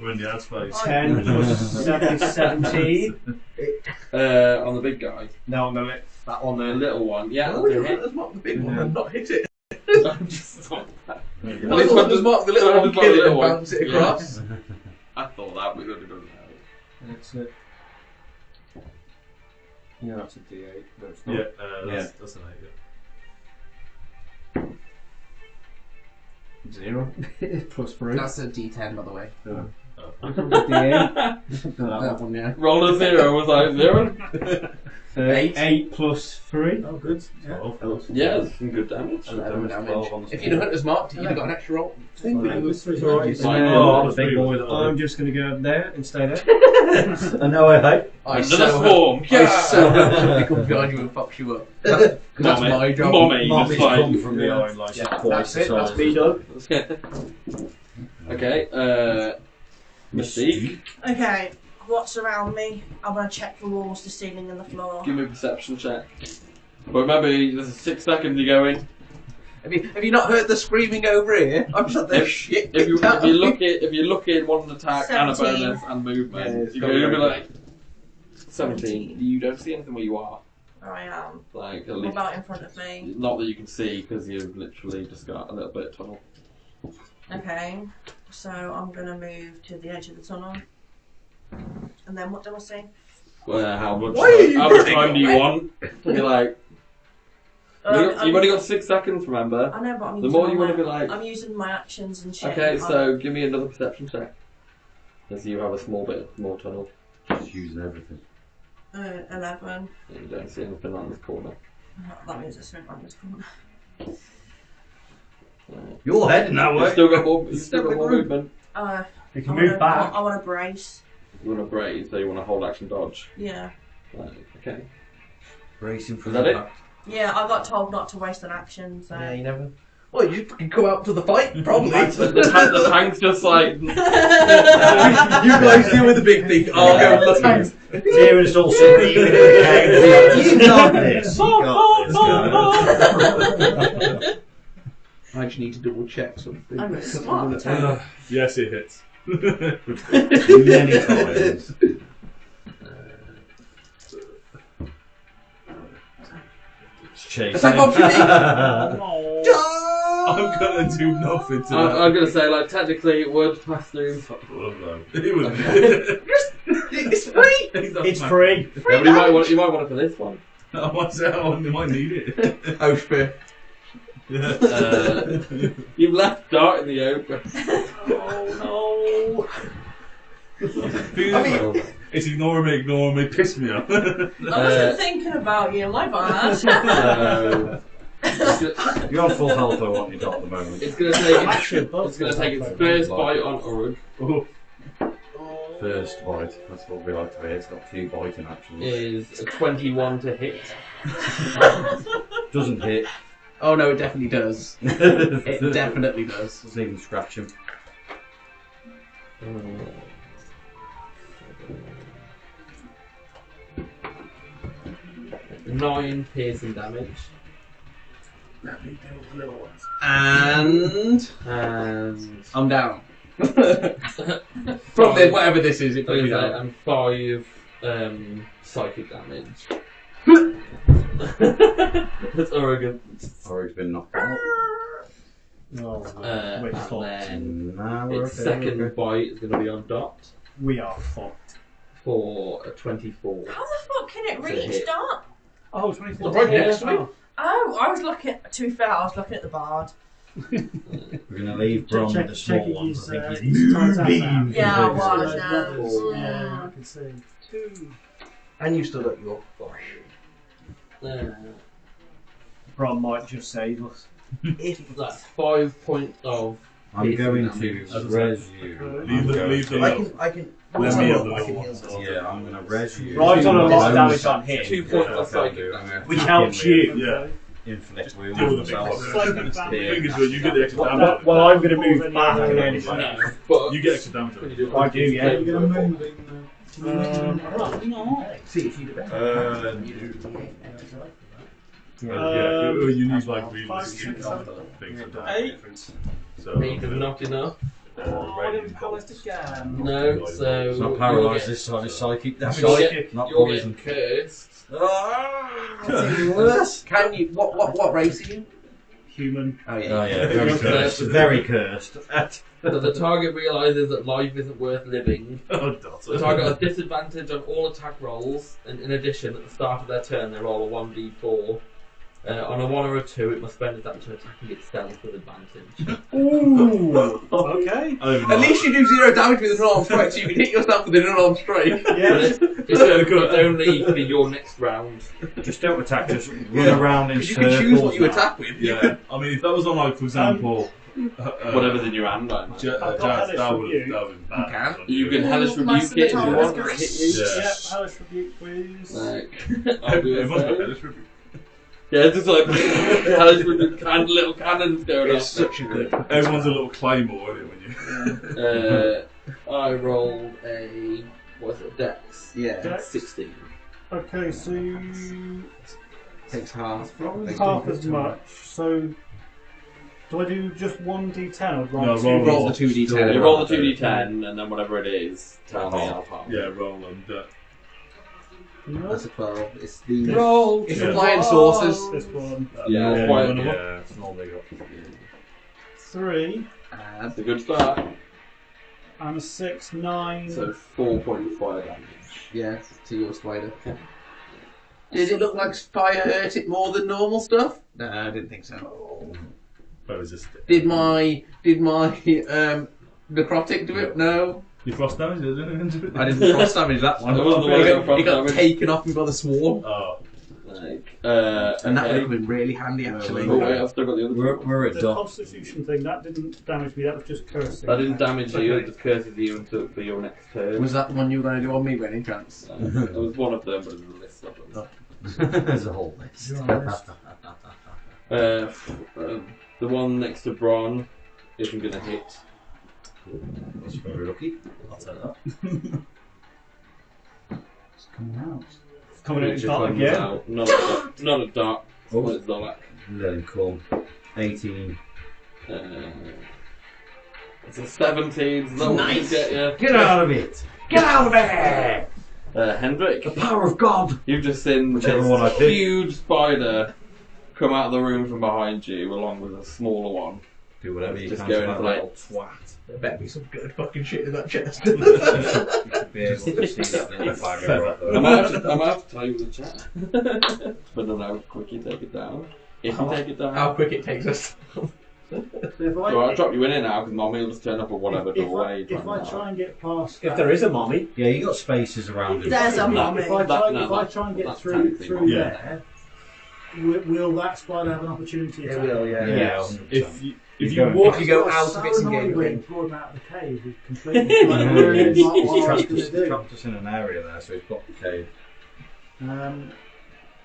We're in the ad space. 10 plus 7 is 17. On the big guy. No, I'm going to that one The there. little one. Yeah, Why would you hunt as mark the big one and not hit it? I'm just thought that. Well, this one does mark the little one, kill it, and bounce it across. I thought that we would have done that. That's it. Yeah, that's a D8. No, it's Yeah, not. that's an 8. 0. Plus 3. That's a D10, by the way. D8. That one, yeah. Roll a 0 was like 0. 8 plus 3. Oh, good. Yeah. Yeah, that's some good damage. 11 damage. 12 on the If you'd have hunter's marked, you'd have got an extra roll. Thing But it was- three. Alright, Right. so Fine. Oh, the big boy that I'm just going to go there and stay there. I know I hate. I Another so swarm. hope somebody comes behind you and fucks you up. That's my job. Mommy. Mommy's It's fine. come from the iron like Yeah, twice that's the it. That's size. me done. Okay, Mystique. Okay, what's around me? I'm gonna check the walls, the ceiling, and the floor. Give me a perception check. But remember, there's 6 seconds you go in. Have you not heard the screaming over here? I'm shut there shit. If you look in one attack and a 17. bonus and movement, it's you gotta go be you'll be okay. like 17. You don't see anything where you are. There I am. Like at What least about in front of me? not that you can see because you've literally just got a little bit of tunnel. Okay, so I'm gonna move to the edge of the tunnel. And then what do I see? Well, how much Why are you how much running time do you away? want? You're like you've only got 6 seconds, remember? I know, but I'm The using more all you want to my- be like, I'm using my actions and shit. okay, so give me another perception check. As you have a small bit more tunnel. Just using everything. 11. And you don't see anything on this corner. That means it's not on this corner. You're heading that You've way. still got more, you've still got more movement. You can move back. I want to brace. You want to brace, so you want to hold action dodge. Yeah. Right, okay. Racing for Is that it? Yeah, I got told not to waste an action, so. Yeah, you never. Well, you fucking come out to the fight, probably. The tank's just like. You guys deal with the big thing. I'll go with the tanks. Tyrion's all screaming in the cave. You got this. You got this. I just need to double check something. I'm a smart. Yes, it hits. Many times. Chase. Attack opportunity. I'm gonna do nothing to I'm gonna say, like, technically it would pass through. that. It would. It's free. It's free. Yeah, but you might want it for this one. I might need it. Oh, fair. You've left Dart in the open. Oh I mean, It's ignoring me, piss me off. no! I wasn't thinking about you, my bad. You're on full health or what you got at the moment. It's gonna take Actually, it's gonna take its first bite on Uruk. Oh, First bite, that's what we like to hear. It's got 2 biting actions. Is a 21 to hit. Doesn't hit. Oh no, it definitely does. It definitely does. Doesn't even scratch him. 9 piercing damage. And I'm down. From this, whatever this is, it puts me down. And 5 psychic damage. That's Oregon. Oreg's been knocked out. We're fucked. And Now then its second bite is going to be on Dot We are fucked. for a 24. How the fuck can it It's a reach hit. Dot? Oh, 24. Right next to me. Oh, I was looking. To be fair, I was looking at the bard. We're going to leave Bron with the small checking ones. I think his he's tight ass moving. out. Yeah, I So was. those No. levels, Mm. Yeah, I can see. 2. And you stood up your gosh. Bron might just save us. That's 5 points of. I'm going to As I res you. Leave the I can. Let me have the I can little heal ones. myself. Yeah, I'm going to res you. Right on a lot of Bonus damage on action. him. 2 points Yeah, of psychic I damage. can do. Which helps you. Yeah. Inflict wounds Deal on with the myself. big Psychic The thing is, well, you get the extra Well, damage. well, I'm going to move back and then. No, but You get extra damage. Can you do I do, yeah. You're going to move in. See if you do Yeah, you need like really 5, things 6, for 7, damage 8. difference. So 8 is not enough. I didn't polished again. No, so. It's not paralysed this time, it's psychic damage. You'll get, Not you'll poison. get cursed. That's even worse. Can you? What race are you? Human. Oh Oh yeah, very Yeah. cursed. Very cursed. So the target realises that life isn't worth living. Oh, The target has disadvantage on all attack rolls, and in addition, at the start of their turn, they roll a 1d4. On a 1 or a 2, it must spend its action attacking itself with advantage. Ooh. Okay. At least you do 0 damage with an unarmed strike, so you can hit yourself with an unarmed strike. Yeah. It's only for your next round. Just don't attack, just run around in Because you circles. can choose what you now. attack with. Yeah, I mean, if that was on, like, for example, Whatever's in your hand, I imagine. Jazz, I've got that Hellish would Rebuke. have been bad. You can hellish rebuke Most of the it if you time, want it's to hit you. Yeah. Yep, Hellish Rebuke, please. Like, I'll do Everyone's got it. Hellish Rebuke. Yeah, it's just like hellish rebuke, little cannons going It's off. such a good. Everyone's a little claymore, isn't it, when you... I rolled a what's it? Dex. Yeah. Dex. 16. Okay, so Takes half. half as much. So do I do just 1d10 or do I No, roll roll the 2d10. You roll the 2d10 and then whatever it is, tell me I'll half. Yeah, roll and... That's a 12. It's the. Roll. It's the flying saucers. This one. Yeah, yeah, quite- yeah, it's normally got... 3 That's a good start. and a 6, 9. So 4 points of fire damage. Yeah, to your spider. Did it look like fire hurt it more than normal stuff? No, I didn't think so. Where was this? Did my necrotic do it? No. Your frost damage, isn't it? I didn't cross damage that one. That wasn't the one that got It got frost damage. taken off me by the swarm. Oh. Like, And that would okay. have been really handy actually. Oh wait, I've still got the other two. We're a The dot. Constitution thing, that didn't damage me, that was just cursing. That didn't damage you, Okay. it just curses you until for your next turn. Was that the one you were going to do on me by any chance? It was one of them, but it was a list of them. There's a whole list. You're on a list. The one next to Bron isn't going to hit. That's very lucky. I'll take that. It's coming out. Coming out Creature dot comes again. out. Not a dot. Oh. But it's Zolak. Let him come. 18. It's a 17. So Nice. Get you. Get out of it! Get out of there! Hendrik, The power of God! you've just seen Whichever this one I pick. huge spider come out of the room from behind you, along with a smaller one. Do whatever you Just can going to for that like- little twat. There better be some good fucking shit in that chest. You should be able to see that little bagger right I there. might have to tell you the chat. But I don't know how quick you take it down. If you take it down. How quick it takes us. If So I'll drop you in it now because Mommy will just turn up at whatever doorway. if I try and get past, If there is a mommy. Yeah, you got spaces around it. There's a mummy. if I That- try, no, if I that- try and get that's through technically through Yeah. there, will that spider have an opportunity It attack? will, yeah. Yeah. If you go- walk, If you go It's out so of its annoying when engagement. you draw him out of the cave. It completely like, ruins what I was trapped going us, to do. trapped us in an area there, so he's got the cave.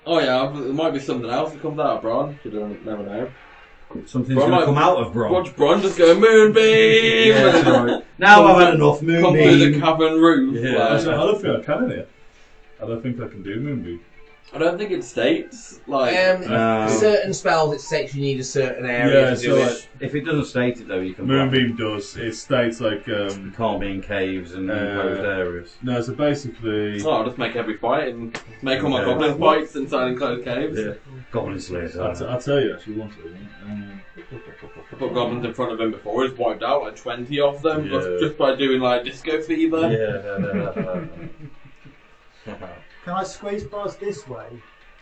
Oh yeah, there might be something else that comes out of Bron. You don't never know. Something's Bron going to might- come out of Bron. Watch Bron just go moonbeam. Yeah, that's right. Now I've had enough Come through the moonbeam. cavern roof. Yeah. like- actually, I don't think I can in here. I don't think I can do Moonbeam. I don't think it states like. Certain spells, it states you need a certain area to do so it. If it doesn't state it though, you can Moonbeam does. It states like You can't be in caves and enclosed areas. no. So basically, I'll just make every fight and make all my Yeah. goblin fights inside enclosed caves. Yeah. Goblin Slayers. I'll tell you actually one second. I put goblins in front of him before. He's wiped out like 20 of them Yeah. just by doing like disco fever. Can I squeeze past this way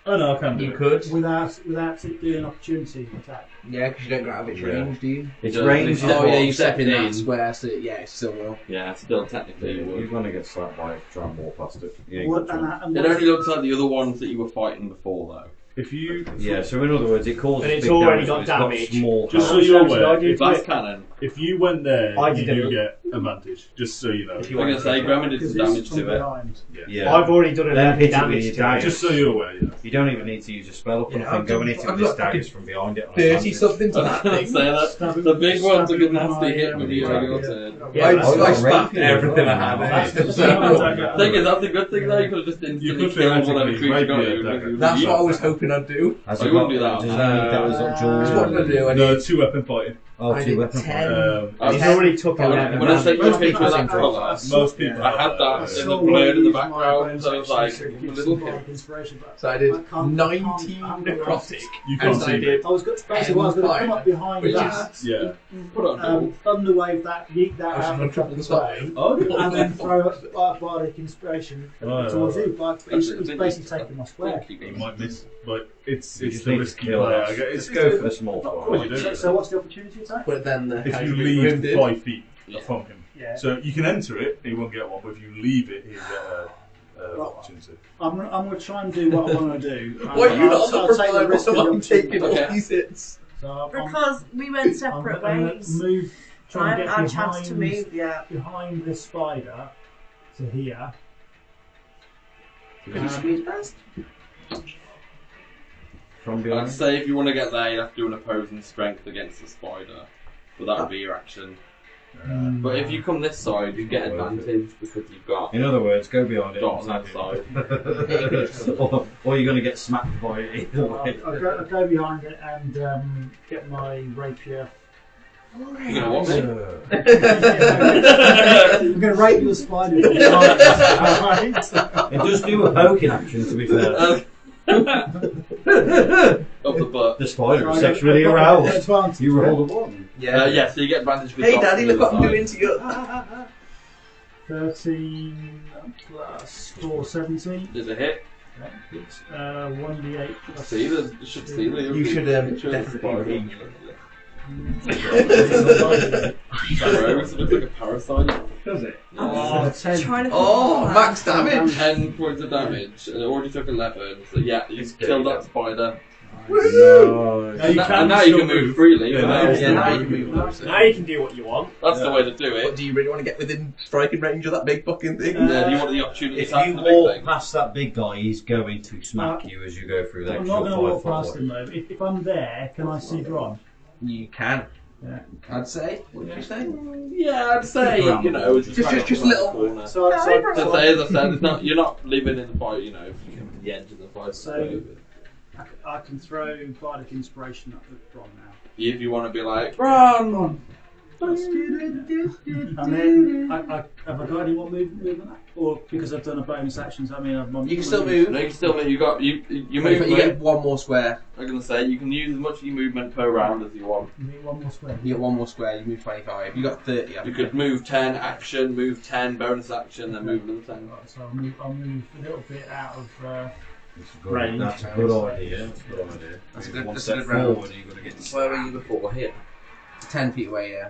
Oh no, I can do You it. could. without it doing an opportunity attack? Yeah, because you don't go out of its Yeah. range, do you? It's Yeah, range. it's- is Oh yeah, what- you step in that 15. square, so yeah, it still will. Yeah, still technically you You're would. going to get slapped by it if you try and walk past it. You What, ain't got time. and It what's- only looks like the other ones that you were fighting before though. If you Yeah, so in other words, it causes But it's big already damage, got but damage. it's got small Just so health. you're How much did I aware, do if, to That's it? canon. if you went there, I you did do it. get advantage. Just so you know. If I'm you gonna want say Grandma did because some it's damage from to it. behind. Yeah. I've already done Then enough hit it with damage your to dagger. it. Just so you're aware, yeah. You don't even need to use a spell up or Yeah, anything. I've Go done- in it I've with your got fucking daggers from behind it. on 30 advantage. something to that Say thing. that. The big ones are good nasty with hit my, with you yeah. on your turn. Yeah, I that's- just slapped rapier everything I as well. had. That's eh? the Thing is, that's a good thing though. You could have just You instantly could killed whatever theoretically creature got rapier you. dagger. That's what I was hoping I'd do. Has I it wouldn't got- do that. Does it need that as a jewel? Because what did I do? I No, did 2-weapon fighting. Oh, I two did weapon 10. I've He's already took 11. When I say Most picture people of that think colour, Most people. I had that in the Slowly blurred in the use my background, bonus so I was action like, to a give little some hit. bardic inspiration, but So I did I can't- 19 I can't- necrotic. You can't As I see did. it. I was basically I was going to come up behind Which that, is- Yeah. Put on double. thunderwave that, yeet that I was out gonna of the top of triple the stop. way, Oh, and then throw a bardic inspiration Oh, towards yeah. you. But he's basically taking my square. You might miss, but it's You it's just the need to risky kill play. us. I guess. Just go for the small Of fire. course you do. So what's the opportunity attack? But then the If how you be leave wounded. 5 feet Yeah. from him, Yeah. so you can enter it, he won't get one. But if you leave it, he'll get a opportunity. I'm going to try and do what I want to do. Why are you not on I'll the take front line risk of the while I'm taking all Okay. these hits? So I'm Because we went separate gonna ways. move, I try and haven't get had a chance to behind, move yet. behind this spider to here. Can you squeeze past? From I'd behind. say if you want to get there, you'd have to do an opposing strength against the spider. But that would be your action. But if you come this side, you get advantage because you've got In other words, go behind it. dot on that side. or you're going to get smacked by it either way. I'll go behind it and get my rapier. You're gonna what, mate? I'm going to rape your spider. From behind, alright? It does do a poking action, to be fair. Of the butt. The spider is So sexually I've got aroused. advantage, You yeah? rolled a 1. Yeah, so you get advantage with Hey, dots Daddy, on look the what I'm side. doing to you. 13 plus 4, 17. There's a hit. 1d8 plus. See, you should see the. You should picture of the definitely spider. read. Sparrows, it looks like a parasite. Does it? Yeah. 10. Trying to Oh, max damage! 10 points of damage, and it already took 11. So yeah, you killed that spider. No. And now you can move freely. Yeah, so now you Yeah, now you can move closer. Now you can do what you want. That's the way to do But it. do you really want to get within striking range of that big fucking thing? Yeah, do you want the opportunity If attack you for the big walk thing? past that big guy, he's going to smack you as you go through that. I'm not going to walk past him though. If I'm there, can I see Bron? You can. Yeah. I'd say. What did you say? Yeah, I'd say, you know, it's Just little- corner. So, As I said, it's not, you're not living in the fight, you know, if you come to the edge of the fight. So- I can throw Bardic Inspiration up at Bron now. If you want to be like, run! And then, have I got any more movement? Or because I've done a bonus action, so I mean, You can still move. No, you can still move, you But move, you get one more square. I'm going to say, you can use as much of your movement per round as you want. You need one more square. You get one more square, you move 25. You got 30. You haven't could move 10, action, move 10, bonus action, then move another 10. Right, so I'll move a little bit out of. Range. That's a good idea. That's a good idea. That's a good- One that's a step good round. forward, you're going to get. Where were you before? Here. 10 feet away, yeah.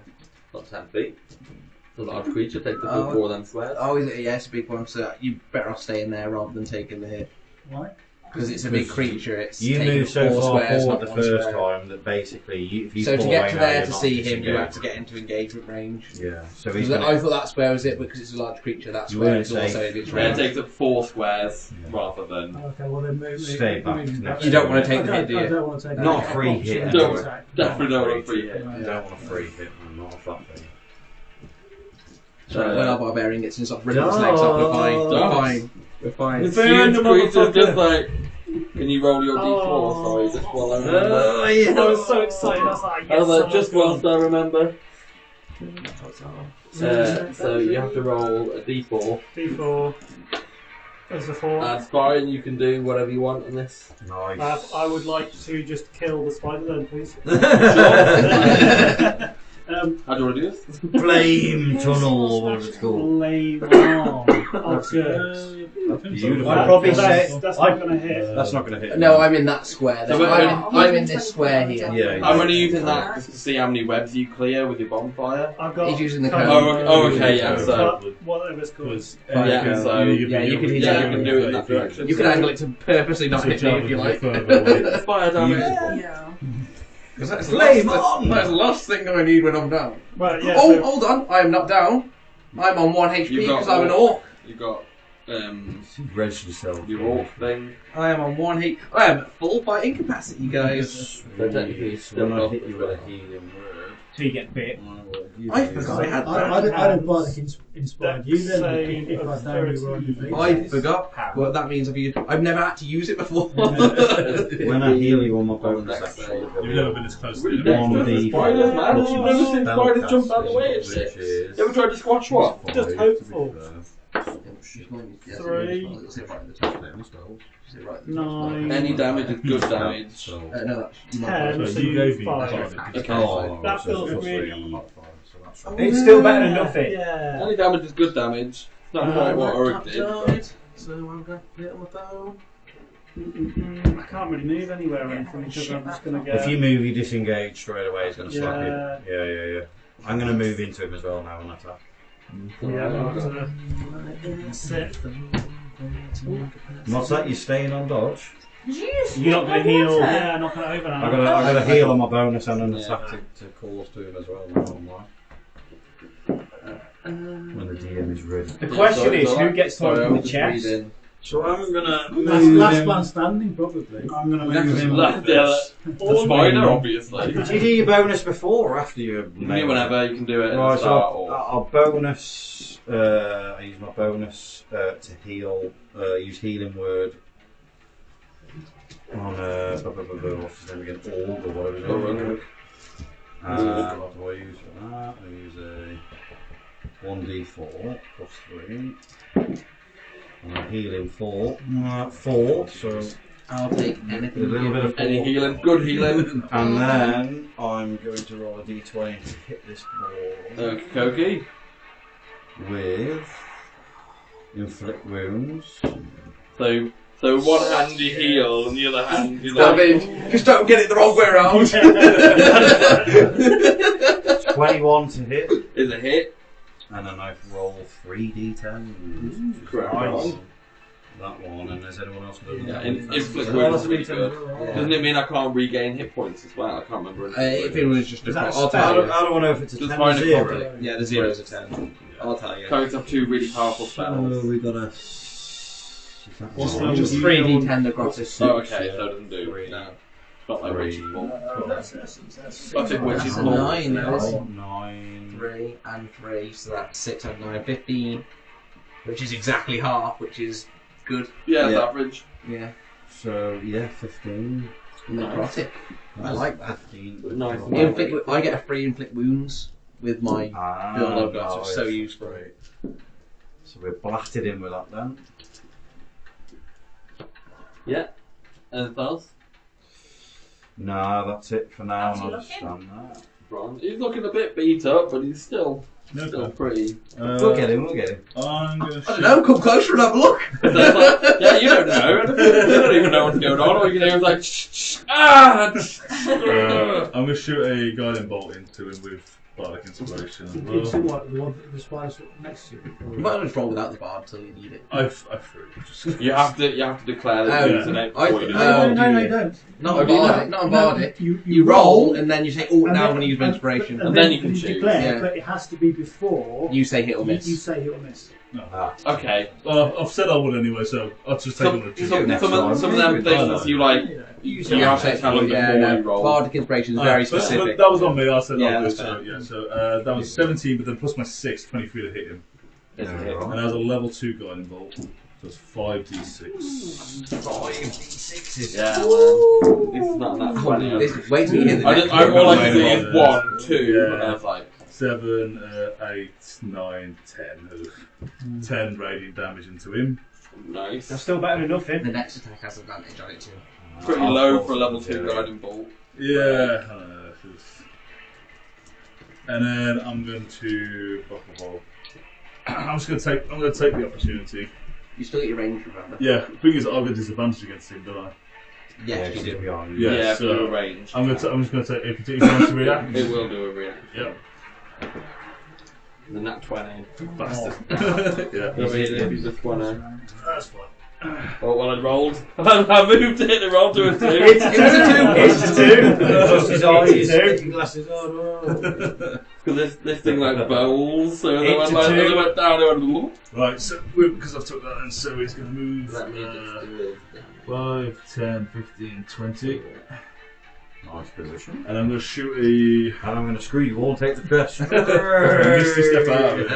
Not 10 feet. It's a large creature, take the Oh. full 4 then squares. Oh, is it? Yeah, it's a big one, so you better off staying there rather than taking the hit. Why? because it's a big creature. It's You taken moved so 4 far squares, forward not the 1 first square. time that basically, if you So pull to get away to now, there you're to not see him, you have disengaged. to get into engagement range. Yeah, so he's Because gonna, I thought that square was it because it's a large creature. That You square weren't is also safe. in its Yeah, it range. takes up 4 squares Yeah. rather than. Okay, well then move. Stay back move next You don't want to take the I hit, do don't, I you? don't want to take Not that. a free hit, Yeah. Don't. Attack. Definitely not a free hit. you don't want a free hit, man, not a flat thing. So when our barbarian gets in, sort of ripping his legs up, we're fine. We're fine. We're fine. This Burn huge the creature's motherfucker. just like. Can you roll your d4? Oh. Sorry, just while I remember. I was so excited. I was like, I was yes, like, just whilst I remember. someone's So you have to roll a d4. D4. There's a 4. And Sparring, you can do whatever you want on this. Nice. I would like to just kill the spider then, please. How do you want to do this? Flame tunnel, or whatever it's called. Flame on. Oh, good. That's beautiful. I'd probably That's- say that's not going to hit. That's not going to hit. No, I'm in that square. So Then. when- I'm in this square here. Yeah, I'm only using that just to see how many webs you clear with your bonfire. I've got. He's using the kind code. of- Oh, okay, yeah, so. Whatever it's called. Yeah, so. Yeah, you can hit Yeah, it. you can do it in that direction. You can angle it to purposely not hit me if you like. Fire damage. Yeah. Because that's Flame on! That's the last thing I need when I'm down. Right, yeah. Oh, so- hold on. I am not down. I'm on 1 HP You've got because I'm an orc. orc. You got Register yourself. your orc thing. I am on 1 HP. I am at full fighting capacity, guys. So technically it's still When I not hit you with a healing word, till you get bit. I forgot I had that. I'd have bardic inspired you then Save if I found you were on your feet. I forgot. Well, that means I've never had to use it before. When I heal you on my On bonus the next action, save. You've never been as close to Really it. next to the spiders, man. You've never seen spiders jump out of the way. It's Which sick. is You ever tried to squash one? Just hopeful. 9. Any damage is good damage. No, that's 10. So So you gave me 5. Okay. Oh, That so feels it's really- three. It's still better than nothing. Yeah. Any damage is good damage. It's not quite what Uruk did. but- So I'm going to put it on my phone. I can't really move anywhere or anything because I'm just going to If get. you move, you disengage straight away. He's going to slap Yeah. you. Yeah. I'm going to move into him as well now and attack. Yeah, I'm gonna sit. What's that? You staying on dodge? You're not going to heal. Yeah, knock it over I now. got a heal on my bonus and an Yeah. attack to cause to him as well. Now I'm like, when the DM is ready. The question is, who gets to open the chest? So I'm gonna Last man standing, probably. I'm gonna move him. The spider, obviously. Did you do your bonus before or after you? You can do whenever, you can do it at the Right, so start or... I'll bonus. I use my bonus to heal. Use healing word on what's his name again? Org or whatever. What do I use for that? I use a 1d4 plus 3. And I'm healing 4. 4. So I'll take a anything. little bit of 4. Any healing, good healing. And then I'm going to roll a d20 to hit this ball Koki. with inflict wounds. So one hand you heal, and the other hand you Stop it. Just don't get it the wrong way around. 21 to hit. is a hit. And then I roll 3d10. Correct. Nice. That one, and there's anyone else with Yeah, inflict Oh, wounds that's is really a good. D10. Doesn't it mean I can't regain hit points as well? I can't remember. If it was just a Is that a I'll I tell don't, you. I don't know if it's a Just 10 find or a 0. copy. Yeah, the 0's a 10. I'll tell you. Clerics have 2 really powerful So spells. we got a. What's one? the- Just 3d10 across this. Oh, okay, so it doesn't do. Three. No. It's not like witch's ball. That's I think witch's That's a ball. 9, that is. 9. 3 and 3, so that's 6 and 9, 15. Which is exactly half, which is good. Yeah, it's Yeah. average. Yeah. So, yeah, 15. Necrotic. I like that. 15. Nice. I get a free inflict wounds with my build I've got, so it's so nice. useful. Great. So we're blasted in with that then. Yeah. Anything else? Nah, that's it for now. How's he And I'll just looking? stand there. Bron. He's looking a bit beat up, but he's still No, pretty. We'll get him, we'll get him. I'm gonna I shoot. don't know, come closer and have a look. So it's like, yeah, you don't know. You don't even know what's going on. All you can hear is like, shh, shh, ah! I'm gonna shoot a guiding bolt into him with Bardic Inspiration as Into well. what? The one the spider's next to you? You might just roll without the bard till you need it. I threw it. Just You have to declare that you're using it before you do No, it. no, you don't. Not on Oh, do you bardic. Not on No, bardic. you roll and then you say, "Oh, and now then- I'm going to use my inspiration." And then you can choose. declare, Yeah. but it has to be before You say hit or you miss. say hit or miss. Okay. Well, I've said I would anyway, so I'll just take on the Some of them time. things you like, you have to tell them before you roll. Bardic inspiration is very But specific. that was on me. I said Yeah, I would. that's So fair. yeah. So that was 17, but then plus my 6, 23 to hit him, It's a hit. and that was a level 2 guiding bolt. So it's 5d6. 5d6s. Yeah, man. This is not that funny. Wait till you hear the I next just, all I can see Yeah. is 1, 2, Yeah. and I was like, 7, 8, 9, 10. 10 radiant damage into him. nice. That's still better than nothing. The next attack has advantage on it too. Pretty low for a level 2 guiding bolt. Yeah. And then I'm going to. I'm going to take the opportunity. You still get your range, remember? Yeah. The thing is, I've got disadvantage against him, don't I? Yes, you do. behind. Yeah, Yeah, so for the range. I'm just going to take. If you take time to react. It will do a reaction. Yeah. The nat 20. Bastard. Yeah. If you just wanna. That's fine. Oh, well, I rolled. I moved it and rolled to a 2. It's a 2. Just his eyes, It's a 2. making glasses. Oh no. Because this thing like bowls, so they It's went, like, a they 2. went down, they went, "Whoop." Right, so because I've took that, and so he's going to move Let me just do it. 5, 10, 15, 20, Nice position. and I'm going to shoot a And I'm going to screw you all, take the dress. misty step out of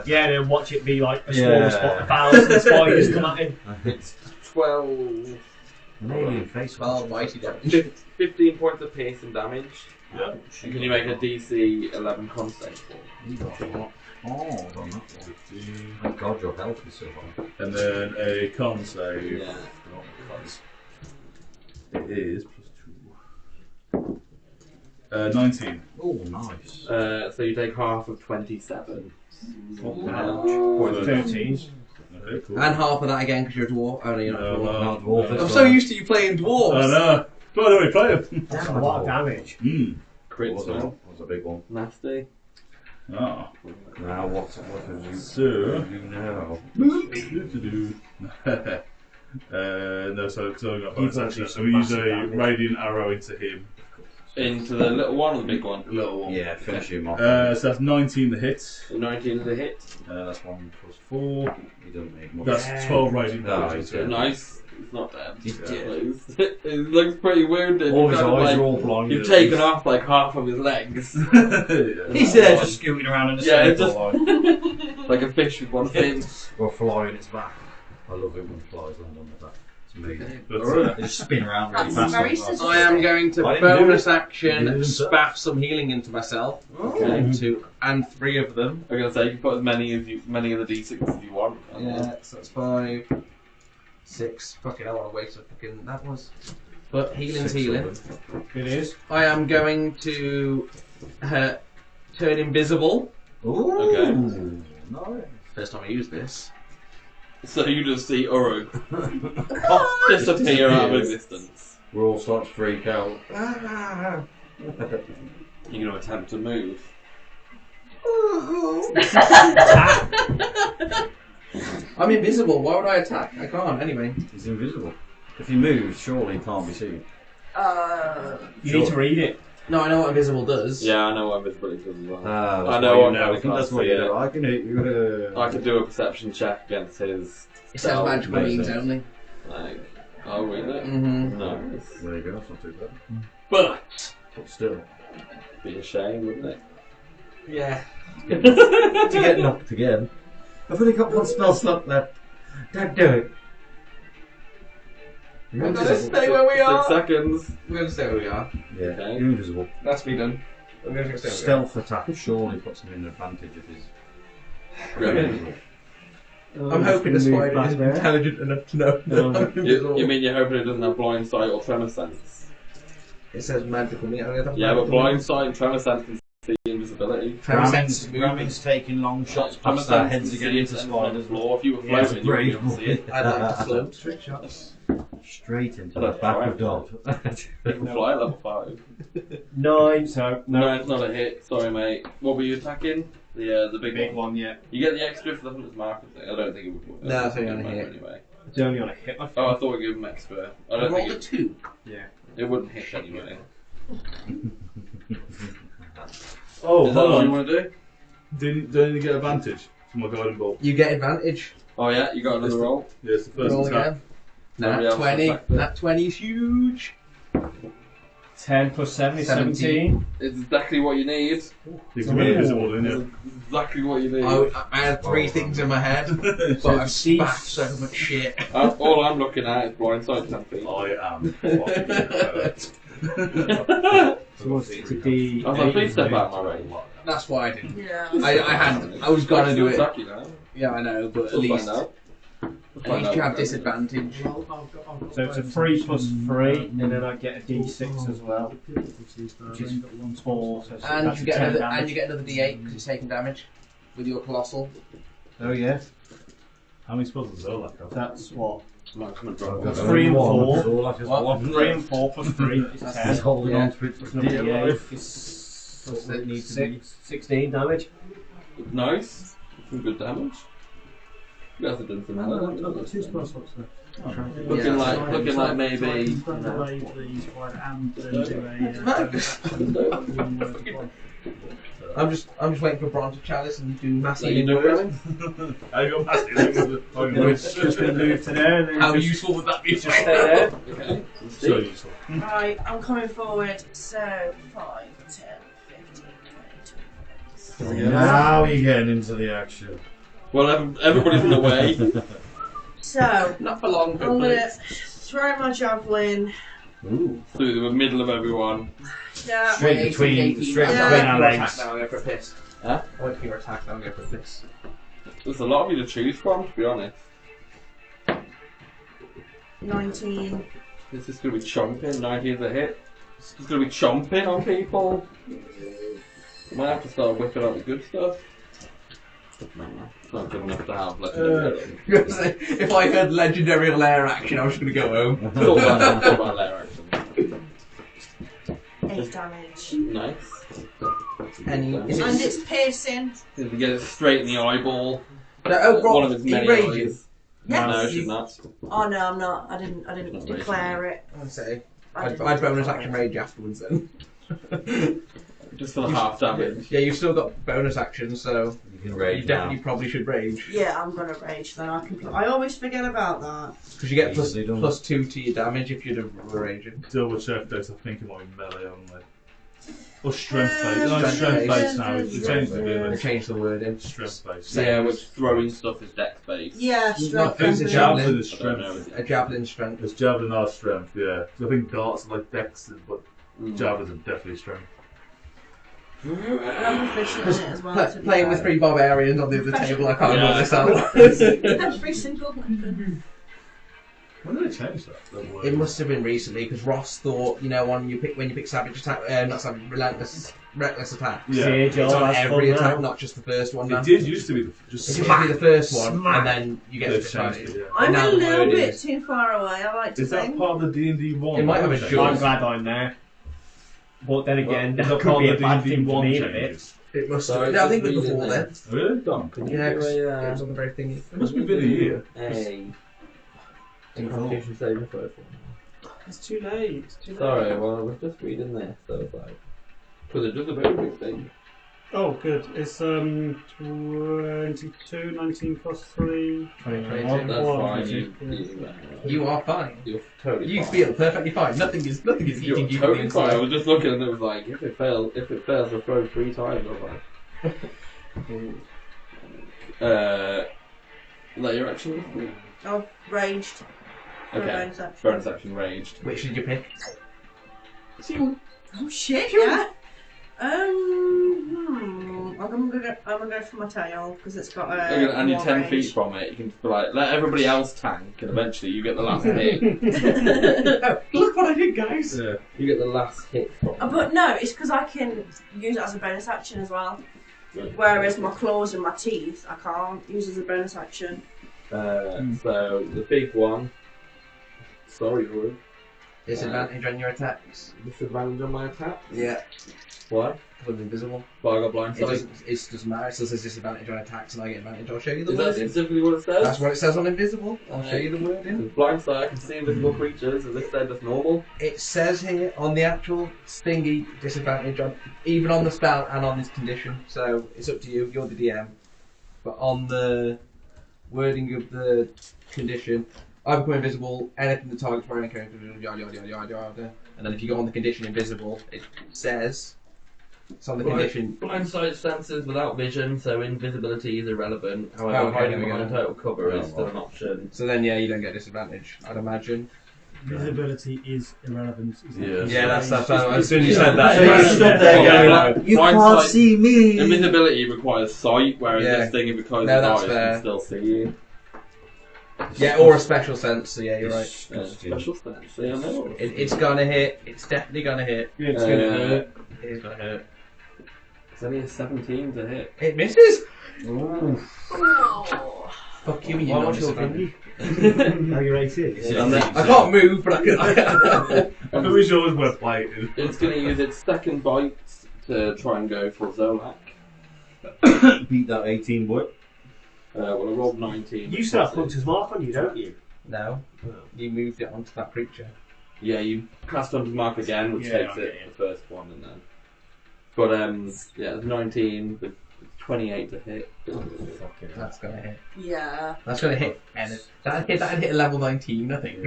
it. Yeah, then watch it be like a Yeah. small spot of 1,000 spiders come at him. It's 12. An alien face. Well, mighty damage. 15 points of piercing damage. Yeah. And can you make a DC 11 con save? You got a lot. Oh, on that one. 15, Thank God your health is so high. and then a con save. Yeah. It is plus 2. 19. Oh, nice. So you take half of 27. Point 13. Okay, cool. And half of that again because you're a dwarf. Oh no, you're not a No, dwarf. Not dwarf, I'm it's so fine. used to you playing dwarves. I know. But I don't play him. That's a lot of damage. Crit Was smell. a big one. Nasty. Ah. Now what have you So. you now? No, so I got You've bonus got action. to So we use massive a damage. radiant arrow into him. Into the little one or the big one? The little one. Yeah, finish him off. So that's 19 the hit. So 19 is a hit. That's 1 plus 4. He doesn't need much. That's 12 radiant No, damage he's into him. Nice. He's not dead. He's dead. It looks pretty wounded. All his Kind of eyes like- are all blinded. You've taken off like half of his legs. Yeah. He's there just scooting around in a Yeah, circle like, Like a fish with one fin. or a fly in its back. I love it when flies land on the back. It's amazing. But, They just spin around really That's fast. very like that. sensitive. I am going to I didn't do bonus it. action You didn't, sir. spaff some healing into myself. Okay. And 3 of them. I'm gonna say you can put as many of the D6 as you want. Yeah, so that's 5, 6. Fucking hell, I want to waste a fucking. That was. But healing's 6 healing. of them. It is. I am going to turn invisible. Ooh, Okay. nice. First time I use this. So you just see Urug disappear out of existence. We all start to freak out. You're gonna attempt to move. I'm invisible. Why would I attack? I can't. Anyway. He's invisible. If he moves, surely he can't be seen. You need to read it. No, I know what invisible does. Yeah, I know what invisibility does as well. That's I know why what you kind of I think that's class what he you is. know. I can hit you. I could do a perception check against his. It says magical makes means sense. only. Like, I'll read it. Mm-hmm. Nice. There you go, that's not too bad. But But still. be a shame, wouldn't it? Yeah. To get knocked again. I've only got one spell slot left. Don't do it. I'm gonna stay where we are. 6 seconds. We're gonna stay where we are. Yeah, Okay. invisible. That's me done. I'm gonna stay where we are. Stealth attack surely puts him in advantage of his. Right. I'm hoping the spider is intelligent enough to know that I'm invisible. You mean you're hoping it doesn't have blind sight or tremor sense? It says magical means. Yeah, but blind sight and tremor sense can see invisibility. Gramin's taking long shots Tremor past their sense heads can again see into it on the spiders. floor. If you were Yeah, it's a floating, you brave wouldn't be able to see it. I'd like to float trick shots. Straight into I the don't back know. of Dot. You can fly at level 5. 9, so No, it's not a hit. Sorry, mate. What were you attacking? The big, big one. one, yeah. You get the extra for the marker thing. I don't think it would work. No, it's only on a It might hit. anyway. It's only on a hit. Oh, I thought we gave him extra. I don't Roll think a 2. Yeah. it wouldn't hit anyway. Oh, Is that hold all you on. want to do? Don't you get advantage from my guiding bolt? You get advantage. Oh yeah, you got another roll. Yeah, it's the first Roll attack. again. Nobody Nat else 20. attacked it. Nat 20 is huge. 10 plus 7 is 17. 17. It's exactly what you need. You can be invisible, It's isn't exactly what you need. I had 3 things in my head, it? but I've spat so much shit. All I'm looking at is blindside 10 feet. I am fucking hurt. So what's it? It's a D. I was like, please step out of my range. That's why I didn't. Yeah. I was gonna do it. Attack you now. Yeah, I know, but We'll find out. at least you have disadvantage. So it's a 3 plus 3, and then I get a D6 as well. Which is 4. So And that's you get 10 another, damage. and you get another D8 because you're taking damage with your colossal. Oh yeah. How many spells does Zolak have? That's what? Maximum drop. That's 3 and 4. What? 3 and 4 plus 3 is That's 10. He's holding Yeah. on to it Plus for another dear D8 life. is Plus it needs to be. 16 damage. Nice. Some good damage. You guys have done some I've got damage. 2 spell slots left. Looking Yeah. like maybe. Wave the spider and then do a. I'm just waiting for Bron to chalice and do massive Like you do inward. I got massive. It's just been moved to there, and then How just useful would that be? stay there. Okay. So useful. Right, I'm coming forward. So 5, 10, 15, 20, 25. Now you're getting into the action. Well, everybody's in the way. So Not for long. I'm gonna throw my javelin. Ooh. Through the middle of everyone. Yeah. Straight between Yeah. our legs. Now I'll go for a piss. Huh? I wait for your attack, now I'll go for a piss. There's a lot of you to choose from, to be honest. 19. This is going to be chomping. 90 is a hit. This is going to be chomping on people. Might have to start whipping out the good stuff. No, it's not good enough to have legendary. If I heard legendary lair action, I was just going to go home. It's all about lair action. 8 damage. Nice. And And it's piercing. You get it straight in the eyeball. No, oh, One of Rob, his he many rages. eyes. Yes. No, she's not. Oh no, I'm not. I didn't Not declare it. I'd say. I I'd didn't bonus declare action it. rage afterwards then. Just for the half damage. Yeah, you've still got bonus actions, so You can you rage definitely now. probably should rage. Yeah, I'm gonna rage then. I always forget about that. Because you get plus, Easily done. plus 2 to your damage if you're raging. Double check those. I think it might be melee only. Or strength Yeah, based. No, strength strength based based. now. It's changed the They bit. changed the word in. Strength based. Yeah, which throwing stuff is dex based. Yeah, Not strength. physical. and- Javelin is I don't know. strength. A javelin strength. It's javelin or strength, yeah. 'Cause I think darts are like dex, but javelins are definitely strength. I'm proficient in it as well. to be Playing with fair. 3 barbarians on the other table, I can't Yeah. rule this out. Every single weapon. When did they change that? It must have been recently because Ross thought, you know, when you pick savage attack, not savage, reckless attack. Yeah. Sage, It's on that's every fun attack, now. not just the first one. Now. It did used to be just It used to be the first one, Smack. and then you get They've to changed fight it, it. yeah. I'm Now a the little word bit is- too far away. I like to Is that think. part of the D&D 1? It might have a change? judge. I'm glad I'm there. But then again, Is that that could part be a of the bad D&D thing for 1 me a bit. changes? It must Sorry, have. Yeah, I think it just was read it before there. then. Really? Done. Can Yeah, you it was, do it was on the very thing. It must have been a year. a Constitution saving throw for me? It's too late. It's too late. Sorry, well, I was just reading this, so it's like. Because it does a very big thing. Oh, good. It's 22, 19 plus 3. 2022. That's Well, fine, yeah. you, You are fine. you're totally You fine. feel perfectly fine. Nothing is You're eating you. totally fine. I was just looking and it was like, if it fails, we'll throw 3 times. I was like, is that your action? I've raged. For a Okay. bonus action. Bonus action raged. Which did you pick? Oh shit! Yeah. I'm gonna go for my tail because it's got a. And you're more 10 range. feet from it, you can just be like, let everybody else tank, and eventually you get the last hit. Oh, look what I did, guys. Yeah. You get the last hit from it. But no, it's because I can use it as a bonus action as well. Whereas my claws and my teeth, I can't use as a bonus action. So the big one Sorry, Rory. Disadvantage on your attacks. Disadvantage on my attack? Yeah. Why? Because I'm invisible. But I got blindsight. It doesn't matter. It still says disadvantage on attacks and I get advantage. I'll show you the Is that wording. specifically what it says? That's what it says on invisible. I'll show you the wording. With blindsight, I can see invisible creatures. Is this then just normal? It says here on the actual thingy disadvantage on even on the spell and on this condition. So it's up to you. You're the DM. But on the wording of the condition, I become invisible. Anything the target's wearing, yada yada yada yada yada. And then if you go on the condition invisible, it says it's on the condition. Blindsight senses without vision, so invisibility is irrelevant. However, Okay, hiding there we behind go. total cover is still an option. So then, yeah, you don't get disadvantage, I'd imagine. Visibility is irrelevant. Isn't Yeah. it? Yeah, that's as soon as you said that. So you stood there going like, you can't Blindsight- see me. Invisibility requires sight, whereas Yeah. this thing, if it closes No, its that's eyes, fair. can still see you. Yeah, or a special sense. So yeah, you're right. Special stance, yeah, I know. It's gonna hit. It's definitely gonna hit. It's gonna hurt. It's gonna hurt. It's only a 17 to hit. It misses. Oh. Fuck you, and you Why know what's your disadvantage. thingy? How you rated? And then I can't move, but I can. I thought we should always wear plated. it's going to use its second bite to try and go for Zolak. Beat that 18 boy. Well, I rolled 19. You still have Hunter's Mark on you, don't you? No, you moved it onto that creature. Yeah, you cast Hunter's Mark again, which Yeah, takes I it get the first one, and then. But yeah, it's 19 with 28 to hit. That's gonna hit. Yeah. That's gonna hit. And that'd hit a level 19, I think.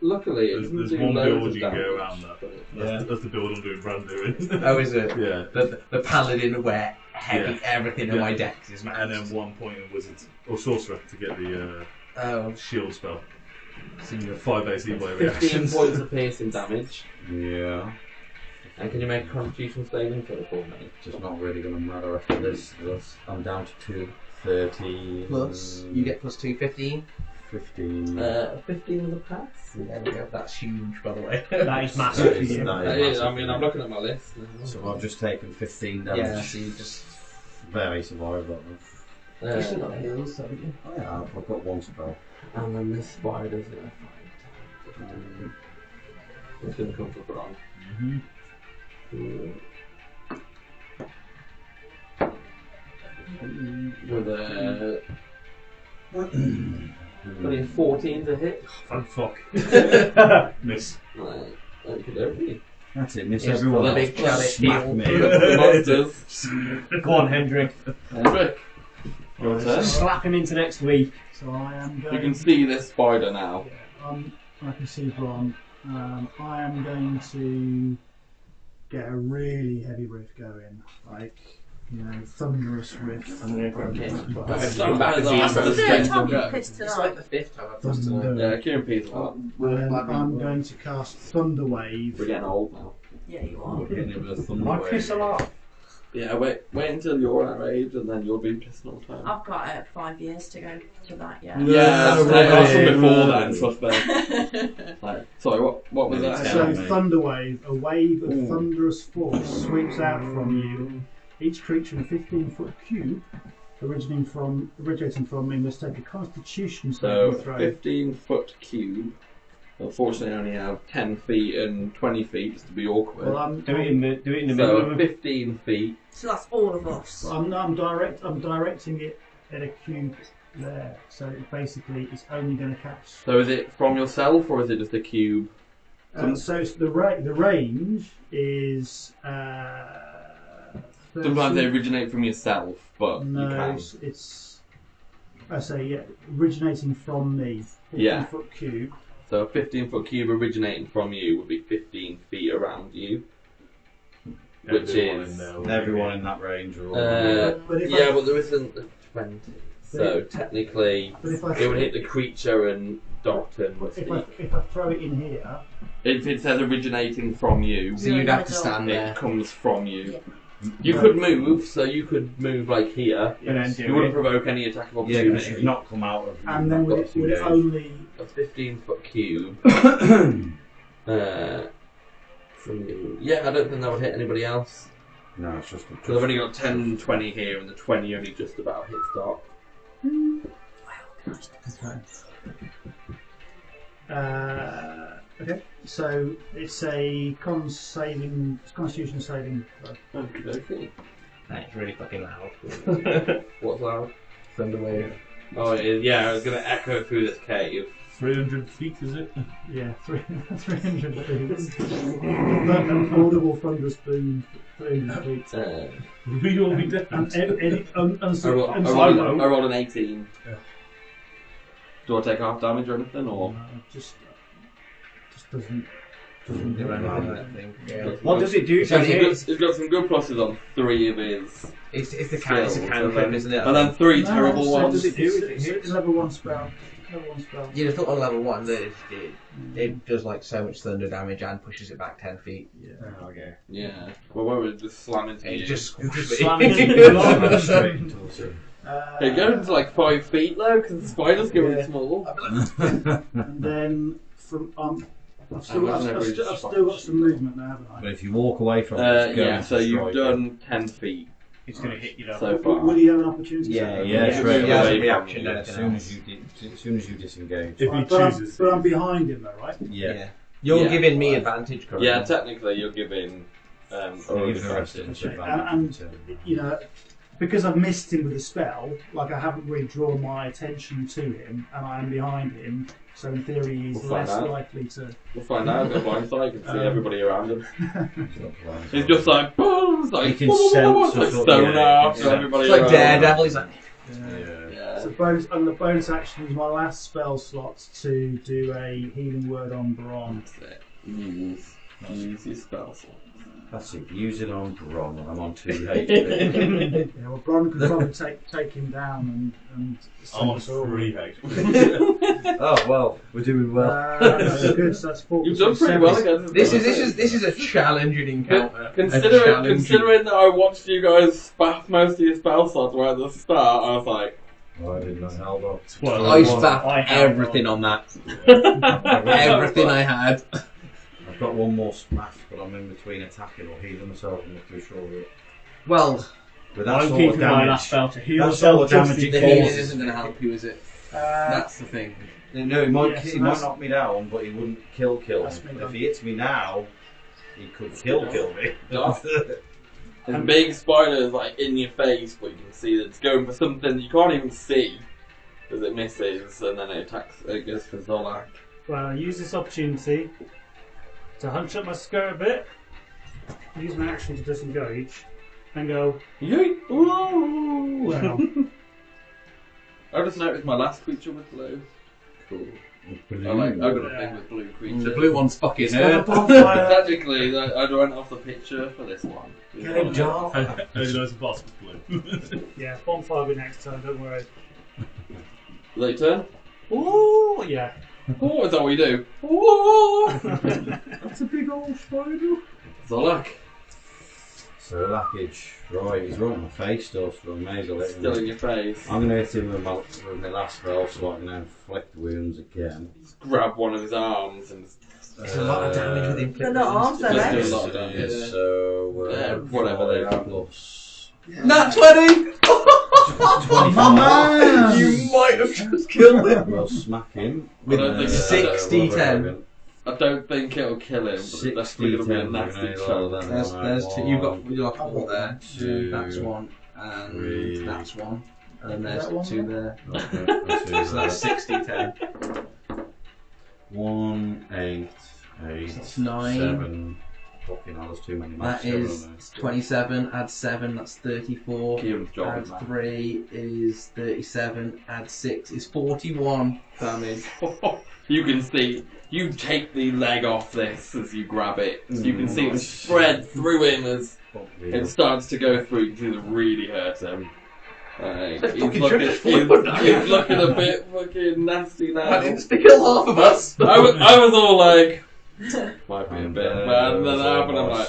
Luckily, it There's doesn't do one loads build of you can go damage, around that. but it- That's the build I'm doing brand new. Oh, is it? Yeah. The paladin where heavy everything in Yeah. my dex is And maxed. then 1 point in wizard or sorcerer to get the Oh, shield spell. so you're 5 AC by 15 reactions. points of piercing damage. Yeah. And can you make a constitution saving throw for me? It's just not really going to matter after this. I'm down to 230. plus. You get plus 2, 15. 15. 15 is a pass. There we go. That's huge, by the way. That is massive for That you. is I mean, I'm looking at my list. So I've just taken 15 damage. Yeah, so you just. Barely survived that one. You still got heals, haven't you? Oh yeah, I've got one spell. And then this spider's gonna fight. It's gonna come for Bron. With a 14 to hit. Oh, fuck. Miss. Right. Okey-dokey. That's it, miss Yes, everyone the else. big chalice Smack heal. me. The monsters. Go on, Hendrik. Hendrik, your turn. Slap him into next week. So I am You going. can see this spider now. I can see Bron. I am going to get a really heavy riff going, like thunderous riff. I'm going for a kiss. I'm back It's the third time you've pissed It's like tonight. the 5th time I've lost tonight. Thunder. Yeah, Kieran P's a lot. And then I'm going to cast Thunder Wave. We're getting old now. Yeah, you are. Hitting it with a thunder My wave. piss a lot. Yeah, wait until you're our age and then you'll be pissing all the time. I've got 5 years to go to that, yeah. Yeah, No, that's from really. before then, trust me. Like, sorry, what was that? So mate. Thunder Wave, a wave of Ooh. thunderous force sweeps out from you. Each creature in a 15-foot cube originating from me must take a Constitution So, saving throw. 15-foot cube. Unfortunately, I only have 10 feet and 20 feet just to be awkward. Well, I'm Do it in the middle So, of a 15 feet. So that's all of us. I'm directing it at a cube there. So basically, it's only going to catch. So, is it from yourself or is it just a cube? So it's the range is. Sometimes they originate from yourself, but you No, can. it's. I say yeah, originating from me. 15 Yeah. foot cube. So, a 15-foot cube originating from you would be 15 feet around you. Which Everyone is- in there will Everyone be- in that range are all. But if Yeah, I, but there isn't a 20. So, technically, but if I, it would hit the creature and Dot and if I throw it in here, If it says originating from you, So you'd have to stand there. it comes from you. Yeah. You could move, so you could move like here. and then do You wouldn't it. provoke any attack of Yeah, because opportunity. you've not come out of. and then would it only? A 15-foot cube. From you. Yeah, I don't think that would hit anybody else. No, it's just. Because I've only got 10 and 20 here, and the 20 only just about hits Dot. Okay, so it's a constitution saving throw. Okay. That's really fucking loud. What's loud? Thunder wave. Oh, it is. Yeah, it's going to echo through this cave. 300 feet, is it? Yeah, 300 feet. An audible thunderous boom, 300 feet. We all be dead. And I rolled an 18. Yeah. Do I take half damage or anything, or? Just doesn't Do anything, I think. Yeah. What does it do? He's got some good pluses on 3 of his. It's the skills, cantrip, isn't it? And then 3 terrible so ones. does it do? It's level 1 spell. Level 1 spell. You'd have thought on level 1 that it does like so much thunder damage and pushes it back 10 feet. Yeah. Oh, okay. Yeah. Well, where was just slamming into It you? just Slamming into Straight into us. It goes to like 5 feet though, because the spider's going Yeah. small. And then from I've still imagine got some movement now, haven't I? But if you walk away from it, it's going Yeah, to so you've strike done 10 feet It's going to hit you, though. so far. Will you have an opportunity? Yeah, it. Yeah, Yeah, straight yeah, away. yeah, reaction, yeah. As soon as you disengage. If he But chooses. I'm behind him though, right? Yeah. You're Yeah. giving me advantage currently. Yeah, technically you're giving. So give the rest of us Okay, advantage. You know, because I've missed him with the spell, like I haven't really drawn my attention to him, and I am behind him. So in theory, he's We'll find less out. likely to. We'll find out. Go blind sight. You can see everybody around him. It's He's just like boom. It's like You can sense like the thought, stone yeah, after yeah. everybody. It's like around. Daredevil, he's like, Yeah. So bonus, and the bonus action is my last spell slot to do a healing word on Bron. That's it. Use your spells. That's it. Use it on Bron. I'm on 2 HP. Yeah, well, Bron can probably take him down and I'm send on us all. 3 HP. Oh well, we're doing well. That's good. So that's 4. You've done pretty well against this is a challenging encounter. Considering that I watched you guys spaff most of your spell slots right at the start, I was like, Oh, I didn't know. Held on. I spaffed everything on that. Everything I had. I've got one more smash, but I'm in between attacking or healing myself. I'm not too sure of it. Well, But that I'm sort of keeping my damage. last spell to heal That sort myself. of damage the it healing causes. isn't going to help you, is it? That's the thing. No, it might, Yeah, so it might that's- knock me down, but he wouldn't kill me. That's me But done. if he hits me now, he could kill me. this big spider is like in your face, but you can see that it's going for something you can't even see as it misses, and then it attacks. It goes for Zolak. Well, I use this opportunity to hunch up my skirt a bit, use my action to disengage, and go, Yeet! ooh! Well, I just noticed my last creature was blue. Cool. I got a thing with blue creatures. The blue one's fucking Got a hurt. bonfire. Technically, I went off the picture for this one. Get him, Jar. Only knows the boss was blue. yeah, bonfire will be next time, don't worry. Late turn? Ooh, yeah. Oh, is that what you do? Oh! That's a big old spider. Zolak. So Lackage, right, he's right in my face still, so I may as well hit him. Still in your face. I'm going to hit him with my last spell so I can inflict wounds again. Grab one of his arms and It's a lot of damage with him. They're not arms, are Just they? do a lot of damage. So, Whatever they are. Plus Nat 20! man! You might have just killed him. we'll smack him. With I don't think 60-10. I don't think it'll kill him, but it's definitely going to be a 60-10, nasty we're gonna shot. roll that. There's two. You've got 4 there. Two, That's 1. And 3. that's 1. And then there's That one 2 there. Okay, So that's 60-10. 1, 8, 8, That's 9. 7. Fucking hell, there's too many maths That here, is aren't 27. Add 7. That's 34. Kieran's job Add is that. 3 is 37. Add 6 is 41 damage. You can see, you take the leg off this as you grab it. So you can see it spread through him as there? it starts to go through. You can see it really hurts him. He's Fucking looking, should've followed that. he's looking a bit fucking nasty now. That insta kill half of us. I was all like, might be a bit bad, and then that happened, I'm like,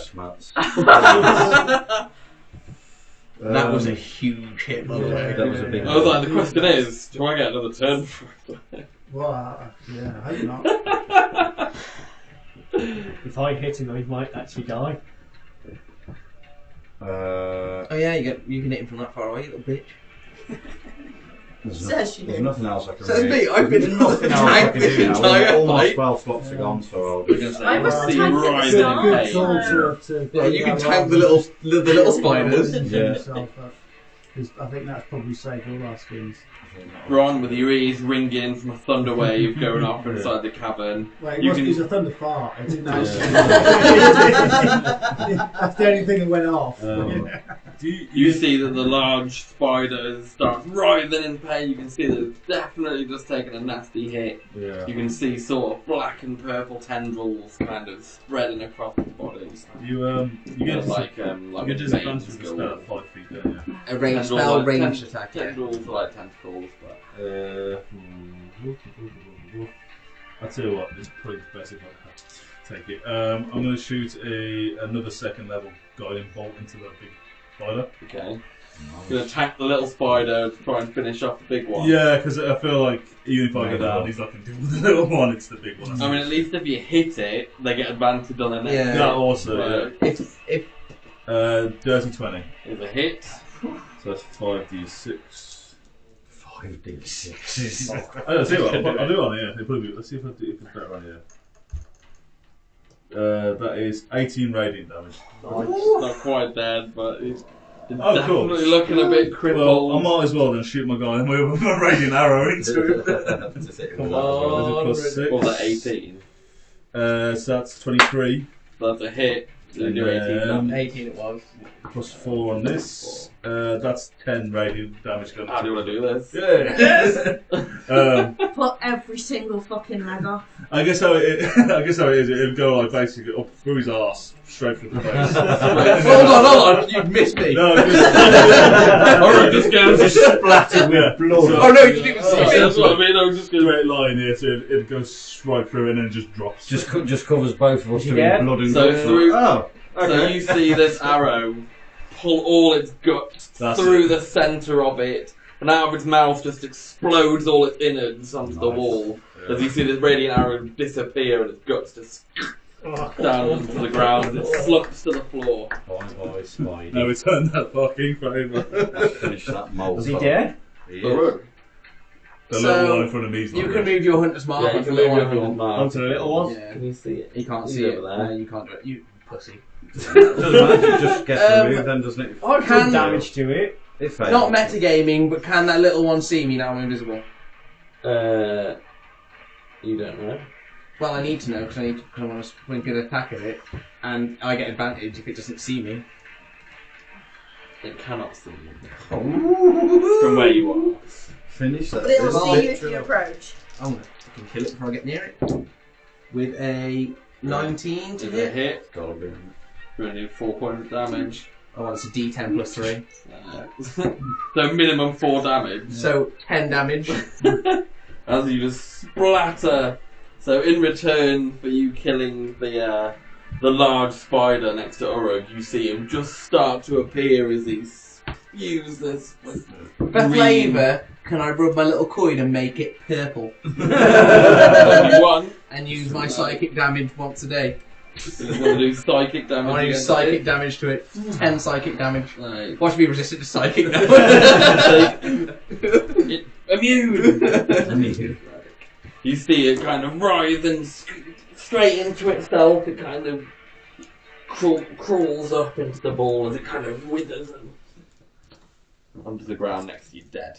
That was a huge hit, by the way. That was a big I was like, the question is, do I get another turn for it? Well, yeah, I hope not. If I hit him, he might actually die. Oh yeah, you can hit him from that far away, you little bitch. Says she There's did. nothing else I can Says read. me, I've been There's nothing else I can do now. entire All my fight. spell slots are gone, so I'll We're just... gonna say, I must see tank it right the in start. Good pain. tool to Yeah, you can tank the little spiders. Yourself up. 'Cause I think that's probably saved all our skins. Ron, with your ears ringing from a thunder wave going off inside the cavern. Well, You it can- was a thunder fart. It didn't actually. That's the only thing that went off. You see that the large spider starts writhing in pain. You can see that it's definitely just taken a nasty hit. Yeah. You can see sort of black and purple tendrils kind of spreading across the body. You get like you get disadvantage veins with the going spell on. at 5 feet, don't you? A range Tendril spell, like ranged attack. Yeah. Tendrils are like tentacles, but I'll tell you what, it's probably best if I take it. I'm going to shoot another second level guiding bolt into that big spider. okay. Gonna attack the little spider to try and finish off the big one. Yeah, because I feel like even if I go down, he's not going to do the little one, it's the big one. I mean, at least if you hit it, they get advantage on their next. Yeah. That also, Right. If dirty 20. Is a hit. So that's 5d6. 5d6. I'll see what, I'll do it on here. Let's see if it's better on here. That is 18 radiant damage. Not quite dead, but it's Oh, cool. definitely looking a bit crippled. Well, I might as well then shoot my guy and move my radiant arrow into it. Come on. on. Is it plus 6? Or that 18. So that's 23. That's a hit. You do 18 damage. 18 it was. Plus 4 on this. That's 10 radiant damage going How do you want to do this? Yeah. Put every single fucking leg off. I guess how it is. It'll go like basically up through his arse, straight through the face. Hold on, you missed me. No, Or it just goes Splattered with blood. Oh no, you didn't even see me. That's what I mean. I'm just going straight line here, so it goes right through and then just drops. Just covers both of us doing Yeah. blood and So guts. through- Oh, So okay. you see this arrow pull all its guts That's through it. the centre of it, and out of its mouth just explodes all its innards onto the Nice. wall. As you see this radiant arrow disappear and its guts just down onto the ground, it slumped to the floor. Bye, Spidey. No, it's turned that fucking favour. Let's finish that mold. Is he dead? Baruch. The So, little one in front of me is You not can dead. move your hunter's mark. Yeah, you onto can the move one your if you hunter's want. mark. Onto the little one? Yeah. Can you see it? You can't He's see it. over there. No, you can't do it. You pussy. Doesn't matter, it just gets removed then, doesn't it? I Some can. damage to it. It fails. Not metagaming, but can that little one see me now I'm invisible? You don't know. Well, I need to know because I want to swing an attack at it, and I get advantage if it doesn't see me. It cannot see you from where you are. Finish that. But it'll This see you if literal- you approach. I'm gonna fucking kill it before I get near it. With a 19 to Is a hit. hit. Gotta be. You're going to do 4 points of damage. Oh, it's a D10 plus 3. So minimum 4 damage. So 10 damage. As you just splatter. So in return for you killing the large spider next to Uruk, you see him just start to appear as he spews this. For flavour, can I rub my little coin and make it purple? Only one. And use my psychic damage once a day. You want to do psychic I damage. want to use against psychic it? damage to it. 10 psychic damage. Right. Watch me resistant to psychic damage. Immune. You see it kind of writhing straight into itself. It kind of crawls up into the ball as it kind of withers and onto the ground next to you, dead.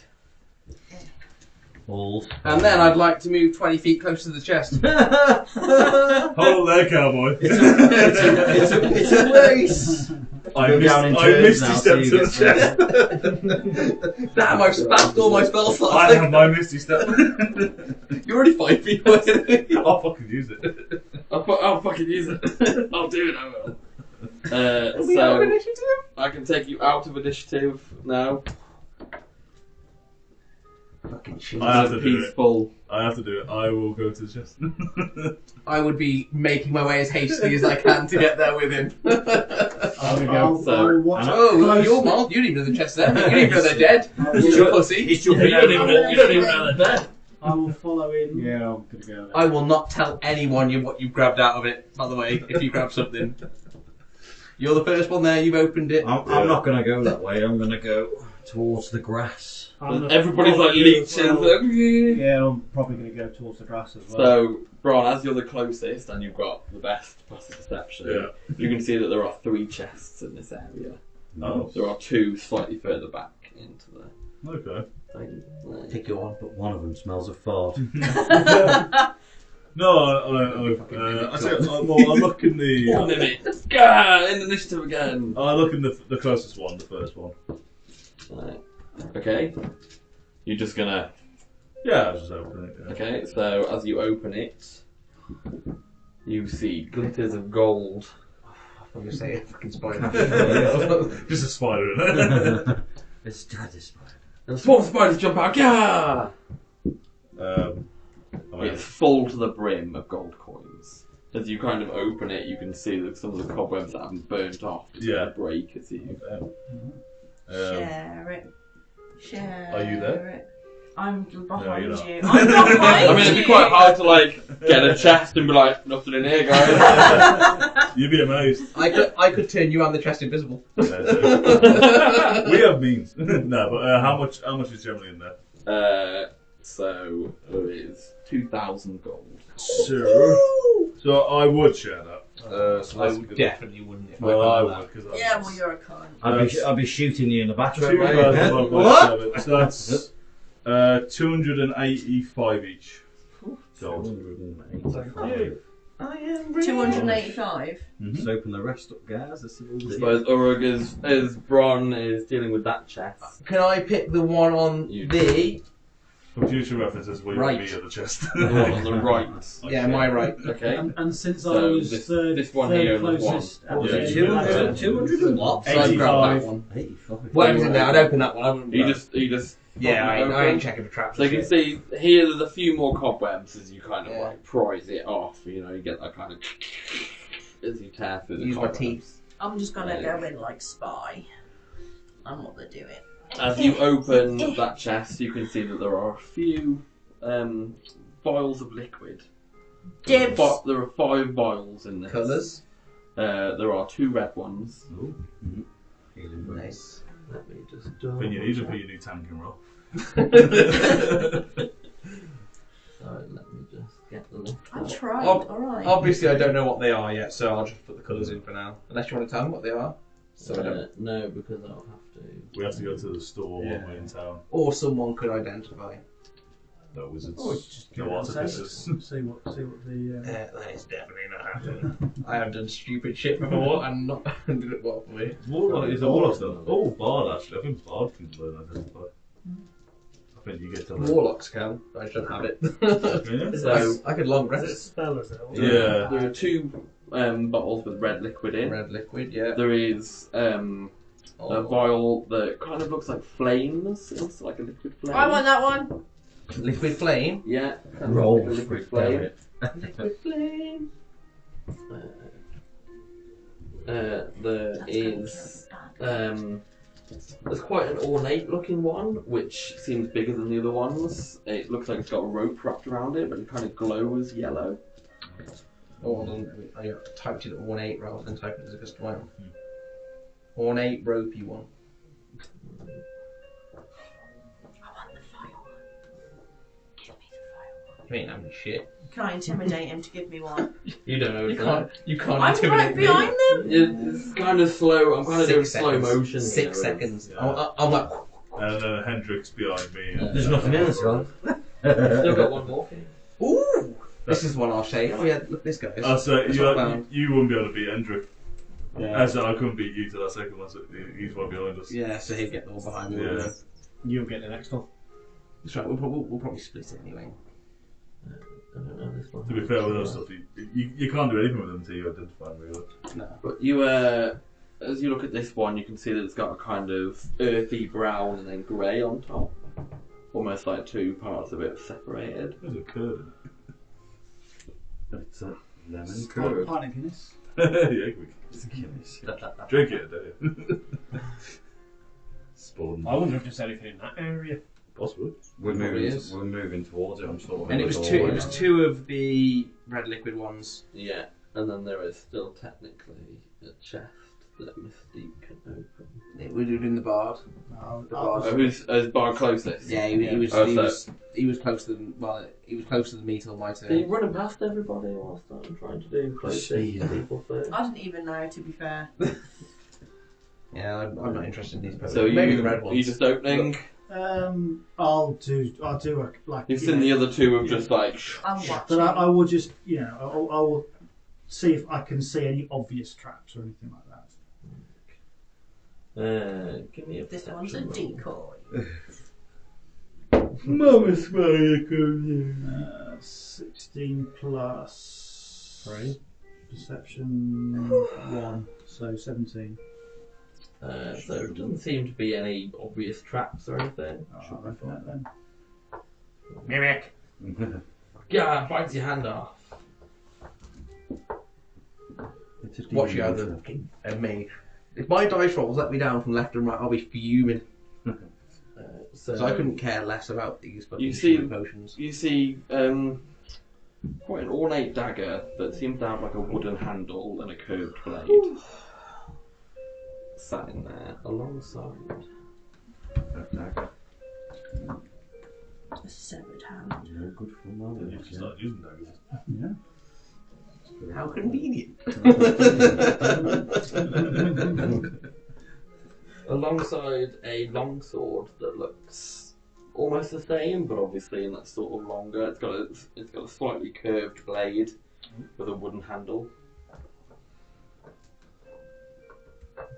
Balls. And then I'd like to move 20 feet closer to the chest. Hold there, cowboy. It's a race. I Go down in missed turns now, his so step you to get the chest. Damn, I've spazzed all my spell I slots. have my misty step. You're already 5 feet away. I'll fucking use it. I'll fucking use it. I'll do it, I will. We have So, initiative. I can take you out of initiative now. Fucking shit. I have to do it. Peaceful. I have to do it. I will go to the chest. I would be making my way as hastily as I can to get there with him. So, Oh, you're mild. You didn't even know the chest there. You didn't even know they're dead. You pussy. He's jumping over the wall. you don't even know they're dead. I will follow in. Yeah, I'm gonna go. I will not tell anyone what you've grabbed out of it, by the way, if you grab something. You're the first one there, you've opened it. I'm not gonna go that way. I'm gonna go towards the grass. Everybody's like leeching. Yeah, I'm probably going to go towards the grass as well. So, Bron, as you're the closest and you've got the best passive perception, you can see that there are 3 chests in this area. Oh. There are 2 slightly further back into the. Okay. Pick your one, but one of them smells of fart. No, I say, well, I look in the. 1 minute. In initiative again. I look in the closest one, the first one. Right. Okay. You're just gonna. Yeah, I was just opening it. Yeah. Okay, so as you open it, you see glitters of gold. I'm going to say a fucking spider. Just a spider in it. It's just a spider. And swarm spiders jump out. Yeah! It's full to the brim of gold coins. As you kind of open it, you can see that some of the cobwebs that haven't burnt off break as you. Share it. Share Are you there? it. I'm behind No, you're you. not. I'm behind I mean, it'd be quite hard to like get a chest and be like, nothing in here, guys. You'd be amazed. I could turn you and the chest invisible. We have means. No, but how much is generally in there? So there is 2,000 gold. So I would share that. So I that's good. definitely wouldn't if Well, I I would because Yeah, well, you're a con. I'd be shooting you in the back. 2,507. So that's 285 each. Gold. 285. I am 285. Let's open the rest up, guys. Let's see what I we suppose Urug as Bron is dealing with that chest. Can I pick the one on the... For future references, we Right. will be at the chest. The one on the right. Yeah, my right. Okay. And since I So was this third one here was closest, one. at Yeah. the 200 end, 200 and what? So I'd grab that 85. one. 85. Whatever's in there, I'd open that one. I wouldn't You grab- just. Yeah, I open. ain't checking for traps. So you can see here there's a few more cobwebs as you kind of Yeah. like prise it off. You know, you get that kind of as you tear through the Use my cobwebs. teeth. I'm just gonna go in like spy on what they're doing. As you open that chest, you can see that there are a few vials of liquid. Dibs. There are 5 vials in this. Colours. There are 2 red ones. Nice. Let me just. When you need them for your new tanking roll. Sorry, let me just get the list. I tried. Oh, Alright. Obviously, I don't know what they are yet, so I'll just put the colours in for now. Unless you want to tell me what they are. So I don't. No, because I'll have to. We have to go to the store when we're in town. Or someone could identify. No wizards. Oh, just No go artificers. see what the That is definitely not happening. I have done stupid shit before and not did it well for me. Warlock is a warlock stuff. Oh, Bard actually. I think Bard can learn identify. I think you get to learn. Warlocks can, but I just don't have it. Yeah? So I could long Is it a rest. spell, is it? Yeah. there are 2 bottles with red liquid in. Red liquid, yeah. There is a vial that kind of looks like flames. It's like a liquid flame. I want that one. Liquid flame. Yeah, kind of Roll like a liquid flame. Liquid flame. There is there's quite an ornate looking one, which seems bigger than the other ones. It looks like it's got a rope wrapped around it, but it kind of glows yellow. Oh, hold on. I typed it at ornate rather than typing it as a custom item. Ornate, ropey one. You ain't having shit. Can I intimidate him to give me one? You don't know. You can't I'm intimidate right me. behind them. It's kind of slow. I'm kind of doing 6 slow seconds. motion. 6 here. seconds. Yeah. I'm like, And Hendrix behind me. There's nothing in this one. Still got one more. ooh! This is one I'll say. Oh yeah, look at this guy. So That's what I found. you wouldn't be able to beat Hendrix. Yeah. As I couldn't beat you to that second one, so he's one behind us. Yeah, so he'd get the one behind me. Yeah. You'll get the next one. That's right, we'll probably split it anyway. I don't know this one. To be fair with those stuff, you can't do anything with them until you identify them, really. No. But you, as you look at this one, you can see that it's got a kind of earthy brown and then grey on top. Almost like 2 parts of it separated. There's a curd It's a lemon Curd. pint of Guinness. in it. Yeah, It's a Guinness. drink it, do you? Spawn. I wonder if there's anything in that area. Possibly. We're Probably is. moving towards it. I'm sort of. And it was two of the red liquid ones. Yeah, and then there is still technically a chest that Mystique can open. It would have been the bard. Who's bar closest? Yeah, he was closer than he was closer than me till my turn. Are you running past everybody whilst I'm trying to do closest people first? I didn't even know, to be fair. Yeah, I'm not interested in these potions. So Maybe the red are ones. you just opening? I'll do a like. You've seen the other two have just like. I'm But watching. I will just, I will see if I can see any obvious traps or anything like that. Give me a This one's a decoy. Mama's smelling 16 plus 3. perception 1, so 17. So it doesn't seem to be any obvious traps or anything. I'll go for that then. Mimic! Yeah, bites your hand off. Watch you out and me. If my dice rolls let me down from left and right, I'll be fuming. So I couldn't care less about these potions. You see quite an ornate dagger that seems to have like a wooden handle and a curved blade. Sat in there alongside that dagger. A severed hand. Yeah, good for You that. just start using daggers. Yeah. How convenient. Alongside a longsword that looks almost the same, but obviously in that sort of longer. It's got a slightly curved blade with a wooden handle.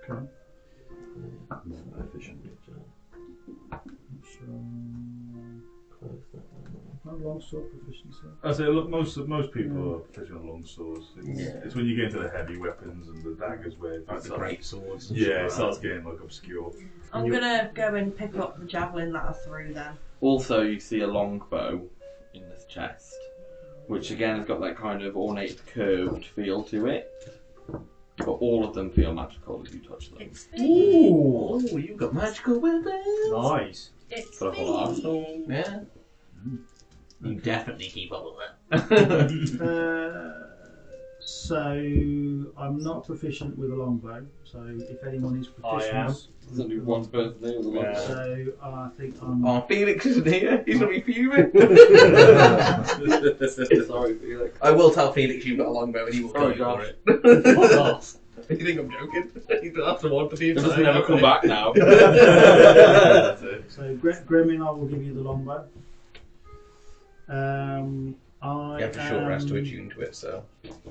Okay. Efficient. Close that one. Longsword proficiency. I say, look, most people are proficient on long swords. Yeah. It's when you get into the heavy weapons and the daggers where Like the great swords. And yeah, stuff it like starts that. getting like obscure. I'm gonna go and pick up the javelin that I threw then. Also, you see a longbow in this chest, which again has got that kind of ornate curved feel to it. But all of them feel magical as you touch them. It's me. Ooh, you've got magical weapons. Nice. It's Got a whole me. arsenal. Yeah. You definitely keep up with that. So I'm not proficient with a longbow. So if anyone is proficient, I am. There's only one person there with a longbow. So I think I'm. Oh, Felix isn't here. He's gonna be fuming. Sorry, Felix. I will tell Felix you've got a longbow and he will kill Sorry, you for Josh. it. Fuck off. You think I'm joking? He's after one for the It entire doesn't ever come back now. So Gremlin, I will give you the longbow. I You have to short rest to attune to it, so.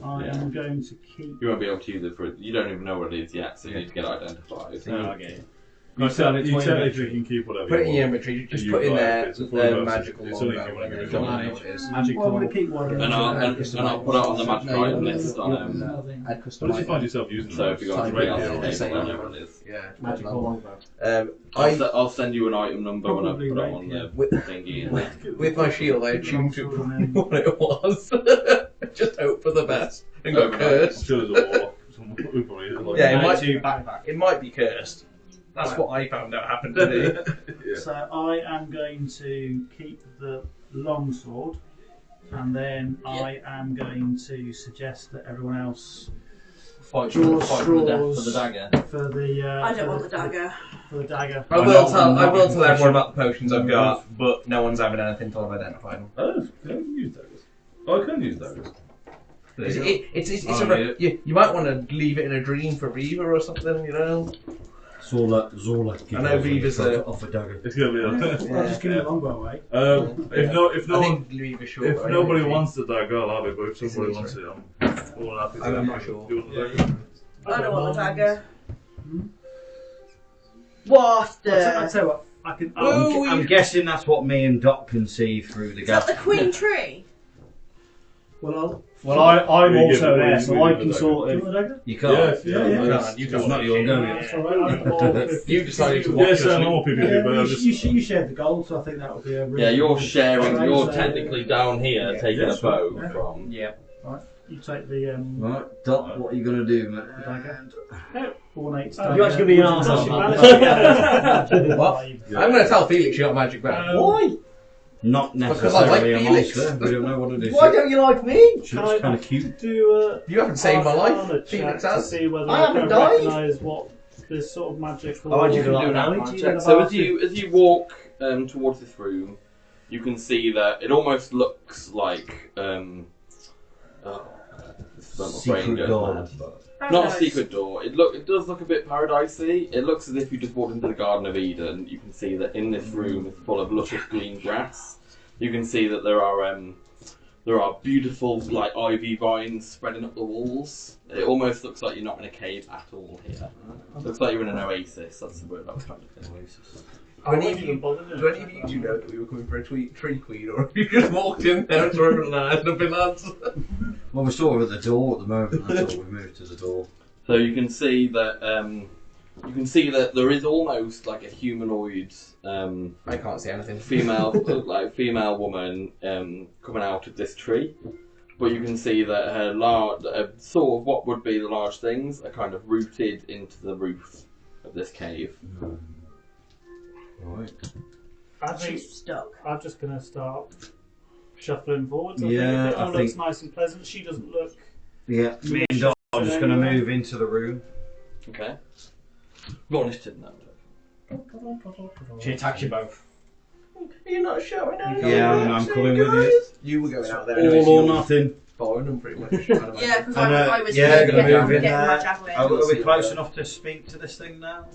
I Yeah. am going to keep. You won't be able to use it for it. You don't even know what it is yet, so you need to get identified. Okay. You technically inventory. can keep whatever Put it in you your want. inventory, just You put in buy there it, it's a the full magical it's only if longbow you wanna and then give it don't away. know what it is. Magical. Well, I'm going to keep one. And I'll put it on the magic item list on Add What custom did you find items. yourself using? So if you go Sign to it, the yeah, table, say I know that. what it is. Yeah. Magical longbow. I'll send you an item number when I Probably put it rapier. on the With, thingy. with my shield, I attuned to Longsword and then- what it was. Just hope for the best. And got Overnight. I'm cursed. sure there's a warlock. Someone probably is like Yeah, it might- to backpack. It might be cursed. That's what I found out happened to me. Yeah. So I am going to keep the longsword, and then I am going to suggest that everyone else Fight Draw for the death for straws. the dagger. for the. I don't want the dagger. For the dagger. I will tell everyone about the potions I've got, but no one's having anything until I've identified them. Oh, can I use daggers? Oh, I can use daggers. It's you might want to leave it in a dream for Reaver or something, you know. Zola. I know Reaver's off a dagger. It's gonna be. I'll just give you the longbow away. If I think Reaver short. if nobody wants the dagger, I'll have it. But if somebody wants it, I'm all happy to. I'm have not it. sure. Do you want the dagger? I don't want the dagger. Hmm? What I'll the? tell you what. I can. I'm guessing that's what me and Doc can see through the Is that gap. the queen tree? Well, I'm We give also it- there, we so give I it can the sort do you of. want a dagger? You can't. Yes, Yeah, You It's can't. not your go. That's all right. You decided to watch Yes, us. I know people do, but I just. You shared the gold, so I think that would be a really Yeah, you're good sharing. trade, You're so technically down here Yeah. taking Yeah, a bow yeah. from. Yeah. You take the Right, Doc, what are you going to do, mate? dagger. Ornate Oh, you're actually gonna be an arsehole. What? I'm going to tell Felix you got a magic bag. Why? Not Because I like necessarily a Felix. monster. We don't know what it is. Why don't you like me? She looks kind of cute. Do You haven't saved my Arcana life. check Felix to has. see whether I I haven't can died. recognise what this sort of magical. I want you to do an arcana check. So as you walk towards this room, you can see that it almost looks like Secret door. Not a secret door. It does look a bit paradisey. It looks as if you just walked into the Garden of Eden. You can see that in this room is full of luscious green grass. You can see that there are beautiful like ivy vines spreading up the walls. It almost looks like you're not in a cave at all here. It looks like you're in an oasis. That's the word I was trying to think. Oasis. Do any of you two know that we were coming for a tree queen, or have you just walked in there and thrown nothing, lads? Well, we're sort of at the door at the moment. That's all. We moved to the door. So you can see that there is almost like a humanoid. I can't see anything. Female woman coming out of this tree, but you can see that her sort of what would be the large things are kind of rooted into the roof of this cave. Right. I think she's stuck. I'm just going to start shuffling forwards. Yeah, It all I looks think- nice and pleasant. She doesn't look. Yeah, me and Doc are just going to move into the room. Okay. Roll initiative now. She attacks you both. You're not showing anything. Yeah, I'm coming with you. You were going out there anyway, All so or you're nothing. following them pretty much. Yeah, because And, I was yeah, getting gonna move in my there. javelin. Are we close enough to speak to this thing now?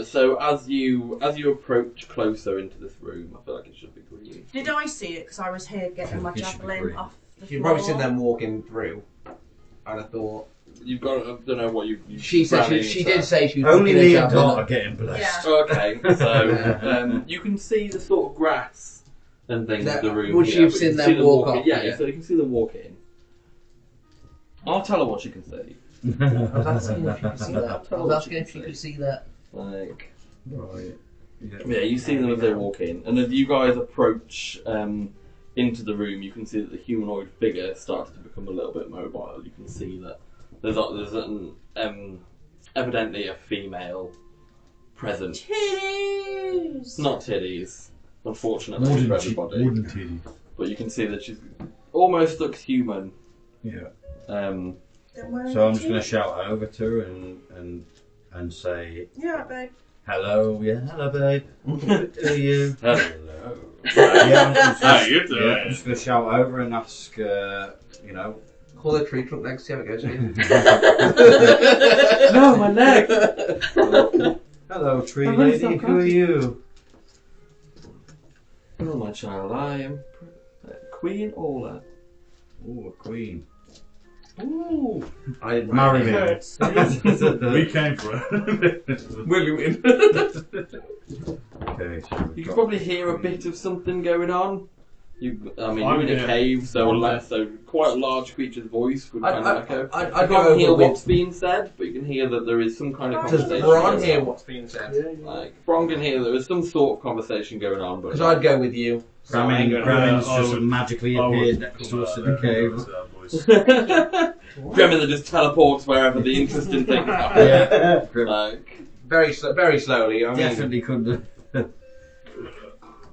So as you approach closer into this room, I feel like it should be green. Did I see it? Because I was here getting my It should be javelin green. off the You've floor. probably seen them walking through, and I thought You've got. I don't know what you. she said ran she into. did say she was Only looking me at and javelin. Doc are getting blessed. Yeah. Okay, so you can see the sort of grass and things in the room. Would here, she have but seen you can them walk in. off, Yeah, yeah. so you can see them walk in. I'll tell her what she can see. I was asking if she could see that. I was asking if she could see that. Like, Right. yeah, you see them as they walk in, and as you guys approach into the room, you can see that the humanoid figure starts to become a little bit mobile. You can see that there's evidently a female present. Titties! Not titties, unfortunately for everybody. Wooden titty. But you can see that she's almost looks human. Yeah. Then where are So I'm the just going to titties? shout over to her and say, Yeah, babe. hello, hello, babe. What do you? Hello. Yeah, How you doing? I'm just going to shout over and ask, Call the tree trunk next, see how it goes. No, my leg. hello, tree I'm really lady, who are self-conscious. you? Oh, my child, I am Queen Orla. Oh, a queen. Ooh. I didn't Marry me. Hurts. We came for her. Will you win? Okay, so You can probably hear a bit of something going on. You're in a gonna cave, so wander. quite a large creature's voice would kind of echo. I'd You go can't over hear with. what's being said, but you can hear that there is some kind of Does conversation. Bron going hear on. what's being said? Like, Bron can hear there is some sort of conversation going on, but Because I'd go with you. Gramin's I just would- magically I would appeared next to us in the cave. Gremlin that just teleports wherever the interesting things happen. Yeah. Like, Very slowly. I mean, Definitely couldn't have.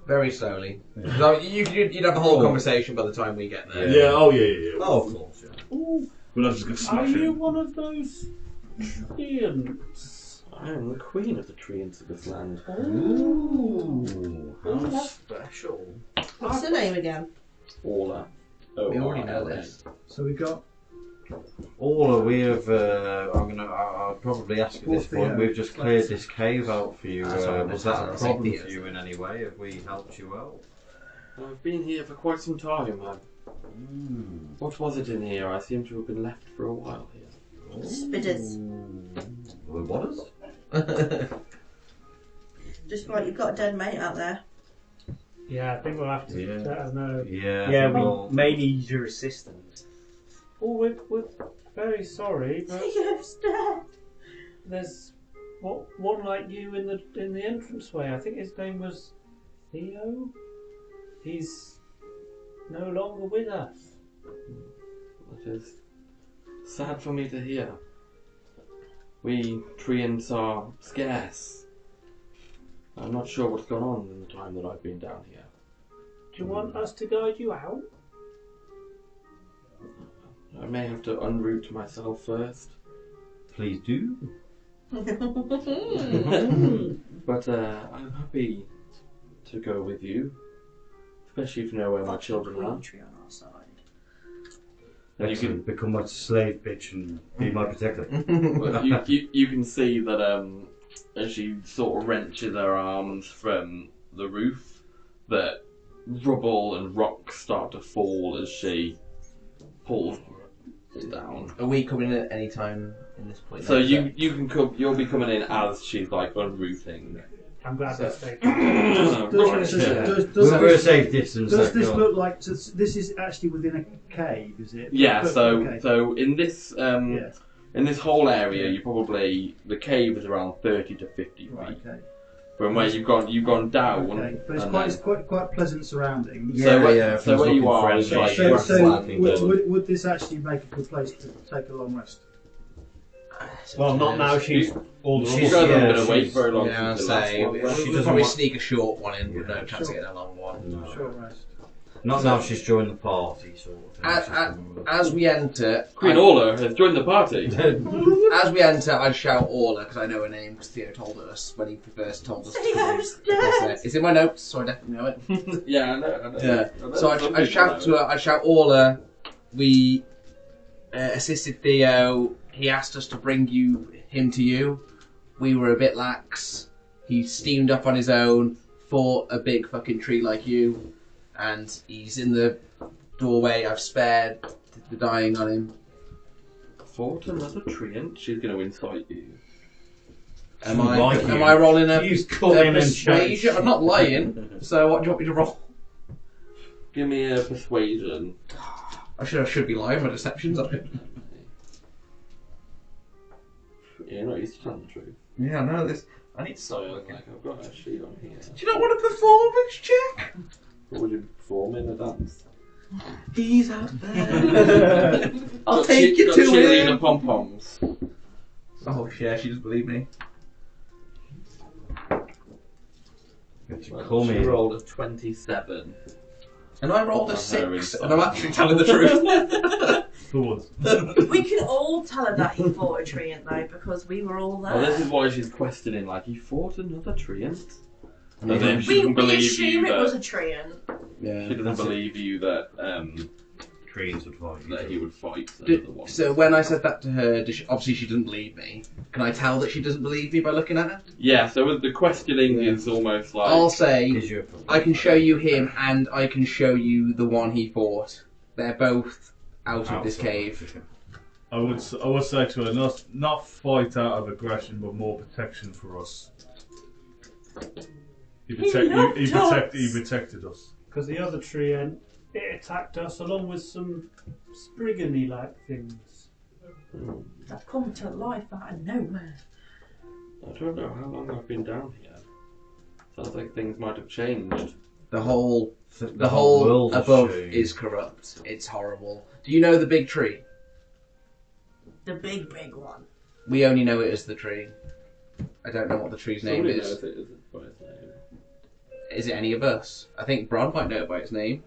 very slowly. 'Cause I mean, you'd have a whole conversation by the time we get there. Yeah, oh yeah. Oh, of course, yeah. We're not just going to Are smash you it. one of those treants? I am the queen of the treants of this land. Ooh, how special. What's the name again? Orla. We already know this. So we got All we have, I'll probably ask at this point, we've just cleared this cave out for you. Was that a problem for you in any way? Have we helped you out? I've been here for quite some time. What was it in here? I seem to have been left for a while here. Spitters. The what is? Just like you've got a dead mate out there. Yeah, I think we'll have to Yeah. let her know. Yeah. Yeah, well, we may need your assistance. Oh, we're very sorry, but Theo's dead. there's one like you in the entranceway. I think his name was Theo. He's no longer with us. That is sad for me to hear. We treants are scarce. I'm not sure what's gone on in the time that I've been down here. Do you want us to guide you out? I may have to unroot myself first. please do. But I'm happy to go with you, especially if you know where my children are. Tree on our side. And you Excellent. Become my slave bitch and be my protector. Well, you can see that as she sort of wrenches her arms from the roof, that rubble and rocks start to fall as she pulls down. Are we coming in at any time in this point? So you'll be coming in as she's like unrooting. I'm glad So- they stayed. We're a safe distance. Does then, this go on. look like this is actually within a cave? Is it? Yeah. So Okay. so in this Yeah. in this whole area, you probably the cave is around 30 to 50 feet Right. Okay. from where you've gone down. Okay. But it's and quite pleasant surroundings. So where- yeah. so where you are is like So, grassland. would this actually make a good place to take a long rest? Well, not now. She's older. You She's- guys yeah, aren't going to wait she's- very long. Yeah, I'll since the last say one. we'll doesn't probably want- sneak a short one in with no Yeah. chance of getting a long one. No. Short rest. Not now she's joined the party, sort of thing. She's coming with us. As we enter, Queen Orla has joined the party. as we enter, I shout Orla because I know her name because Theo told us when he first told us. Theo's It's in my notes, so I definitely know it. Yeah, I know. Yeah. I know So some I people shout to know. her. I shout Orla. We assisted Theo. He asked us to bring him to you. We were a bit lax. He steamed up on his own, fought a big fucking tree like you, and he's in the doorway. I've spared the dying on him. Fought another treant. She's going to incite you. Am Like you. I rolling a Use cunning and persuasion? I'm not lying. So what do you want me to roll? Give me a persuasion. I should be lying. My deception's up. Yeah, you're not used to telling the truth. Yeah, no. This. I need to So start looking. like, I've got a sheet on here. Do you not want a performance check? What would you perform in a dance? He's out there. I'll take you to Cheerleader him. pom poms. Oh, yeah, she doesn't believe me. Call She me. rolled a 27. And I rolled a Oh, very 6, fun. and I'm actually telling the truth. For once. We can all tell her that he fought a treant though, because we were all there. Well, this is why she's questioning, like, he fought another treant? And Yeah. then she we doesn't believe assume you it was that, a treant. Yeah. she doesn't That's it. believe you that, Trees would fight you. that he would fight Do- another one. So when I said that to her, obviously she doesn't believe me. Can I tell that she doesn't believe me by looking at her? Yeah, so with the questioning Yeah. is almost like... I'll say, Is your- I can show you him, and I can show you the one he fought. They're both out of this cave. I would say to her, not fight out of aggression, but more protection for us. He protected us. Because the other tree it attacked us along with some sprigony like things. That come to life out of nowhere. I don't know how long I've been down here. Sounds like things might have changed. The whole world has above changed. is corrupt. It's horrible. Do you know the big tree? The big one. We only know it as the tree. I don't know what the tree's name Somebody is. knows it isn't by its name. Is it any of us? I think Bron might know it by its name.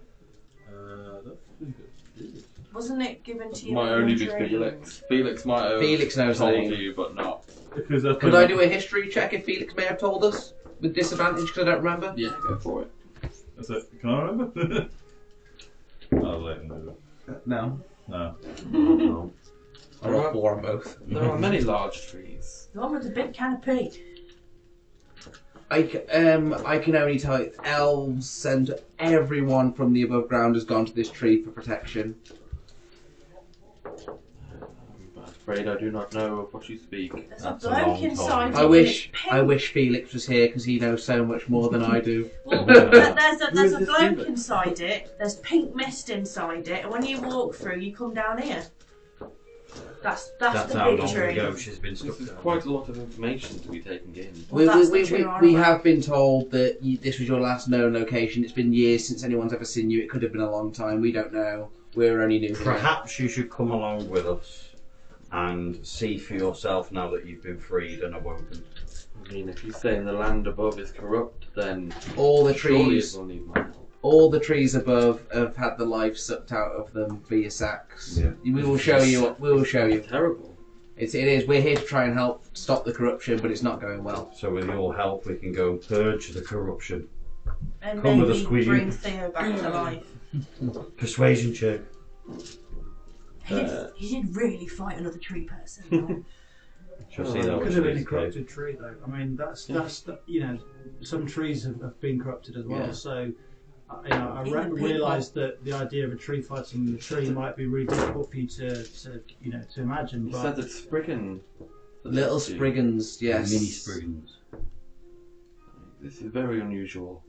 I don't think it is. Wasn't it given to you? Might in only your be dream? Felix. Felix might have Felix knows the told name. you, but not. Because that's Could I do a history check if Felix may have told us? With disadvantage because I don't remember? Yeah, go for it. That's it. Can I remember? I'll let him know. No. No. No. I rolled 4 on both. There are many large trees. The one with the big canopy. I can only tell you, elves and everyone from the above ground has gone to this tree for protection. I'm afraid I do not know of what you speak. There's That's a a long bloke time. inside. I it wish with pink- I wish Felix was here because he knows so much more than I do. Well, there's Who's a this bloke Felix? inside it. There's pink mist inside it, and when you walk through, you come down here. That's That's the how big long tree. ago she's been stuck This is there. quite a lot of information to be taken in. Well, that's the tree We right away. have been told that this was your last known location. It's been years since anyone's ever seen you. It could have been a long time. We don't know. We're only new here. Perhaps you should come along with us and see for yourself now that you've been freed and awoken. I mean, if you say the land above is corrupt, then All the surely trees, it will need my help. all the trees above have had the life sucked out of them via sacks. Yeah. We will show you. We will show you. Terrible. It is. We're here to try and help stop the corruption, but it's not going well. So with your help, we can go and purge the corruption. And Come with us, maybe Queen. bring Theo back to life. Persuasion check. He did really fight another tree person. Shall see that Could have been a which corrupted tree, though. I mean, that's you know, some trees have been corrupted as well. Yeah. So, you know, I realised that the idea of a tree fighting the tree might be really difficult for you to you know, to imagine. You But said it's Spriggan. Little Spriggans, yes. Mini Spriggans. This is very unusual.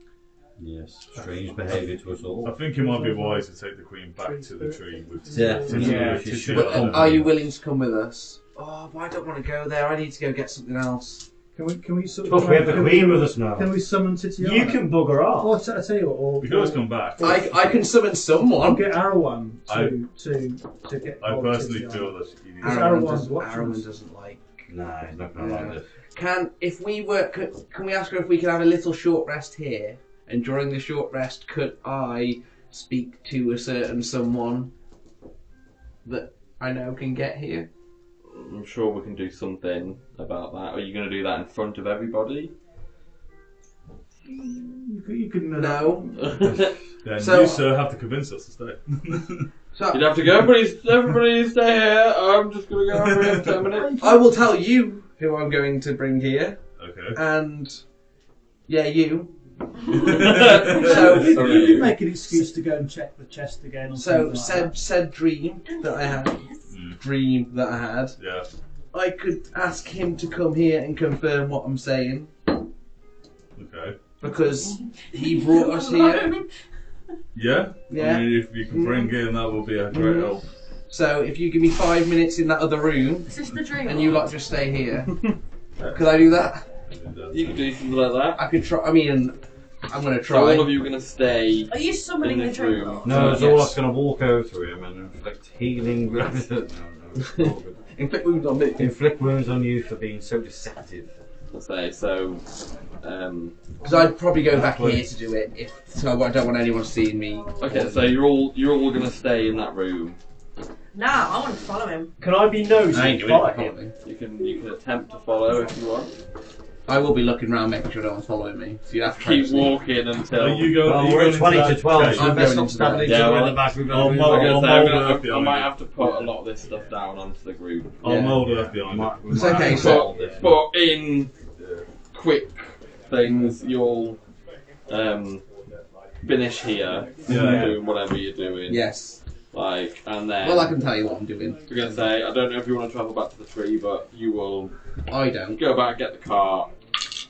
Yes. Strange behaviour to us all. I think it might be wise to take the queen back to the tree with Yeah, to she share should. our- Are you willing to come with us? Oh, but I don't want to go there. I need to go get something else. can we sort But we have the queen with us now. Can we summon Titiana? You can bugger off. Or I tell you what, or We can always come back. I can summon I'll someone. get Arrowan to get. I hold of personally Titiana. feel that you need Arrow- Aaron Arrow's doesn't, watching Aaron us. doesn't like. Nah, he's not going to like this. Can we ask her if we can have a little short rest here? And during the short rest, could I speak to a certain someone that I know can get here? I'm sure we can do something about that. Are you going to do that in front of everybody? You can No. Then So- you, sir, have to convince us to stay. So You'd have to go, everybody stay here. I'm just going to go over here in 10 minutes. I will tell you who I'm going to bring here, Okay. and yeah, you. So you Sorry. can make an excuse to go and check the chest again. Or So something like said dream that I had, Yeah. I could ask him to come here and confirm what I'm saying Okay. because he brought us here. Yeah? Yeah. I mean, if you can bring in, that will be a great help. So if you give me 5 minutes in that other room Is this the dream? and you lot just stay here, could I do that? You can do something like that. I could try. I mean, I'm gonna So all try. of you are going to stay. Are you summoning In the this dream? room. No, it's Yes. all that's going to walk over to him and inflict healing. No, it's all good. Inflict wounds on me. Inflict wounds on you for being so deceptive. Let's say so. Because I'd probably go back here to do it. So I don't want anyone seeing me. Okay, so you're all going to stay in that room. Now I want to follow him. Can I be nosy? I ain't doing Follow it. him? You can attempt to follow if you want. I will be looking around, making sure no one's following me. So you'd have to Keep trace me. walking Are until. you going? Well, are you we're going at 20 into to that 12, cave? so I'm let's going not into stab that. each Yeah, other in well, the back. We've got I'll to move mould- on. I'm I'll gonna say, mould I'm earth gonna, I behind might you. have to put a lot of this stuff down onto the group. I'll Yeah. mould earth behind you. It's okay, so- But in quick things, you'll finish here, Yeah. doing whatever you're doing. Yes. Like, and then Well, I can tell you what I'm doing. you're gonna say, I don't know if you want to travel back to the tree, but you will I don't. go back, get the cart,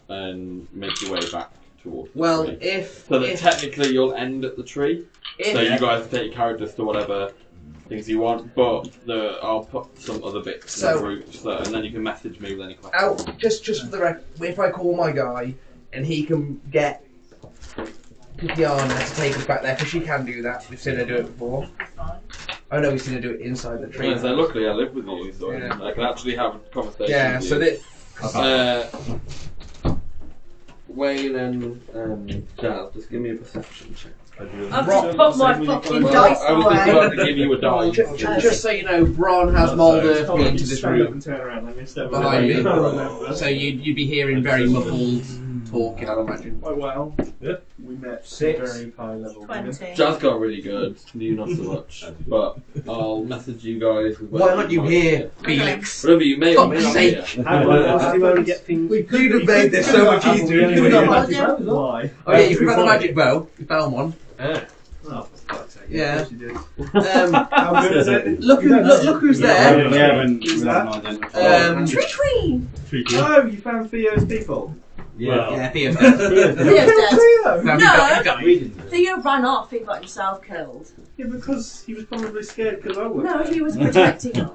and make your way back towards the Well, tree. if So that technically you'll end at the tree. So you if guys can take your characters to whatever things you want, but I'll put some other bits in So- the group, and then you can message me with any questions. out just for the record, if I call my guy and he can get Titiana to take us back there, because she can do that. We've seen her do it before. Oh no, we've seen her do it inside the tree. Yeah, so luckily I live with you, so Yeah. I can actually have a conversation Yeah, with so you. that Wayne and Jazz, just give me a perception check. I've Rock. just put my fucking Well, dice I was just away. about to give you a dice. just so you know, Bron has mould earth me into this room Turn around, let me step behind me. remember. So you'd be hearing very muffled talking, I'd imagine. Quite well. Yeah. We met 6. very high level. 20. Jazz got really good, you not so much. But I'll message you guys. With Why aren't you want. here, Felix? Whatever you may or may Fuck's not sake. hear. How else do you only get things? You'd have made this so much easier if you We've got were magic bow as well. Why? Oh yeah, you forgot the magic bow. You found one. Oh, for fuck's sake. Yeah. Of course you did. How good is it? Look who's there. We haven't identified. Tree! Tricky. Oh, you found Theo's people. Yeah. Yeah, Theo's Theo's dead. Theo! No, No. We didn't do it. Theo ran off, he got himself killed. Yeah, because he was probably scared because I was. No, he was protecting us.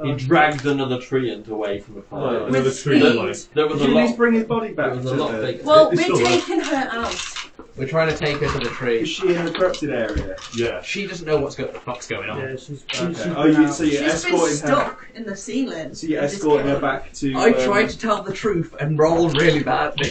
He dragged another tree away from the fire. Oh, Another With tree speed. line. There was Did a you at least lot. bring his body There back? was to a lot the- bigger. Well, It's we're still taking her out. We're trying to take her to the tree. Is she in the corrupted area? Yeah. She doesn't know what the fuck's going on. Yeah, she's Okay. Oh, you, so you're She's been escorting her. stuck in the ceiling. So you're Just escorting her kidding. back to. I tried to tell the truth and rolled really badly.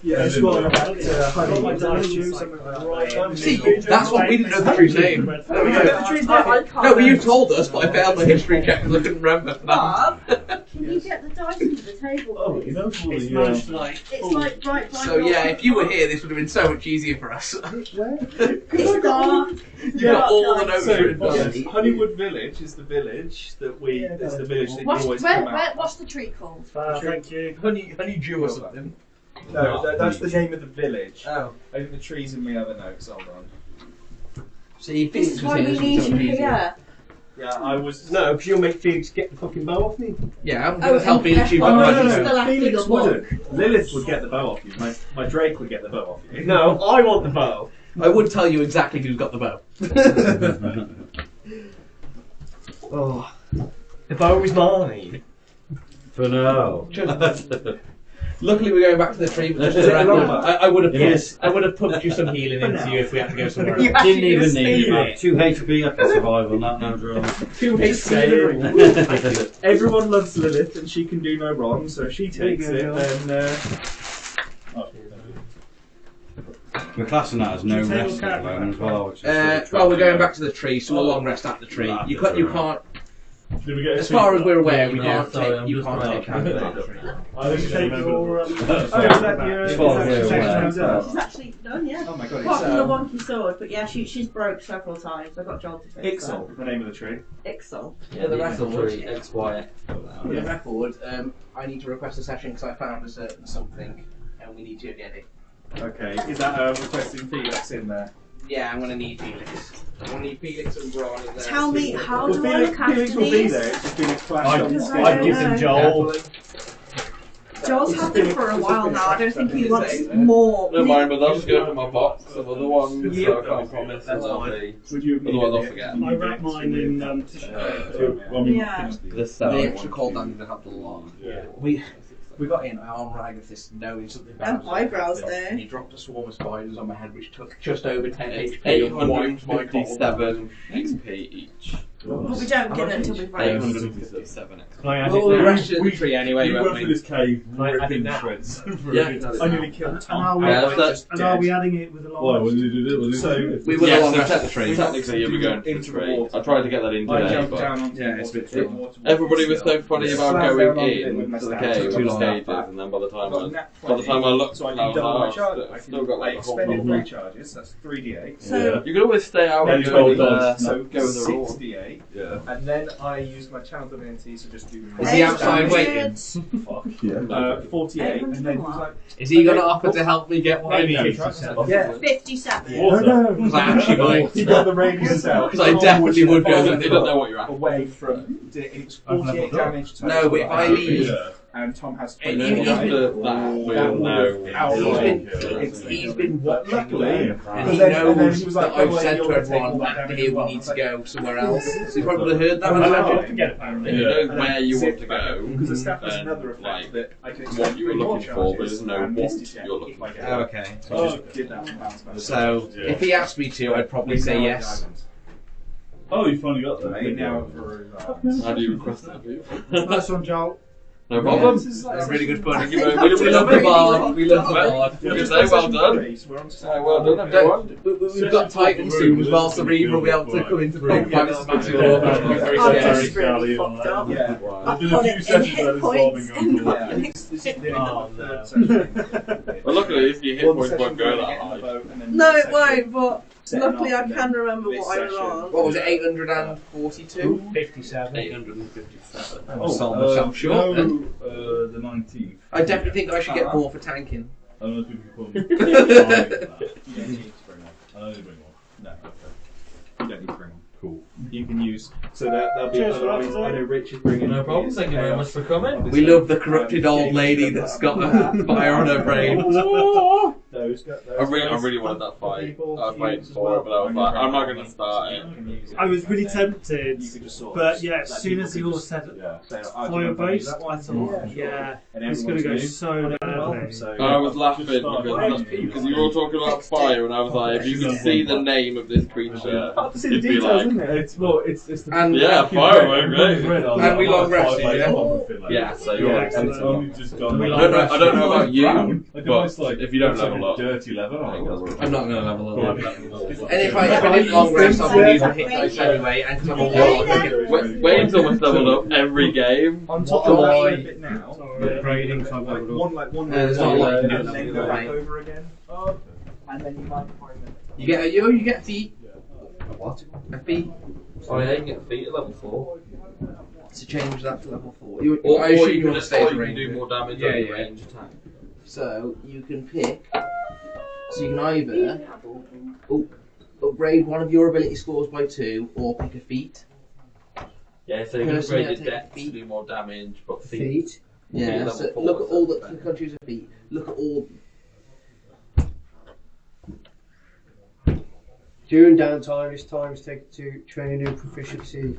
Yeah, escorting her back to I got my Honey. dice shoes, something like that. See, that's what we didn't know the tree's name. There we go. The tree's name. I can't No, but you remember. told us, but I failed my history check because I couldn't remember. Bob, can you get the dice into the table? Oh, please? you know all It's the. managed like. It's like right. So yeah, if you were here, this would have been so much easier for us. It's dark. You got all the notes So, written down. yes, Honeywood Village is the village that we. Yeah, Is the village that you What's, always come out. what's the tree called? Thank you. Honeydew or something. No, that's the name of the village. Oh. I think the trees in my other notes. Hold on. See, This is why we need you here. Yeah, I was. No, because you'll make Felix get the fucking bow off me. Yeah, I'm going to tell Felix you've Oh, got no, the no, magic. no. Still after Felix your book. wouldn't. Lilith would get the bow off you. My Drake would get the bow off you. No, I want the bow. I would tell you exactly who's got the bow. Oh, the bow is mine. For now. Luckily, we're going back to the tree, but just Is as it a a long record, bow? I would have Yes. I would have pumped you some healing into you if we had to go somewhere You else. Didn't even actually need steal it. it. 2 HP, I can survive on that, no drama. 2 saying. HP. Everyone loves Lilith and she can do no wrong, so if she There you takes go, it, John. then. We're classing that as no rest at the moment as well. Which is Well, we're going back to the tree, so a long rest at the tree. You can't. Did we get a As far as we're aware, we Yeah, can't sorry, take. I'm You just can't about take to- candle at the tree. I think Take your Oh, is that your. As far as we're is that aware. your done? She's actually done, yeah. Oh my god, Apart from the it's wonky sword, but yeah, she's broke several times. I got Joel to fix that. Ixal, the name of the tree. Ixal. Yeah, the record. XY. For the record, I need to request a session because I found a certain something, and we need to get it. Okay, is that requesting Felix in there? Yeah, I'm gonna need Felix. I'm gonna need Felix and Braun in there. Tell me, how Well, do I look after Felix will be these? there, it's just been a clash I'd, on the Because I scale. I'd give them Joel. Joel's had them for a while now. I don't think he wants more. Don't mind, but I'll just go for my box of other ones, Yeah. so I can't promise that That's I'll fine. be. Would you Otherwise I'll forget. I wrap mine in tissue paper. Yeah. The The 7 extra cold down to have the lot. Yeah. We got in arm rag of this knowing something bad. Them eyebrows there. And he dropped a swarm of spiders on my head, which took just over 10 HP and wiped my cold. 857 XP each. But we don't get it until we've read it. 857 XP. Can I add Well, it the now? rest of the tree anyway, We won't went we? through this cave, I ripped did in that. shreds. Yeah, I nearly killed And Tom. are we, Yeah, that's and are we adding it with a Why? long What did you do? So- We will Yeah, along so rest at the tree. technically you'll be going to the Into the tree. water. I tried to get that in I today, jumped but down onto Yeah, the it's a bit water. tricky. everybody was so funny about Slammed going down on it with in my to the staff. cave Took in a step stages, back. and then by the I time got I nat by the time I looked, so I I can was double my like, charge. I've still got like a whole expended problem. 3 charges, that's 3d8. So, You can always stay out Then and you go roll in there, so go in the raw. 6d8, Yeah. and then I use my channel divinity, so just do Is he outside waiting? Fuck yeah. 48, and then he's like, Is he going to offer to help me get one? Maybe Because 57. yeah. 57. Oh no! I actually might. He got the radius out. Because I definitely would go with They don't know it. what you're after. away from. It was I've never 48 done. damage. Total, No, but if I leave, Yeah. and Tom has And 20. you- After that, we'll know. he's been watching Luckily, me, and But he then- and then knows he was like, that I've "Oh, wait, said you're to gonna take everyone, all that after damage here as we well." need to go somewhere else. So he probably would have heard that. And I then imagine. I Forget it, apparently. And you know where then you zip want to back, go, because the staff has and, another effect like, that I can what you were looking for, but doesn't know and what Misty Step you're if looking I get Oh, it. okay. So I just did that and bounced back. So if he asked me to, I'd probably say yes. Oh, you finally got that. Made now for How do you request that? Nice one, Joel. No problem. That's really good fun. Thank you very much. We love the bard. We love the bard. You say well done. Say well done, everyone. We've got Titan soon as well, so Reeve will be able to come into the ring fight this massive war. It's gonna be very I'm scary. just really fucked up. Yeah. There's been a few sessions where this is bombing Yeah. on. This is the Oh, third no. session. Well, luckily, if your hit One points session won't go where that you get on the high. boat and then No, this it session won't, but setting luckily off I and can then remember this what I was session. on. What was it, 842? 57. 857. I sold myself short then. No, the 19th. I definitely think I should get more for tanking. I don't know if you can call me. I You don't need to bring one. only bring one. No, okay. You don't need to bring one. Cool. You can use. So that'll be. Cheers for that, I today. know Rich is bringing. No problem. Thank you very much for coming. We love the corrupted old lady that's got a fire on her brain. So those I really wanted that fight. I was waiting for it, but I was like, I'm not going to start it. I was really tempted, but yeah, as soon as you all said fire based, I thought, yeah, it's going to go so badly. I was laughing because you were all talking about fire, and I was like, if you could see the name of this creature, you'd be like, it's the fire, great. And we long rested, Yeah, so you're I don't know about you, but if you don't level up, dirty level. I'm not going to level up. And if I did long rest, I'll be using hit dice anyway. And Wayne's almost leveled up every game. On top of that, a bit now. Upgrading, so I've leveled up. One there's not a lot you can do and then go back right. over again. And then you might find them. You get feet. What? A feet. Oh yeah, you can get feet at level 4. To change that to level 4. Or I assume you you want to stay or as a you can range. do more damage Yeah, on yeah. range attack. So you can pick. So you can either upgrade one of your ability scores by 2, or pick a feat. Yeah, so you can Personally, upgrade I your take dex to feet. do more damage, but feet. Feet. Yeah. level So 4, look at all so the. Click on choose a feat. Look at all. During downtime, it's time to take to train a new proficiency.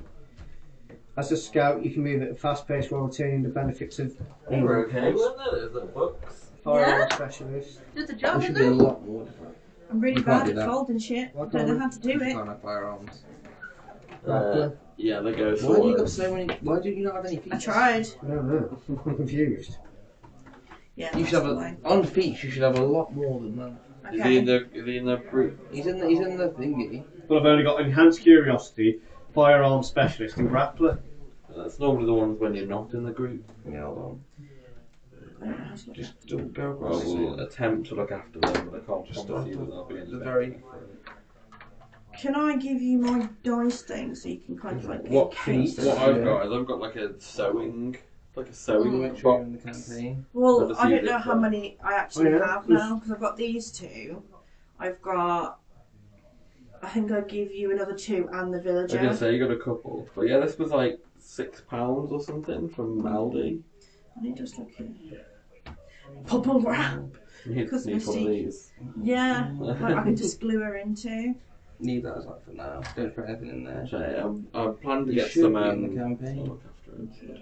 As a scout, you can move at a fast pace while retaining the benefits of You were okay, weren't there? There's the books. firearm specialist. Did the job, There should isn't be a it? lot more different. I'm really You can't bad do at that. folding shit. I Why don't can't know we? how to do You it. can't have firearms. Yeah, they go Why have you got swords. so many? Why do you not have any feet? I tried. I don't know. I'm confused. Yeah. You should have that's on feet. You should have a lot more than that. fine. Is Okay. he in the brute? He's in the thingy. But I've only got enhanced curiosity, firearm specialist, and grappler. That's normally the ones when you're not in the group. Yeah, hold on. Just don't go I across. will attempt to look after them, but I can't Just promise you stop. that they'll be in The the very. Can I give you my dice thing so you can kind of like What count What them? I've got is I've got like a sewing Make sure you're in the box. campaign. Well, I'll just I use don't know it how for- many I actually Oh, yeah? have now because I've got these 2. I've got. I think I'll give you another 2 and the I was gonna villager. say you got a couple, but yeah, this was like £6 or something from Aldi. Let me just look here. Bubble wrap. You need one of these. Yeah, like I can just glue her into. Need that as like for now. Don't put anything in there. So I plan to You get should some. be in the campaign. I'll look after it.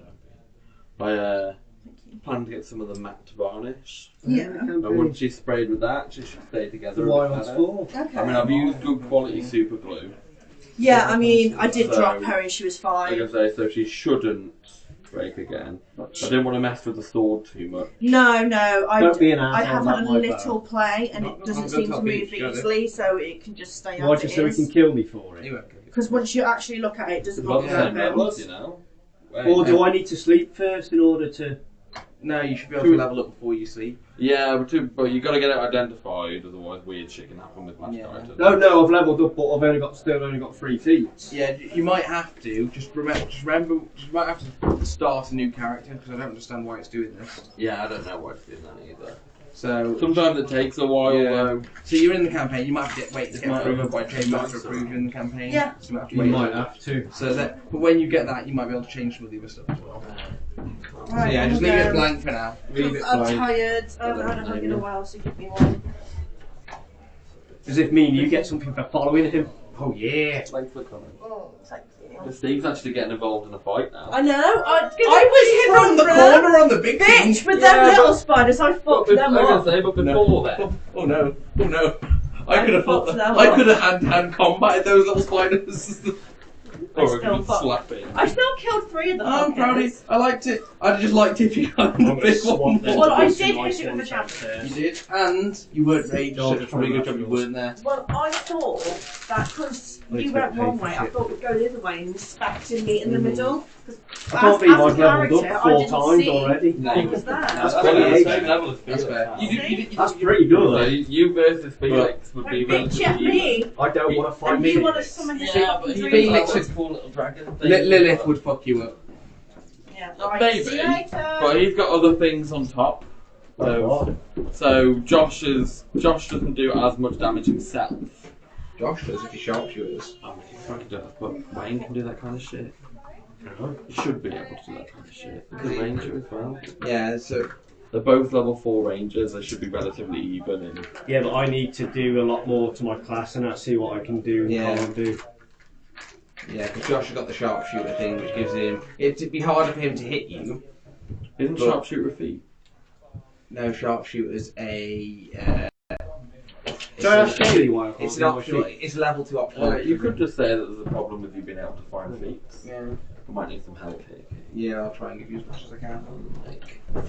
I Thank you. plan to get some of the matte varnish. Yeah. And once she's sprayed with that, she should stay together. Why a bit it's better. for? Okay. I mean, I've used good quality super glue. Yeah, I mean, I did So- drop her and she was Like I fine. say, so she shouldn't break again. I didn't want to mess with the sword too much. No, Don't be an I asshole have about had a my little play and No, it doesn't I'm seem to gonna move top each, got it. easily, so it can just stay Why as just it so he can is. kill me for it? You won't get it. Because once you actually look at it, it doesn't We've got look the same levels, perfect. you know. Or do I need to sleep first in order to? No, you should be able to level up before you sleep. Yeah, but you got to get it identified, otherwise weird shit can happen with magic Yeah. items. No, I've leveled up, but I've still only got 3 feet. Yeah, you might have to. Just remember. You might have to start a new character because I don't understand why it's doing this. Yeah, I don't know why it's doing that either. So Sometimes it takes a while Yeah. though. So you're in the campaign. You might have to wait to get Might approval have by to Trade Master change approve you in the campaign. Yeah. So you might have to You wait. might have to. So that, but when you get that, you might be able to change some of the other stuff as well. Right, So yeah, I'm just leave gonna it go. blank for now. Leave it I'm blank. tired. I haven't had a hug in a while, so give me one. As if me and you get something for following him. Oh yeah. Thanks for coming. Oh, thank you. Steve's actually getting involved in a fight now. I know. I was From the corner on the big thing. bitch with Yeah, them little but- spiders. I fucked them I was up. gonna say, but before then, Oh no. Oh no. I I could have fucked fought them I up. could have hand-to-hand combated those little spiders. I or we still could fucked. slap it. I still killed 3 of them. I'm proud of you. I liked it. I just liked it if you had the big one. Well, I did hit it with a jump. You did, and you weren't raged, so it's probably a good job you weren't there. Well, I thought that because you went one way, I thought we'd go the other way and respecting me in the middle. I can't believe I've a leveled character, up I 4 didn't times see already. what was that. That's That's probably the fair. same level as That's Felix. fair. That's pretty So good. you versus Felix would Don't be bitch at relatively me. I don't want to fight And you me. want to summon this Yeah, fucking but dream Felix ball. is- cool little dragon thing. Lilith would fuck you up. Yeah, Maybe. right. See you later. But he's got other things on top. So Josh doesn't do as much damage himself. Josh does if he sharpshooters. I mean, he fucking does, but Wayne can do that kind of shit. He should be able to do that kind of shit. He's a ranger as well. Yeah, so They're both level 4 rangers. They should be relatively even. In Yeah, but I need to do a lot more to my class and see what I can do and can't do. Yeah, because Josh has got the sharpshooter thing, which gives him. It'd be harder for him to hit you. Isn't sharpshooter a feat? No, sharpshooter's a. So I ask Haley why I can't It's do an my optional. feet? It's level 2 optional. You could just say that there's a problem with you being able to find feats. Yeah. I might need some help here. Yeah, I'll try and give you as much as I can.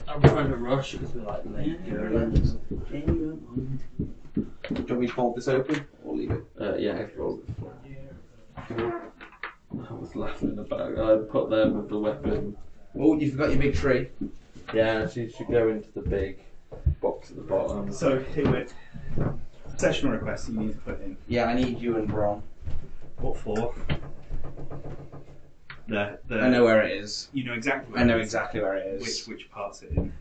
I'm trying to rush because we're like late. Do you want me to hold this open or leave it? Yeah, roll this one. I was laughing about. I put them with the weapon. Oh, you forgot your big tree. Yeah, she should go into the big box at the bottom. So, Hewitt, session request that you need to put in. Yeah, I need you and Bron. What for? The I know where it is. You know exactly where I know it is. exactly where it is. Which part's it in?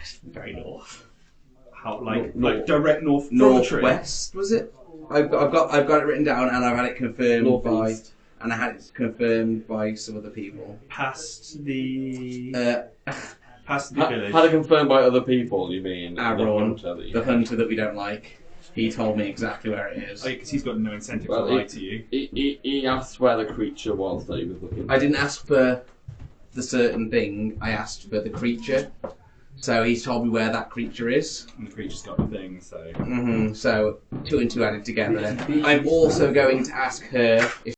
It's very north. How like North. direct north from the tree? Northwest, was it? I've got it written down, and I've had it confirmed Northeast. and I had it confirmed by some other people. Past the Past the village. Had it confirmed by other people, you mean? Aaron, The the hunter that we don't like. He told me exactly where it is. Because he's got no incentive Well, to lie to you. He asked where the creature was that he was looking for. I didn't ask for the certain thing, I asked for the creature. So he's told me where that creature is. And the creature's got the thing, so... So 2 and 2 added together. I'm also going to ask her if